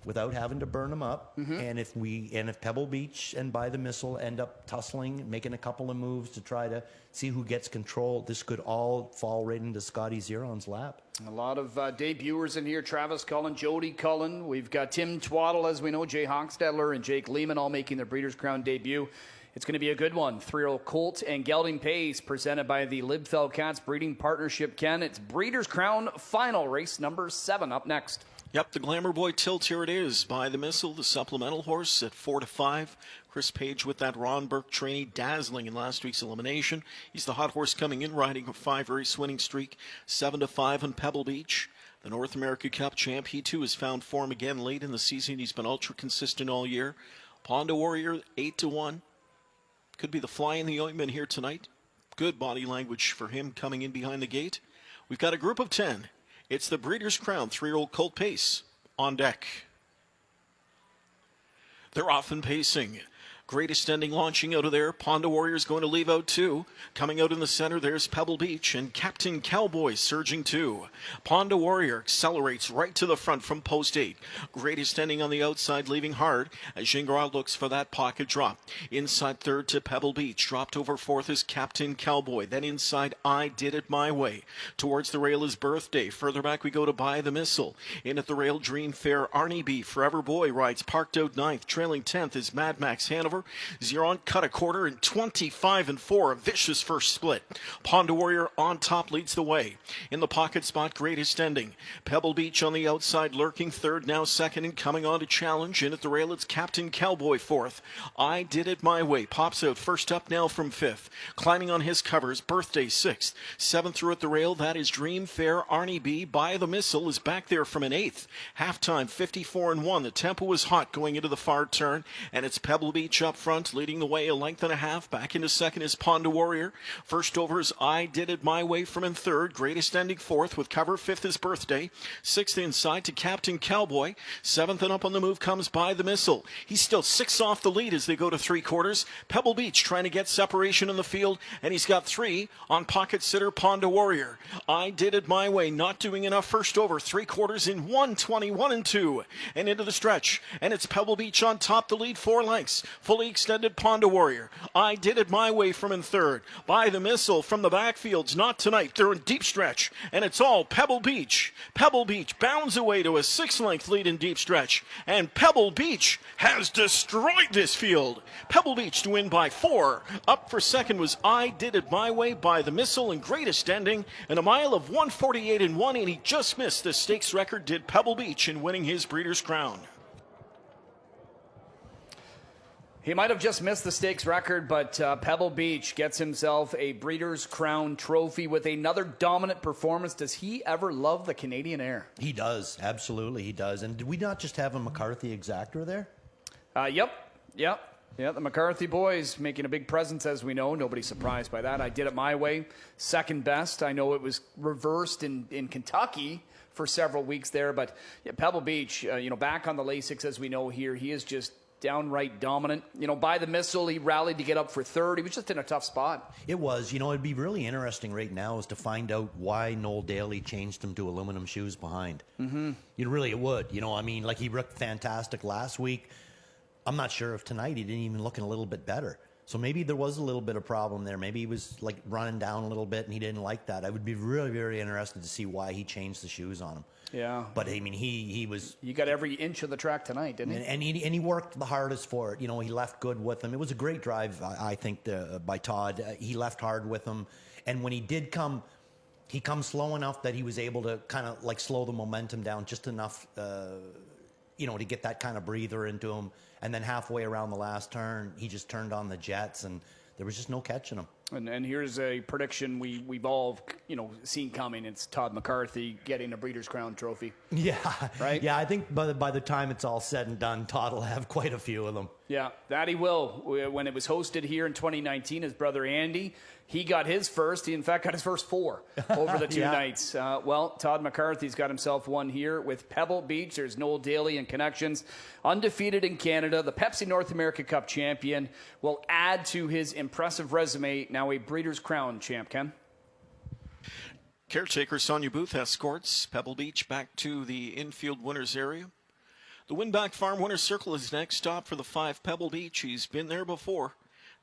without having to burn him up, and if Pebble Beach and By the Missile end up tussling, making a couple of moves to try to see who gets control, this could all fall right into Scotty Zeron's lap. A lot of debuters in here. Travis Cullen, Jody Cullen. We've got Tim Twaddle, as we know, Jay Hochstetler and Jake Lehman all making their Breeders' Crown debut. It's going to be a good one. 3-year-old Colt and Gelding Pace, presented by the Libfell Cats Breeding Partnership. Ken, it's Breeders' Crown final, race number 7 up next. Yep, the Glamour Boy tilt, here it is. By the Missile, the supplemental horse at 4-5. Chris Page with that Ron Burke trainee, dazzling in last week's elimination. He's the hot horse coming in, riding a 5-race winning streak, 7-5 on Pebble Beach. The North America Cup champ, he too has found form again late in the season. He's been ultra consistent all year. Ponda Warrior, 8-1. Could be the fly in the ointment here tonight. Good body language for him coming in behind the gate. We've got a group of 10. It's the Breeders' Crown, 3-year-old Colt Pace on deck. They're off and pacing. Greatest Ending launching out of there. Ponda Warrior's going to leave out too. Coming out in the center, there's Pebble Beach and Captain Cowboy surging too. Ponda Warrior accelerates right to the front from post 8. Greatest Ending on the outside, leaving hard as Gingras looks for that pocket drop. Inside third to Pebble Beach. Dropped over fourth is Captain Cowboy. Then inside, I Did It My Way. Towards the rail is Birthday. Further back we go to By the Missile. In at the rail, Dream Fair, Arnie B. Forever Boy rides parked out 9th. Trailing 10th is Mad Max Hanover. Zeron cut a quarter and 25-4, a vicious first split. Ponda Warrior on top leads the way. In the pocket spot, Greatest Ending. Pebble Beach on the outside, lurking third, now second, and coming on to challenge. In at the rail, it's Captain Cowboy fourth. I Did It My Way pops out first up now from fifth. Climbing on his covers, Birthday sixth. Seventh through at the rail, that is Dream Fair. Arnie B. By the Missile is back there from an eighth. Halftime, 54-1. The tempo is hot going into the far turn, and it's Pebble Beach up front, leading the way a length and a half. Back into second is Ponda Warrior. First over is I Did It My Way from in third. Greatest Ending fourth with cover. Fifth is Birthday. Sixth inside to Captain Cowboy. Seventh and up on the move comes By the Missile. He's still 6 off the lead as they go to 3/4. Pebble Beach trying to get separation in the field, and he's got 3 on pocket sitter Ponda Warrior. I Did It My Way not doing enough first over. 3/4 in 1:21-2 and into the stretch, and it's Pebble Beach on top, the lead 4 lengths. Fully extended Ponda Warrior. I Did It My Way from in third. By the Missile from the backfields, not tonight. They're in deep stretch, and it's all Pebble Beach. Pebble Beach bounds away to a 6-length lead in deep stretch, and Pebble Beach has destroyed this field. Pebble Beach to win by 4. Up for second was I Did It My Way, By the Missile, and Greatest Ending, and a mile of 1:48-1, and he just missed the stakes record, did Pebble Beach, in winning his Breeders' Crown. He might have just missed the stakes record, but Pebble Beach gets himself a Breeders' Crown trophy with another dominant performance. Does he ever love the Canadian air? He does, absolutely, he does. And did we not just have a McCarthy exactor there? Yep. The McCarthy boys making a big presence, as we know. Nobody's surprised by that. I Did It My Way, second best. I know it was reversed in Kentucky for several weeks there, but yeah, Pebble Beach, back on the Lasix, as we know here, he is just downright dominant. By the Missile, he rallied to get up for third. He was just in a tough spot. It was. It'd be really interesting right now is to find out why Noel Daly changed him to aluminum shoes behind. Mm-hmm. It would. He looked fantastic last week. I'm not sure if tonight he didn't even look a little bit better. So maybe there was a little bit of problem there. Maybe he was like running down a little bit and he didn't like that. I would be really, very interested to see why he changed the shoes on him. Yeah. But I mean, he was. You got every inch of the track tonight, didn't he? And he worked the hardest for it. You know, he left good with him. It was a great drive, I think, by Todd. He left hard with him. And when he did come, he comes slow enough that he was able to kind of like slow the momentum down just enough, you know, to get that kind of breather into him. And then halfway around the last turn, he just turned on the jets, and there was just no catching him. And here's a prediction we've all, you know, seen coming. It's Todd McCarthy getting a Breeders' Crown trophy. Yeah. Right? Yeah, I think by the time it's all said and done, Todd will have quite a few of them. Yeah, that he will. When it was hosted here in 2019, his brother Andy, he got his first. He, in fact, got his first 4 over the 2 Yeah. nights. Well, Todd McCarthy's got himself one here with Pebble Beach. There's Noel Daly and connections. Undefeated in Canada, the Pepsi North America Cup champion, will add to his impressive resume, now a Breeders' Crown champ, Ken. Caretaker Sonia Booth escorts Pebble Beach back to the infield winners area. The Winback Farm Winner's Circle is next stop for the 5 Pebble Beach. He's been there before.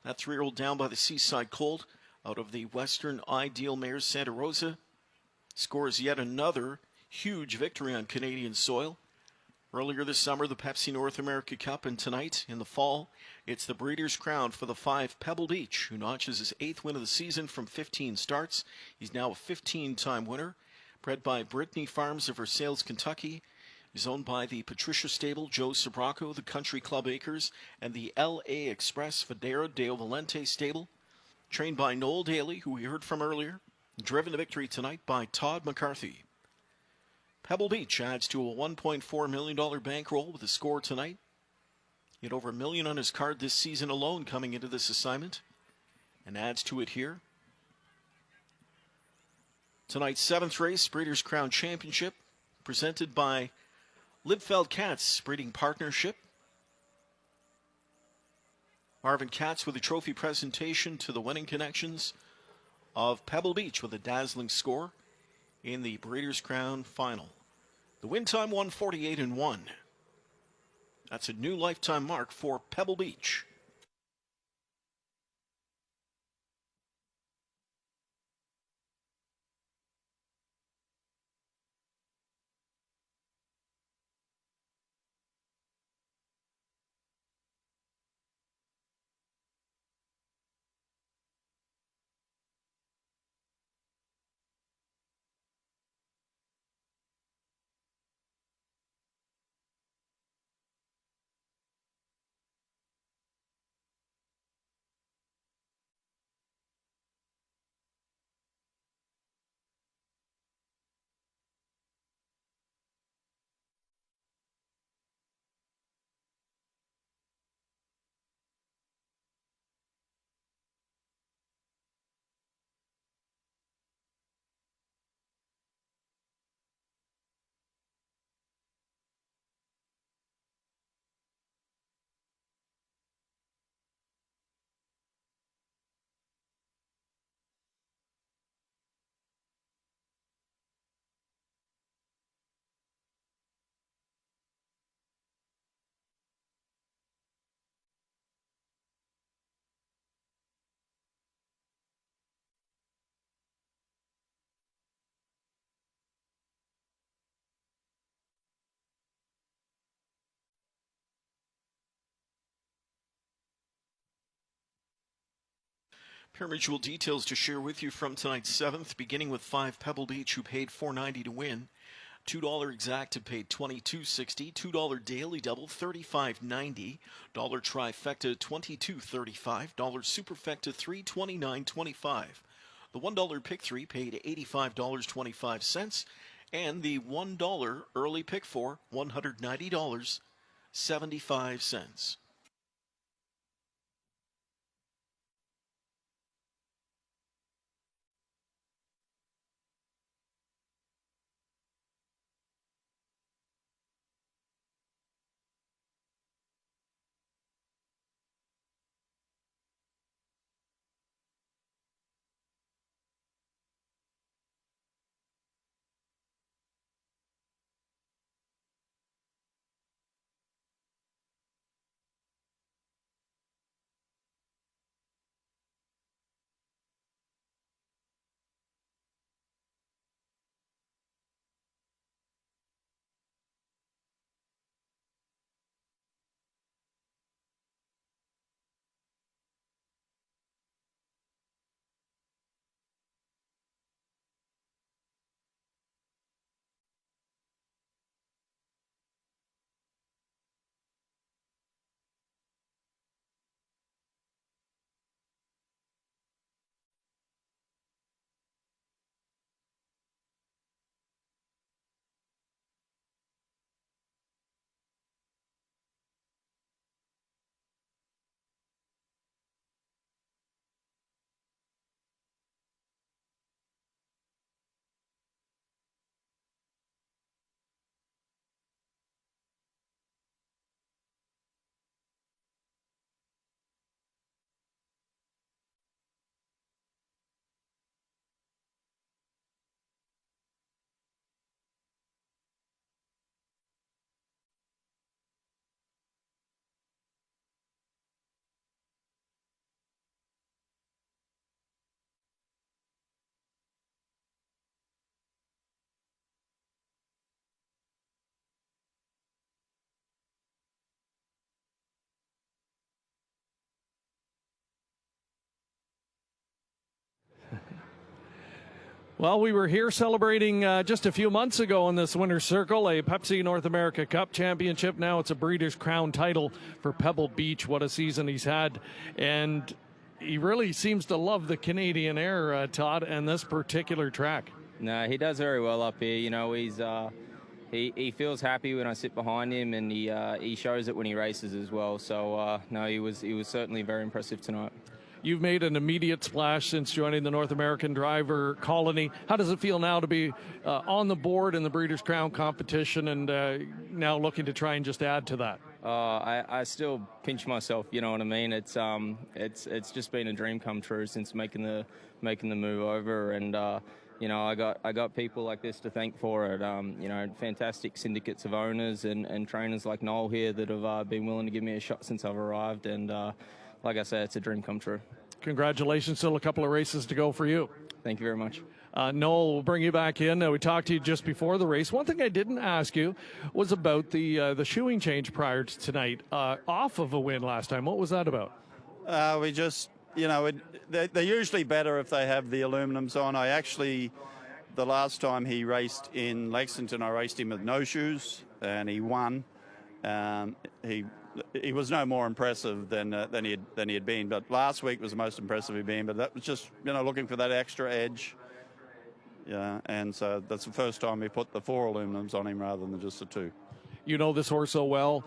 That 3-year-old down by the Seaside Colt out of the Western Ideal Mares Santa Rosa scores yet another huge victory on Canadian soil. Earlier this summer, the Pepsi North America Cup, and tonight, in the fall, it's the Breeders' Crown for the 5 Pebble Beach, who notches his 8th win of the season from 15 starts. He's now a 15-time winner. Bred by Brittany Farms of Versailles, Kentucky. He's owned by the Patricia Stable, Joe Sobraco, the Country Club Acres, and the L.A. Express Federa Deo Valente Stable. Trained by Noel Daly, who we heard from earlier. Driven to victory tonight by Todd McCarthy. Pebble Beach adds to a $1.4 million bankroll with a score tonight. He had over $1 million on his card this season alone coming into this assignment, and adds to it here. Tonight's 7th race, Breeders' Crown Championship, presented by Libfeld Cats Breeding Partnership. Marvin Katz with a trophy presentation to the winning connections of Pebble Beach with a dazzling score in the Breeders' Crown Final. The win time 1:48.1. That's a new lifetime mark for Pebble Beach. Parimutuel details to share with you from tonight's 7th, beginning with 5 Pebble Beach, who paid $4.90 to win. $2 exacta paid $22.60. $2 daily double $35.90. $1 trifecta $22.35. $1 superfecta $329.25. The $1 pick 3 paid $85.25, and the $1 early pick 4 $190.75. Well, we were here celebrating just a few months ago in this Winner's Circle, a Pepsi North America Cup championship. Now it's a Breeders' Crown title for Pebble Beach. What a season he's had. And he really seems to love the Canadian air, Todd, and this particular track. No, he does very well up here. You know, he feels happy when I sit behind him, and he shows it when he races as well. So, no, he was certainly very impressive tonight. You've made an immediate splash since joining the North American Driver Colony. How does it feel now to be on the board in the Breeders' Crown competition and now looking to try and just add to that? I still pinch myself, you know what I mean? It's just been a dream come true since making the move over, and you know, I got people like this to thank for it. You know, fantastic syndicates of owners and trainers like Noel here that have been willing to give me a shot since I've arrived, and like I said, it's a dream come true. Congratulations. Still a couple of races to go for you. Thank you very much. Noel, we'll bring you back in. We talked to you just before the race. One thing I didn't ask you was about the shoeing change prior to tonight, off of a win last time. What was that about? We just, you know, they're usually better if they have the aluminums on. The last time he raced in Lexington, I raced him with no shoes, and he won. He was no more impressive than he had been. But last week was the most impressive he'd been. But that was just, you know, looking for that extra edge. Yeah, and so that's the first time we put the 4 aluminums on him rather than just the 2. You know this horse so well.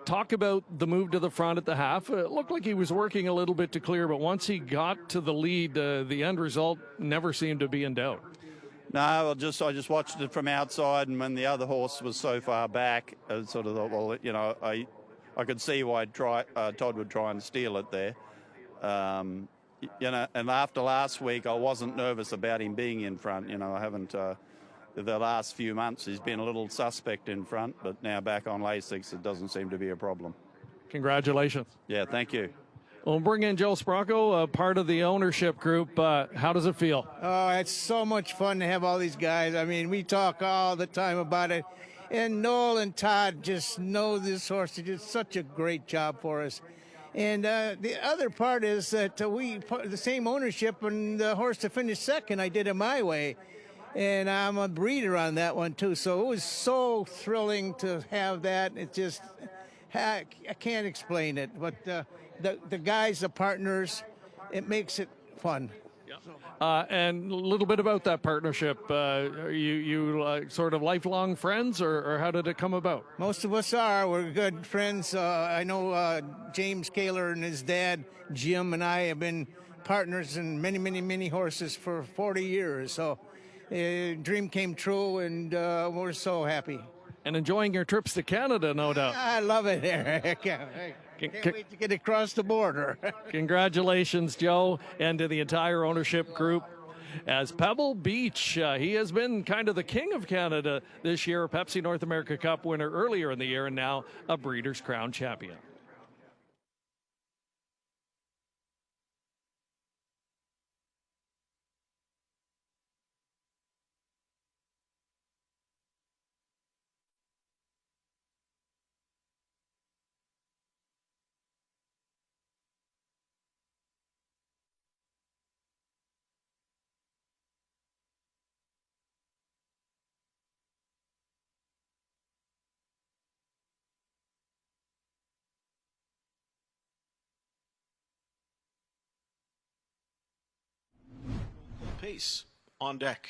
Talk about the move to the front at the half. It looked like he was working a little bit to clear, but once he got to the lead, the end result never seemed to be in doubt. No, I just watched it from outside, and when the other horse was so far back, I sort of thought, well, you know, I could see why Todd would try and steal it there. You know, and after last week, I wasn't nervous about him being in front. You know, I haven't, the last few months, he's been a little suspect in front, but now back on Lasix, it doesn't seem to be a problem. Congratulations. Yeah, thank you. We'll bring in Joe Sprocco, part of the ownership group. How does it feel? Oh, it's so much fun to have all these guys. I mean, we talk all the time about it. And Noel and Todd just know this horse. They did such a great job for us. And the other part is that the same ownership, and the horse to finish second, I did it my way. And I'm a breeder on that one, too. So it was so thrilling to have that. It just, I can't explain it. But the guys, the partners, it makes it fun. And a little bit about that partnership. Are you sort of lifelong friends, or how did it come about? Most of us are. We're good friends. I know James Kaler and his dad, Jim, and I have been partners in many, many, many horses for 40 years. So dream came true, and we're so happy. And enjoying your trips to Canada, no doubt. I love it here. I can't wait to get across the border. Congratulations, Joe, and to the entire ownership group. As Pebble Beach, he has been kind of the king of Canada this year, a Pepsi North America Cup winner earlier in the year, and now a Breeders' Crown champion. Pace on deck.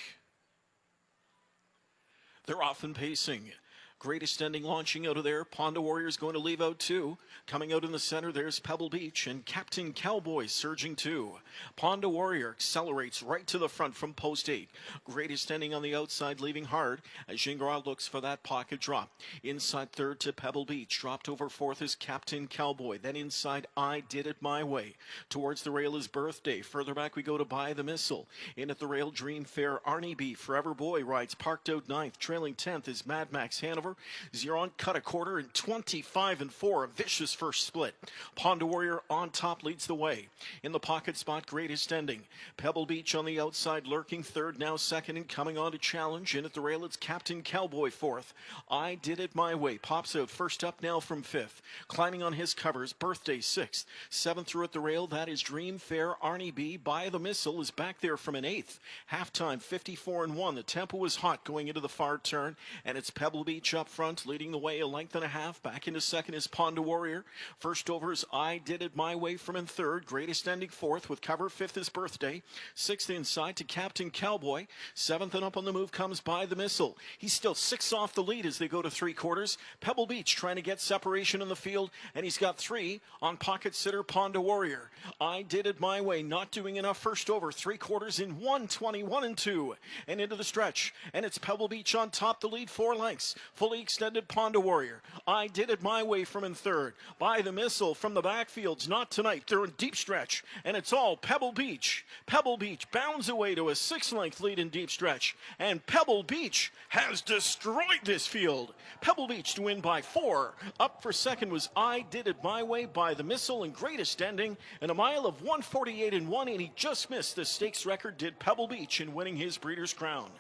They're often pacing. Greatest ending launching out of there. Ponda Warrior's going to leave out 2. Coming out in the center, there's Pebble Beach and Captain Cowboy surging 2. Ponda Warrior accelerates right to the front from post 8. Greatest ending on the outside, leaving hard as Gingras looks for that pocket drop. Inside third to Pebble Beach. Dropped over fourth is Captain Cowboy. Then inside, I Did It My Way. Towards the rail is Birthday. Further back we go to Buy the Missile. In at the rail, Dream Fair. Arnie B. Forever Boy rides parked out 9th. Trailing 10th is Mad Max Hanover. over. Ziron cut a quarter and 25-4. A vicious first split. Ponda Warrior on top leads the way. In the pocket spot, greatest ending. Pebble Beach on the outside, lurking third, now second, and coming on to challenge. In at the rail, it's Captain Cowboy fourth. I Did It My Way pops out first up now from fifth. Climbing on his covers, Birthday sixth. Seventh through at the rail, that is Dream Fair. Arnie B by the Missile is back there from an eighth. Halftime 54-1. The tempo is hot going into the far turn, and it's Pebble Beach up front, leading the way a length and a half. Back into second is Ponda Warrior. First over is I Did It My Way from in third. Greatest ending fourth with cover. Fifth is Birthday. Sixth inside to Captain Cowboy. Seventh and up on the move comes By the Missile. He's still 6 off the lead as they go to three quarters. Pebble Beach trying to get separation in the field, and he's got 3 on pocket sitter Ponda Warrior. I Did It My Way not doing enough first over. Three quarters in 1:21-2, and into the stretch, and it's Pebble Beach on top, the lead 4 lengths. Fully extended Ponda Warrior. I Did It My Way from in third. By the Missile from the backfields, not tonight. They're in deep stretch, and it's all Pebble Beach. Pebble Beach bounds away to a 6-length lead in deep stretch, and Pebble Beach has destroyed this field. Pebble Beach to win by 4. Up for second was I Did It My Way by the Missile and greatest ending, and a mile of 1:48-1, and he just missed the stakes record, did Pebble Beach, in winning his Breeders' Crown.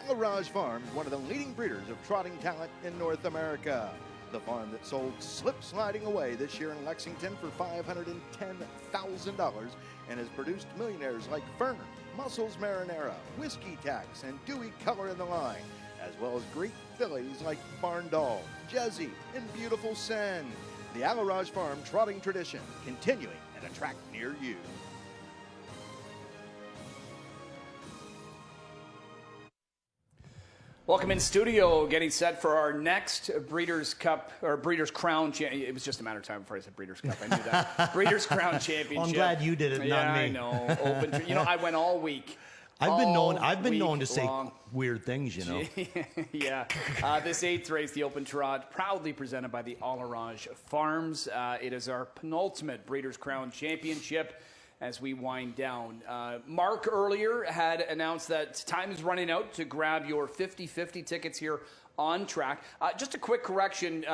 Mirage Farm is one of the leading breeders of trotting talent in North America. The farm that sold Slip Sliding Away this year in Lexington for $510,000 and has produced millionaires like Ferner, Muscles Marinara, Whiskey Tax, and Dewey Color in the Line, as well as great fillies like Barn Doll, Jezzy, and Beautiful Sen. The Mirage Farm trotting tradition continuing at a track near you. Welcome in studio, getting set for our next Breeders' Cup, or Breeders' Crown. It was just a matter of time before I said Breeders' Cup. I knew that. Breeders' Crown Championship. Well, I'm glad you did it, not me. I know. Open, I went all week. I've been known to say weird things, you know. Yeah. This 8th race, the Open Trot, proudly presented by the Mirage Farms. It is our penultimate Breeders' Crown Championship. As we wind down, Mark earlier had announced that time is running out to grab your 50-50 tickets here on track. Just a quick correction,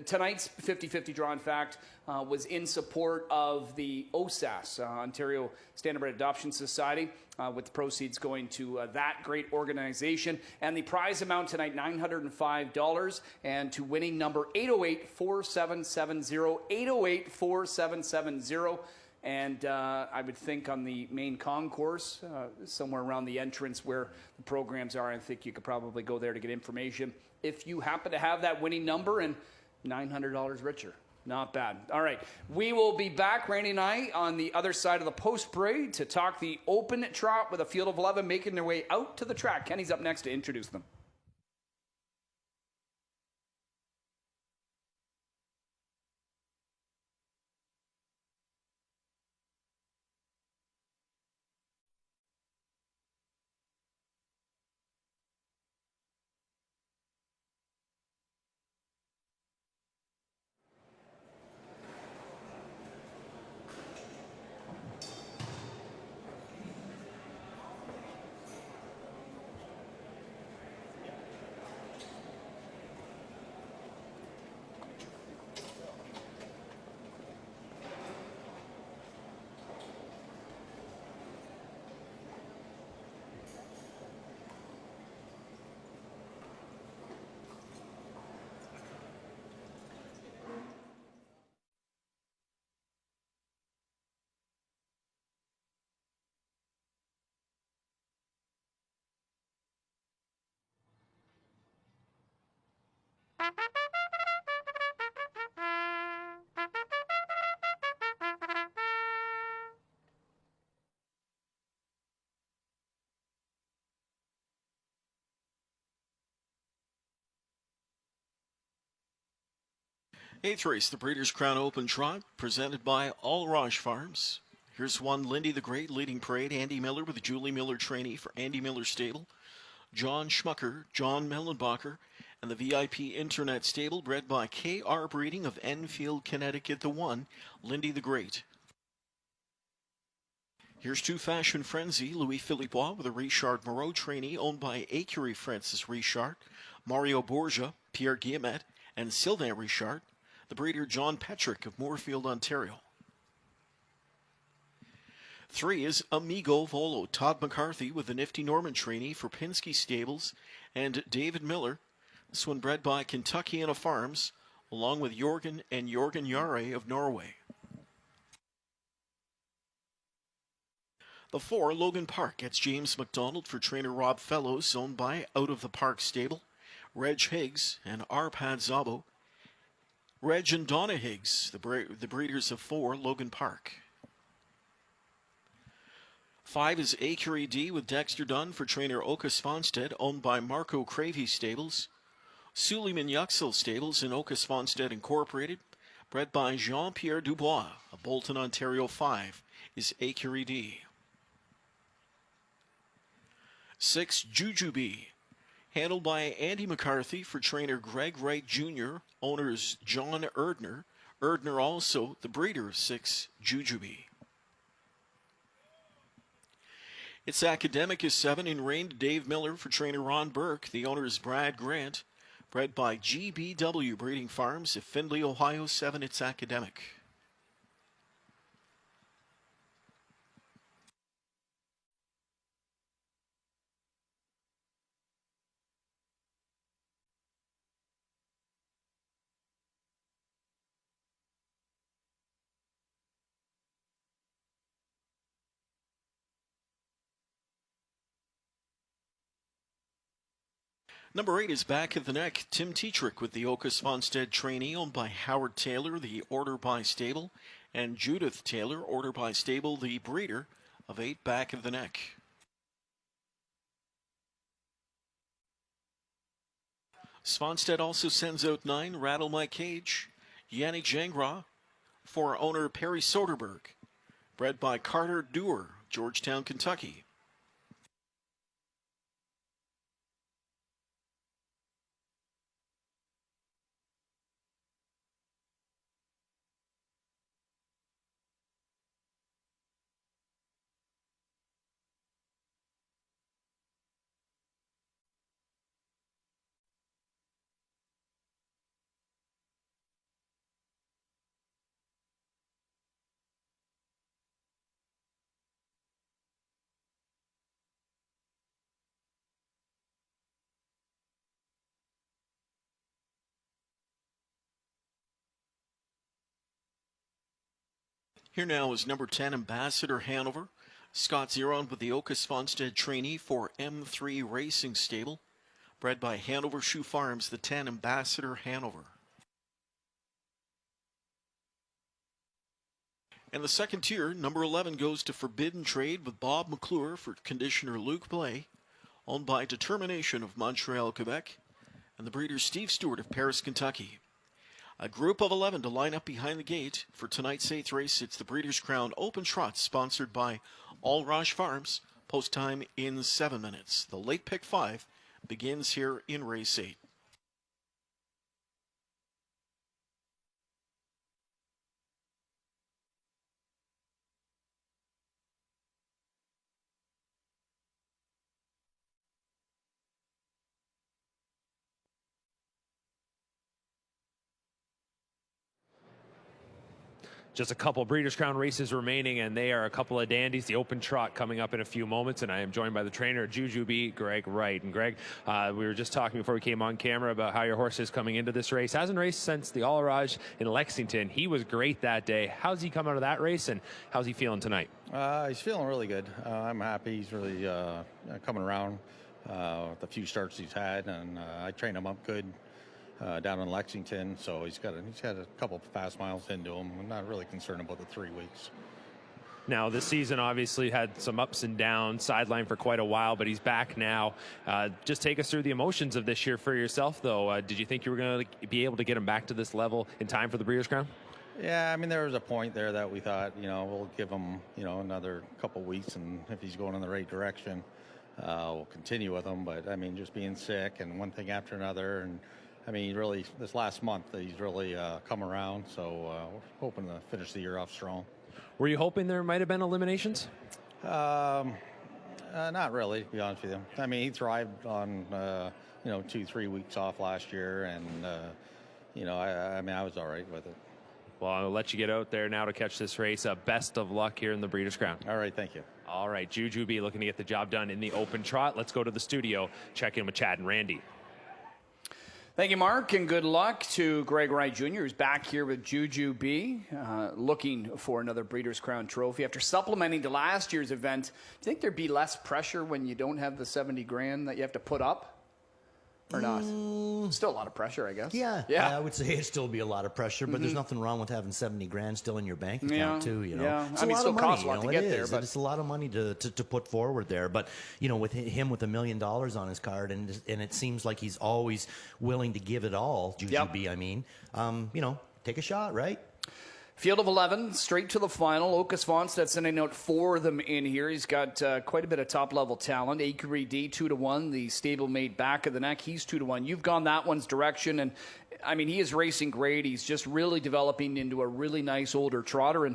tonight's 50-50 draw, in fact, was in support of the OSAS, Ontario Standardbred Adoption Society, with the proceeds going to that great organization. And the prize amount tonight, $905, and to winning number 808-4770, 808-4770. And I would think on the main concourse, somewhere around the entrance where the programs are, I think you could probably go there to get information. If you happen to have that winning number, and $900 richer. Not bad. All right. We will be back, Randy and I, on the other side of the post break to talk the Open Trot with a field of 11 making their way out to the track. Kenny's up next to introduce them. Eighth race, the Breeders' Crown Open Trot, presented by All Rouge Farms. Here's one, Lindy the Great leading parade. Andy Miller with the Julie Miller trainee for Andy Miller Stable. John Schmucker, John Mellenbacher, and the VIP Internet Stable, bred by KR Breeding of Enfield, Connecticut. The one, Lindy the Great. Here's two, Fashion Frenzy, Louis Philippois with a Richard Moreau trainee owned by Acurie Francis Richard, Mario Borgia, Pierre Guillemette, and Sylvain Richard. The breeder, John Petrick of Moorfield, Ontario. 3 is Amigo Volo, Todd McCarthy with the Nifty Norman trainee for Pinsky Stables, and David Miller, this one bred by Kentuckiana Farms, along with Jorgen and Jorgen Jare of Norway. The 4, Logan Park, gets James McDonald for trainer Rob Fellows, owned by Out of the Park Stable, Reg Higgs and Arpad Zabo. Reg and Donna Higgs, the breeders of 4, Logan Park. 5 is Acurie D with Dexter Dunn for trainer Oka Svanstedt, owned by Marco Cravey Stables. Suleiman Yuxel Stables in Oka Svanstedt Incorporated, bred by Jean-Pierre Dubois of Bolton, Ontario. 5 is Acurie D. 6, Jujubee, handled by Andy McCarthy for trainer Greg Wright Jr., owners John Erdner. Erdner also the breeder of 6, Jujubee. Its Academic is 7, in reign to Dave Miller for trainer Ron Burke. The owner is Brad Grant, bred by GBW Breeding Farms of Findlay, Ohio. 7, Its Academic. Number 8 is Back of the Neck, Tim Tetrick with the Oka Svanstedt trainee, owned by Howard Taylor, the Order by Stable, and Judith Taylor, Order by Stable, the breeder of 8, Back of the Neck. Svanstedt also sends out 9, Rattle My Cage, Yannick Gingras, for owner Perry Soderberg, bred by Carter Dewar, Georgetown, Kentucky. Here now is number 10, Ambassador Hanover. Scott Zeron with the Oka Svanstedt trainee for M3 Racing Stable, bred by Hanover Shoe Farms, the 10, Ambassador Hanover. And the second tier, number 11, goes to Forbidden Trade with Bob McClure for conditioner Luke Blais, owned by Determination of Montreal, Quebec, and the breeder Steve Stewart of Paris, Kentucky. A group of 11 to line up behind the gate for tonight's 8th race. It's the Breeders' Crown Open Trot, sponsored by All Rouge Farms. Post time in 7 minutes. The late pick 5 begins here in race 8. Just a couple Breeders' Crown races remaining, and they are a couple of dandies. The Open Trot coming up in a few moments, and I am joined by the trainer, Jujubee, Greg Wright. And Greg, we were just talking before we came on camera about how your horse is coming into this race. Hasn't raced since the All Rouge in Lexington. He was great that day. How's he come out of that race, and how's he feeling tonight? He's feeling really good. I'm happy. He's really coming around with the few starts he's had, and I trained him up good. down in Lexington. So he's had a couple fast miles into him. I'm not really concerned about the 3 weeks. Now, this season obviously had some ups and downs, sidelined for quite a while, but he's back now. Just take us through the emotions of this year for yourself, though. Did you think you were going to be able to get him back to this level in time for the Breeders' Crown? Yeah, I mean, there was a point there that we thought, we'll give him, another couple weeks, and if he's going in the right direction, we'll continue with him. But, I mean, just being sick and one thing after another, and, I mean, really, this last month, he's really come around, so we're hoping to finish the year off strong. Were you hoping there might have been eliminations? Not really, to be honest with you. I mean, he thrived on, 2-3 weeks off last year, and, I was all right with it. Well, I'll let you get out there now to catch this race. Best of luck here in the Breeders' Crown. All right, thank you. All right, Juju B looking to get the job done in the open trot. Let's go to the studio, check in with Chad and Randy. Thank you, Mark, and good luck to Greg Wright Jr., who's back here with Juju B, looking for another Breeders' Crown trophy. After supplementing to last year's event, do you think there'd be less pressure when you don't have the $70,000 that you have to put up? Or not? Still a lot of pressure, I guess. Yeah, I would say it'd still be a lot of pressure, but there's nothing wrong with having $70,000 still in your bank account too. Yeah, it's I mean, a lot still of money. costs a lot to get there, but it's a lot of money to put forward there. But with him with $1 million on his card, and it seems like he's always willing to give it all. Juju B, I mean, take a shot, right? Field of 11, straight to the final. Okas Vonstedt sending out 4 of them in here. He's got quite a bit of top-level talent. Akery D, 2-1. The stablemate back of the neck, he's 2-1. You've gone that one's direction, and, I mean, he is racing great. He's just really developing into a really nice older trotter, and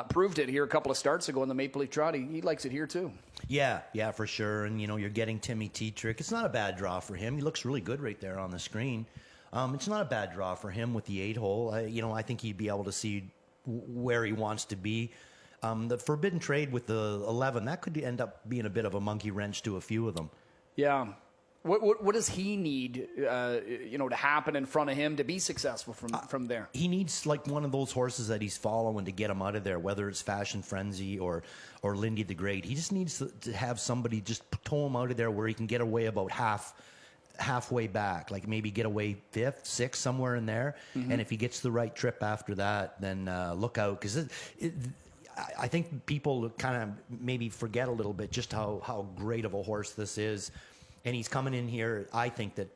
proved it here a couple of starts ago in the Maple Leaf Trot. He likes it here, too. Yeah, for sure. And, you're getting Timmy Tetrick. It's not a bad draw for him. He looks really good right there on the screen. It's not a bad draw for him with the 8-hole. I think he'd be able to see where he wants to be. The Forbidden Trade with the 11, that could end up being a bit of a monkey wrench to a few of them. Yeah. What does he need, to happen in front of him to be successful from there? He needs like one of those horses that he's following to get him out of there, whether it's Fashion Frenzy or Lindy the Great. He just needs to have somebody just tow him out of there where he can get away about halfway back, like maybe get away 5th, 6th, somewhere in there. And if he gets the right trip after that, then look out, because I think people kind of maybe forget a little bit just how great of a horse this is. And he's coming in here, I think that,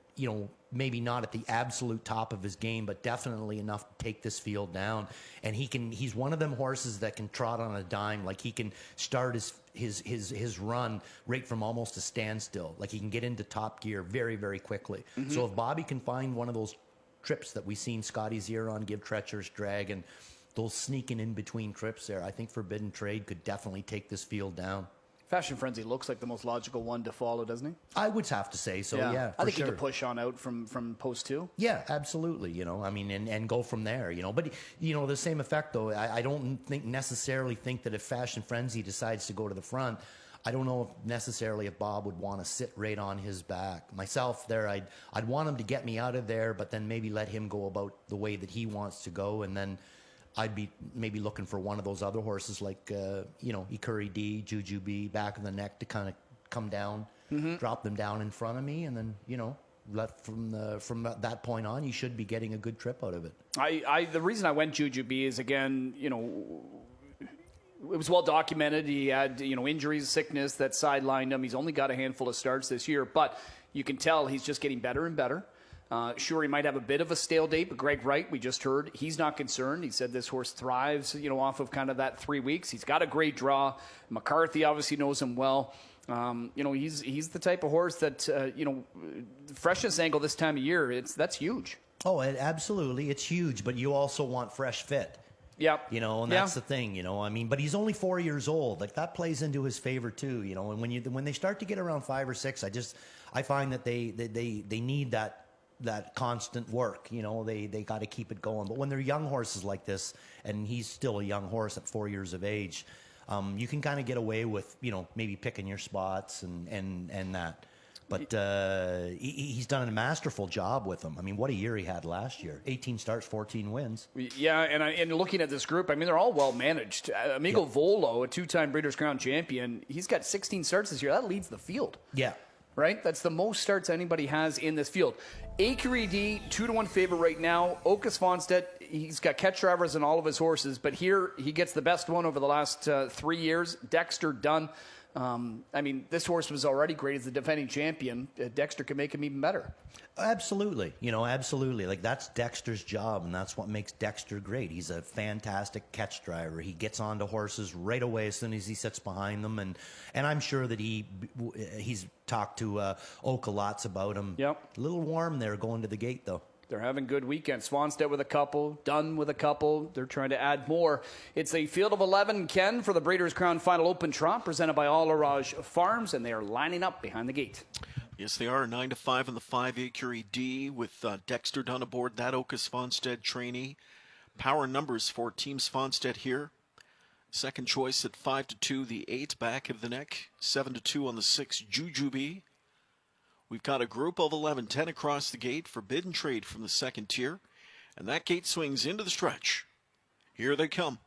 maybe not at the absolute top of his game, but definitely enough to take this field down. And he's one of them horses that can trot on a dime. Like he can start his run right from almost a standstill. Like he can get into top gear very, very quickly. So if Bobby can find one of those trips that we've seen Scotty Zieron give treacherous drag, and those sneaking in between trips there, I think Forbidden Trade could definitely take this field down. Fashion Frenzy looks like the most logical one to follow, doesn't he? I would have to say so, yeah. I think he could push on out from post 2. Yeah, absolutely, I mean, and go from there, But, the same effect, though, I don't necessarily think that if Fashion Frenzy decides to go to the front, I don't know if Bob would want to sit right on his back. Myself there, I'd want him to get me out of there, but then maybe let him go about the way that he wants to go, and then I'd be maybe looking for one of those other horses like, Ikuri D, Juju B, back of the neck to kind of come down, drop them down in front of me, and then, from that point on, you should be getting a good trip out of it. The reason I went Juju B is, again, it was well documented. He had, injuries, sickness that sidelined him. He's only got a handful of starts this year, but you can tell he's just getting better and better. Sure, he might have a bit of a stale date, but Greg Wright, we just heard, he's not concerned. He said this horse thrives, off of kind of that 3 weeks. He's got a great draw. McCarthy obviously knows him well. He's the type of horse that, freshness angle this time of year, that's huge. Oh, absolutely. It's huge, but you also want fresh fit. Yep. And that's the thing, but he's only 4 years old. Like that plays into his favor too, and when they start to get around 5 or 6, I find that they need that constant work, they got to keep it going. But when they're young horses like this, and he's still a young horse at 4 years of age, you can kind of get away with, maybe picking your spots and that. But he's done a masterful job with them. I mean, what a year he had last year. 18 starts, 14 wins. Yeah, and looking at this group, I mean, they're all well managed. Amigo Volo, a 2-time Breeders' Crown champion, he's got 16 starts this year. That leads the field. Yeah. right? That's the most starts anybody has in this field. AQED, 2-1 favorite right now. Okus Fonstedt, he's got catch drivers in all of his horses, but here he gets the best one over the last 3 years. Dexter Dunn. I mean, this horse was already great as the defending champion. Dexter can make him even better. Absolutely. Absolutely. Like, that's Dexter's job, and that's what makes Dexter great. He's a fantastic catch driver. He gets onto horses right away as soon as he sits behind them, and I'm sure that he's talked to Oka lots about him. Yep. A little warm there going to the gate, though. They're having good weekends. Swanstead with a couple, Dunn with a couple. They're trying to add more. It's a field of 11, Ken, for the Breeders' Crown Final Open Trot presented by All Orage Farms, and they are lining up behind the gate. Yes, they are 9-5 in the 5 AQED with Dexter Dunn aboard that Okus Fonstedt trainee. Power numbers for Team Fonstedt here. Second choice at 5-2, the 8 back of the neck. 7-2 on the 6, Jujubee. We've got a group of 11, 10 across the gate, Forbidden Trade from the second tier. And that gate swings into the stretch. Here they come.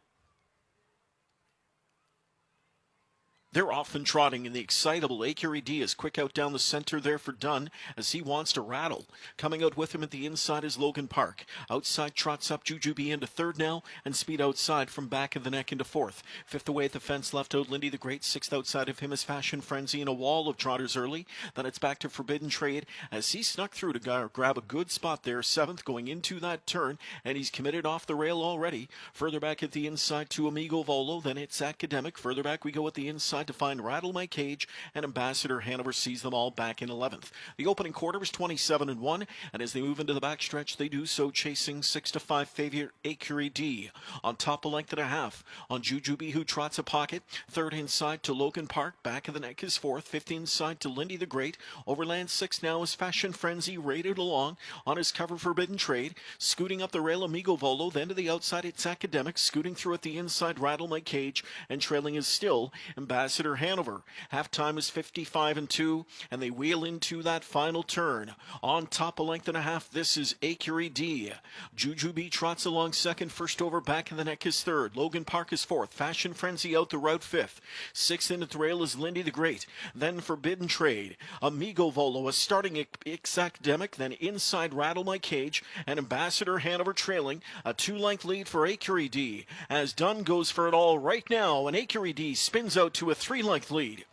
They're off and trotting, and the excitable AQED is quick out down the center there for Dunn as he wants to rattle. Coming out with him at the inside is Logan Park. Outside trots up Jujubee into third now, and speed outside from back of the neck into fourth. Fifth away at the fence, left out Lindy the Great. Sixth outside of him is Fashion Frenzy, and a wall of trotters early. Then it's back to Forbidden Trade as he snuck through to grab a good spot there. Seventh going into that turn, and he's committed off the rail already. Further back at the inside to Amigo Volo, then it's Academic. Further back we go at the inside to find Rattle My Cage, and Ambassador Hanover sees them all back in 11th. The opening quarter was 27-1, and as they move into the backstretch, they do so chasing 6-5 favorite AQED. On top, a length and a half on Jujubee, who trots a pocket. Third inside to Logan Park. Back of the neck is fourth. Fifth inside to Lindy the Great. Overland 6 now is Fashion Frenzy, rated along on his cover Forbidden Trade. Scooting up the rail, Amigo Volo. Then to the outside, it's Academic. Scooting through at the inside, Rattle My Cage. And trailing is still Ambassador Hanover. Halftime is 55-2, and they wheel into that final turn. On top, a length and a half, this is AQED. Jujubee trots along second. First over, back in the neck is third. Logan Park is fourth. Fashion Frenzy out the route fifth. Sixth in at the rail is Lindy the Great. Then Forbidden Trade. Amigo Volo, a starting Academic. Then inside Rattle My Cage, and Ambassador Hanover trailing. A 2-length lead for AQED as Dunn goes for it all right now, and AQED spins out to a 3-length lead.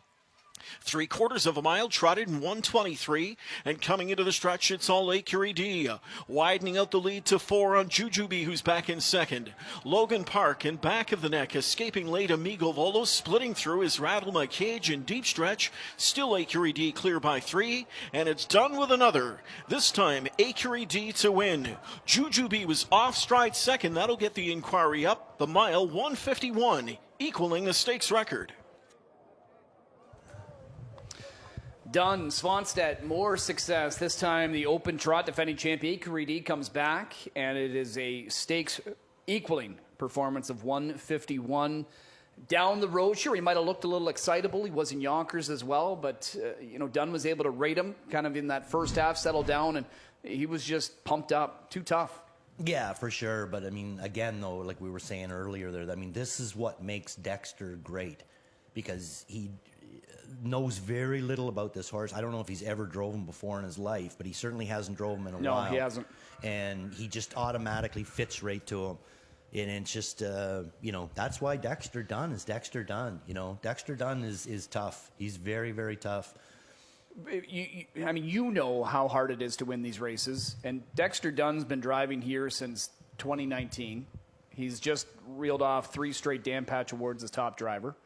3/4 of a mile trotted in 1:23, and coming into the stretch, it's all AQED. Widening out the lead to 4 on Jujubee, who's back in second. Logan Park in back of the neck, escaping late. Amigo Volo splitting through his Rattle My Cage in deep stretch. Still AQED clear by 3, and it's done with another. This time AQED to win. Jujubee was off stride second. That'll get the inquiry up the mile 1:51, equaling the stakes record. Dunn, Swanstedt, more success. This time the Open Trot defending champion AQED comes back, and it is a stakes equaling performance of 151. Down the road, sure, he might have looked a little excitable. He was in Yonkers as well, but Dunn was able to rate him kind of in that first half, settle down, and he was just pumped up. Too tough. Yeah, for sure. But I mean, again, though, like we were saying earlier there, I mean, this is what makes Dexter great, because he knows very little about this horse. I don't know if he's ever drove him before in his life, but he certainly hasn't drove him in a while. No, he hasn't. And he just automatically fits right to him. And it's just, that's why Dexter Dunn is Dexter Dunn. Dexter Dunn is tough. He's very, very tough. You know how hard it is to win these races. And Dexter Dunn's been driving here since 2019. He's just reeled off 3 straight Dan Patch Awards as top driver.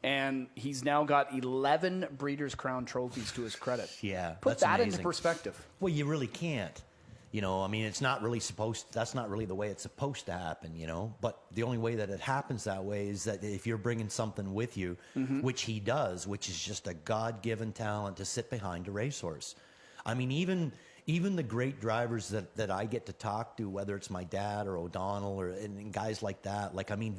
And he's now got 11 Breeders' Crown trophies to his credit. Yeah, Put that into perspective. Well, you really can't. It's not really that's not really the way it's supposed to happen, But the only way that it happens that way is that if you're bringing something with you, which he does, which is just a God-given talent to sit behind a racehorse. I mean, even the great drivers that I get to talk to, whether it's my dad or O'Donnell and guys like that,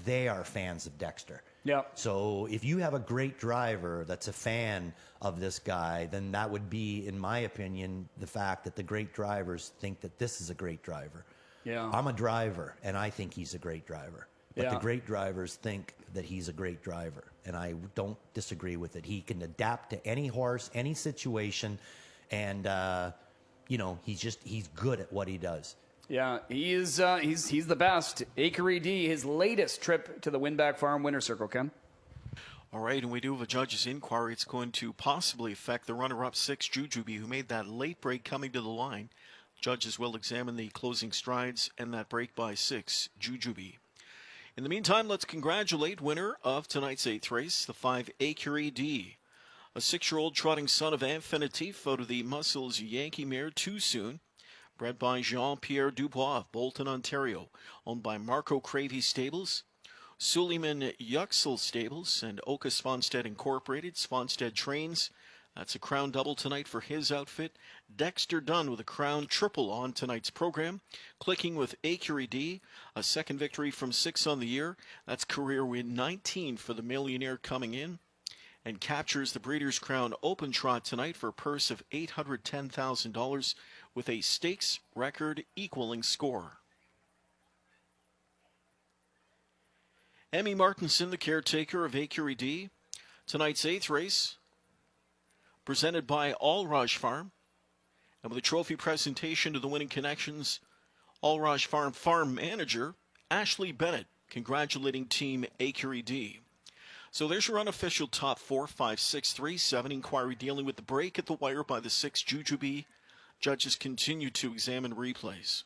they are fans of Dexter. Yeah. So if you have a great driver that's a fan of this guy, then that would be, in my opinion, the fact that the great drivers think that this is a great driver. Yeah. I'm a driver, and I think he's a great driver. But the great drivers think that he's a great driver, and I don't disagree with it. He can adapt to any horse, any situation, and he's good at what he does. Yeah, he's the best. Acre D, his latest trip to the Winback Farm Winner's Circle, Ken. All right, and we do have a judge's inquiry. It's going to possibly affect the runner-up 6, Jujubee, who made that late break coming to the line. Judges will examine the closing strides and that break by 6, Jujubee. In the meantime, let's congratulate winner of tonight's 8th race, the 5 Acre D. A 6-year-old trotting son of Infinitif out of the Muscles Yankee mare Too Soon. Bred by Jean-Pierre Dubois of Bolton, Ontario. Owned by Marco Cravey Stables, Suleiman Yuxel Stables, and Oka Svanstead Incorporated. Svanstead trains. That's a crown double tonight for his outfit. Dexter Dunn with a crown triple on tonight's program. Clicking with Acre D, a second victory from 6 on the year. That's career win 19 for the millionaire coming in. And captures the Breeders' Crown Open Trot tonight for a purse of $810,000 with a stakes record equaling score. Emmy Martinson, the caretaker of Acre D. Tonight's 8th race, presented by Allraj Farm. And with a trophy presentation to the winning connections, Allraj Farm farm manager Ashley Bennett congratulating Team Acre D. So there's your unofficial top 4, 5, 6, 3, 7 inquiry dealing with the break at the wire by the 6 Jujubee. Judges continue to examine replays.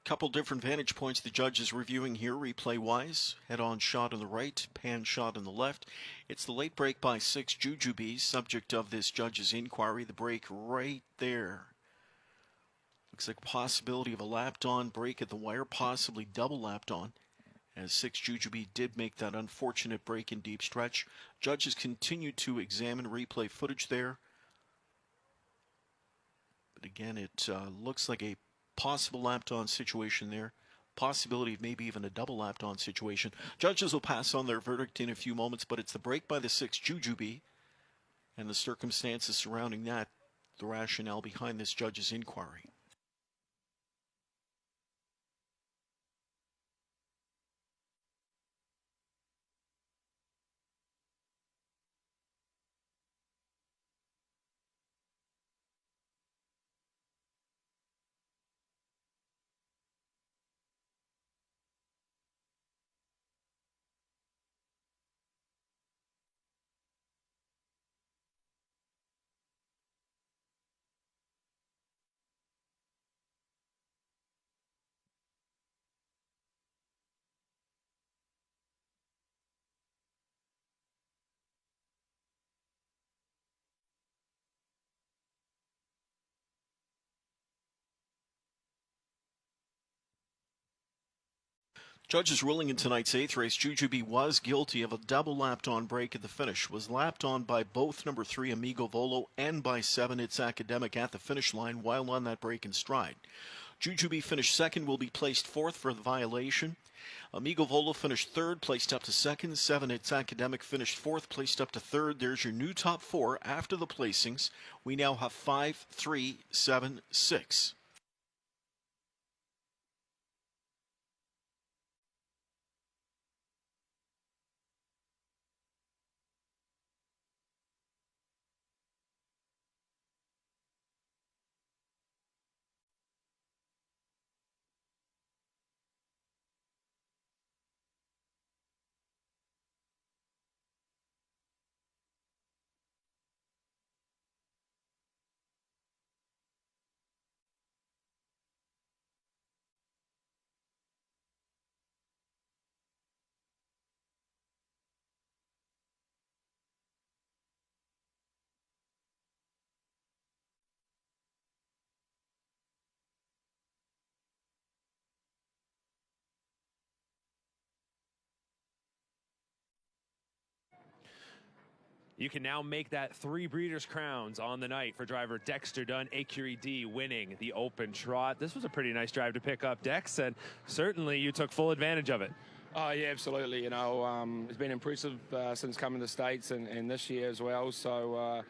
Couple different vantage points the judge is reviewing here, replay-wise. Head-on shot on the right, pan shot on the left. It's the late break by 6 Jujubee, subject of this judge's inquiry. The break right there. Looks like a possibility of a lapped-on break at the wire, possibly double lapped-on, as 6 Jujubee did make that unfortunate break in deep stretch. Judges continue to examine replay footage there. But again, it looks like a possible lapped-on situation there. Possibility of maybe even a double lapped-on situation. Judges will pass on their verdict in a few moments, but it's the break by the 6 Jujubee and the circumstances surrounding that, the rationale behind this judge's inquiry. Judges ruling in tonight's 8th race, Jujubee was guilty of a double lapped on break at the finish. Was lapped on by both number 3 Amigo Volo and by 7 It's Academic at the finish line while on that break in stride. Jujubee finished second, will be placed fourth for the violation. Amigo Volo finished third, placed up to second. 7 It's Academic finished fourth, placed up to third. There's your new top 4 after the placings. We now have 5, 3, 7, 6. You can now make that 3 Breeders' Crowns on the night for driver Dexter Dunn, Acurie D, winning the Open Trot. This was a pretty nice drive to pick up, Dex, and certainly you took full advantage of it. Oh, yeah, absolutely. You know, it's been impressive since coming to the States and this year as well. So,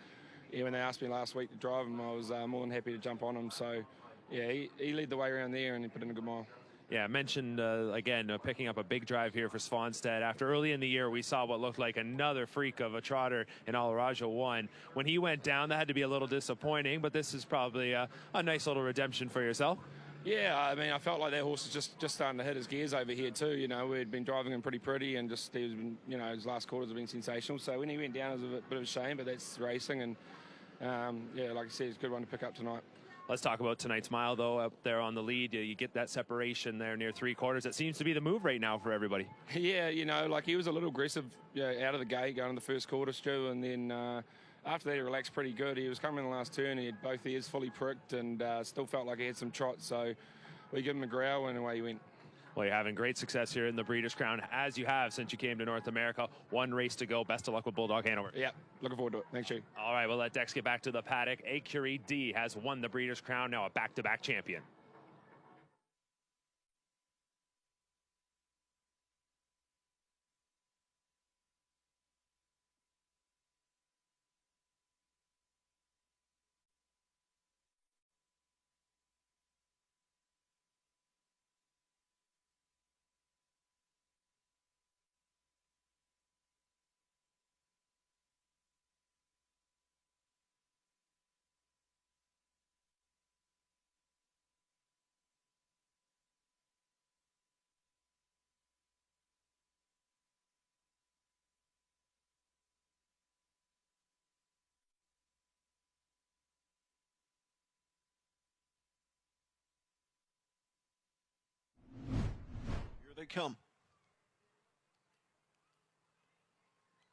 yeah, when they asked me last week to drive him, I was more than happy to jump on him. So, yeah, he led the way around there and he put in a good mile. Yeah, I mentioned, again, picking up a big drive here for Svanstedt. After early in the year, we saw what looked like another freak of a trotter in Alaraja 1. When he went down, that had to be a little disappointing, but this is probably a nice little redemption for yourself. Yeah, I mean, I felt like that horse was just starting to hit his gears over here too. You know, we'd been driving him pretty, and just he was, you know, his last quarters have been sensational. So when he went down, it was a bit of a shame, but that's racing, and yeah, like I said, it's a good one to pick up tonight. Let's talk about tonight's mile, though. Up there on the lead, you get that separation there near 3/4. It seems to be the move right now for everybody. Yeah, you know, like he was a little aggressive, out of the gate going in the first quarter, Stu, and then after that he relaxed pretty good. He was coming in the last turn, he had both ears fully pricked, and still felt like he had some trot, so we give him a growl and away he went. Well, you're having great success here in the Breeders' Crown, as you have since you came to North America. 1 race to go. Best of luck with Bulldog Hanover. Yeah, looking forward to it. Thanks, Stu. All right, we'll let Dex get back to the paddock. Acurie D has won the Breeders' Crown, now a back-to-back champion. Here they come.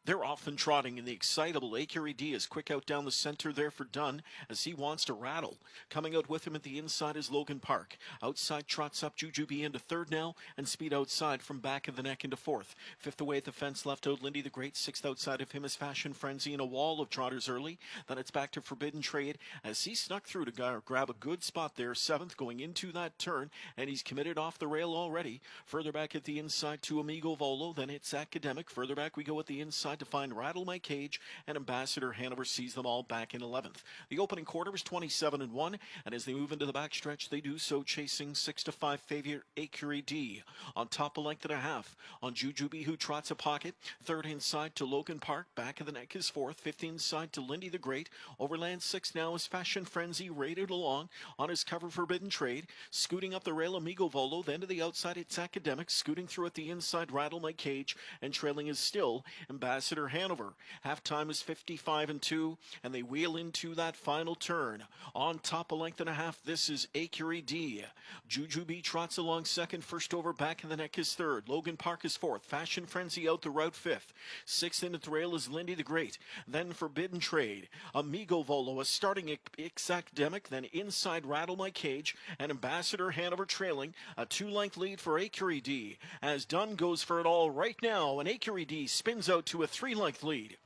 They're off and trotting, and the excitable Acurie D is quick out down the center there for Dunn as he wants to rattle. Coming out with him at the inside is Logan Park. Outside trots up Jujubee into third now, and speed outside from back of the neck into fourth. Fifth away at the fence, left out Lindy the Great. Sixth outside of him is Fashion Frenzy, and a wall of trotters early. Then it's back to Forbidden Trade as he snuck through to grab a good spot there. Seventh going into that turn, and he's committed off the rail already. Further back at the inside to Amigo Volo, then it's Academic. Further back we go at the inside to find Rattle My Cage, and Ambassador Hanover sees them all back in 11th. The opening quarter was 27-1, and as they move into the backstretch, they do so chasing 6-5 favorite Acurie D. On top, a length and a half on Jujubee, who trots a pocket. Third inside to Logan Park, back of the neck is fourth. Fifth inside to Lindy the Great. Overland 6 now is Fashion Frenzy, rated along on his cover Forbidden Trade. Scooting up the rail, Amigo Volo, then to the outside it's Academic. Scooting through at the inside, Rattle My Cage, and trailing is still Ambassador Ambassador Hanover. Halftime is 55-2, and they wheel into that final turn. On top, a length and a half, this is Acurie D. Jujubee trots along second, first over, back in the neck is third. Logan Park is fourth. Fashion Frenzy out the route fifth. Sixth in the trail is Lindy the Great. Then Forbidden Trade. Amigo Volo, a starting Exacdemic, then inside Rattle My Cage, and Ambassador Hanover trailing. A 2-length lead for Acurie D, as Dunn goes for it all right now, and Acurie D spins out to a 3-length lead.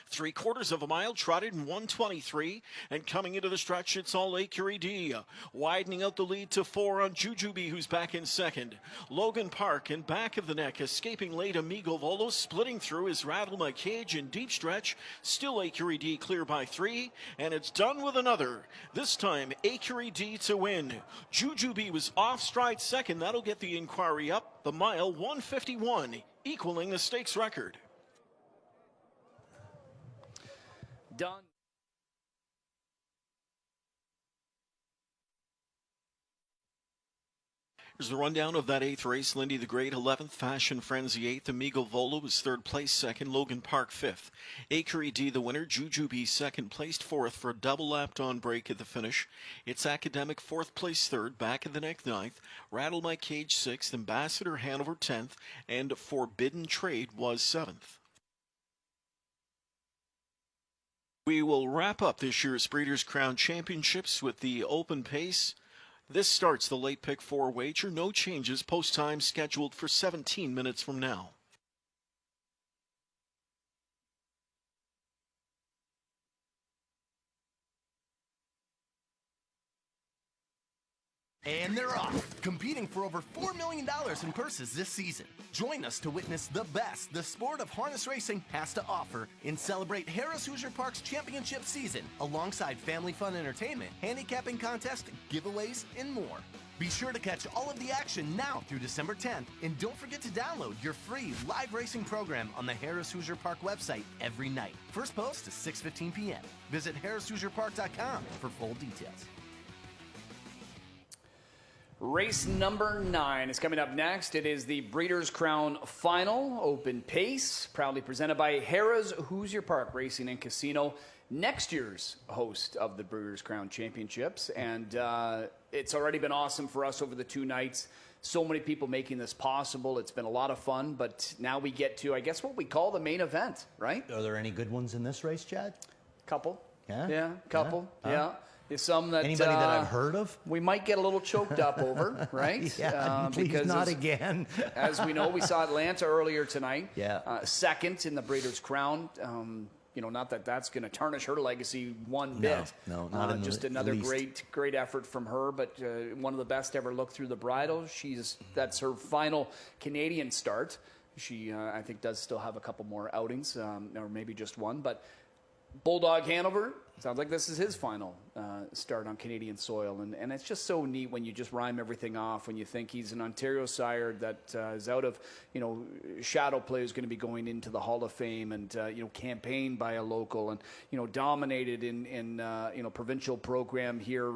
3/4 of a mile trotted in 1:23, and coming into the stretch, it's all Acurie D. Widening out the lead to 4 on Jujubee, who's back in second. Logan Park in back of the neck, escaping late Amigo Volo, splitting through his Rattle My Cage in deep stretch. Still Acurie D clear by 3, and it's done with another. This time, Acurie D to win. Jujubee was off stride second. That'll get the inquiry up. The mile 1:51, equaling the stakes record. Done. Here's the rundown of that 8th race. Lindy the Great 11th, Fashion Frenzy 8th, Amigo Volo was 3rd place, 2nd, Logan Park 5th. Acurie D the winner, Jujubee 2nd placed 4th for a double lap on break at the finish. It's Academic 4th place 3rd, back in the neck 9th, Rattle My Cage 6th, Ambassador Hanover 10th, and Forbidden Trade was 7th. We will wrap up this year's Breeders' Crown Championships with the Open Pace. This starts the late pick 4 wager. No changes. Post time scheduled for 17 minutes from now. And they're off, competing for over $4 million in purses this season. Join us to witness the best the sport of harness racing has to offer and celebrate Harris Hoosier Park's championship season alongside family fun entertainment, handicapping contest, giveaways, and more. Be sure to catch all of the action now through December 10th, and don't forget to download your free live racing program on the Harris Hoosier Park website every night. First post is 6:15 p.m. Visit harrishoosierpark.com for full details. Race number 9 is coming up next. It is the Breeders' Crown Final, Open Pace, proudly presented by Harris Hoosier Park Racing and Casino, next year's host of the Breeders' Crown Championships. And it's already been awesome for us over the 2 nights. So many people making this possible. It's been a lot of fun, but now we get to, I guess, what we call the main event, right? Are there any good ones in this race, Chad? Couple. Yeah? Yeah, couple. Yeah. Yeah. There's some that Anybody that I've heard of? We might get a little choked up over, right? Yeah, please because not again. As we know, we saw Atlanta earlier tonight. Yeah. Second in the Breeders' Crown. Not that that's going to tarnish her legacy one bit. No, not in just the another least. great effort from her, but one of the best ever look through the bridle. That's her final Canadian start. She, I think, does still have a couple more outings, or maybe just one, but Bulldog Hanover, sounds like this is his final start on Canadian soil. And it's just so neat when you just rhyme everything off, when you think he's an Ontario sire that is out of, shadow play, is going to be going into the Hall of Fame, and, campaigned by a local, and, dominated in provincial program here,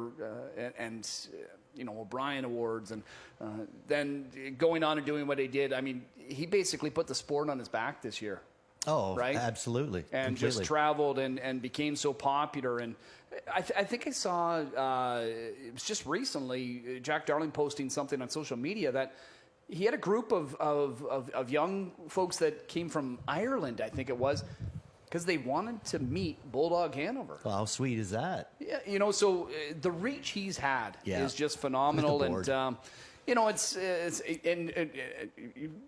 and O'Brien Awards, and then going on and doing what he did. I mean, he basically put the sport on his back this year. Oh, right? Absolutely. And completely. just traveled and became so popular. And I think I saw, it was just recently, Jack Darling posting something on social media that he had a group of young folks that came from Ireland, I think it was, because they wanted to meet Bulldog Hanover. Well, how sweet is that? Yeah, so the reach he's had is just phenomenal. And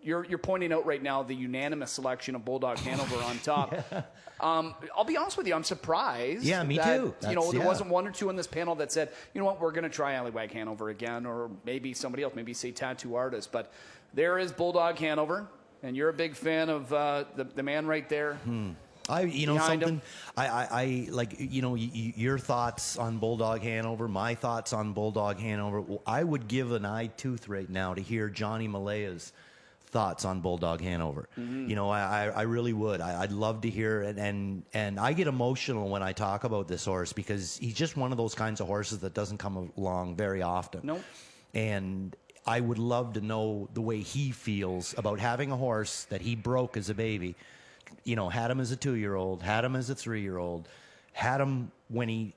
you're pointing out right now the unanimous selection of Bulldog Hanover on top. Yeah. I'll be honest with you, I'm surprised. Yeah, me that, too. There wasn't one or two on this panel that said, you know what, we're going to try Allywag Hanover again, or maybe somebody else, maybe say Tattoo Artist. But there is Bulldog Hanover, and you're a big fan of the man right there. Something. I like, your thoughts on Bulldog Hanover, my thoughts on Bulldog Hanover. I would give an eye tooth right now to hear Johnny Malaya's thoughts on Bulldog Hanover. Mm-hmm. I really would. I'd love to hear it. And I get emotional when I talk about this horse, because he's just one of those kinds of horses that doesn't come along very often. Nope. And I would love to know the way he feels about having a horse that he broke as a baby, had him as a 2-year-old, had him as a 3-year-old, had him when he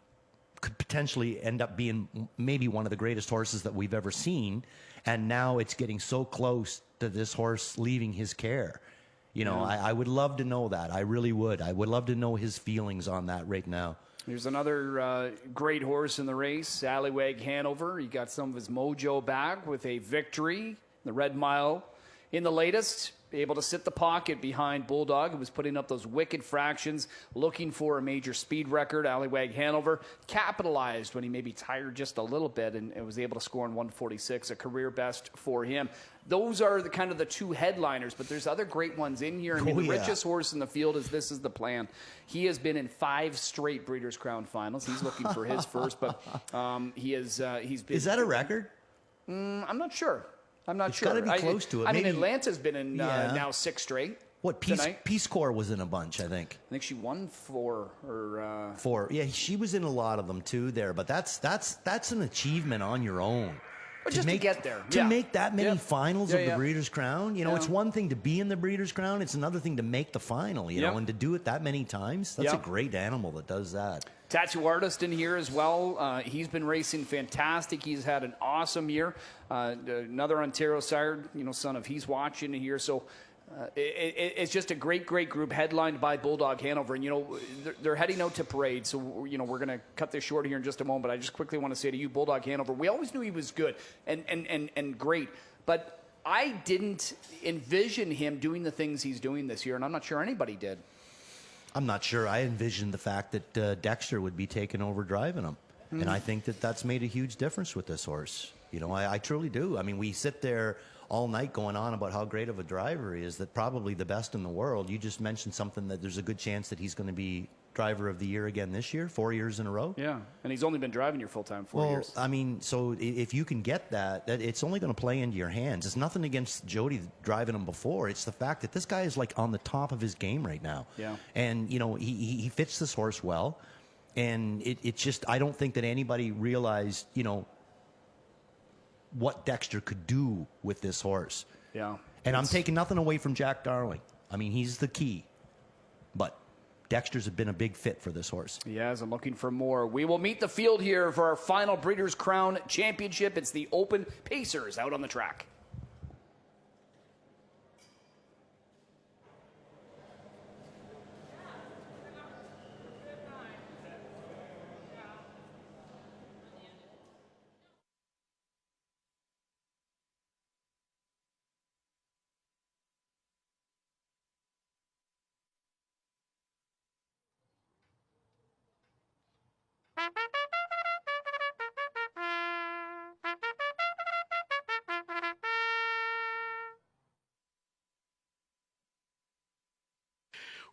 could potentially end up being maybe one of the greatest horses that we've ever seen. And now it's getting so close to this horse leaving his care. I would love to know that. I really would. I would love to know his feelings on that right now. There's another great horse in the race, Allywag Hanover. He got some of his mojo back with a victory, the Red Mile in the latest. Able to sit the pocket behind Bulldog, who was putting up those wicked fractions, looking for a major speed record. Allywag Hanover capitalized when he maybe tired just a little bit and was able to score in 146, a career best for him. Those are the kind of the two headliners, but there's other great ones in here. I mean, the richest horse in the field is This Is the Plan. He has been in 5 straight Breeders' Crown finals. He's looking for his first, but he's been. Is that a record? I'm not sure. It's got to be close to it. I mean, Atlanta's been in now 6 straight. What, Peace Corps was in a bunch, I think. I think she won 4 or 4. Yeah, she was in a lot of them too there, but that's an achievement on your own. But just to get there. To make that many finals of the Breeders' Crown, Yeah. it's one thing to be in the Breeders' Crown, it's another thing to make the final, you know, and to do it that many times, that's a great animal that does that. Tattoo Artist in here as well. He's been racing fantastic. He's had an awesome year. Another Ontario sire, son of He's Watching here. So it's just a great, great group headlined by Bulldog Hanover. And, they're heading out to parade. So, we're going to cut this short here in just a moment. But I just quickly want to say to you, Bulldog Hanover, we always knew he was good and great. But I didn't envision him doing the things he's doing this year. And I'm not sure anybody did. I'm not sure. I envisioned the fact that Dexter would be taking over driving him. And I think that's made a huge difference with this horse. I truly do. I mean, we sit there all night going on about how great of a driver he is, that probably the best in the world. You just mentioned something that there's a good chance that he's going to be driver of the year again this year, 4 years in a row. Yeah, and he's only been driving your full-time 4 years. I mean, so if you can get that, it's only going to play into your hands. It's nothing against Jody driving him before. It's the fact that this guy is like on the top of his game right now. Yeah. And, he fits this horse well. And it's just, I don't think that anybody realized, what Dexter could do with this horse. Yeah. And I'm taking nothing away from Jack Darling. I mean, he's the key. But Dexter's been a big fit for this horse. He has. I'm looking for more. We will meet the field here for our final Breeders' Crown Championship. It's the Open Pacers out on the track.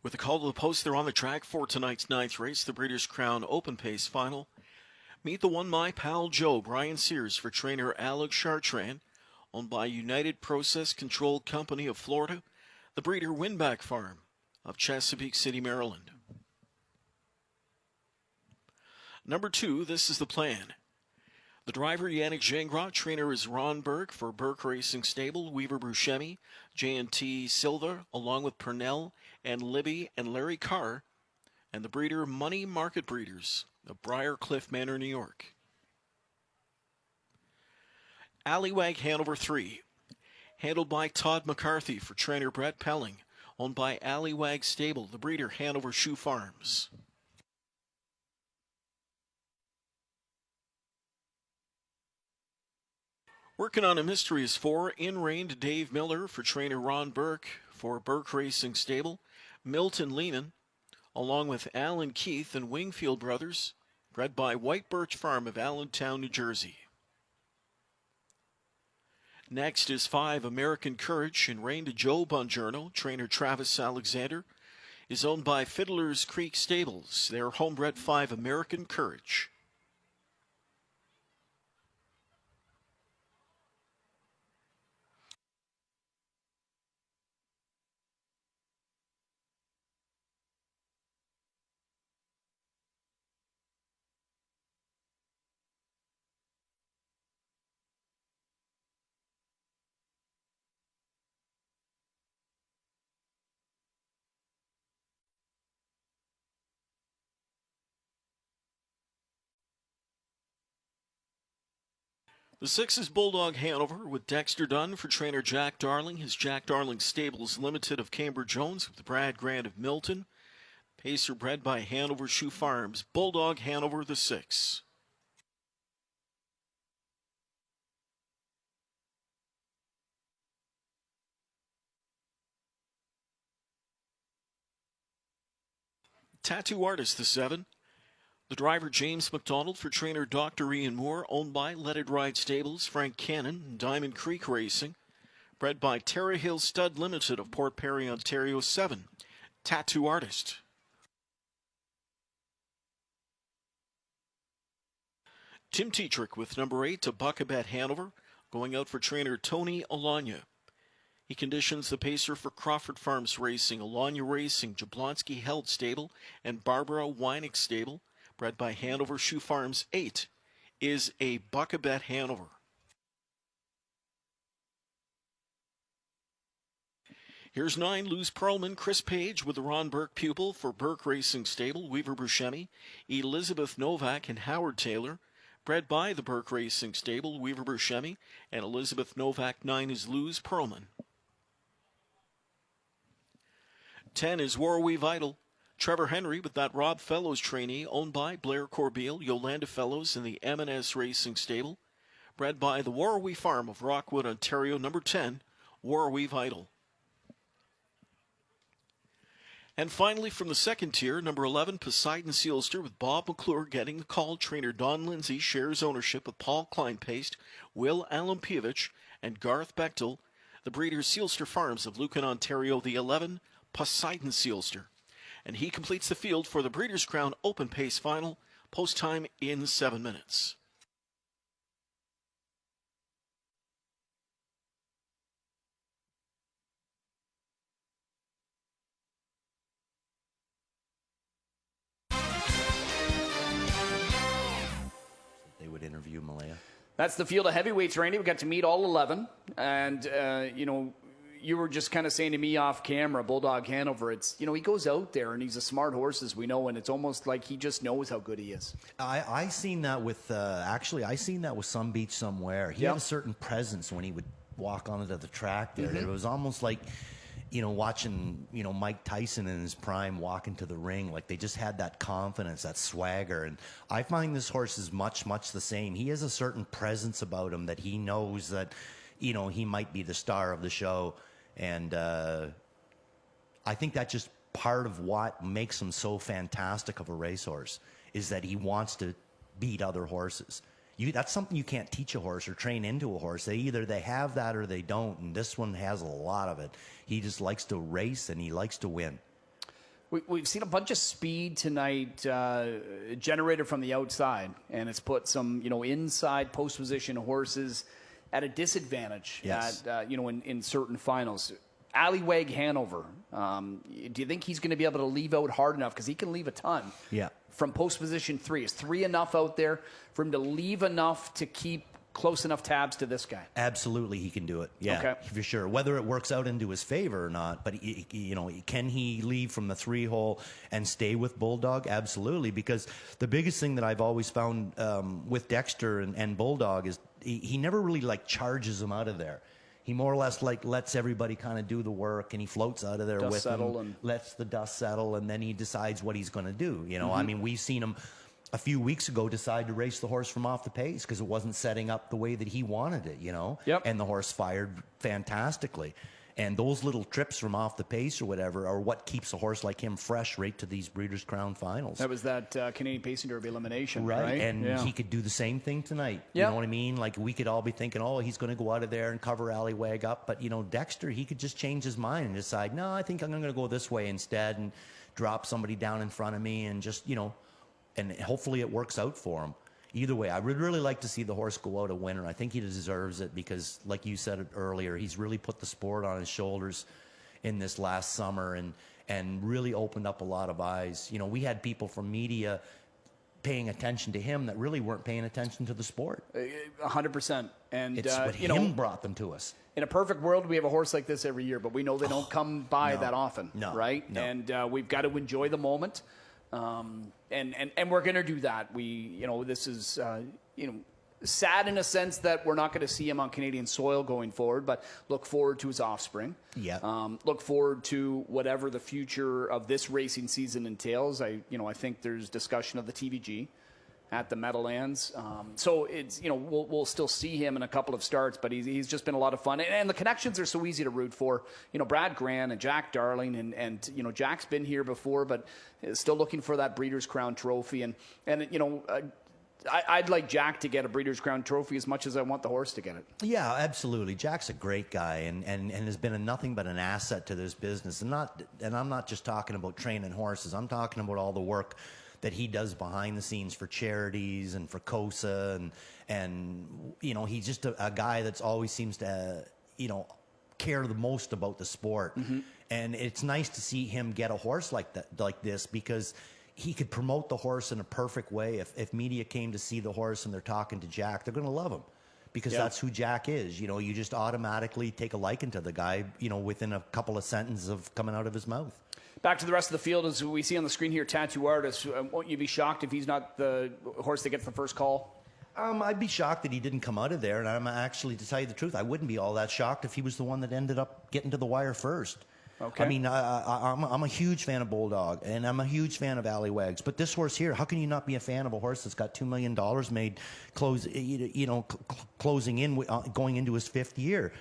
With the call to the post, they're on the track for tonight's 9th race, the Breeders' Crown Open Pace Final. Meet the one my pal Joe, Brian Sears, for trainer Alex Chartrand, owned by United Process Control Company of Florida, the breeder Winback Farm of Chesapeake City, Maryland. Number 2, This Is the Plan. The driver, Yannick Gingras. Trainer is Ron Burke for Burke Racing Stable, Weaver Buscemi, J&T Silva, along with Purnell and Libby and Larry Carr, and the breeder Money Market Breeders of Briarcliff Manor, New York. Allywag Hanover 3, handled by Todd McCarthy for trainer Brett Pelling, owned by Allywag Stable, the breeder Hanover Shoe Farms. Working on a mystery is 4, In-Reigned Dave Miller for trainer Ron Burke for Burke Racing Stable, Milton Lehman, along with Alan Keith and Wingfield Brothers, bred by White Birch Farm of Allentown, New Jersey. Next is 5, American Courage, and reigned to Joe Bongiorno. Trainer Travis Alexander is owned by Fiddler's Creek Stables. They're homebred 5, American Courage. The 6 is Bulldog Hanover with Dexter Dunn for trainer Jack Darling. His Jack Darling Stables Limited of Cambridge Jones with Brad Grant of Milton. Pacer bred by Hanover Shoe Farms. Bulldog Hanover the 6. Tattoo Artist the 7. The driver James McDonald for trainer Dr. Ian Moore, owned by Let It Ride Stables, Frank Cannon, and Diamond Creek Racing. Bred by Terra Hill Stud Limited of Port Perry, Ontario 7. Tattoo Artist. Tim Tetrick with number 8 to Buckabet Hanover, going out for trainer Tony Alanya. He conditions the pacer for Crawford Farms Racing, Alanya Racing, Jablonski Held Stable, and Barbara Weinig Stable. Bred by Hanover Shoe Farms. 8 is a Buckabet Hanover. Here's 9, Luz Perlman, Chris Page with the Ron Burke pupil for Burke Racing Stable, Weaver Buscemi, Elizabeth Novak and Howard Taylor. Bred by the Burke Racing Stable, Weaver Buscemi, and Elizabeth Novak. 9 is Luz Perlman. 10 is Warrawee Vital. Trevor Henry with that Rob Fellows trainee, owned by Blair Corbeil, Yolanda Fellows in the M&S Racing Stable. Bred by the Warrawee Farm of Rockwood, Ontario. Number 10, Warrawee Vital. And finally, from the second tier, number 11, Poseidon Sealster with Bob McClure getting the call. Trainer Don Lindsay shares ownership with Paul Kleinpaste, Will Alampievich, and Garth Bechtel. The breeder Sealster Farms of Lucan, Ontario. The 11, Poseidon Sealster. And he completes the field for the Breeders' Crown Open Pace Final. Post time in 7 minutes. They would interview Malaya. That's the field of heavyweights, Randy. We got to meet all 11. And, you were just kind of saying to me off camera, Bulldog Hanover, it's, he goes out there and he's a smart horse, as we know, and it's almost like he just knows how good he is. I seen that with, I seen that with Some Beach Somewhere. He had a certain presence when he would walk onto the track there. It was almost like, watching, Mike Tyson in his prime walk into the ring. Like, they just had that confidence, that swagger. And I find this horse is much, much the same. He has a certain presence about him that he knows that, he might be the star of the show. And I think that's just part of what makes him so fantastic of a racehorse, is that he wants to beat other horses. That's something you can't teach a horse or train into a horse. They have that or they don't, and this one has a lot of it. He just likes to race and he likes to win. We've seen a bunch of speed tonight generated from the outside, and it's put some, inside post position horses at a disadvantage, yes, in certain finals. Allywag Hanover, do you think he's going to be able to leave out hard enough? Because he can leave a ton. Yeah. From post position 3. Is 3 enough out there for him to leave enough to keep close enough tabs to this guy? Absolutely, he can do it. Yeah, okay, for sure. Whether it works out into his favor or not, but can he leave from the 3 hole and stay with Bulldog? Absolutely, because the biggest thing that I've always found with Dexter and Bulldog is he never really charges them out of there. He more or less lets everybody kind of do the work, and he floats out of there with them, lets the dust settle, and then he decides what he's going to do. I mean, we've seen him a few weeks ago decide to race the horse from off the pace because it wasn't setting up the way that he wanted it, Yep. And the horse fired fantastically. And those little trips from off the pace or whatever are what keeps a horse like him fresh right to these Breeders' Crown finals. That was that Canadian Pacing Derby elimination, right? And he could do the same thing tonight. Yep. You know what I mean? Like, we could all be thinking, oh, he's going to go out of there and cover Allywag up. But, Dexter, he could just change his mind and decide, no, I think I'm going to go this way instead and drop somebody down in front of me and just, and hopefully it works out for him. Either way, I would really like to see the horse go out a winner. I think he deserves it because, like you said earlier, he's really put the sport on his shoulders in this last summer and really opened up a lot of eyes. We had people from media paying attention to him that really weren't paying attention to the sport. 100%. And it's what him brought them to us. In a perfect world, we have a horse like this every year, but we know they don't come by that often, right? No. And we've got to enjoy the moment. And we're going to do that. This is, sad in a sense that we're not going to see him on Canadian soil going forward, but look forward to his offspring. Yeah. Look forward to whatever the future of this racing season entails. I think there's discussion of the TVG at the Meadowlands. So it's, we'll still see him in a couple of starts, but he's just been a lot of fun. And the connections are so easy to root for. Brad Grant and Jack Darling, and Jack's been here before, but still looking for that Breeders' Crown trophy. And I'd like Jack to get a Breeders' Crown trophy as much as I want the horse to get it. Yeah, absolutely. Jack's a great guy and has been nothing but an asset to this business. And I'm not just talking about training horses. I'm talking about all the work that he does behind the scenes for charities and for COSA, and he's just a guy that's always seems to care the most about the sport. Mm-hmm. And it's nice to see him get a horse like this, because he could promote the horse in a perfect way. If media came to see the horse and they're talking to Jack, they're going to love him, because that's who Jack is. You just automatically take a liking to the guy, within a couple of sentences of coming out of his mouth. Back to the rest of the field, as we see on the screen here, Tattoo Artist. Won't you be shocked if he's not the horse that gets the first call? I'd be shocked that he didn't come out of there, and I'm actually, to tell you the truth, I wouldn't be all that shocked if he was the one that ended up getting to the wire first. Okay. I mean, I'm a huge fan of Bulldog, and I'm a huge fan of Alleywags. But this horse here, how can you not be a fan of a horse that's got $2 million made, closing in, going into his 5th year?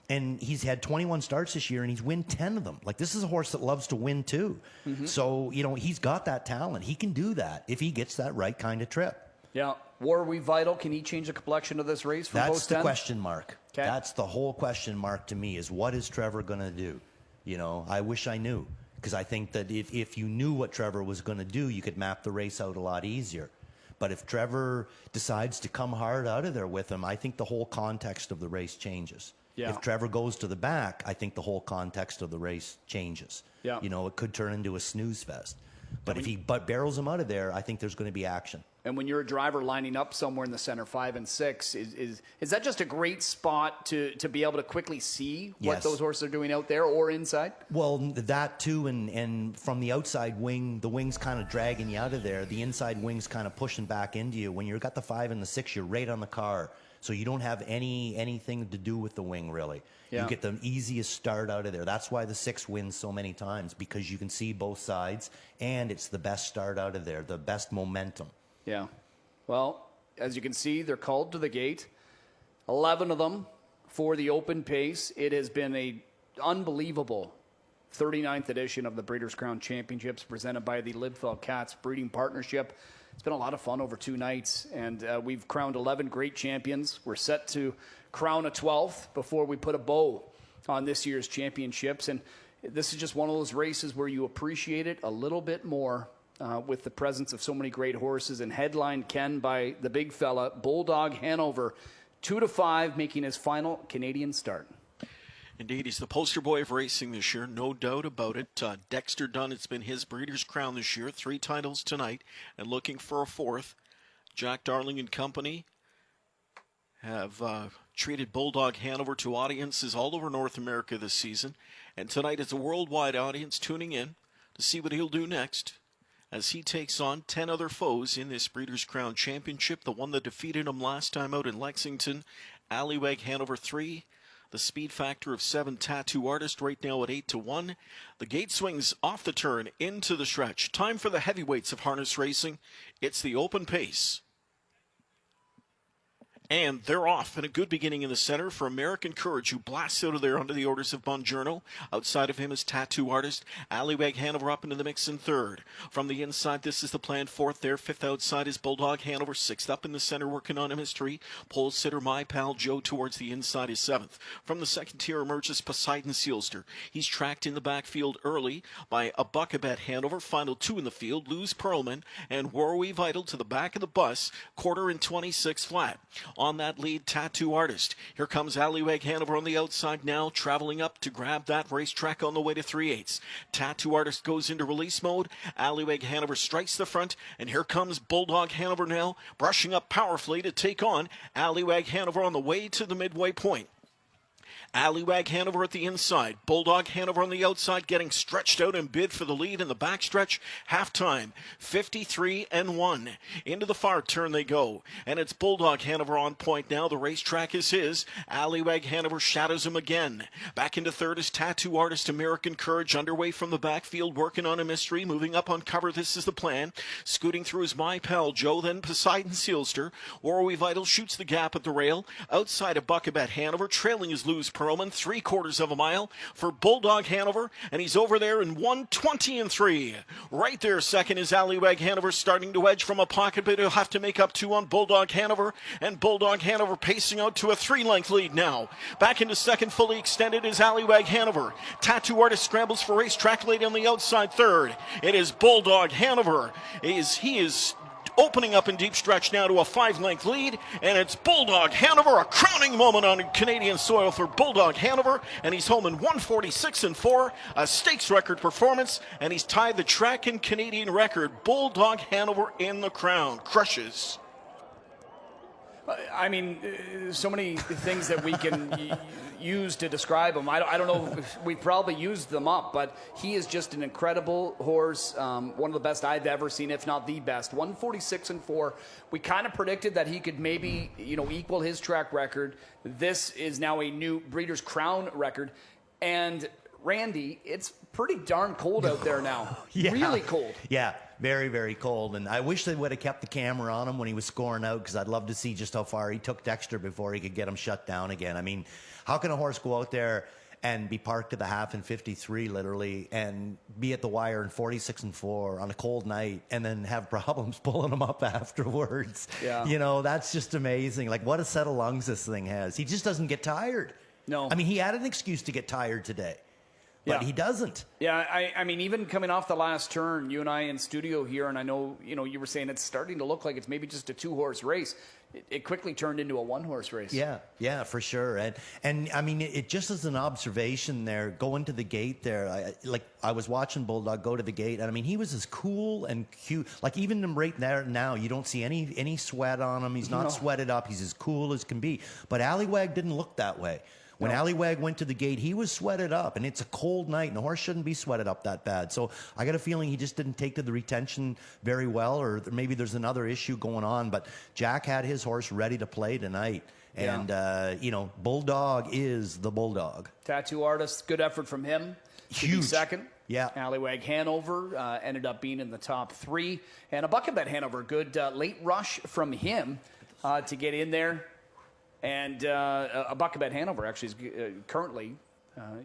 And he's had 21 starts this year, and he's won 10 of them. Like, this is a horse that loves to win, too. Mm-hmm. So, he's got that talent. He can do that if he gets that right kind of trip. Yeah. War We Vital, can he change the complexion of this race from That's the question mark. Okay. That's the whole question mark to me, is what is Trevor going to do? I wish I knew, because I think that if you knew what Trevor was going to do, you could map the race out a lot easier. But if Trevor decides to come hard out of there with him, I think the whole context of the race changes. Yeah. If Trevor goes to the back, I think the whole context of the race changes. Yeah. It could turn into a snooze fest. But if he barrels him out of there, I think there's going to be action. And when you're a driver lining up somewhere in the center 5 and 6, is that just a great spot to be able to quickly see what those horses are doing out there or inside? Well, that too, and from the outside wing, the wing's kind of dragging you out of there. The inside wing's kind of pushing back into you. When you've got the 5 and the 6, you're right on the car. So you don't have anything to do with the wing, really. Yeah. You get the easiest start out of there. That's why the 6 wins so many times, because you can see both sides, and it's the best start out of there, the best momentum. Yeah. Well, as you can see, they're called to the gate. 11 of them for the open pace. It has been an unbelievable 39th edition of the Breeders' Crown Championships, presented by the Lidfell Cats Breeding Partnership. It's been a lot of fun over 2 nights, and we've crowned 11 great champions. We're set to crown a 12th before we put a bow on this year's championships. And this is just one of those races where you appreciate it a little bit more with the presence of so many great horses, and headlined, Ken, by the big fella, Bulldog Hanover, 2-5, making his final Canadian start. Indeed, he's the poster boy of racing this year, no doubt about it. Dexter Dunn, it's been his Breeders' Crown this year, 3 titles tonight, and looking for a 4th. Jack Darling and company have treated Bulldog Hanover to audiences all over North America this season, and tonight it's a worldwide audience tuning in to see what he'll do next, as he takes on 10 other foes in this Breeders' Crown Championship. The one that defeated him last time out in Lexington, Allywag Hanover 3. The speed factor of 7, Tattoo Artist, right now at 8-1. The gate swings off the turn into the stretch. Time for the heavyweights of harness racing. It's the open pace. And they're off, and a good beginning in the center for American Courage, who blasts out of there under the orders of Bongiorno. Outside of him is Tattoo Artist. Allywag Hanover up into the mix in 3rd. From the inside, this is the plan. 4th there. 5th outside is Bulldog Hanover. 6th up in the center, working on him is 3. Pole sitter, My Pal Joe, towards the inside is 7th. From the second tier emerges Poseidon Sealster. He's tracked in the backfield early by a Buckabet Hanover. Final 2 in the field, Lose Perlman and War We Vital to the back of the bus. 1/4 flat. On that lead, Tattoo Artist. Here comes Allywag Hanover on the outside now, traveling up to grab that racetrack on the way to 3/8. Tattoo Artist goes into release mode. Allywag Hanover strikes the front, and here comes Bulldog Hanover now, brushing up powerfully to take on Allywag Hanover on the way to the midway point. Allywag Hanover at the inside. Bulldog Hanover on the outside, getting stretched out and bid for the lead in the backstretch. Halftime, 53-1. Into the far turn they go. And it's Bulldog Hanover on point now. The racetrack is his. Allywag Hanover shadows him again. Back into third is Tattoo Artist American Courage, underway from the backfield, working on a mystery. Moving up on cover, this is the plan. Scooting through is My Pal Joe, then Poseidon Sealster. Warwe Vital shoots the gap at the rail. Outside of Buckabet Hanover, trailing is Luz Perlman, 3/4 of a mile for Bulldog Hanover, and he's over there in 1:20-3. Right there, second is Allywag Hanover, starting to edge from a pocket, but he'll have to make up 2 on Bulldog Hanover, and Bulldog Hanover pacing out to a 3-length lead now. Back into second, fully extended, is Allywag Hanover. Tattoo Artist scrambles for racetrack late on the outside third. It is Bulldog Hanover. He is opening up in deep stretch now to a 5-length lead, and it's Bulldog Hanover, a crowning moment on Canadian soil for Bulldog Hanover, and he's home in 1:46-4, a stakes record performance, and he's tied the track and Canadian record. Bulldog Hanover in the crown, crushes. I mean, so many things that we can use to describe him. I don't know if we probably used them up, but he is just an incredible horse, one of the best I've ever seen, if not the best. 1:46-4. We kind of predicted that he could maybe, equal his track record. This is now a new Breeders' Crown record. And Randy, it's pretty darn cold out there now. Yeah. Really cold. Yeah, very, very cold. And I wish they would have kept the camera on him when he was scoring out, because I'd love to see just how far he took Dexter before he could get him shut down again. I mean, how can a horse go out there and be parked at the half in 53 literally and be at the wire in 46-4 on a cold night and then have problems pulling him up afterwards? Yeah. That's just amazing. Like, what a set of lungs this thing has. He just doesn't get tired. No. I mean, he had an excuse to get tired today, but he doesn't. Yeah, I mean, even coming off the last turn, you and I in studio here, and I know, you were saying it's starting to look like it's maybe just a 2-horse race. It quickly turned into a 1-horse race. Yeah, for sure. And I mean, it just as an observation there, going to the gate there, I was watching Bulldog go to the gate, and I mean, he was as cool and cute. Like, even him right there now, you don't see any sweat on him. He's not sweated up. He's as cool as can be. But Allywag didn't look that way. When Allywag went to the gate, he was sweated up, and it's a cold night, and the horse shouldn't be sweated up that bad. So I got a feeling he just didn't take to the retention very well, or maybe there's another issue going on. But Jack had his horse ready to play tonight, and Bulldog is the Bulldog. Tattoo Artist, good effort from him. Huge. Second. Yeah. Allywag Hanover ended up being in the top 3, and a Buckabet Hanover, good late rush from him to get in there. And a Buckabet Hanover actually is currently,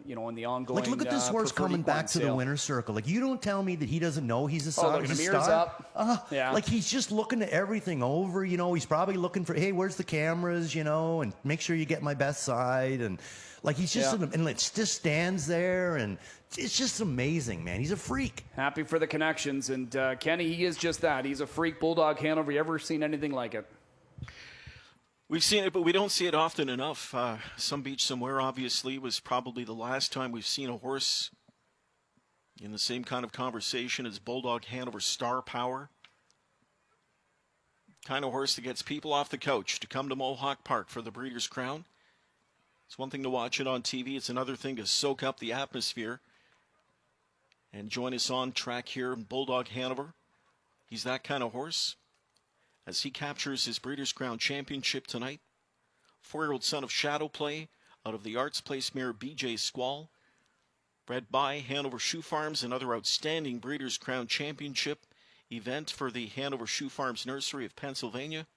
in the ongoing. Like, look at this horse coming back to the winner's circle. Like, you don't tell me that he doesn't know he's a star. The mirror's up. Like, he's just looking at everything over. He's probably looking for, hey, where's the cameras? And make sure you get my best side. And like, he's just and it just stands there, and it's just amazing, man. He's a freak. Happy for the connections, and Kenny, he is just that. He's a freak. Bulldog Hanover. You ever seen anything like it? We've seen it, but we don't see it often enough. Some Beach Somewhere, obviously, was probably the last time we've seen a horse in the same kind of conversation as Bulldog Hanover Star Power. Kind of horse that gets people off the couch to come to Mohawk Park for the Breeders' Crown. It's one thing to watch it on TV. It's another thing to soak up the atmosphere and join us on track here in Bulldog Hanover. He's that kind of horse. As he captures his Breeders' Crown Championship tonight, 4-year-old son of Shadow Play out of the Arts Place mare BJ Squall, bred by Hanover Shoe Farms, another outstanding Breeders' Crown Championship event for the Hanover Shoe Farms Nursery of Pennsylvania.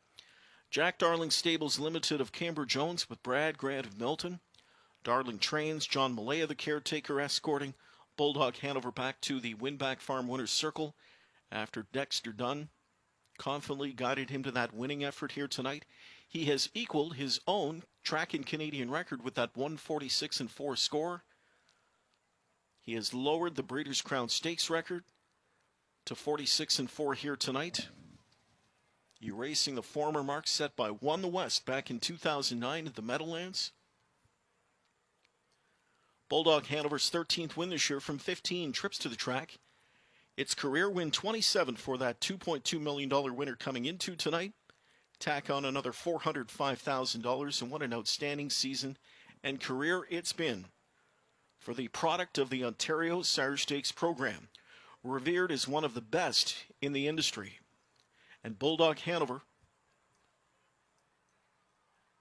Jack Darling Stables Limited of Camber Jones with Brad Grant of Milton. Darling Trains, John Malaya, the caretaker, escorting Bulldog Hanover back to the Winback Farm Winner's Circle after Dexter Dunn confidently guided him to that winning effort here tonight. He has equaled his own track and Canadian record with that 1:46-4 score. He has lowered the Breeders' Crown Stakes record to 46-4 here tonight, erasing the former mark set by Won the West back in 2009 at the Meadowlands. Bulldog Hanover's 13th win this year from 15 trips to the track. Its career win 27 for that $2.2 million winner coming into tonight. Tack on another $405,000, and what an outstanding season and career it's been for the product of the Ontario Sire Stakes program, revered as one of the best in the industry. And Bulldog Hanover,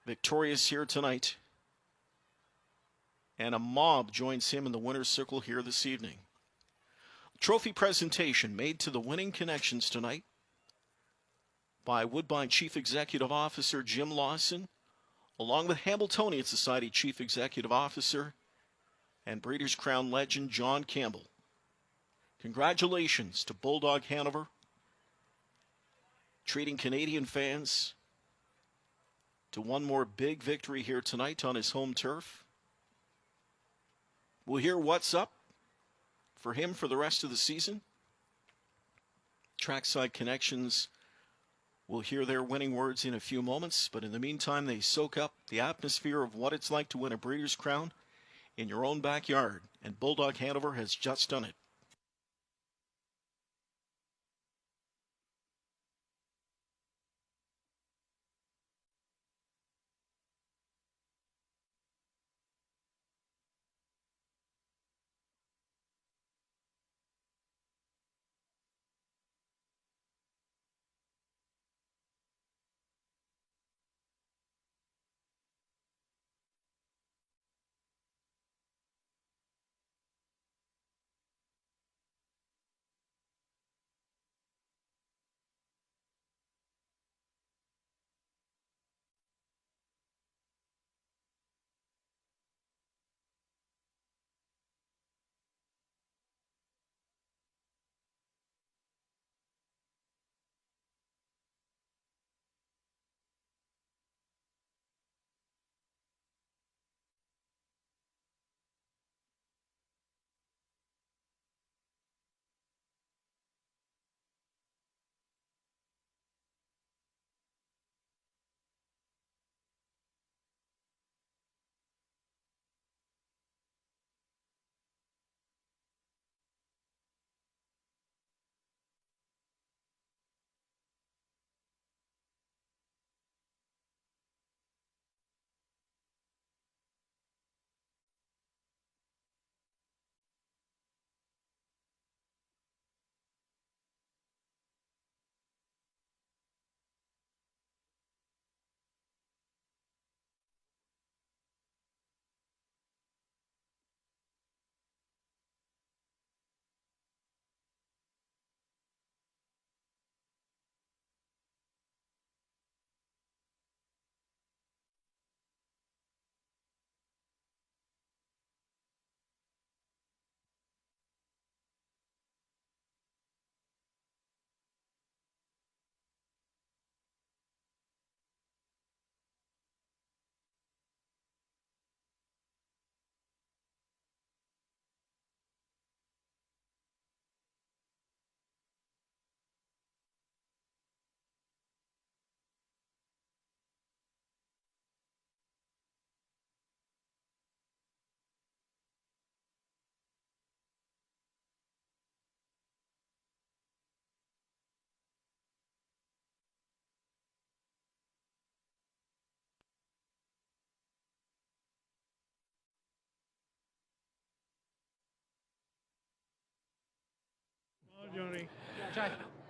victorious here tonight, and a mob joins him in the winner's circle here this evening. Trophy presentation made to the winning connections tonight by Woodbine Chief Executive Officer Jim Lawson, along with Hamiltonian Society Chief Executive Officer and Breeders' Crown legend John Campbell. Congratulations to Bulldog Hanover, treating Canadian fans to one more big victory here tonight on his home turf. We'll hear what's up for him for the rest of the season. Trackside Connections will hear their winning words in a few moments, but in the meantime, they soak up the atmosphere of what it's like to win a Breeders' Crown in your own backyard, and Bulldog Hanover has just done it.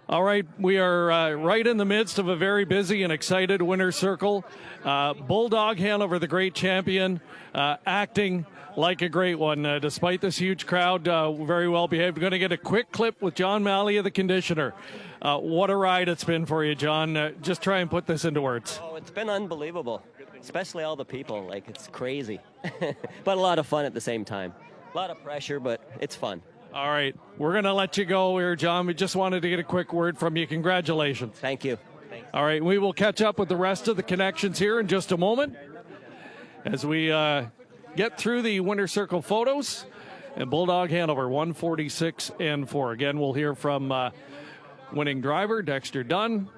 All right, we are right in the midst of a very busy and excited winner's circle. Bulldog Hanover, the great champion, acting like a great one. Despite this huge crowd, very well behaved. We're going to get a quick clip with John Malia, the conditioner. What a ride it's been for you, John. Just try and put this into words. Oh, it's been unbelievable, especially all the people. Like, it's crazy, but a lot of fun at the same time. A lot of pressure, but it's fun. All right, we're going to let you go here, John. We just wanted to get a quick word from you. Congratulations. Thank you. All right, we will catch up with the rest of the connections here in just a moment as we get through the winner circle photos. And Bulldog Hanover, 146-4. Again, we'll hear from winning driver Dexter Dunn,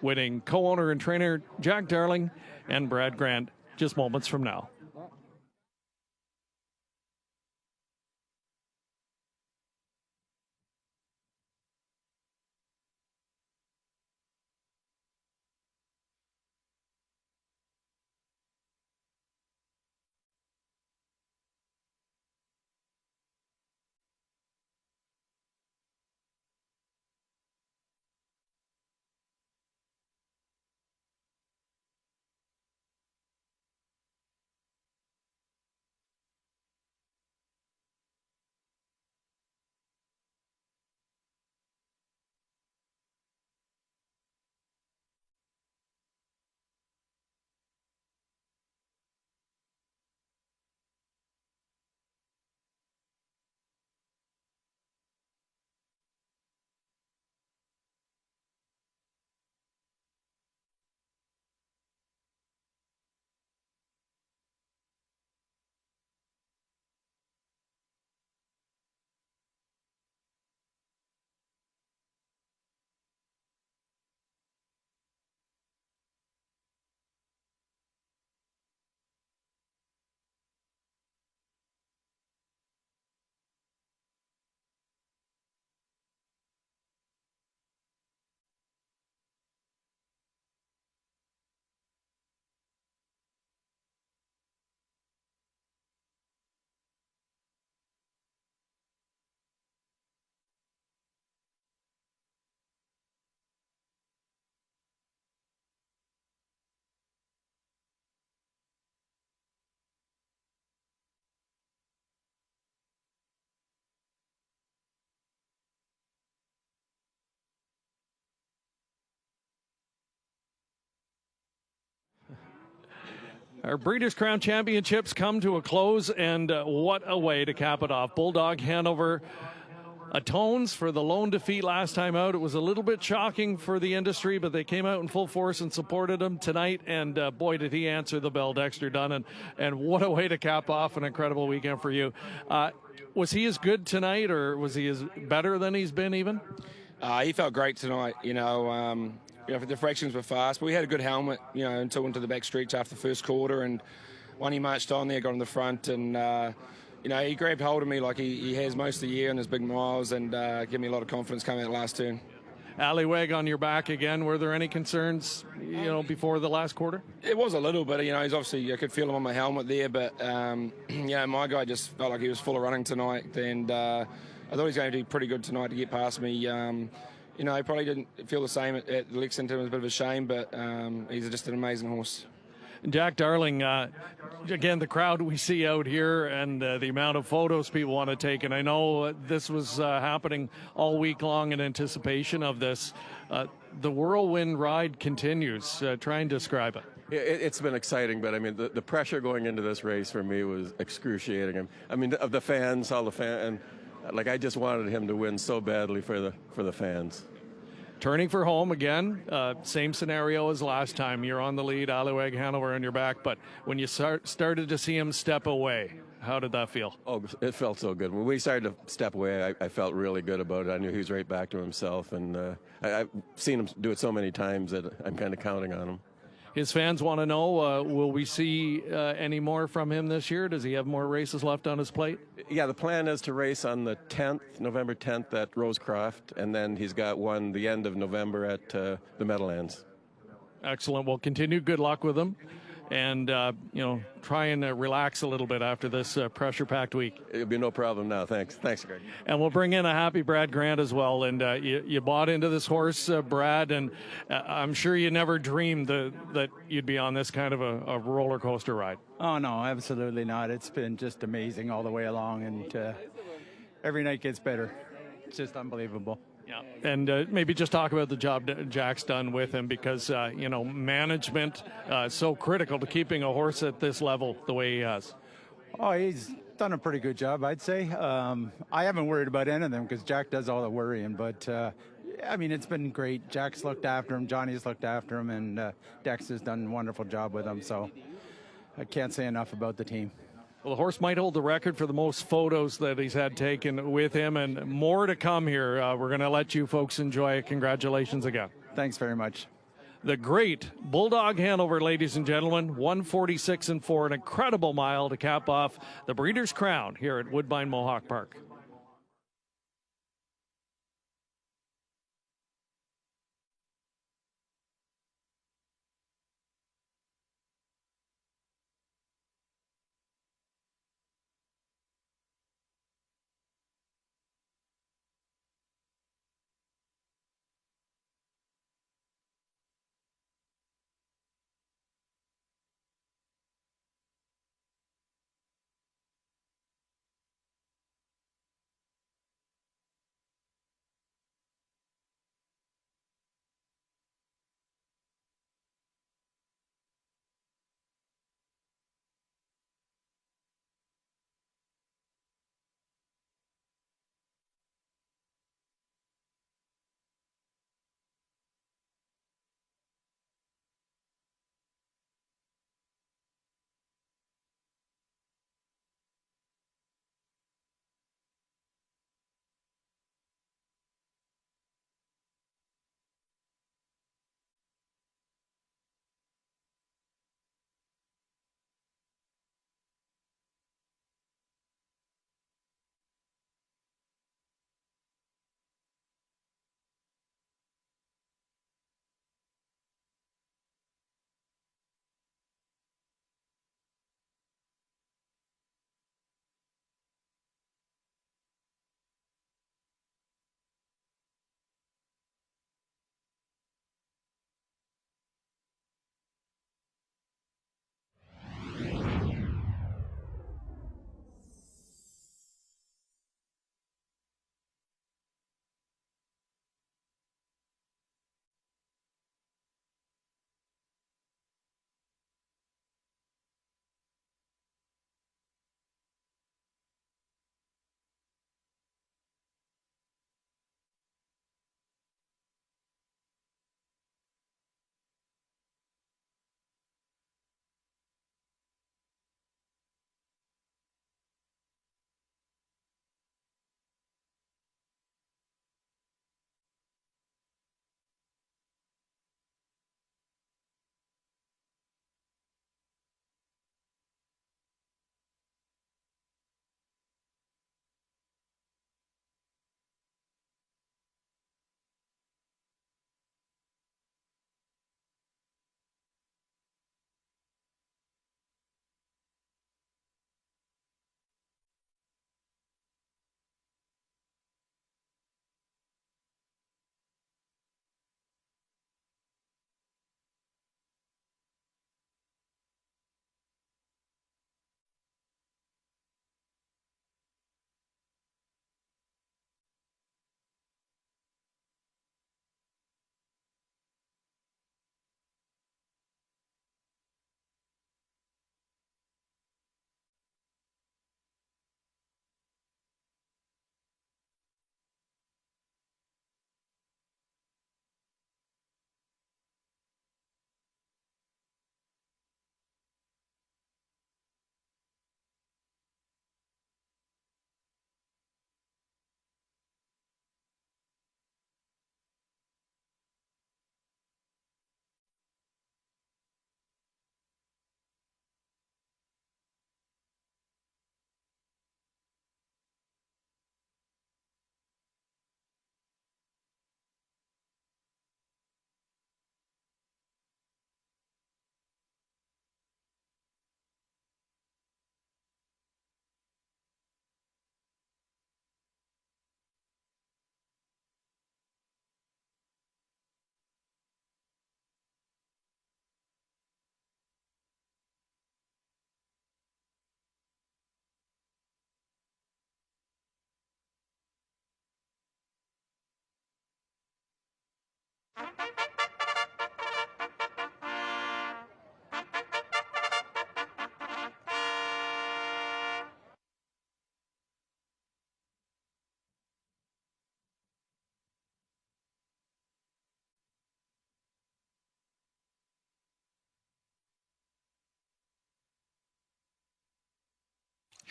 winning co-owner and trainer Jack Darling, and Brad Grant just moments from now. Our Breeders' Crown Championships come to a close, and what a way to cap it off. Bulldog Hanover atones for the lone defeat last time out. It was a little bit shocking for the industry, but they came out in full force and supported him tonight, and boy, did he answer the bell, Dexter Dunn, and what a way to cap off an incredible weekend for you. Was he as good tonight, or was he as better than he's been even? He felt great tonight, the fractions were fast, but we had a good helmet, until into the back stretch after the first quarter, and when he marched on there, got in the front, and he grabbed hold of me like he has most of the year in his big miles, and gave me a lot of confidence coming out last turn. Alleywag on your back again. Were there any concerns, before the last quarter? It was a little bit. He's obviously, I could feel him on my helmet there, but my guy just felt like he was full of running tonight, and I thought he was going to do pretty good tonight to get past me. He probably didn't feel the same at Lexington. It was a bit of a shame, but he's just an amazing horse. Jack Darling, again, the crowd we see out here and the amount of photos people want to take, and I know this was happening all week long in anticipation of this. The whirlwind ride continues. Try and describe it. It's been exciting, but I mean, the pressure going into this race for me was excruciating. I mean, of the fans, all the fans, and I just wanted him to win so badly for the fans. Turning for home again, same scenario as last time. You're on the lead, Alleywag Hanover on your back, but when you started to see him step away, how did that feel? Oh, it felt so good. When we started to step away, I felt really good about it. I knew he was right back to himself, and I've seen him do it so many times that I'm kind of counting on him. His fans want to know, will we see any more from him this year? Does he have more races left on his plate? Yeah, the plan is to race on the 10th, November 10th at Rosecroft, and then he's got one the end of November at the Meadowlands. Excellent. Well, continue. Good luck with him. And, try and relax a little bit after this pressure-packed week. It'll be no problem now. Thanks. Thanks, Greg. And we'll bring in a happy Brad Grant as well. And you bought into this horse, Brad, and I'm sure you never dreamed that you'd be on this kind of a roller coaster ride. Oh, no, absolutely not. It's been just amazing all the way along, and every night gets better. It's just unbelievable. Yeah, and maybe just talk about the job Jack's done with him, because, management so critical to keeping a horse at this level the way he has. Oh, he's done a pretty good job, I'd say. I haven't worried about any of them because Jack does all the worrying, but, it's been great. Jack's looked after him, Johnny's looked after him, and Dex has done a wonderful job with him, so I can't say enough about the team. Well, the horse might hold the record for the most photos that he's had taken with him, and more to come here. We're going to let you folks enjoy it. Congratulations again. Thanks very much. The great Bulldog Hanover, ladies and gentlemen, 146-4, an incredible mile to cap off the Breeders' Crown here at Woodbine Mohawk Park.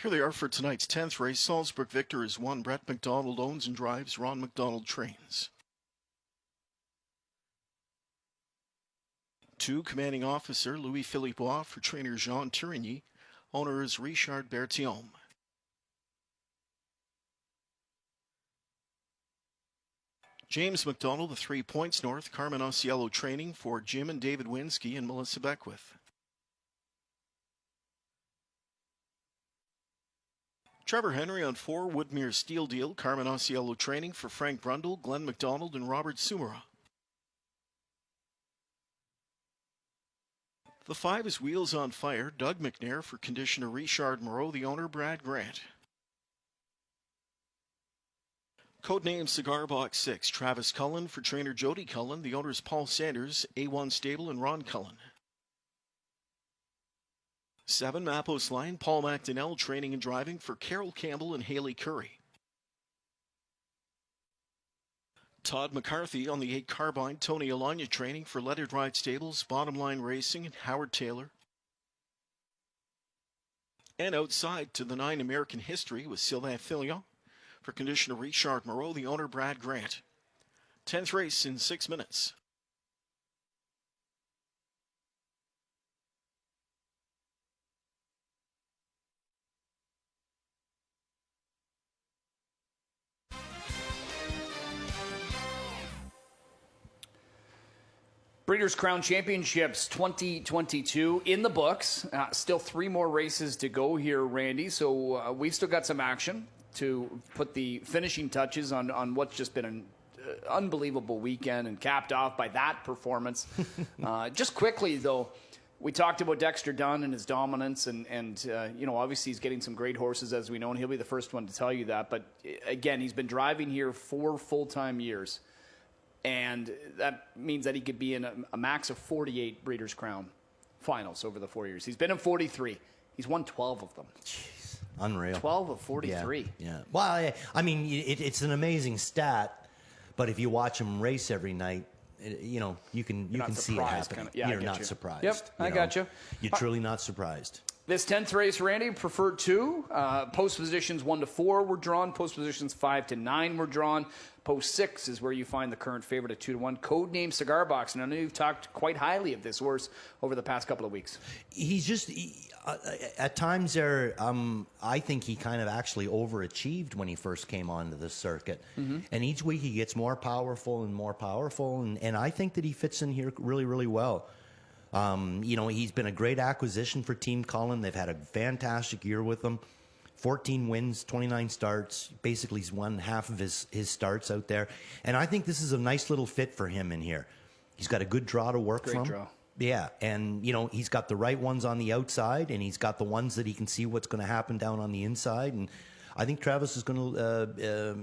Here they are for tonight's 10th race. Salzburg Victor is 1. Brett McDonald owns and drives. Ron McDonald trains. 2. Commanding Officer Louis Philippois for trainer Jean Turigny. Owner is Richard Berthiaume. James McDonald, the 3 Points North. Carmen Osiello training for Jim and David Winsky and Melissa Beckwith. Trevor Henry on 4, Woodmere Steel Deal. Carmen Osiello training for Frank Brundle, Glenn McDonald, and Robert Sumera. The 5 is Wheels on Fire. Doug McNair for conditioner Richard Moreau, the owner Brad Grant. Codename Cigar Box 6. Travis Cullen for trainer Jody Cullen, the owners Paul Sanders, A1 Stable, and Ron Cullen. 7, Mappos Line, Paul McDonnell training and driving for Carol Campbell and Haley Curry. Todd McCarthy on the 8 Carbine, Tony Alanya training for Leonard Ride Stables, Bottom Line Racing, and Howard Taylor. And outside to the 9 American History with Sylvain Filion for conditioner Richard Moreau, the owner Brad Grant. 10th race in 6 minutes. Breeders' Crown Championships 2022 in the books. Still 3 more races to go here, Randy. So we've still got some action to put the finishing touches on what's just been an unbelievable weekend and capped off by that performance. Just quickly, though, we talked about Dexter Dunn and his dominance, and you know, obviously he's getting some great horses, as we know, and he'll be the first one to tell you that. But again, he's been driving here 4 full-time years. And that means that he could be in a max of 48 Breeders' Crown finals over the 4 years. He's been in 43. He's won 12 of them. Jeez, unreal. 12 of 43. Yeah. Well, I mean, it's an amazing stat, but if you watch him race every night, you know, you can see it happening. You're not surprised. Yep, I got you. You're truly not surprised. This 10th race, Randy, preferred 2. Post positions 1 to 4 were drawn. Post positions 5 to 9 were drawn. Post 6 is where you find the current favorite at 2 to 1. Codename Cigar Box. And I know you've talked quite highly of this horse over the past couple of weeks. He's just, at times there, I think he kind of actually overachieved when he first came onto the circuit. Mm-hmm. And each week he gets more powerful and more powerful. And I think that he fits in here really, really well. You know, he's been a great acquisition for Team Cullen. They've had a fantastic year with him. 14 wins, 29 starts. Basically, he's won half of his starts out there. And I think this is a nice little fit for him in here. He's got a good draw to work from. Great draw. Yeah, and, you know, he's got the right ones on the outside, and he's got the ones that he can see what's going to happen down on the inside. And I think Travis is going to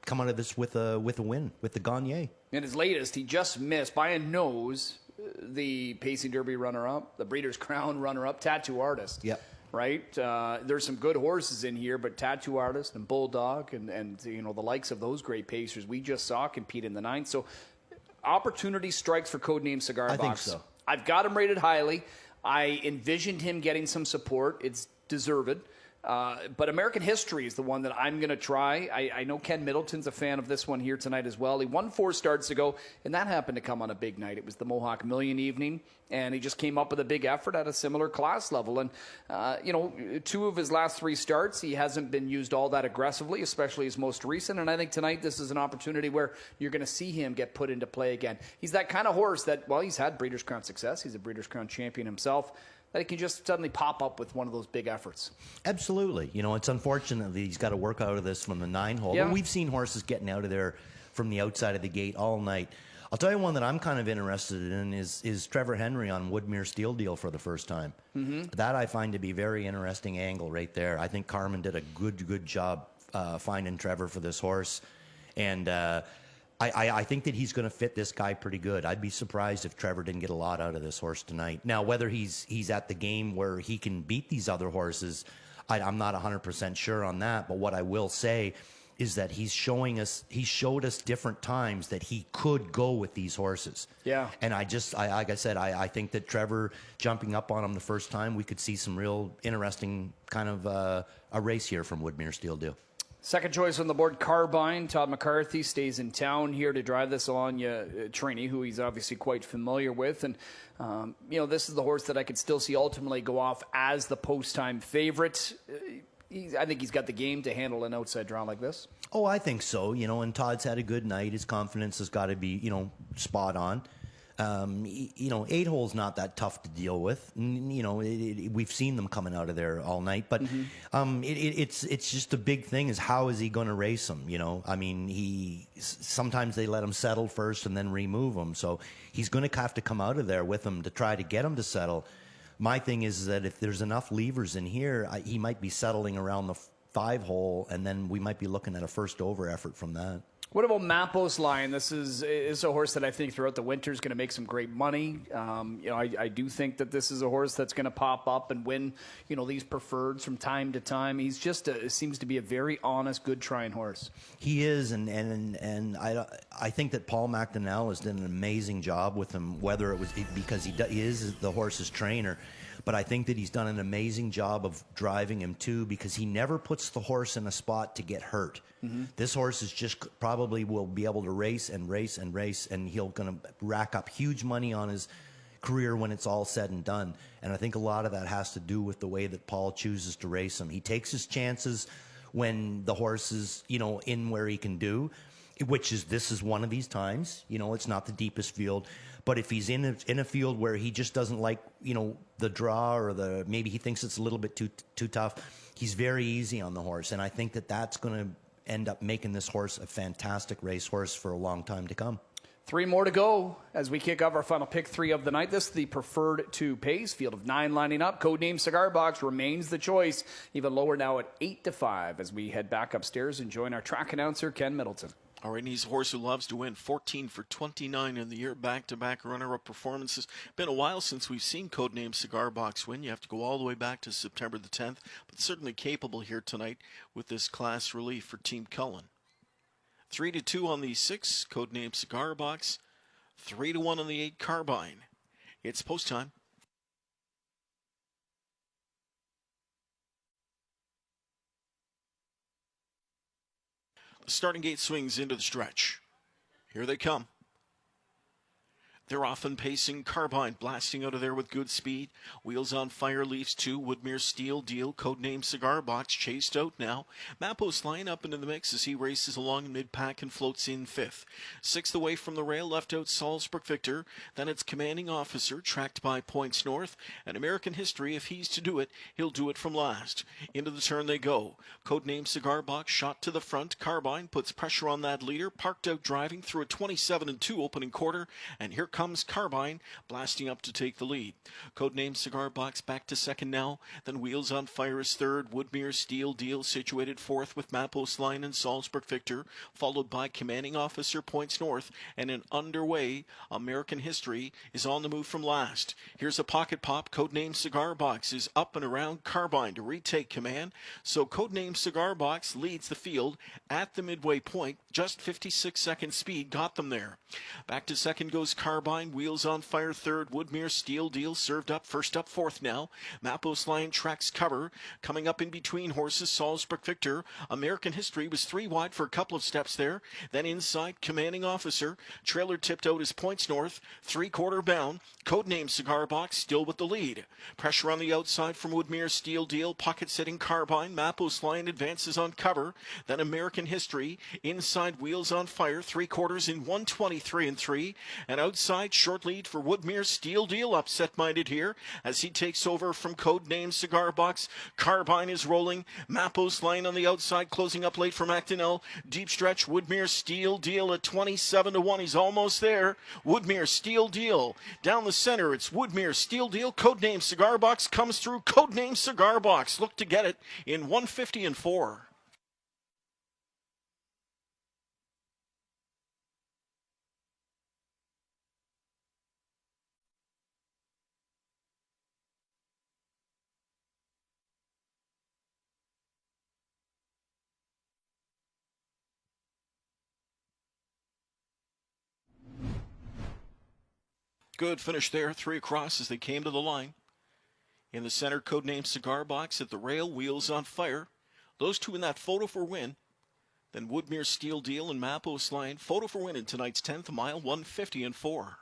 come out of this with a win, with the Gagne. In his latest, he just missed by a nose the Pacing Derby runner-up, the Breeders' Crown runner-up, Tattoo Artist. Yep. Right? There's some good horses in here, but Tattoo Artist and Bulldog and you know, the likes of those great pacers we just saw compete in the 9th. So opportunity strikes for Codename Cigar Box. I think so. I've got him rated highly. I envisioned him getting some support. It's deserved. But American History is the one that I'm going to try. I know Ken Middleton's a fan of this one here tonight as well. He won 4 starts ago, and that happened to come on a big night. It was the Mohawk Million evening, and he just came up with a big effort at a similar class level. And, you know, 2 of his last 3 starts, he hasn't been used all that aggressively, especially his most recent. And I think tonight this is an opportunity where you're going to see him get put into play again. He's that kind of horse that, well, he's had Breeders' Crown success. He's a Breeders' Crown champion himself. That he can just suddenly pop up with one of those big efforts. Absolutely. You know, it's unfortunate that he's got to work out of this from the 9-hole. Yeah. But we've seen horses getting out of there from the outside of the gate all night. I'll tell you one that I'm kind of interested in is Trevor Henry on Woodmere Steel Deal for the first time. Mm-hmm. That I find to be very interesting angle right there. I think Carmen did a good job finding Trevor for this horse. And I think that he's going to fit this guy pretty good. I'd be surprised if Trevor didn't get a lot out of this horse tonight. Now, whether he's at the game where he can beat these other horses, I'm not 100% sure on that. But what I will say is that he showed us different times that he could go with these horses. Yeah. And like I said, I think that Trevor jumping up on him the first time, we could see some real interesting kind of a race here from Woodmere Steel Deal. Second choice on the board, Carbine. Todd McCarthy stays in town here to drive this Alanya Trini, who he's obviously quite familiar with. And, this is the horse that I could still see ultimately go off as the post-time favorite. I think he's got the game to handle an outside draw like this. Oh, I think so. And Todd's had a good night. His confidence has got to be, spot on. 8 holes not that tough to deal with. We've seen them coming out of there all night, but it's just a big thing is how is he going to race them? Sometimes they let him settle first and then remove him, so he's going to have to come out of there with him to try to get him to settle. My thing is that if there's enough levers in here, he might be settling around the 5 hole, and then we might be looking at a first over effort from that. What about Mapos Lion? This is a horse that I think throughout the winter is going to make some great money. I do think that this is a horse that's going to pop up and win, these preferreds from time to time. He's just seems to be a very honest, good trying horse. He is, and I think that Paul McDonnell has done an amazing job with him, whether it was because he is the horse's trainer. But I think that he's done an amazing job of driving him too, because he never puts the horse in a spot to get hurt. This horse is just probably will be able to race and race and race, and he'll going to rack up huge money on his career when it's all said and done. And I think a lot of that has to do with the way that Paul chooses to race him. He takes his chances when the horse is, in where he can do, this is one of these times. It's not the deepest field. But if he's in a field where he just doesn't like, the draw or maybe he thinks it's a little bit too tough, he's very easy on the horse. And I think that that's going to end up making this horse a fantastic racehorse for a long time to come. 3 more to go as we kick off our final pick 3 of the night. This is the preferred 2 pace. Field of 9 lining up. Codename Cigar Box remains the choice. Even lower now at 8-5 as we head back upstairs and join our track announcer, Ken Middleton. All right, he's a horse who loves to win. 14 for 29 in the year, back-to-back runner-up performances. Been a while since we've seen Codename Cigar Box win. You have to go all the way back to September the 10th, but certainly capable here tonight with this class relief for Team Cullen. 3-2 on the 6, Codename Cigar Box. 3-1 on the 8, Carbine. It's post time. The starting gate swings into the stretch. Here they come. They're often pacing. Carbine blasting out of there with good speed. Wheels on Fire leaves 2. Woodmere Steel Deal. Codename Cigar Box chased out now. Mapos line up into the mix as he races along in mid-pack and floats in 5th. 6th away from the rail, left out Salzburg Victor. Then it's Commanding Officer, tracked by Points North. And American History, if he's to do it, he'll do it from last. Into the turn they go. Codename Cigar Box shot to the front. Carbine puts pressure on that leader. Parked out driving through a 27-2 opening quarter. And here comes Carbine blasting up to take the lead. Codename Cigar Box back to second now. Then Wheels on Fire is third. Woodmere Steel Deal situated fourth with Mapos Line and Salzburg Victor, followed by Commanding Officer Points North, and an underway American History is on the move from last. Here's a pocket pop. Codename Cigar Box is up and around Carbine to retake command. So Codename Cigar Box leads the field at the midway point. Just 56 second speed got them there. Back to second goes Carbine. Wheels on Fire third. Woodmere Steel Deal served up. First up fourth now. Mapos Line tracks cover. Coming up in between horses, Salzburg Victor. American History was 3 wide for a couple of steps there. Then inside, Commanding Officer. Trailer tipped out as Points North. 3/4 bound. Codename Cigar Box still with the lead. Pressure on the outside from Woodmere Steel Deal. Pocket setting Carbine. Mapos Line advances on cover. Then American History. Inside, Wheels on Fire. 3/4 in 1:23 and outside, short lead for Woodmere Steel Deal, upset-minded here as he takes over from Codename Cigar Box. Carbine is rolling. Mapos Line on the outside, closing up late for McDonnell. Deep stretch, Woodmere Steel Deal at 27-1. He's almost there. Woodmere Steel Deal down the center. It's Woodmere Steel Deal. Codename Cigar Box comes through. Codename Cigar Box look to get it in 1:50 and 4. Good finish there, 3 across as they came to the line. In the center, codename Cigar Box at the rail, Wheels on Fire. Those two in that photo for win. Then Woodmere Steel Deal and Mappos Line. Photo for win in tonight's 10th mile, 150 and 4.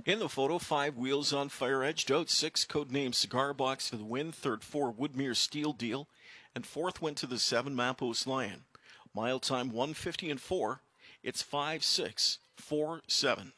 In the photo, 5 Wheels on Fire edged out, 6 codename Cigar Box for the win, third 4 Woodmere Steel Deal, and fourth went to the 7 Mappos Lion. Mile time 150 and 4. It's 5-6-4-7.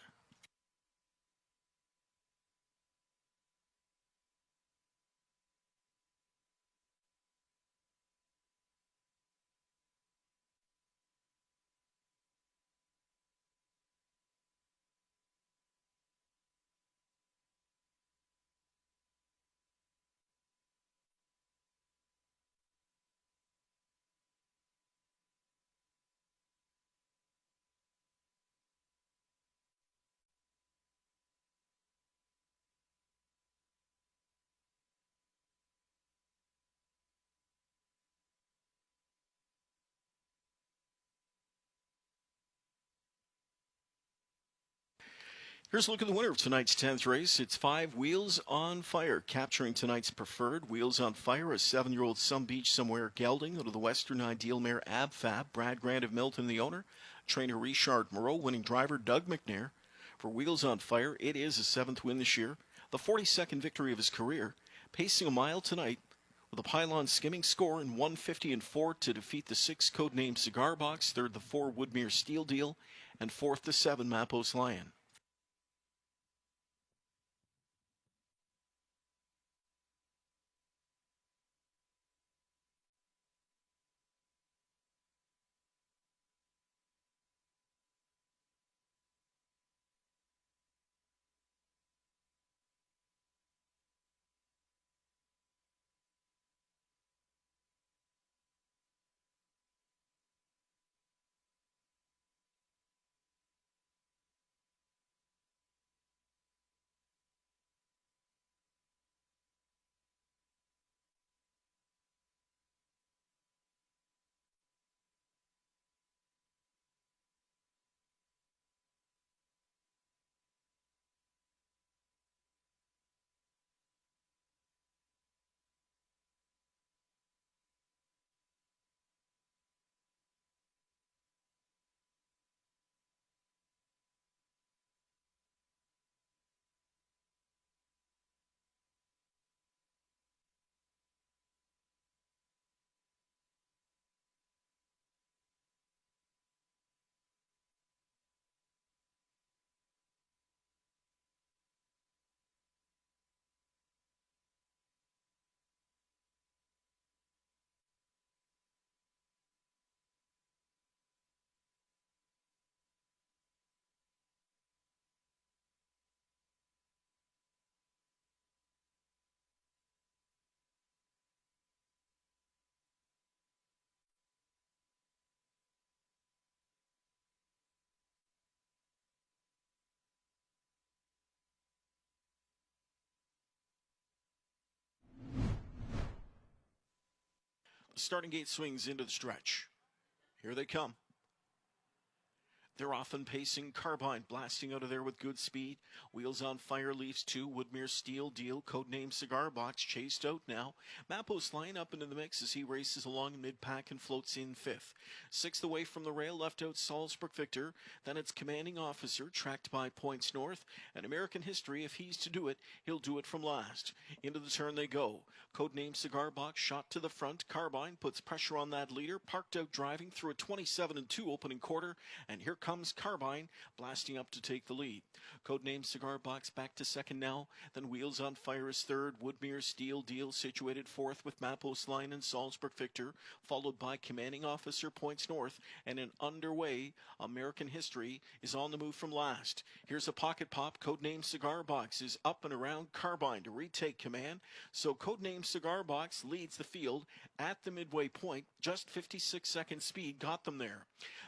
Here's a look at the winner of tonight's 10th race. It's 5 Wheels on Fire, capturing tonight's preferred. Wheels on Fire, a 7-year-old Some Beach Somewhere gelding out of the Western Ideal Mare Ab-Fab. Brad Grant of Milton, the owner. Trainer Richard Moreau, winning driver Doug McNair. For Wheels on Fire, it is his 7th win this year, the 42nd victory of his career. Pacing a mile tonight with a pylon skimming score in 150 and 4 to defeat the 6 codename Cigar Box, third the 4 Woodmere Steel Deal, and fourth the 7 Mappos Lion. Starting gate swings into the stretch. Here they come. They're often pacing. Carbine blasting out of there with good speed. Wheels on Fire leaves 2. Woodmere Steel Deal, codename Cigar Box, chased out now. Mappos line up into the mix as he races along mid-pack and floats in 5th. 6th away from the rail, left out Salzburg Victor. Then it's Commanding Officer, tracked by Points North. And American History, if he's to do it, he'll do it from last. Into the turn they go. Codename Cigar Box shot to the front. Carbine puts pressure on that leader, parked out driving through a 27-2 opening quarter. And here comes Carbine blasting up to take the lead. Codename Cigar Box back to second now. Then Wheels on Fire is third. Woodmere Steel Deal situated fourth with Mappos Line and Salzburg Victor, followed by Commanding Officer Points North. And an underway American History is on the move from last. Here's a pocket pop. Codename Cigar Box is up and around Carbine to retake command. So Codename Cigar Box leads the field at the midway point. Just 56-second speed got them there.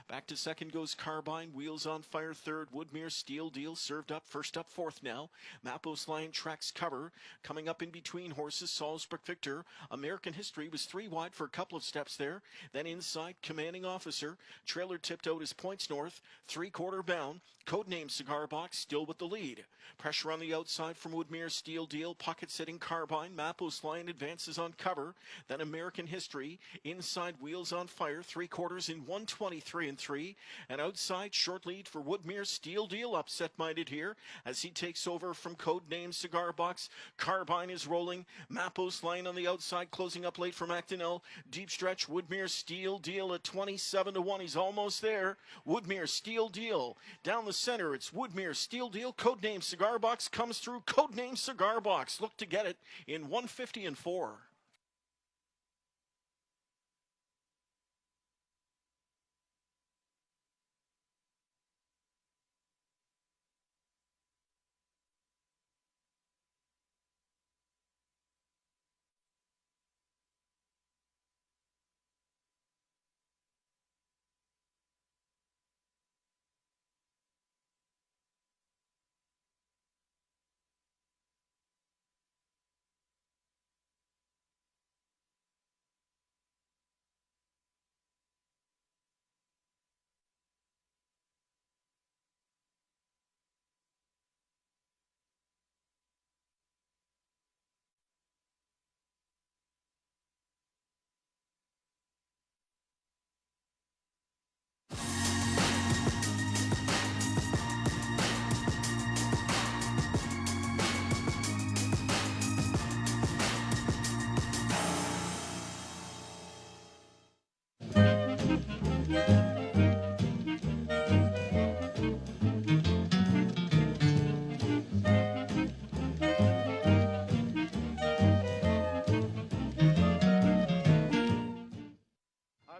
Back to second goes Carbine. Wheels on Fire third. Woodmere Steel Deal served up first up fourth now. Mappos Line tracks cover. Coming up in between horses, Salzburg Victor. American History was 3 wide for a couple of steps there. Then inside, Commanding Officer. Trailer tipped out his Points North. 3/4 bound. Codename Cigar Box still with the lead. Pressure on the outside from Woodmere Steel Deal. Pocket setting Carbine. Mappos Line advances on cover. Then American History. Inside, Wheels on Fire. 3/4 in 1:23.3. And outside, short lead for Woodmere Steel Deal. Upset-minded here as he takes over from Codename Cigar Box. Carbine is rolling. Mappos Line on the outside, closing up late from Macdonell. Deep stretch, Woodmere Steel Deal at 27-1. He's almost there. Woodmere Steel Deal. Down the center, it's Woodmere Steel Deal. Codename Cigar Box comes through. Codename Cigar Box. Look to get it in 1:50.4.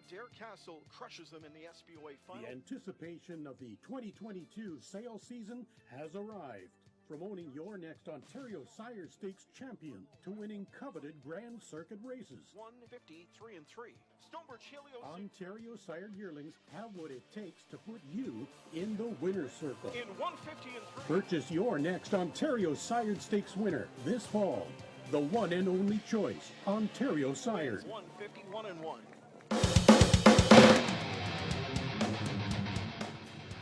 Dare Castle crushes them in the SBOA final. The anticipation of the 2022 sale season has arrived. From owning your next Ontario Sire Stakes champion to winning coveted Grand Circuit races. 153-3. Stonebridge Helio. Ontario Sire yearlings have what it takes to put you in the winner's circle. In 150-3. Purchase your next Ontario Sire Stakes winner this fall. The one and only choice, Ontario Sire. 151-1.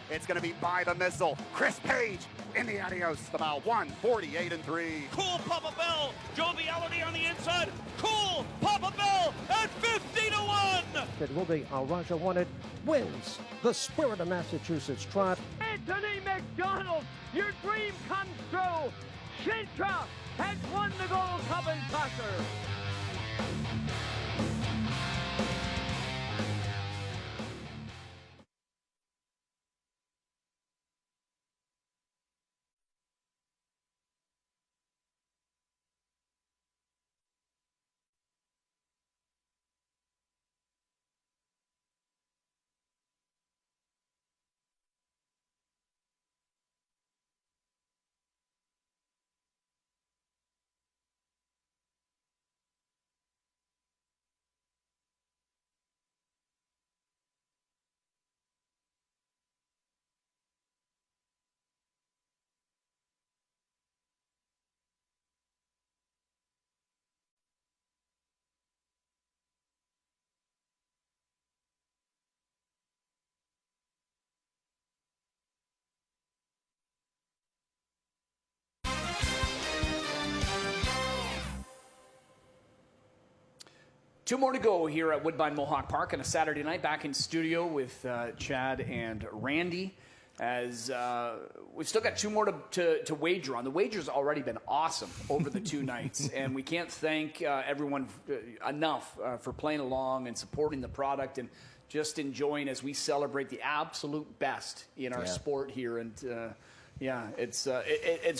It's going to be by the missile. Chris Page in the adios, about 148-3. Cool Papa Bell, joviality on the inside. Cool Papa Bell at 50-1. It will be Raja Wanted wins the Spirit of Massachusetts Trot. Anthony McDonald, your dream comes true. Sintra has won the Gold Cup in soccer. Two more to go here at Woodbine Mohawk Park on a Saturday night. Back in studio with Chad and Randy. As we've still got two more to wager on. The wager's already been awesome over the two nights, and we can't thank everyone enough for playing along and supporting the product and just enjoying as we celebrate the absolute best in our sport here. And yeah, it's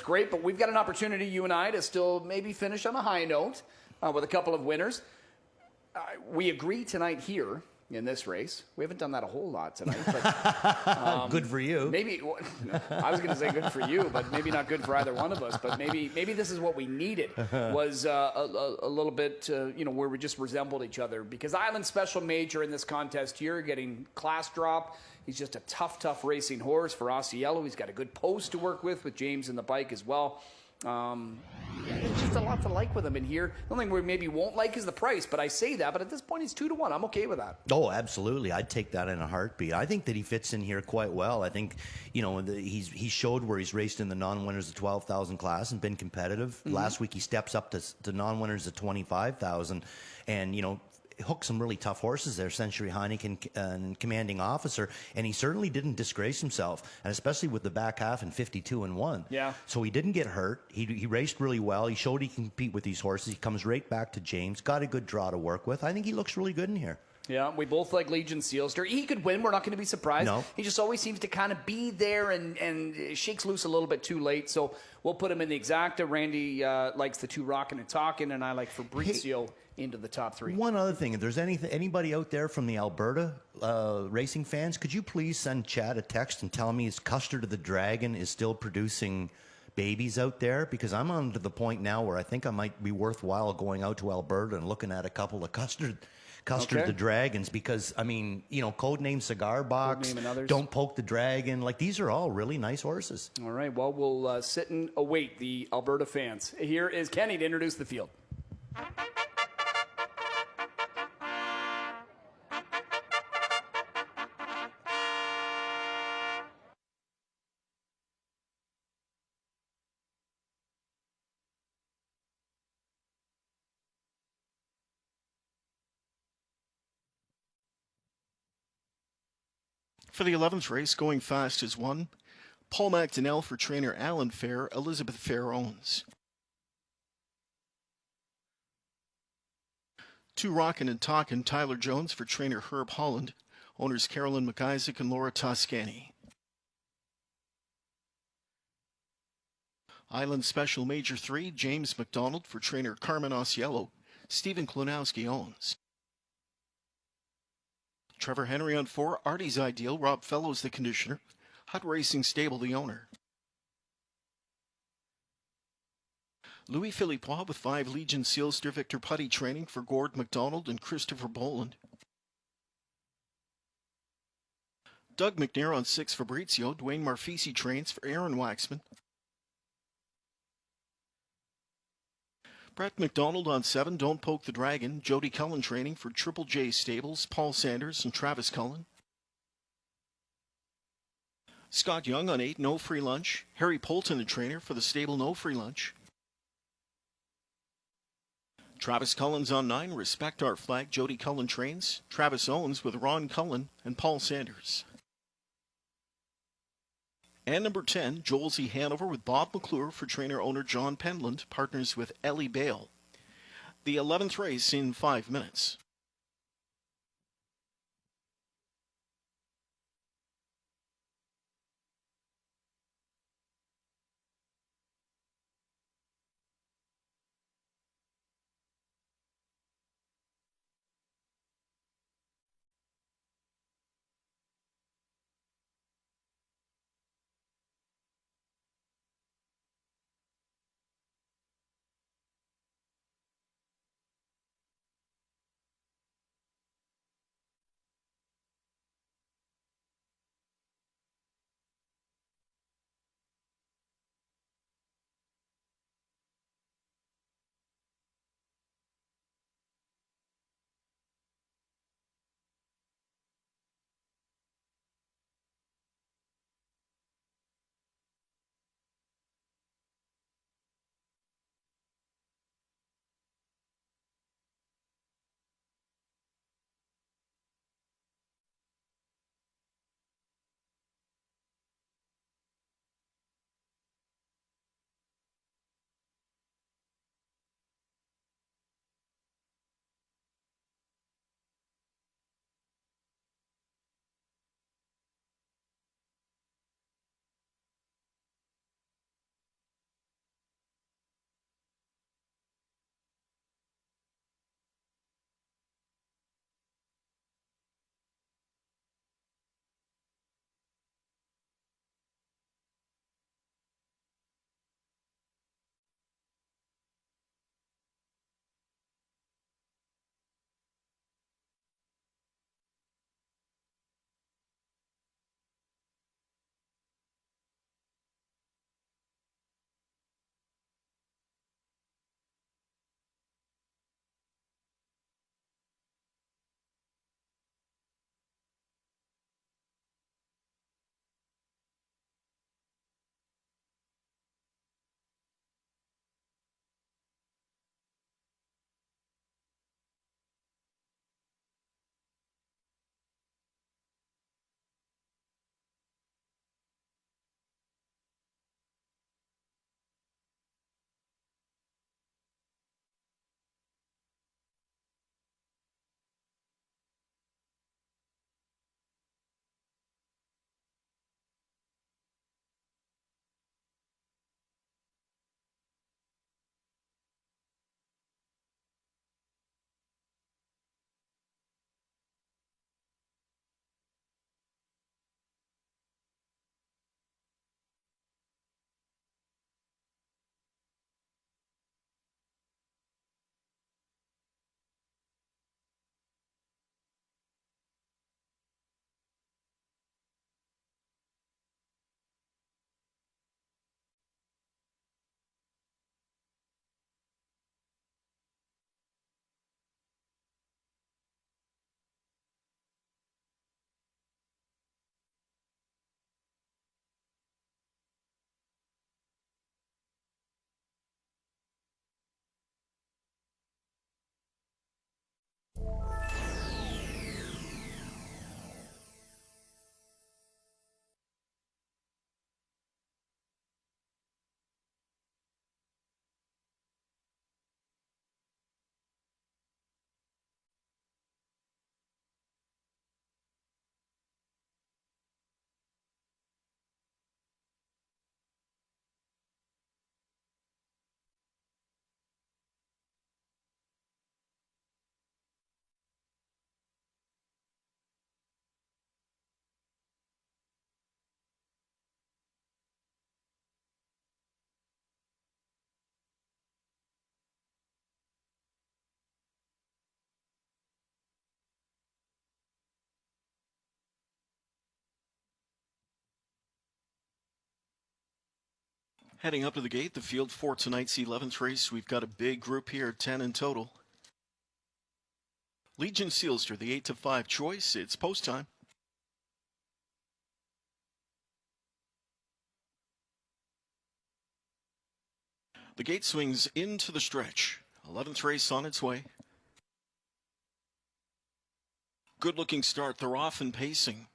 great, but we've got an opportunity, you and I, to still maybe finish on a high note with a couple of winners. We agree tonight here in this race. We haven't done that a whole lot tonight. But, good for you. Maybe I was going to say good for you, but maybe not good for either one of us. But maybe this is what we needed, was a little bit, where we just resembled each other. Because Island Special Major in this contest here, getting class drop. He's just a tough racing horse for Osceola. He's got a good post to work with James in the bike as well. There's just a lot to like with him in here. The only thing we maybe won't like is the price, but I say that, but at this point he's 2-1. I'm okay with that. Oh, absolutely. I'd take that in a heartbeat. I think that he fits in here quite well. I think, he showed where he's raced in the non-winners of 12,000 class and been competitive. Mm-hmm. Last week he steps up to non-winners of 25,000 and, hooked some really tough horses there, Century Heineken and Commanding Officer, and he certainly didn't disgrace himself, and especially with the back half in 52-1. Yeah. So he didn't get hurt. He raced really well. He showed he can compete with these horses. He comes right back to James, got a good draw to work with. I think he looks really good in here. Yeah, we both like Legion Sealster. He could win. We're not going to be surprised. No. He just always seems to kind of be there and shakes loose a little bit too late. So we'll put him in the exacta. Randy likes the two rockin' and talking, and I like Fabrizio into the top three. One other thing, if there's anybody out there from the Alberta racing fans, could you please send Chad a text and tell me his Custard of the Dragon is still producing babies out there? Because I'm on to the point now where I think I might be worthwhile going out to Alberta and looking at a couple of Custard the Dragons, because Codename Cigar Box, Don't Poke the Dragon, like these are all really nice horses. All right, well, we'll sit and await the Alberta fans. Here is Kenny to introduce the field. For the 11th race, going fast is 1. Paul McDonnell for trainer Alan Fair, Elizabeth Fair owns. 2 Rockin' and Talkin', Tyler Jones for trainer Herb Holland, owners Carolyn McIsaac and Laura Toscani. Island Special Major 3, James McDonald for trainer Carmen Osiello, Stephen Klonowski owns. Trevor Henry on 4, Artie's Ideal, Rob Fellows the conditioner, Hut Racing Stable the owner. Louis Philippois with 5, Legion Sealster, Victor Putty training for Gord McDonald and Christopher Boland. Doug McNair on 6, Fabrizio, Dwayne Marfisi trains for Aaron Waxman. Brett McDonald on 7, Don't Poke the Dragon, Jody Cullen training for Triple J Stables, Paul Sanders and Travis Cullen. Scott Young on 8, No Free Lunch, Harry Polton the trainer for the stable No Free Lunch. Travis Cullen's on 9, Respect Our Flag, Jody Cullen trains, Travis owns with Ron Cullen and Paul Sanders. And number 10, Joelzy Hanover with Bob McClure for trainer-owner John Penland, partners with Ellie Bale. The 11th race in 5 minutes. Heading up to the gate, the field for tonight's 11th race. We've got a big group here, 10 in total. Legion Sealster, the 8 to 5 choice. It's post time. The gate swings into the stretch. 11th race on its way. Good looking start. They're off and pacing.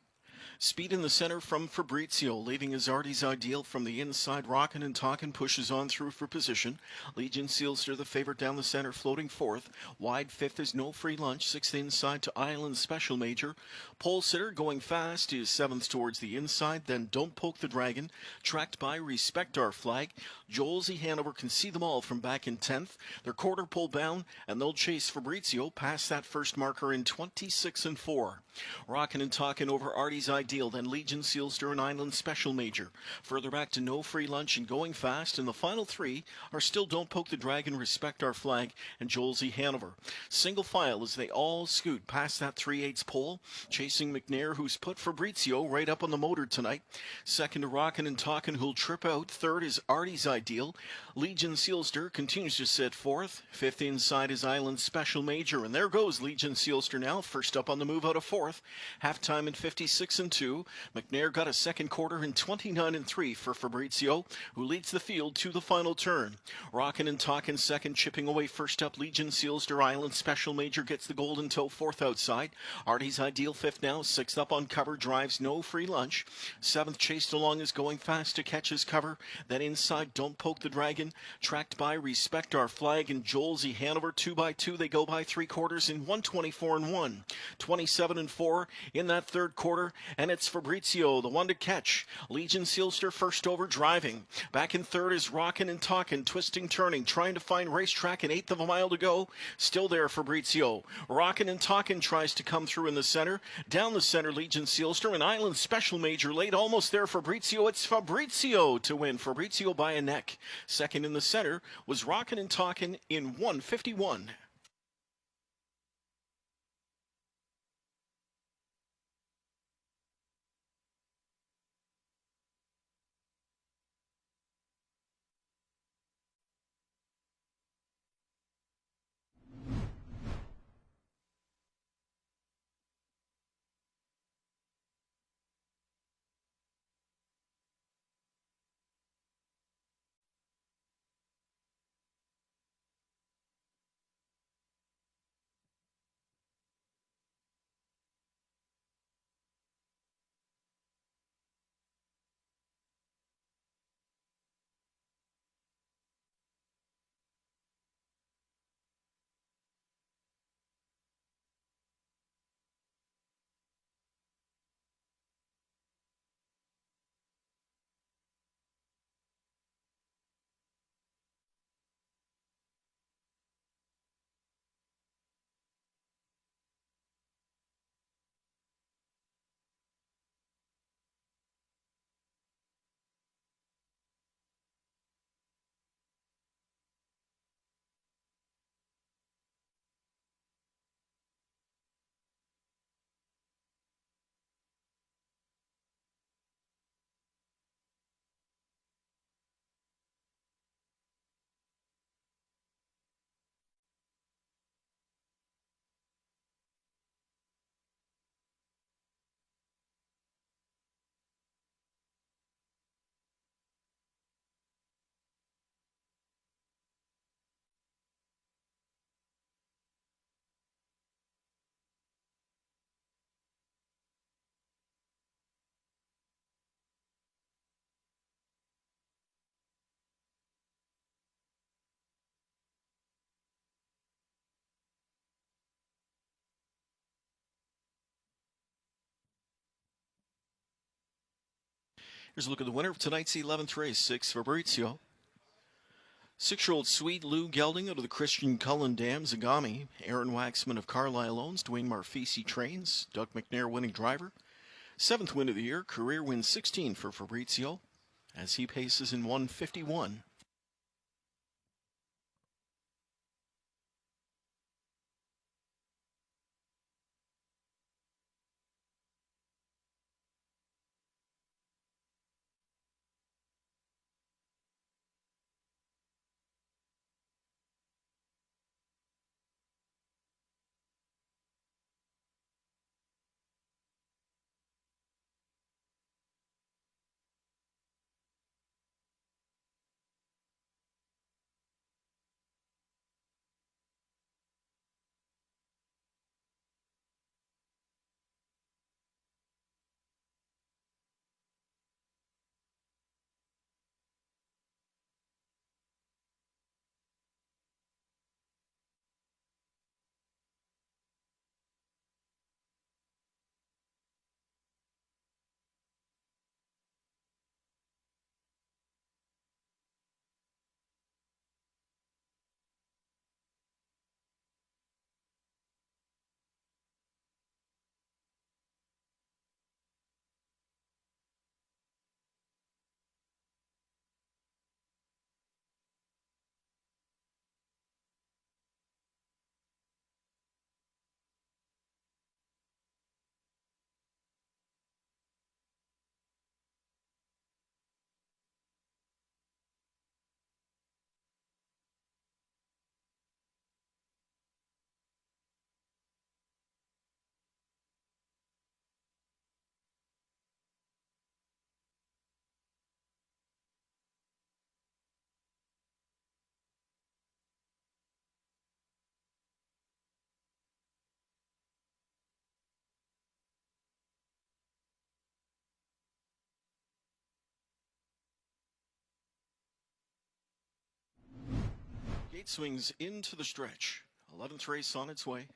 Speed in the center from Fabrizio, leaving Izzardi's Ideal from the inside. Rockin' and Talkin' pushes on through for position. Legion Sealster, the favorite down the center, floating fourth. Wide fifth is No Free Lunch. Sixth inside to Island Special Major. Pole Sitter going fast is seventh towards the inside. Then Don't Poke the Dragon, tracked by Respect Our Flag. Joel Z. Hanover can see them all from back in 10th. They're quarter pole bound, and they'll chase Fabrizio past that first marker in 26 and 4. Rockin' and Talkin' over Artie's Ideal, then Legion Sealster and Island Special Major. Further back to No Free Lunch and Going Fast, and the final three are still Don't Poke the Dragon, Respect Our Flag, and Joel Z. Hanover. Single file as they all scoot past that 3/8 pole, chasing McNair, who's put Fabrizio right up on the motor tonight. Second to Rockin' and Talkin', who'll trip out. Third is Artie's Ideal. Legion Sealster continues to sit fourth. Fifth inside is Island Special Major, and there goes Legion Sealster now, first up on the move out of fourth. Halftime in 56 and 2. McNair got a second quarter in 29 and 3 for Fabrizio, who leads the field to the final turn. Rockin' and Talkin' second, chipping away first up. Legion Sealster, Island Special Major gets the golden toe, fourth outside. Artie's Ideal fifth now, sixth up on cover, drives No Free Lunch. Seventh chased along is Going Fast to catch his cover. Then inside Don't Poke the Dragon, tracked by Respect Our Flag and Joel Z. Hanover. 2 by 2, they go by three quarters in 1:24 and 1. 27 and 4 in that third quarter, and it's Fabrizio, the one to catch. Legion Sealster first over, driving. Back in third is Rockin' and Talkin', twisting, turning, trying to find racetrack, an eighth of a mile to go. Still there, Fabrizio. Rockin' and Talkin' tries to come through in the center. Down the center, Legion Sealster, and Island Special Major late, almost there, Fabrizio. It's Fabrizio to win. Fabrizio by a neck. Second in the center was Rockin' and Talkin' in 1:51. Here's a look at the winner of tonight's 11th race, 6 Fabrizio. 6-year-old Sweet Lou Gelding out of the Christian Cullen Dam, Zagami. Aaron Waxman of Carlisle owns. Dwayne Marfisi trains. Doug McNair winning driver. 7th win of the year. Career win 16 for Fabrizio as he paces in 1:51. Gate swings into the stretch. 11th race on its way.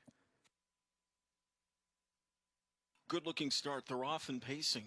Good looking start. They're off and pacing.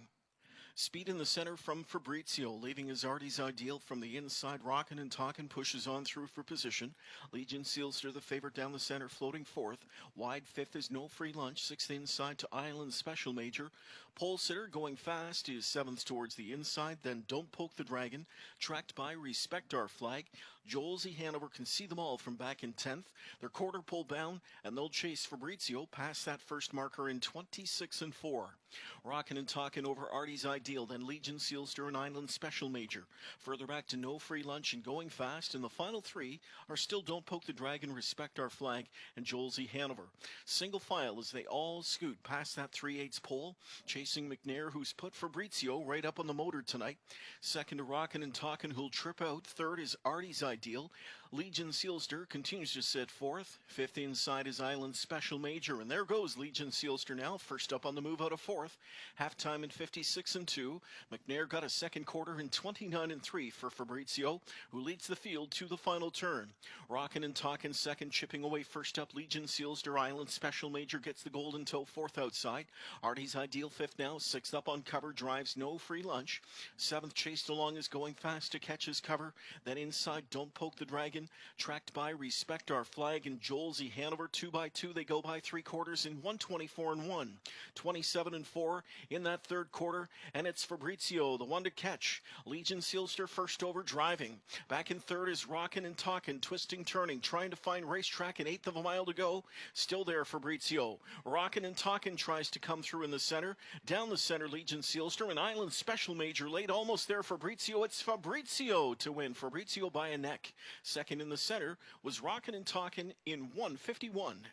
Speed in the center from Fabrizio, leaving his Artie's Ideal from the inside. Rockin' and Talkin' pushes on through for position. Legion Sealster, the favorite down the center, floating fourth. Wide fifth is No Free Lunch. Sixth inside to Island Special Major. Pole Sitter going fast is seventh towards the inside. Then Don't Poke the Dragon, tracked by Respect Our Flag. Joel Z. Hanover can see them all from back in 10th. They're quarter pole bound, and they'll chase Fabrizio past that first marker in 26 and 4. Rockin' and Talkin' over Artie's Ideal, then Legion Sealster and Island Special Major. Further back to No Free Lunch and going fast, and the final three are still Don't Poke the Dragon, Respect Our Flag, and Joel Z. Hanover. Single file as they all scoot past that 3/8 pole, chasing McNair, who's put Fabrizio right up on the motor tonight. Second to Rockin' and Talkin', who'll trip out. Third is Artie's Ideal. Legion Sealster continues to sit fourth. Fifth inside is Island Special Major, and there goes Legion Sealster now, first up on the move out of fourth. Halftime in 56 and 2. McNair got a second quarter in 29 and 3 for Fabrizio, who leads the field to the final turn. Rockin' and Talkin' second, chipping away first up. Legion Sealster, Island Special Major gets the golden toe, fourth outside. Artie's Ideal fifth now, sixth up on cover, drives No Free Lunch. Seventh chased along is going fast to catch his cover. Then inside Don't Poke the Dragon, tracked by Respect Our Flag and Joel Z. Hanover. 2 by 2, they go by three quarters in 1:24 and 1. 27 and 4 in that third quarter, and it's Fabrizio, the one to catch. Legion Sealster first over, driving. Back in third is Rockin' and Talkin', twisting, turning, trying to find racetrack, an eighth of a mile to go. Still there, Fabrizio. Rockin' and Talkin' tries to come through in the center. Down the center, Legion Sealster, and Island Special Major late, almost there, Fabrizio. It's Fabrizio to win. Fabrizio by a neck. Second in the center was Rockin' and Talkin' in 1:51.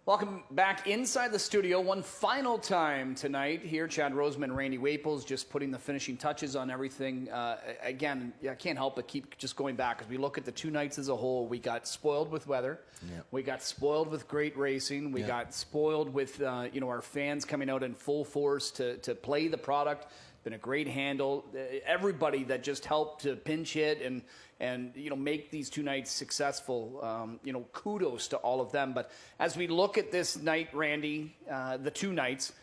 Welcome back inside the studio one final time tonight here. Chad Roseman, Randy Waples just putting the finishing touches on everything. Again, I can't help but keep just going back as we look at the two nights as a whole. We got spoiled with weather. Yep. We got spoiled with great racing. We got spoiled with our fans coming out in full force to play the product. Been a great handle. Everybody that just helped to pinch hit and make these two nights successful. Kudos to all of them. But as we look at this night, Randy, the two nights,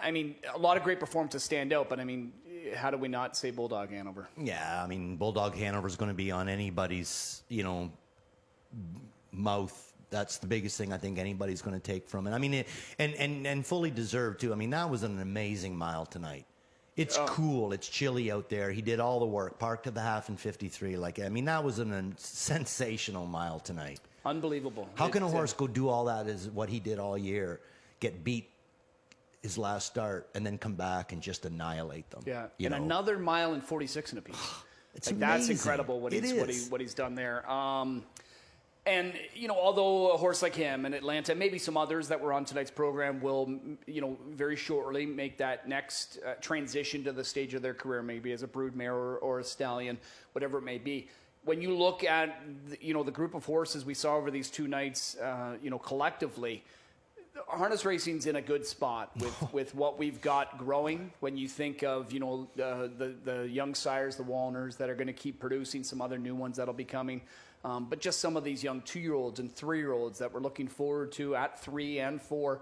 I mean, a lot of great performances stand out. But I mean, how do we not say Bulldog Hanover? Yeah, I mean, Bulldog Hanover is going to be on anybody's mouth. That's the biggest thing I think anybody's going to take from it. I mean, and fully deserved too. I mean, that was an amazing mile tonight. It's cool. It's chilly out there. He did all the work. Parked to the half in 53. That was a sensational mile tonight. Unbelievable. How can a horse go do all that is what he did all year, get beat his last start, and then come back and just annihilate them? Yeah, another mile and 46 in a piece. That's incredible what he's done there. And, although a horse like him and Atlanta, maybe some others that were on tonight's program will, very shortly make that next transition to the stage of their career, maybe as a broodmare or a stallion, whatever it may be. When you look at, the group of horses we saw over these two nights, collectively, harness racing's in a good spot with what we've got growing. When you think of, the young sires, the Walners that are going to keep producing, some other new ones that'll be coming. But just some of these young 2-year-olds and 3-year-olds that we're looking forward to at 3 and 4,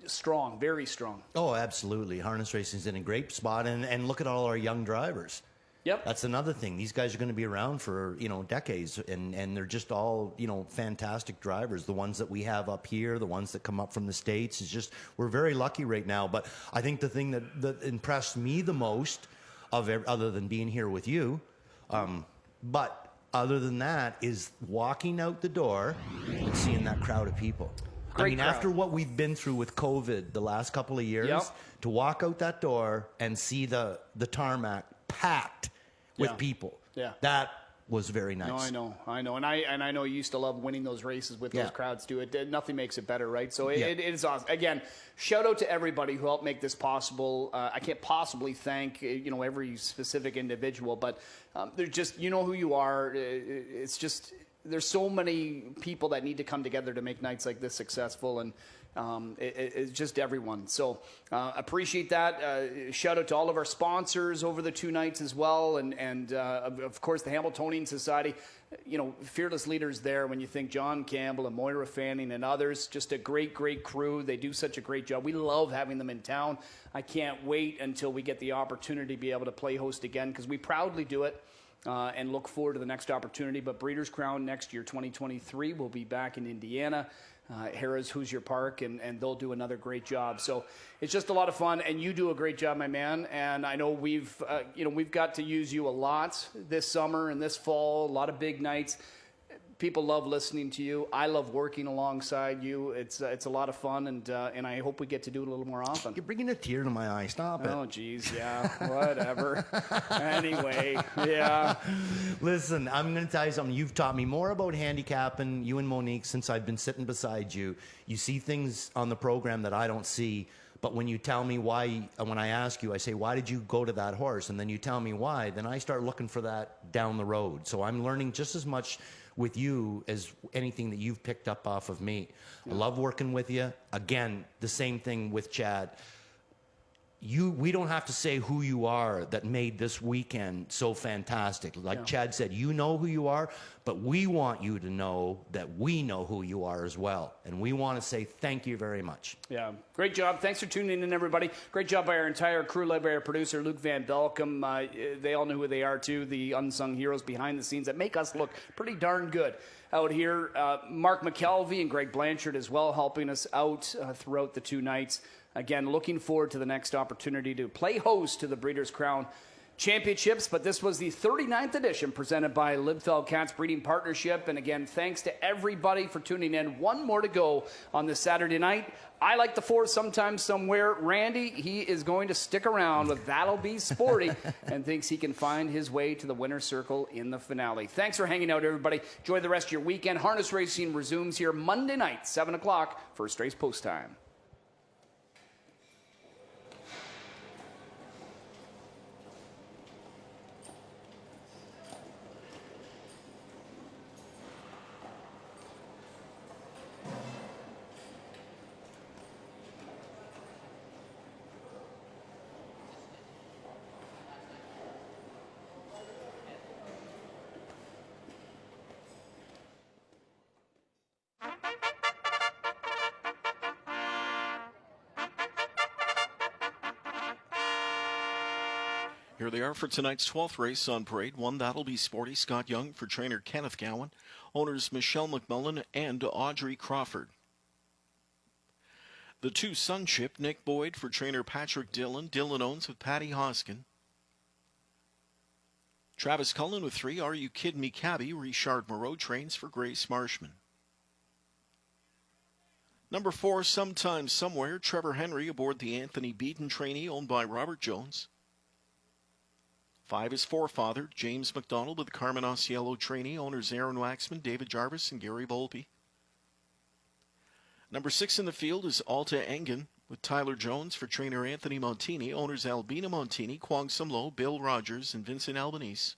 strong, very strong. Oh, absolutely. Harness racing's in a great spot, and look at all our young drivers. Yep. That's another thing. These guys are going to be around for, decades, and they're just all, fantastic drivers. The ones that we have up here, the ones that come up from the States, is just, we're very lucky right now. But I think the thing that impressed me the most, other than being here with you, but other than that, is walking out the door and seeing that crowd of people. Great crowd. After what we've been through with COVID the last couple of years, to walk out that door and see the tarmac packed with people. Yeah. That was very nice. No, I know. And I know you used to love winning those races with those crowds too. Nothing makes it better, right? So it is awesome. Again, shout out to everybody who helped make this possible. I can't possibly thank, every specific individual, but there's just, who you are. It's just, there's so many people that need to come together to make nights like this successful, and it's just everyone. So appreciate that. Shout out to all of our sponsors over the 2 nights as well, and of course the Hamiltonian Society. Fearless leaders there when you think John Campbell and Moira Fanning and others. Just a great crew. They do such a great job. We love having them in town. I can't wait until we get the opportunity to be able to play host again, because we proudly do it. And look forward to the next opportunity. But Breeders' Crown next year, 2023, will be back in Indiana, Harrah's Hoosier Park, and they'll do another great job. So it's just a lot of fun, and you do a great job, my man. And I know we've got to use you a lot this summer and this fall, a lot of big nights. People love listening to you. I love working alongside you. It's a lot of fun, and I hope we get to do it a little more often. You're bringing a tear to my eye. Stop it. Oh, geez, yeah, whatever. Anyway, yeah. Listen, I'm going to tell you something. You've taught me more about handicapping, you and Monique, since I've been sitting beside you. You see things on the program that I don't see. But when you tell me why, when I ask you, I say, why did you go to that horse? And then you tell me why, then I start looking for that down the road. So I'm learning just as much with you as anything that you've picked up off of me. I love working with you. Again, the same thing with Chad. We don't have to say who you are that made this weekend so fantastic. Like Chad said, you know who you are, but we want you to know that we know who you are as well. And we want to say thank you very much. Yeah, great job. Thanks for tuning in, everybody. Great job by our entire crew, led by our producer, Luke Van Belkom. They all know who they are, too, the unsung heroes behind the scenes that make us look pretty darn good out here. Mark McKelvey and Greg Blanchard as well, helping us out throughout the 2 nights. Again, looking forward to the next opportunity to play host to the Breeders' Crown Championships. But this was the 39th edition presented by Libfeld Cats Breeding Partnership. And again, thanks to everybody for tuning in. 1 more to go on this Saturday night. I like the 4th sometimes somewhere. Randy, he is going to stick around with That'll Be Sporty and thinks he can find his way to the winner's circle in the finale. Thanks for hanging out, everybody. Enjoy the rest of your weekend. Harness racing resumes here Monday night, 7 o'clock, first race post time. Here they are for tonight's 12th race on parade. 1 That'll Be Sporty. Scott Young for trainer Kenneth Gowan. Owners Michelle McMullen and Audrey Crawford. The 2 Sunship. Nick Boyd for trainer Patrick Dillon. Dillon owns with Patty Hoskin. Travis Cullen with 3. Are You Kidding Me Cabby? Richard Moreau trains for Grace Marshman. Number 4, Sometime Somewhere. Trevor Henry aboard the Anthony Beaton trainee owned by Robert Jones. 5 is Forefather, James McDonald with the Carmen Osiello trainee, owners Aaron Waxman, David Jarvis, and Gary Volpe. Number 6 in the field is Alta Engen with Tyler Jones for trainer Anthony Montini, owners Albina Montini, Kwang Sum Lo, Bill Rogers, and Vincent Albanese.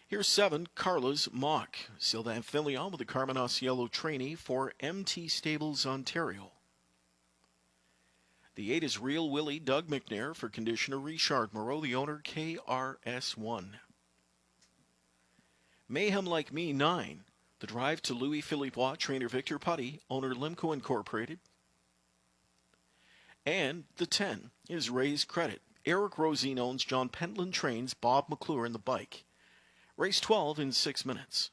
Here's 7, Carla's Mock, Sylvain Filion with the Carmen Osiello trainee for MT Stables, Ontario. The 8 is Real Willie, Doug McNair for conditioner Richard Moreau, the owner KRS1. Mayhem Like Me 9, The Drive to Louis Philippe Watt, trainer Victor Putty, owner Limco Incorporated. And the 10 is Ray's Credit. Eric Rosine owns John Pentland Trains, Bob McClure, and the bike. Race 12 in 6 minutes.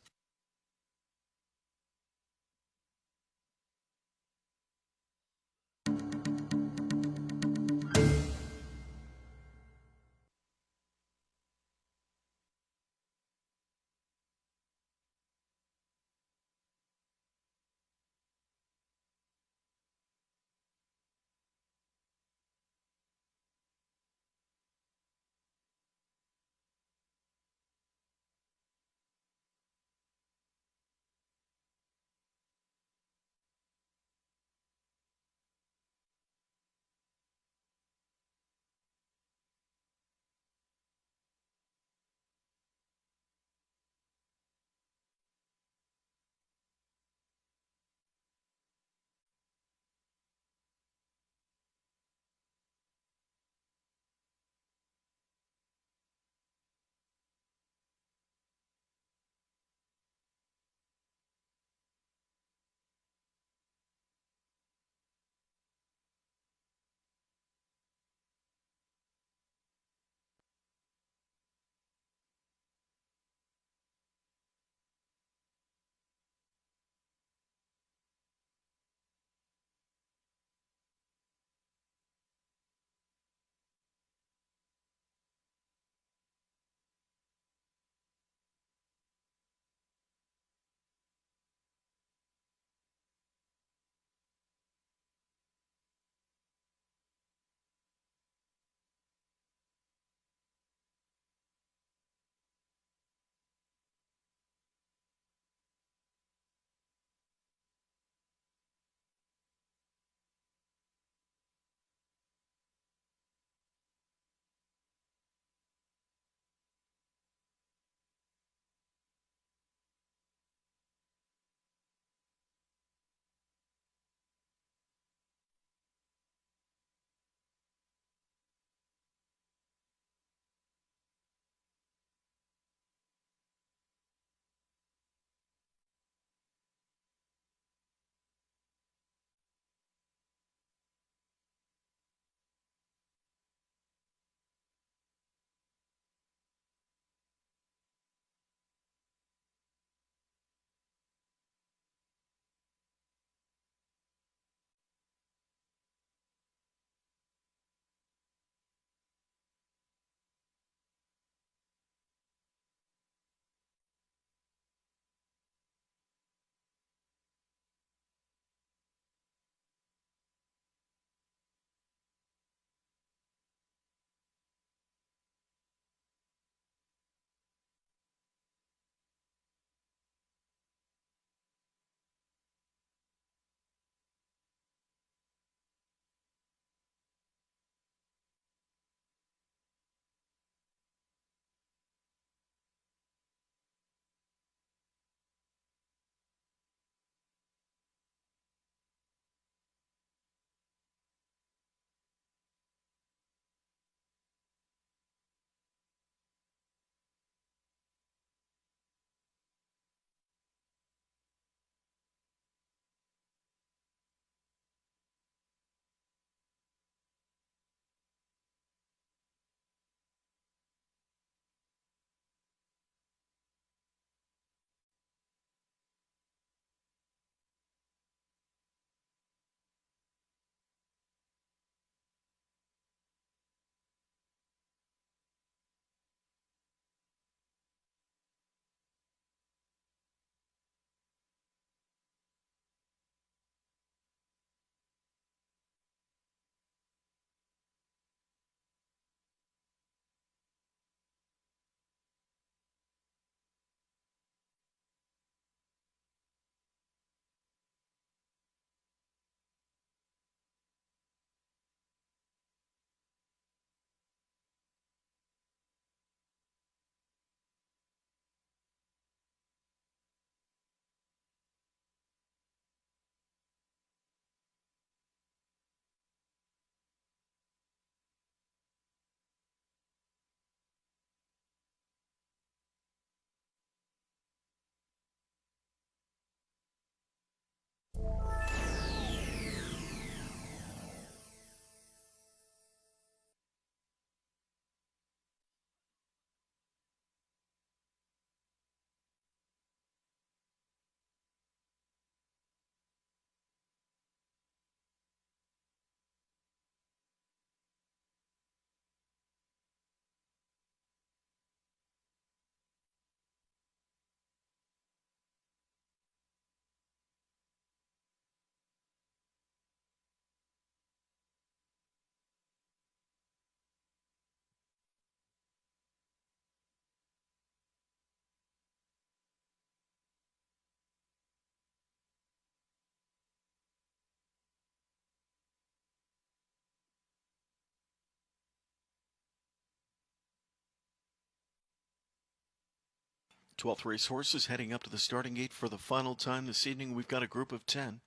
12th race horses heading up to the starting gate for the final time this evening. We've got a group of 10.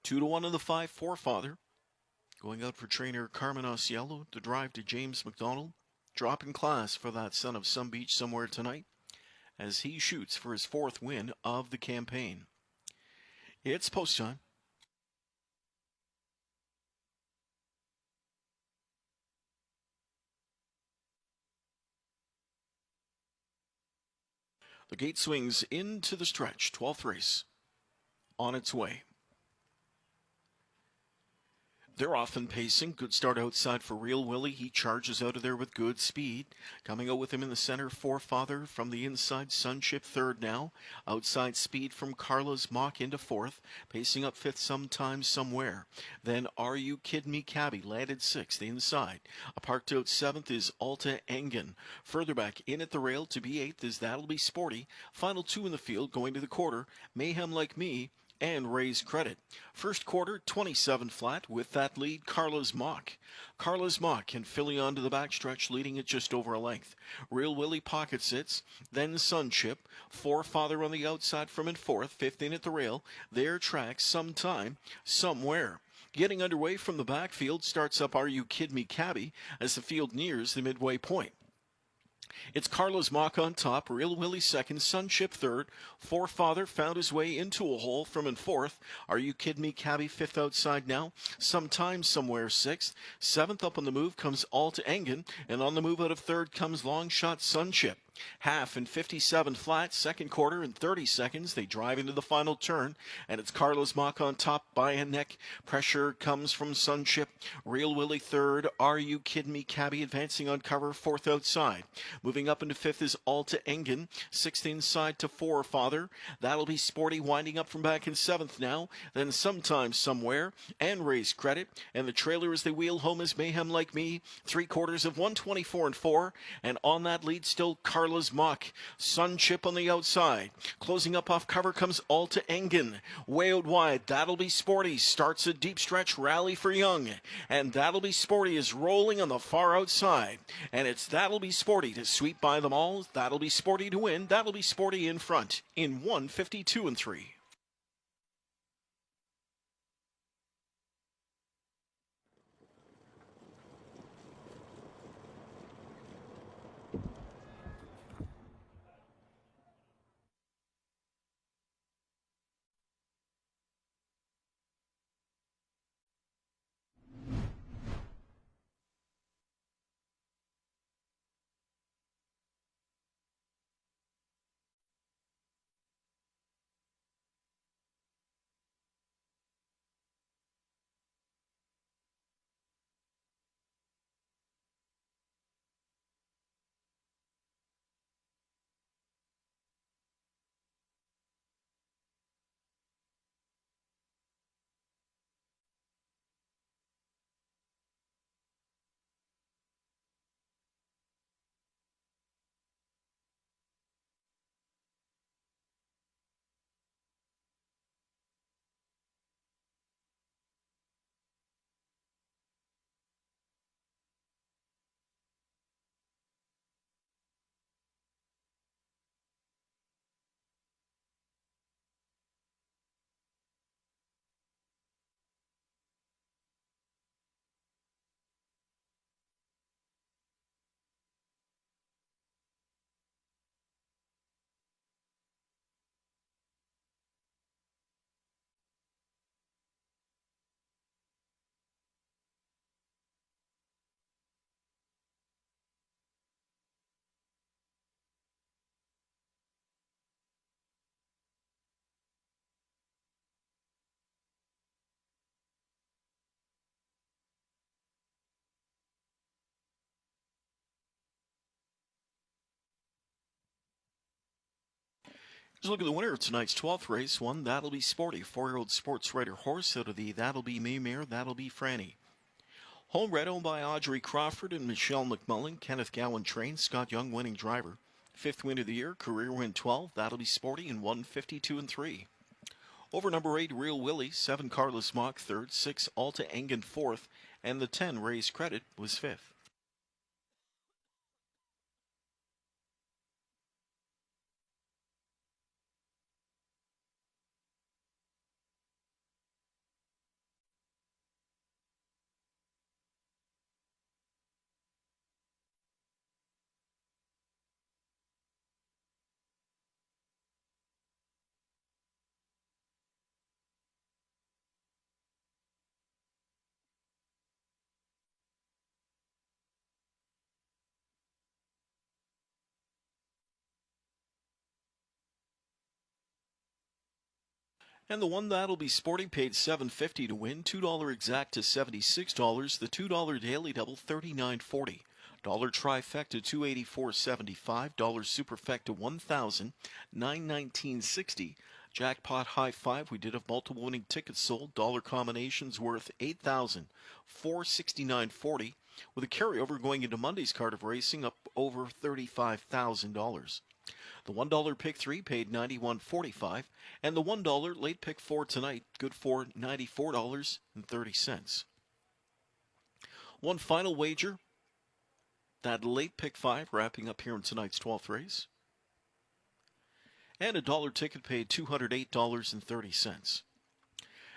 2-1 in the 5 Forefather. Going out for trainer Carmen Osiello to drive to James McDonald. Dropping class for that son of Some Beach Somewhere tonight as he shoots for his 4th win of the campaign. It's post time. The gate swings into the stretch. 12th race on its way. They're often pacing. Good start outside for Real Willie. He charges out of there with good speed. Coming out with him in the center, Forefather from the inside. Sunship third now. Outside speed from Carla's Mock into 4th. Pacing up 5th sometime somewhere. Then Are You Kiddin' Me Cabby landed 6th inside. A parked out 7th is Alta Engen. Further back in at the rail to be 8th is That'll Be Sporty. Final 2 in the field going to the quarter. Mayhem Like Me and Ray's Credit. First quarter, 27 flat with that lead, Carla's Mock. Carla's Mock can Filly onto the backstretch, leading it just over a length. Real Willie pocket sits, then Sunship. Forefather on the outside from in 4th, 5th in at the rail. Their tracks sometime, somewhere. Getting underway from the backfield starts up Are You Kiddin' Me Cabby as the field nears the midway point. It's Carla's Mock on top, Real Willie 2nd, Sunship 3rd. Forefather found his way into a hole from in 4th. Are You Kiddin' Me Cabby 5th outside now, sometime somewhere 6th. 7th up on the move comes Alta Engen, and on the move out of 3rd comes Long Shot Sunship. Half and 57 flat, second quarter and 30 seconds. They drive into the final turn, and it's Carla's Mock on top by a neck. Pressure comes from Sunship. Real Willie 3rd. Are You Kiddin' Me Cabby advancing on cover, 4th outside. Moving up into 5th is Alta Engen. 6th inside to Forefather. That'll Be Sporty winding up from back in 7th now. Then Sometime Somewhere and Ray's Credit. And the trailer as they wheel home is Mayhem Like Me. 3/4 of 124 and 4. And on that lead still Carla's Mock. Sunship on the outside. Closing up off cover comes Alta Engen. Way out wide. That'll Be Sporty starts a deep stretch rally for Young. And That'll Be Sporty is rolling on the far outside. And it's That'll Be Sporty to sweep by them all. That'll Be Sporty to win. That'll Be Sporty in front in 1:52 and 3. Just look at the winner of tonight's 12th race. One, That'll Be Sporty, 4-year-old sports writer horse out of the That'll Be Me mare, That'll Be Franny. Homebred owned by Audrey Crawford and Michelle McMullen. Kenneth Gowan trained. Scott Young winning driver. 5th win of the year. Career win 12. That'll Be Sporty in 1:52 and 3. Over number 8, Real Willie. 7, Carla's Mock 3rd. 6, Alta Engen 4th. And the 10, Ray's Credit, was 5th. And the one that'll be sporty paid $7.50 to win, $2 exact to $76. The $2 daily double $39.40. Dollar trifecta $284.75. Dollar superfecta $1,000 $919.60. Jackpot high five. We did have multiple winning tickets sold. Dollar combinations worth $8,000 $469.40. With a carryover going into Monday's card of racing up over $35,000. The $1 pick 3 paid $91.45, and the $1 late pick 4 tonight good for $94.30. One final wager, that late pick 5 wrapping up here in tonight's 12th race, and a $1 ticket paid $208.30.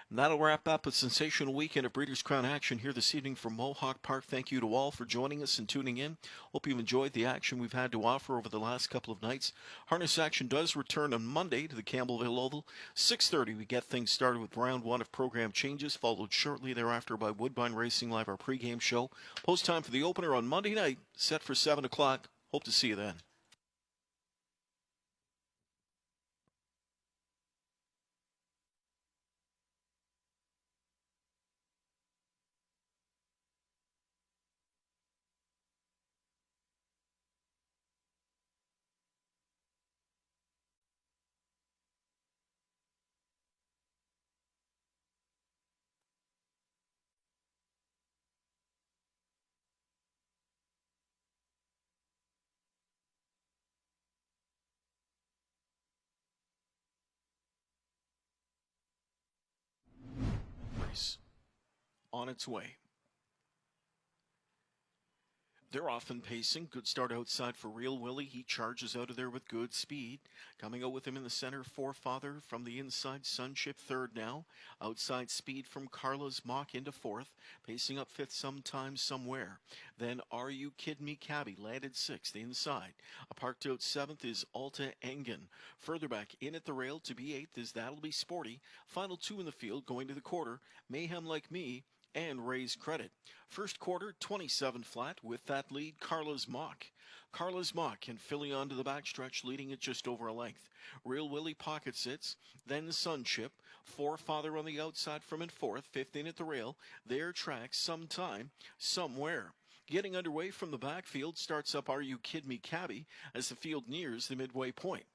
And that'll wrap up a sensational weekend of Breeders' Crown action here this evening from Mohawk Park. Thank you to all for joining us and tuning in. Hope you've enjoyed the action we've had to offer over the last couple of nights. Harness action does return on Monday to the Campbellville Oval. 6:30 we get things started with round 1 of program changes, followed shortly thereafter by Woodbine Racing Live, our pregame show. Post time for the opener on Monday night, set for 7 o'clock. Hope to see you then. On its way. They're often pacing. Good start outside for Real Willie. He charges out of there with good speed. Coming out with him in the center, Forefather from the inside. Sunship third now. Outside speed from Carla's Mock into fourth. Pacing up fifth sometime somewhere. Then Are You Kiddin' Me Cabby landed sixth inside. A parked out seventh is Alta Engen. Further back in at the rail to be eighth is That'll Be Sporty. Final two in the field going to the quarter. Mayhem Like Me and Ray's Credit. First quarter, 27 flat with that lead, Carla's Mock. Carla's Mock and Filly onto the backstretch, leading it just over a length. Real Willie pocket sits, then Sunship. Forefather on the outside from in fourth, fifth in at the rail. Their tracks sometime, somewhere. Getting underway from the backfield starts up Are You Kiddin' Me Cabby as the field nears the midway point.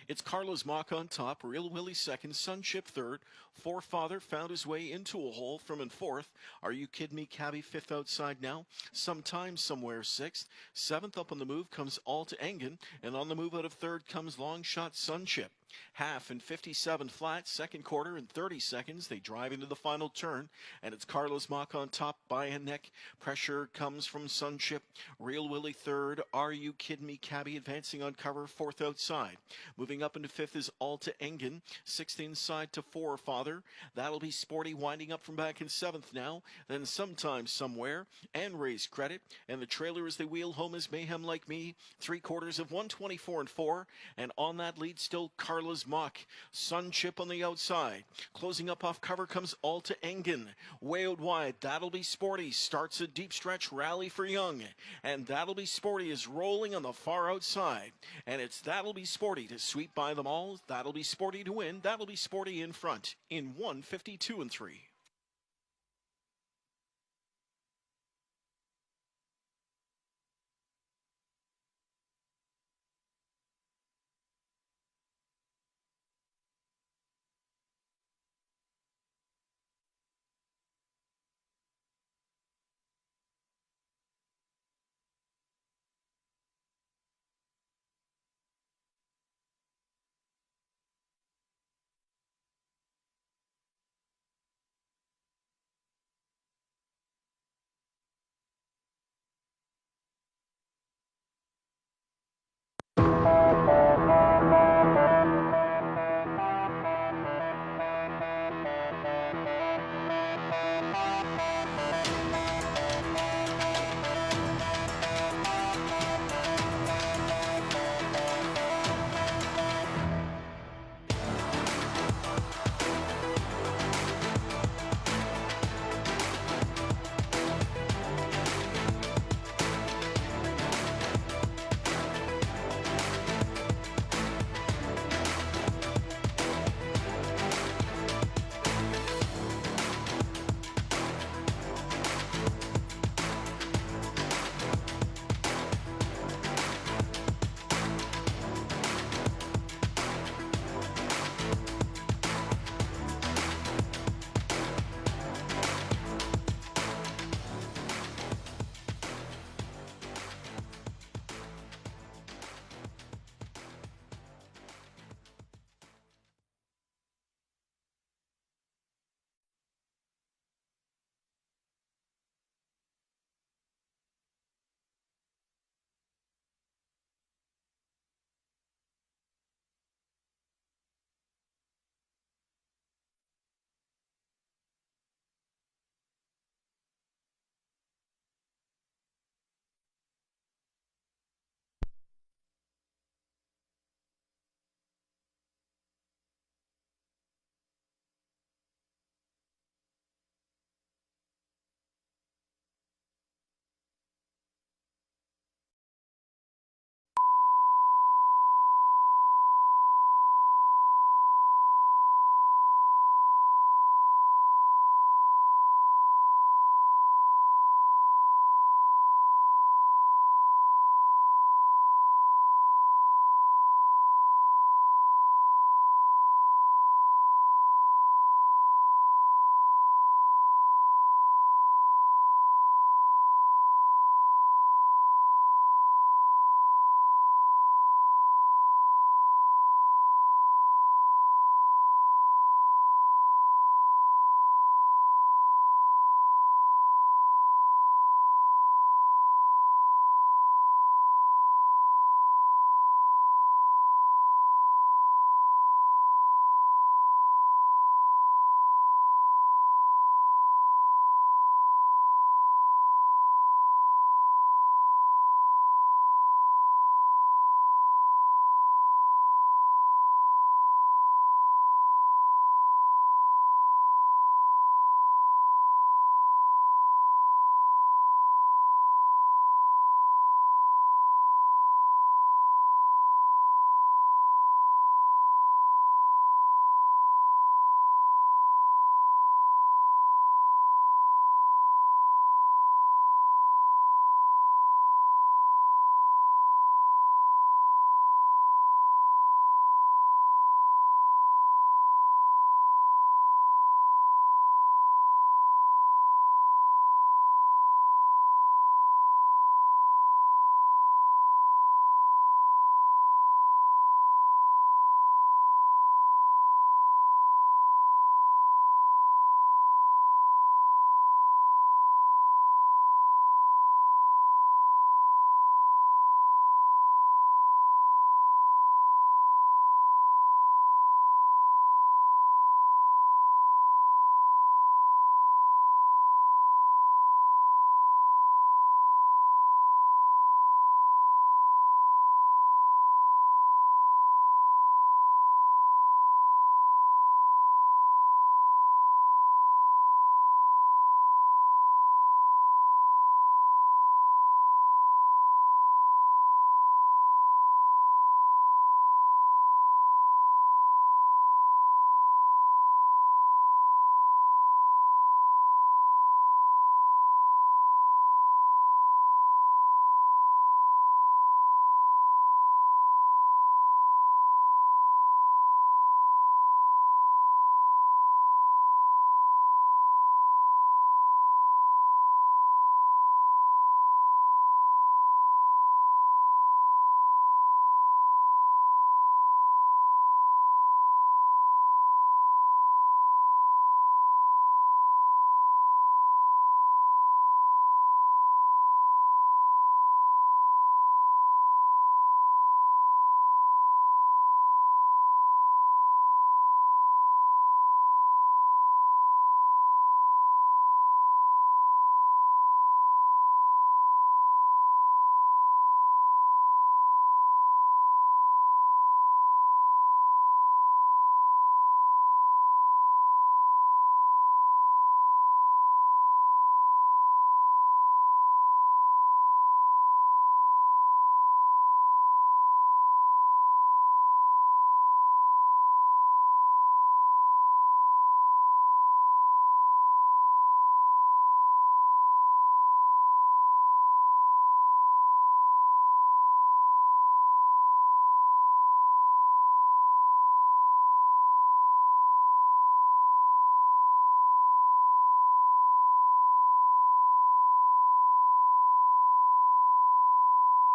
It's Carla's Mock on top, Real Willie second, Sunship third. Forefather found his way into a hole from in fourth. Are You Kiddin' Me Cabby fifth outside now. Sometime somewhere sixth. Seventh up on the move comes Alta Engen, and on the move out of third comes Long Shot Sunship. Half and 57 flat, second quarter in 30 seconds. They drive into the final turn, and it's Carla's Mock on top by a neck. Pressure comes from Sunship. Real Willie third. Are You Kiddin' Me Cabby advancing on cover, fourth outside. Moving up into fifth is Alta Engen. Sixth inside to Forefather. That'll Be Sporty winding up from back in seventh now. Then Sometime Somewhere and Ray's Credit. And the trailer as they wheel home is Mayhem Like Me. 3/4 of 124 and 4. And on that lead still Carla's Mock. Sunship on the outside. Closing up off cover comes Alta Engen. Way out wide. That'll Be Sporty starts a deep stretch rally for Young. And That'll Be Sporty is rolling on the far outside. And it's That'll Be Sporty to sweep by them all. That'll Be Sporty to win. That'll Be Sporty in front in 1:52 and 3.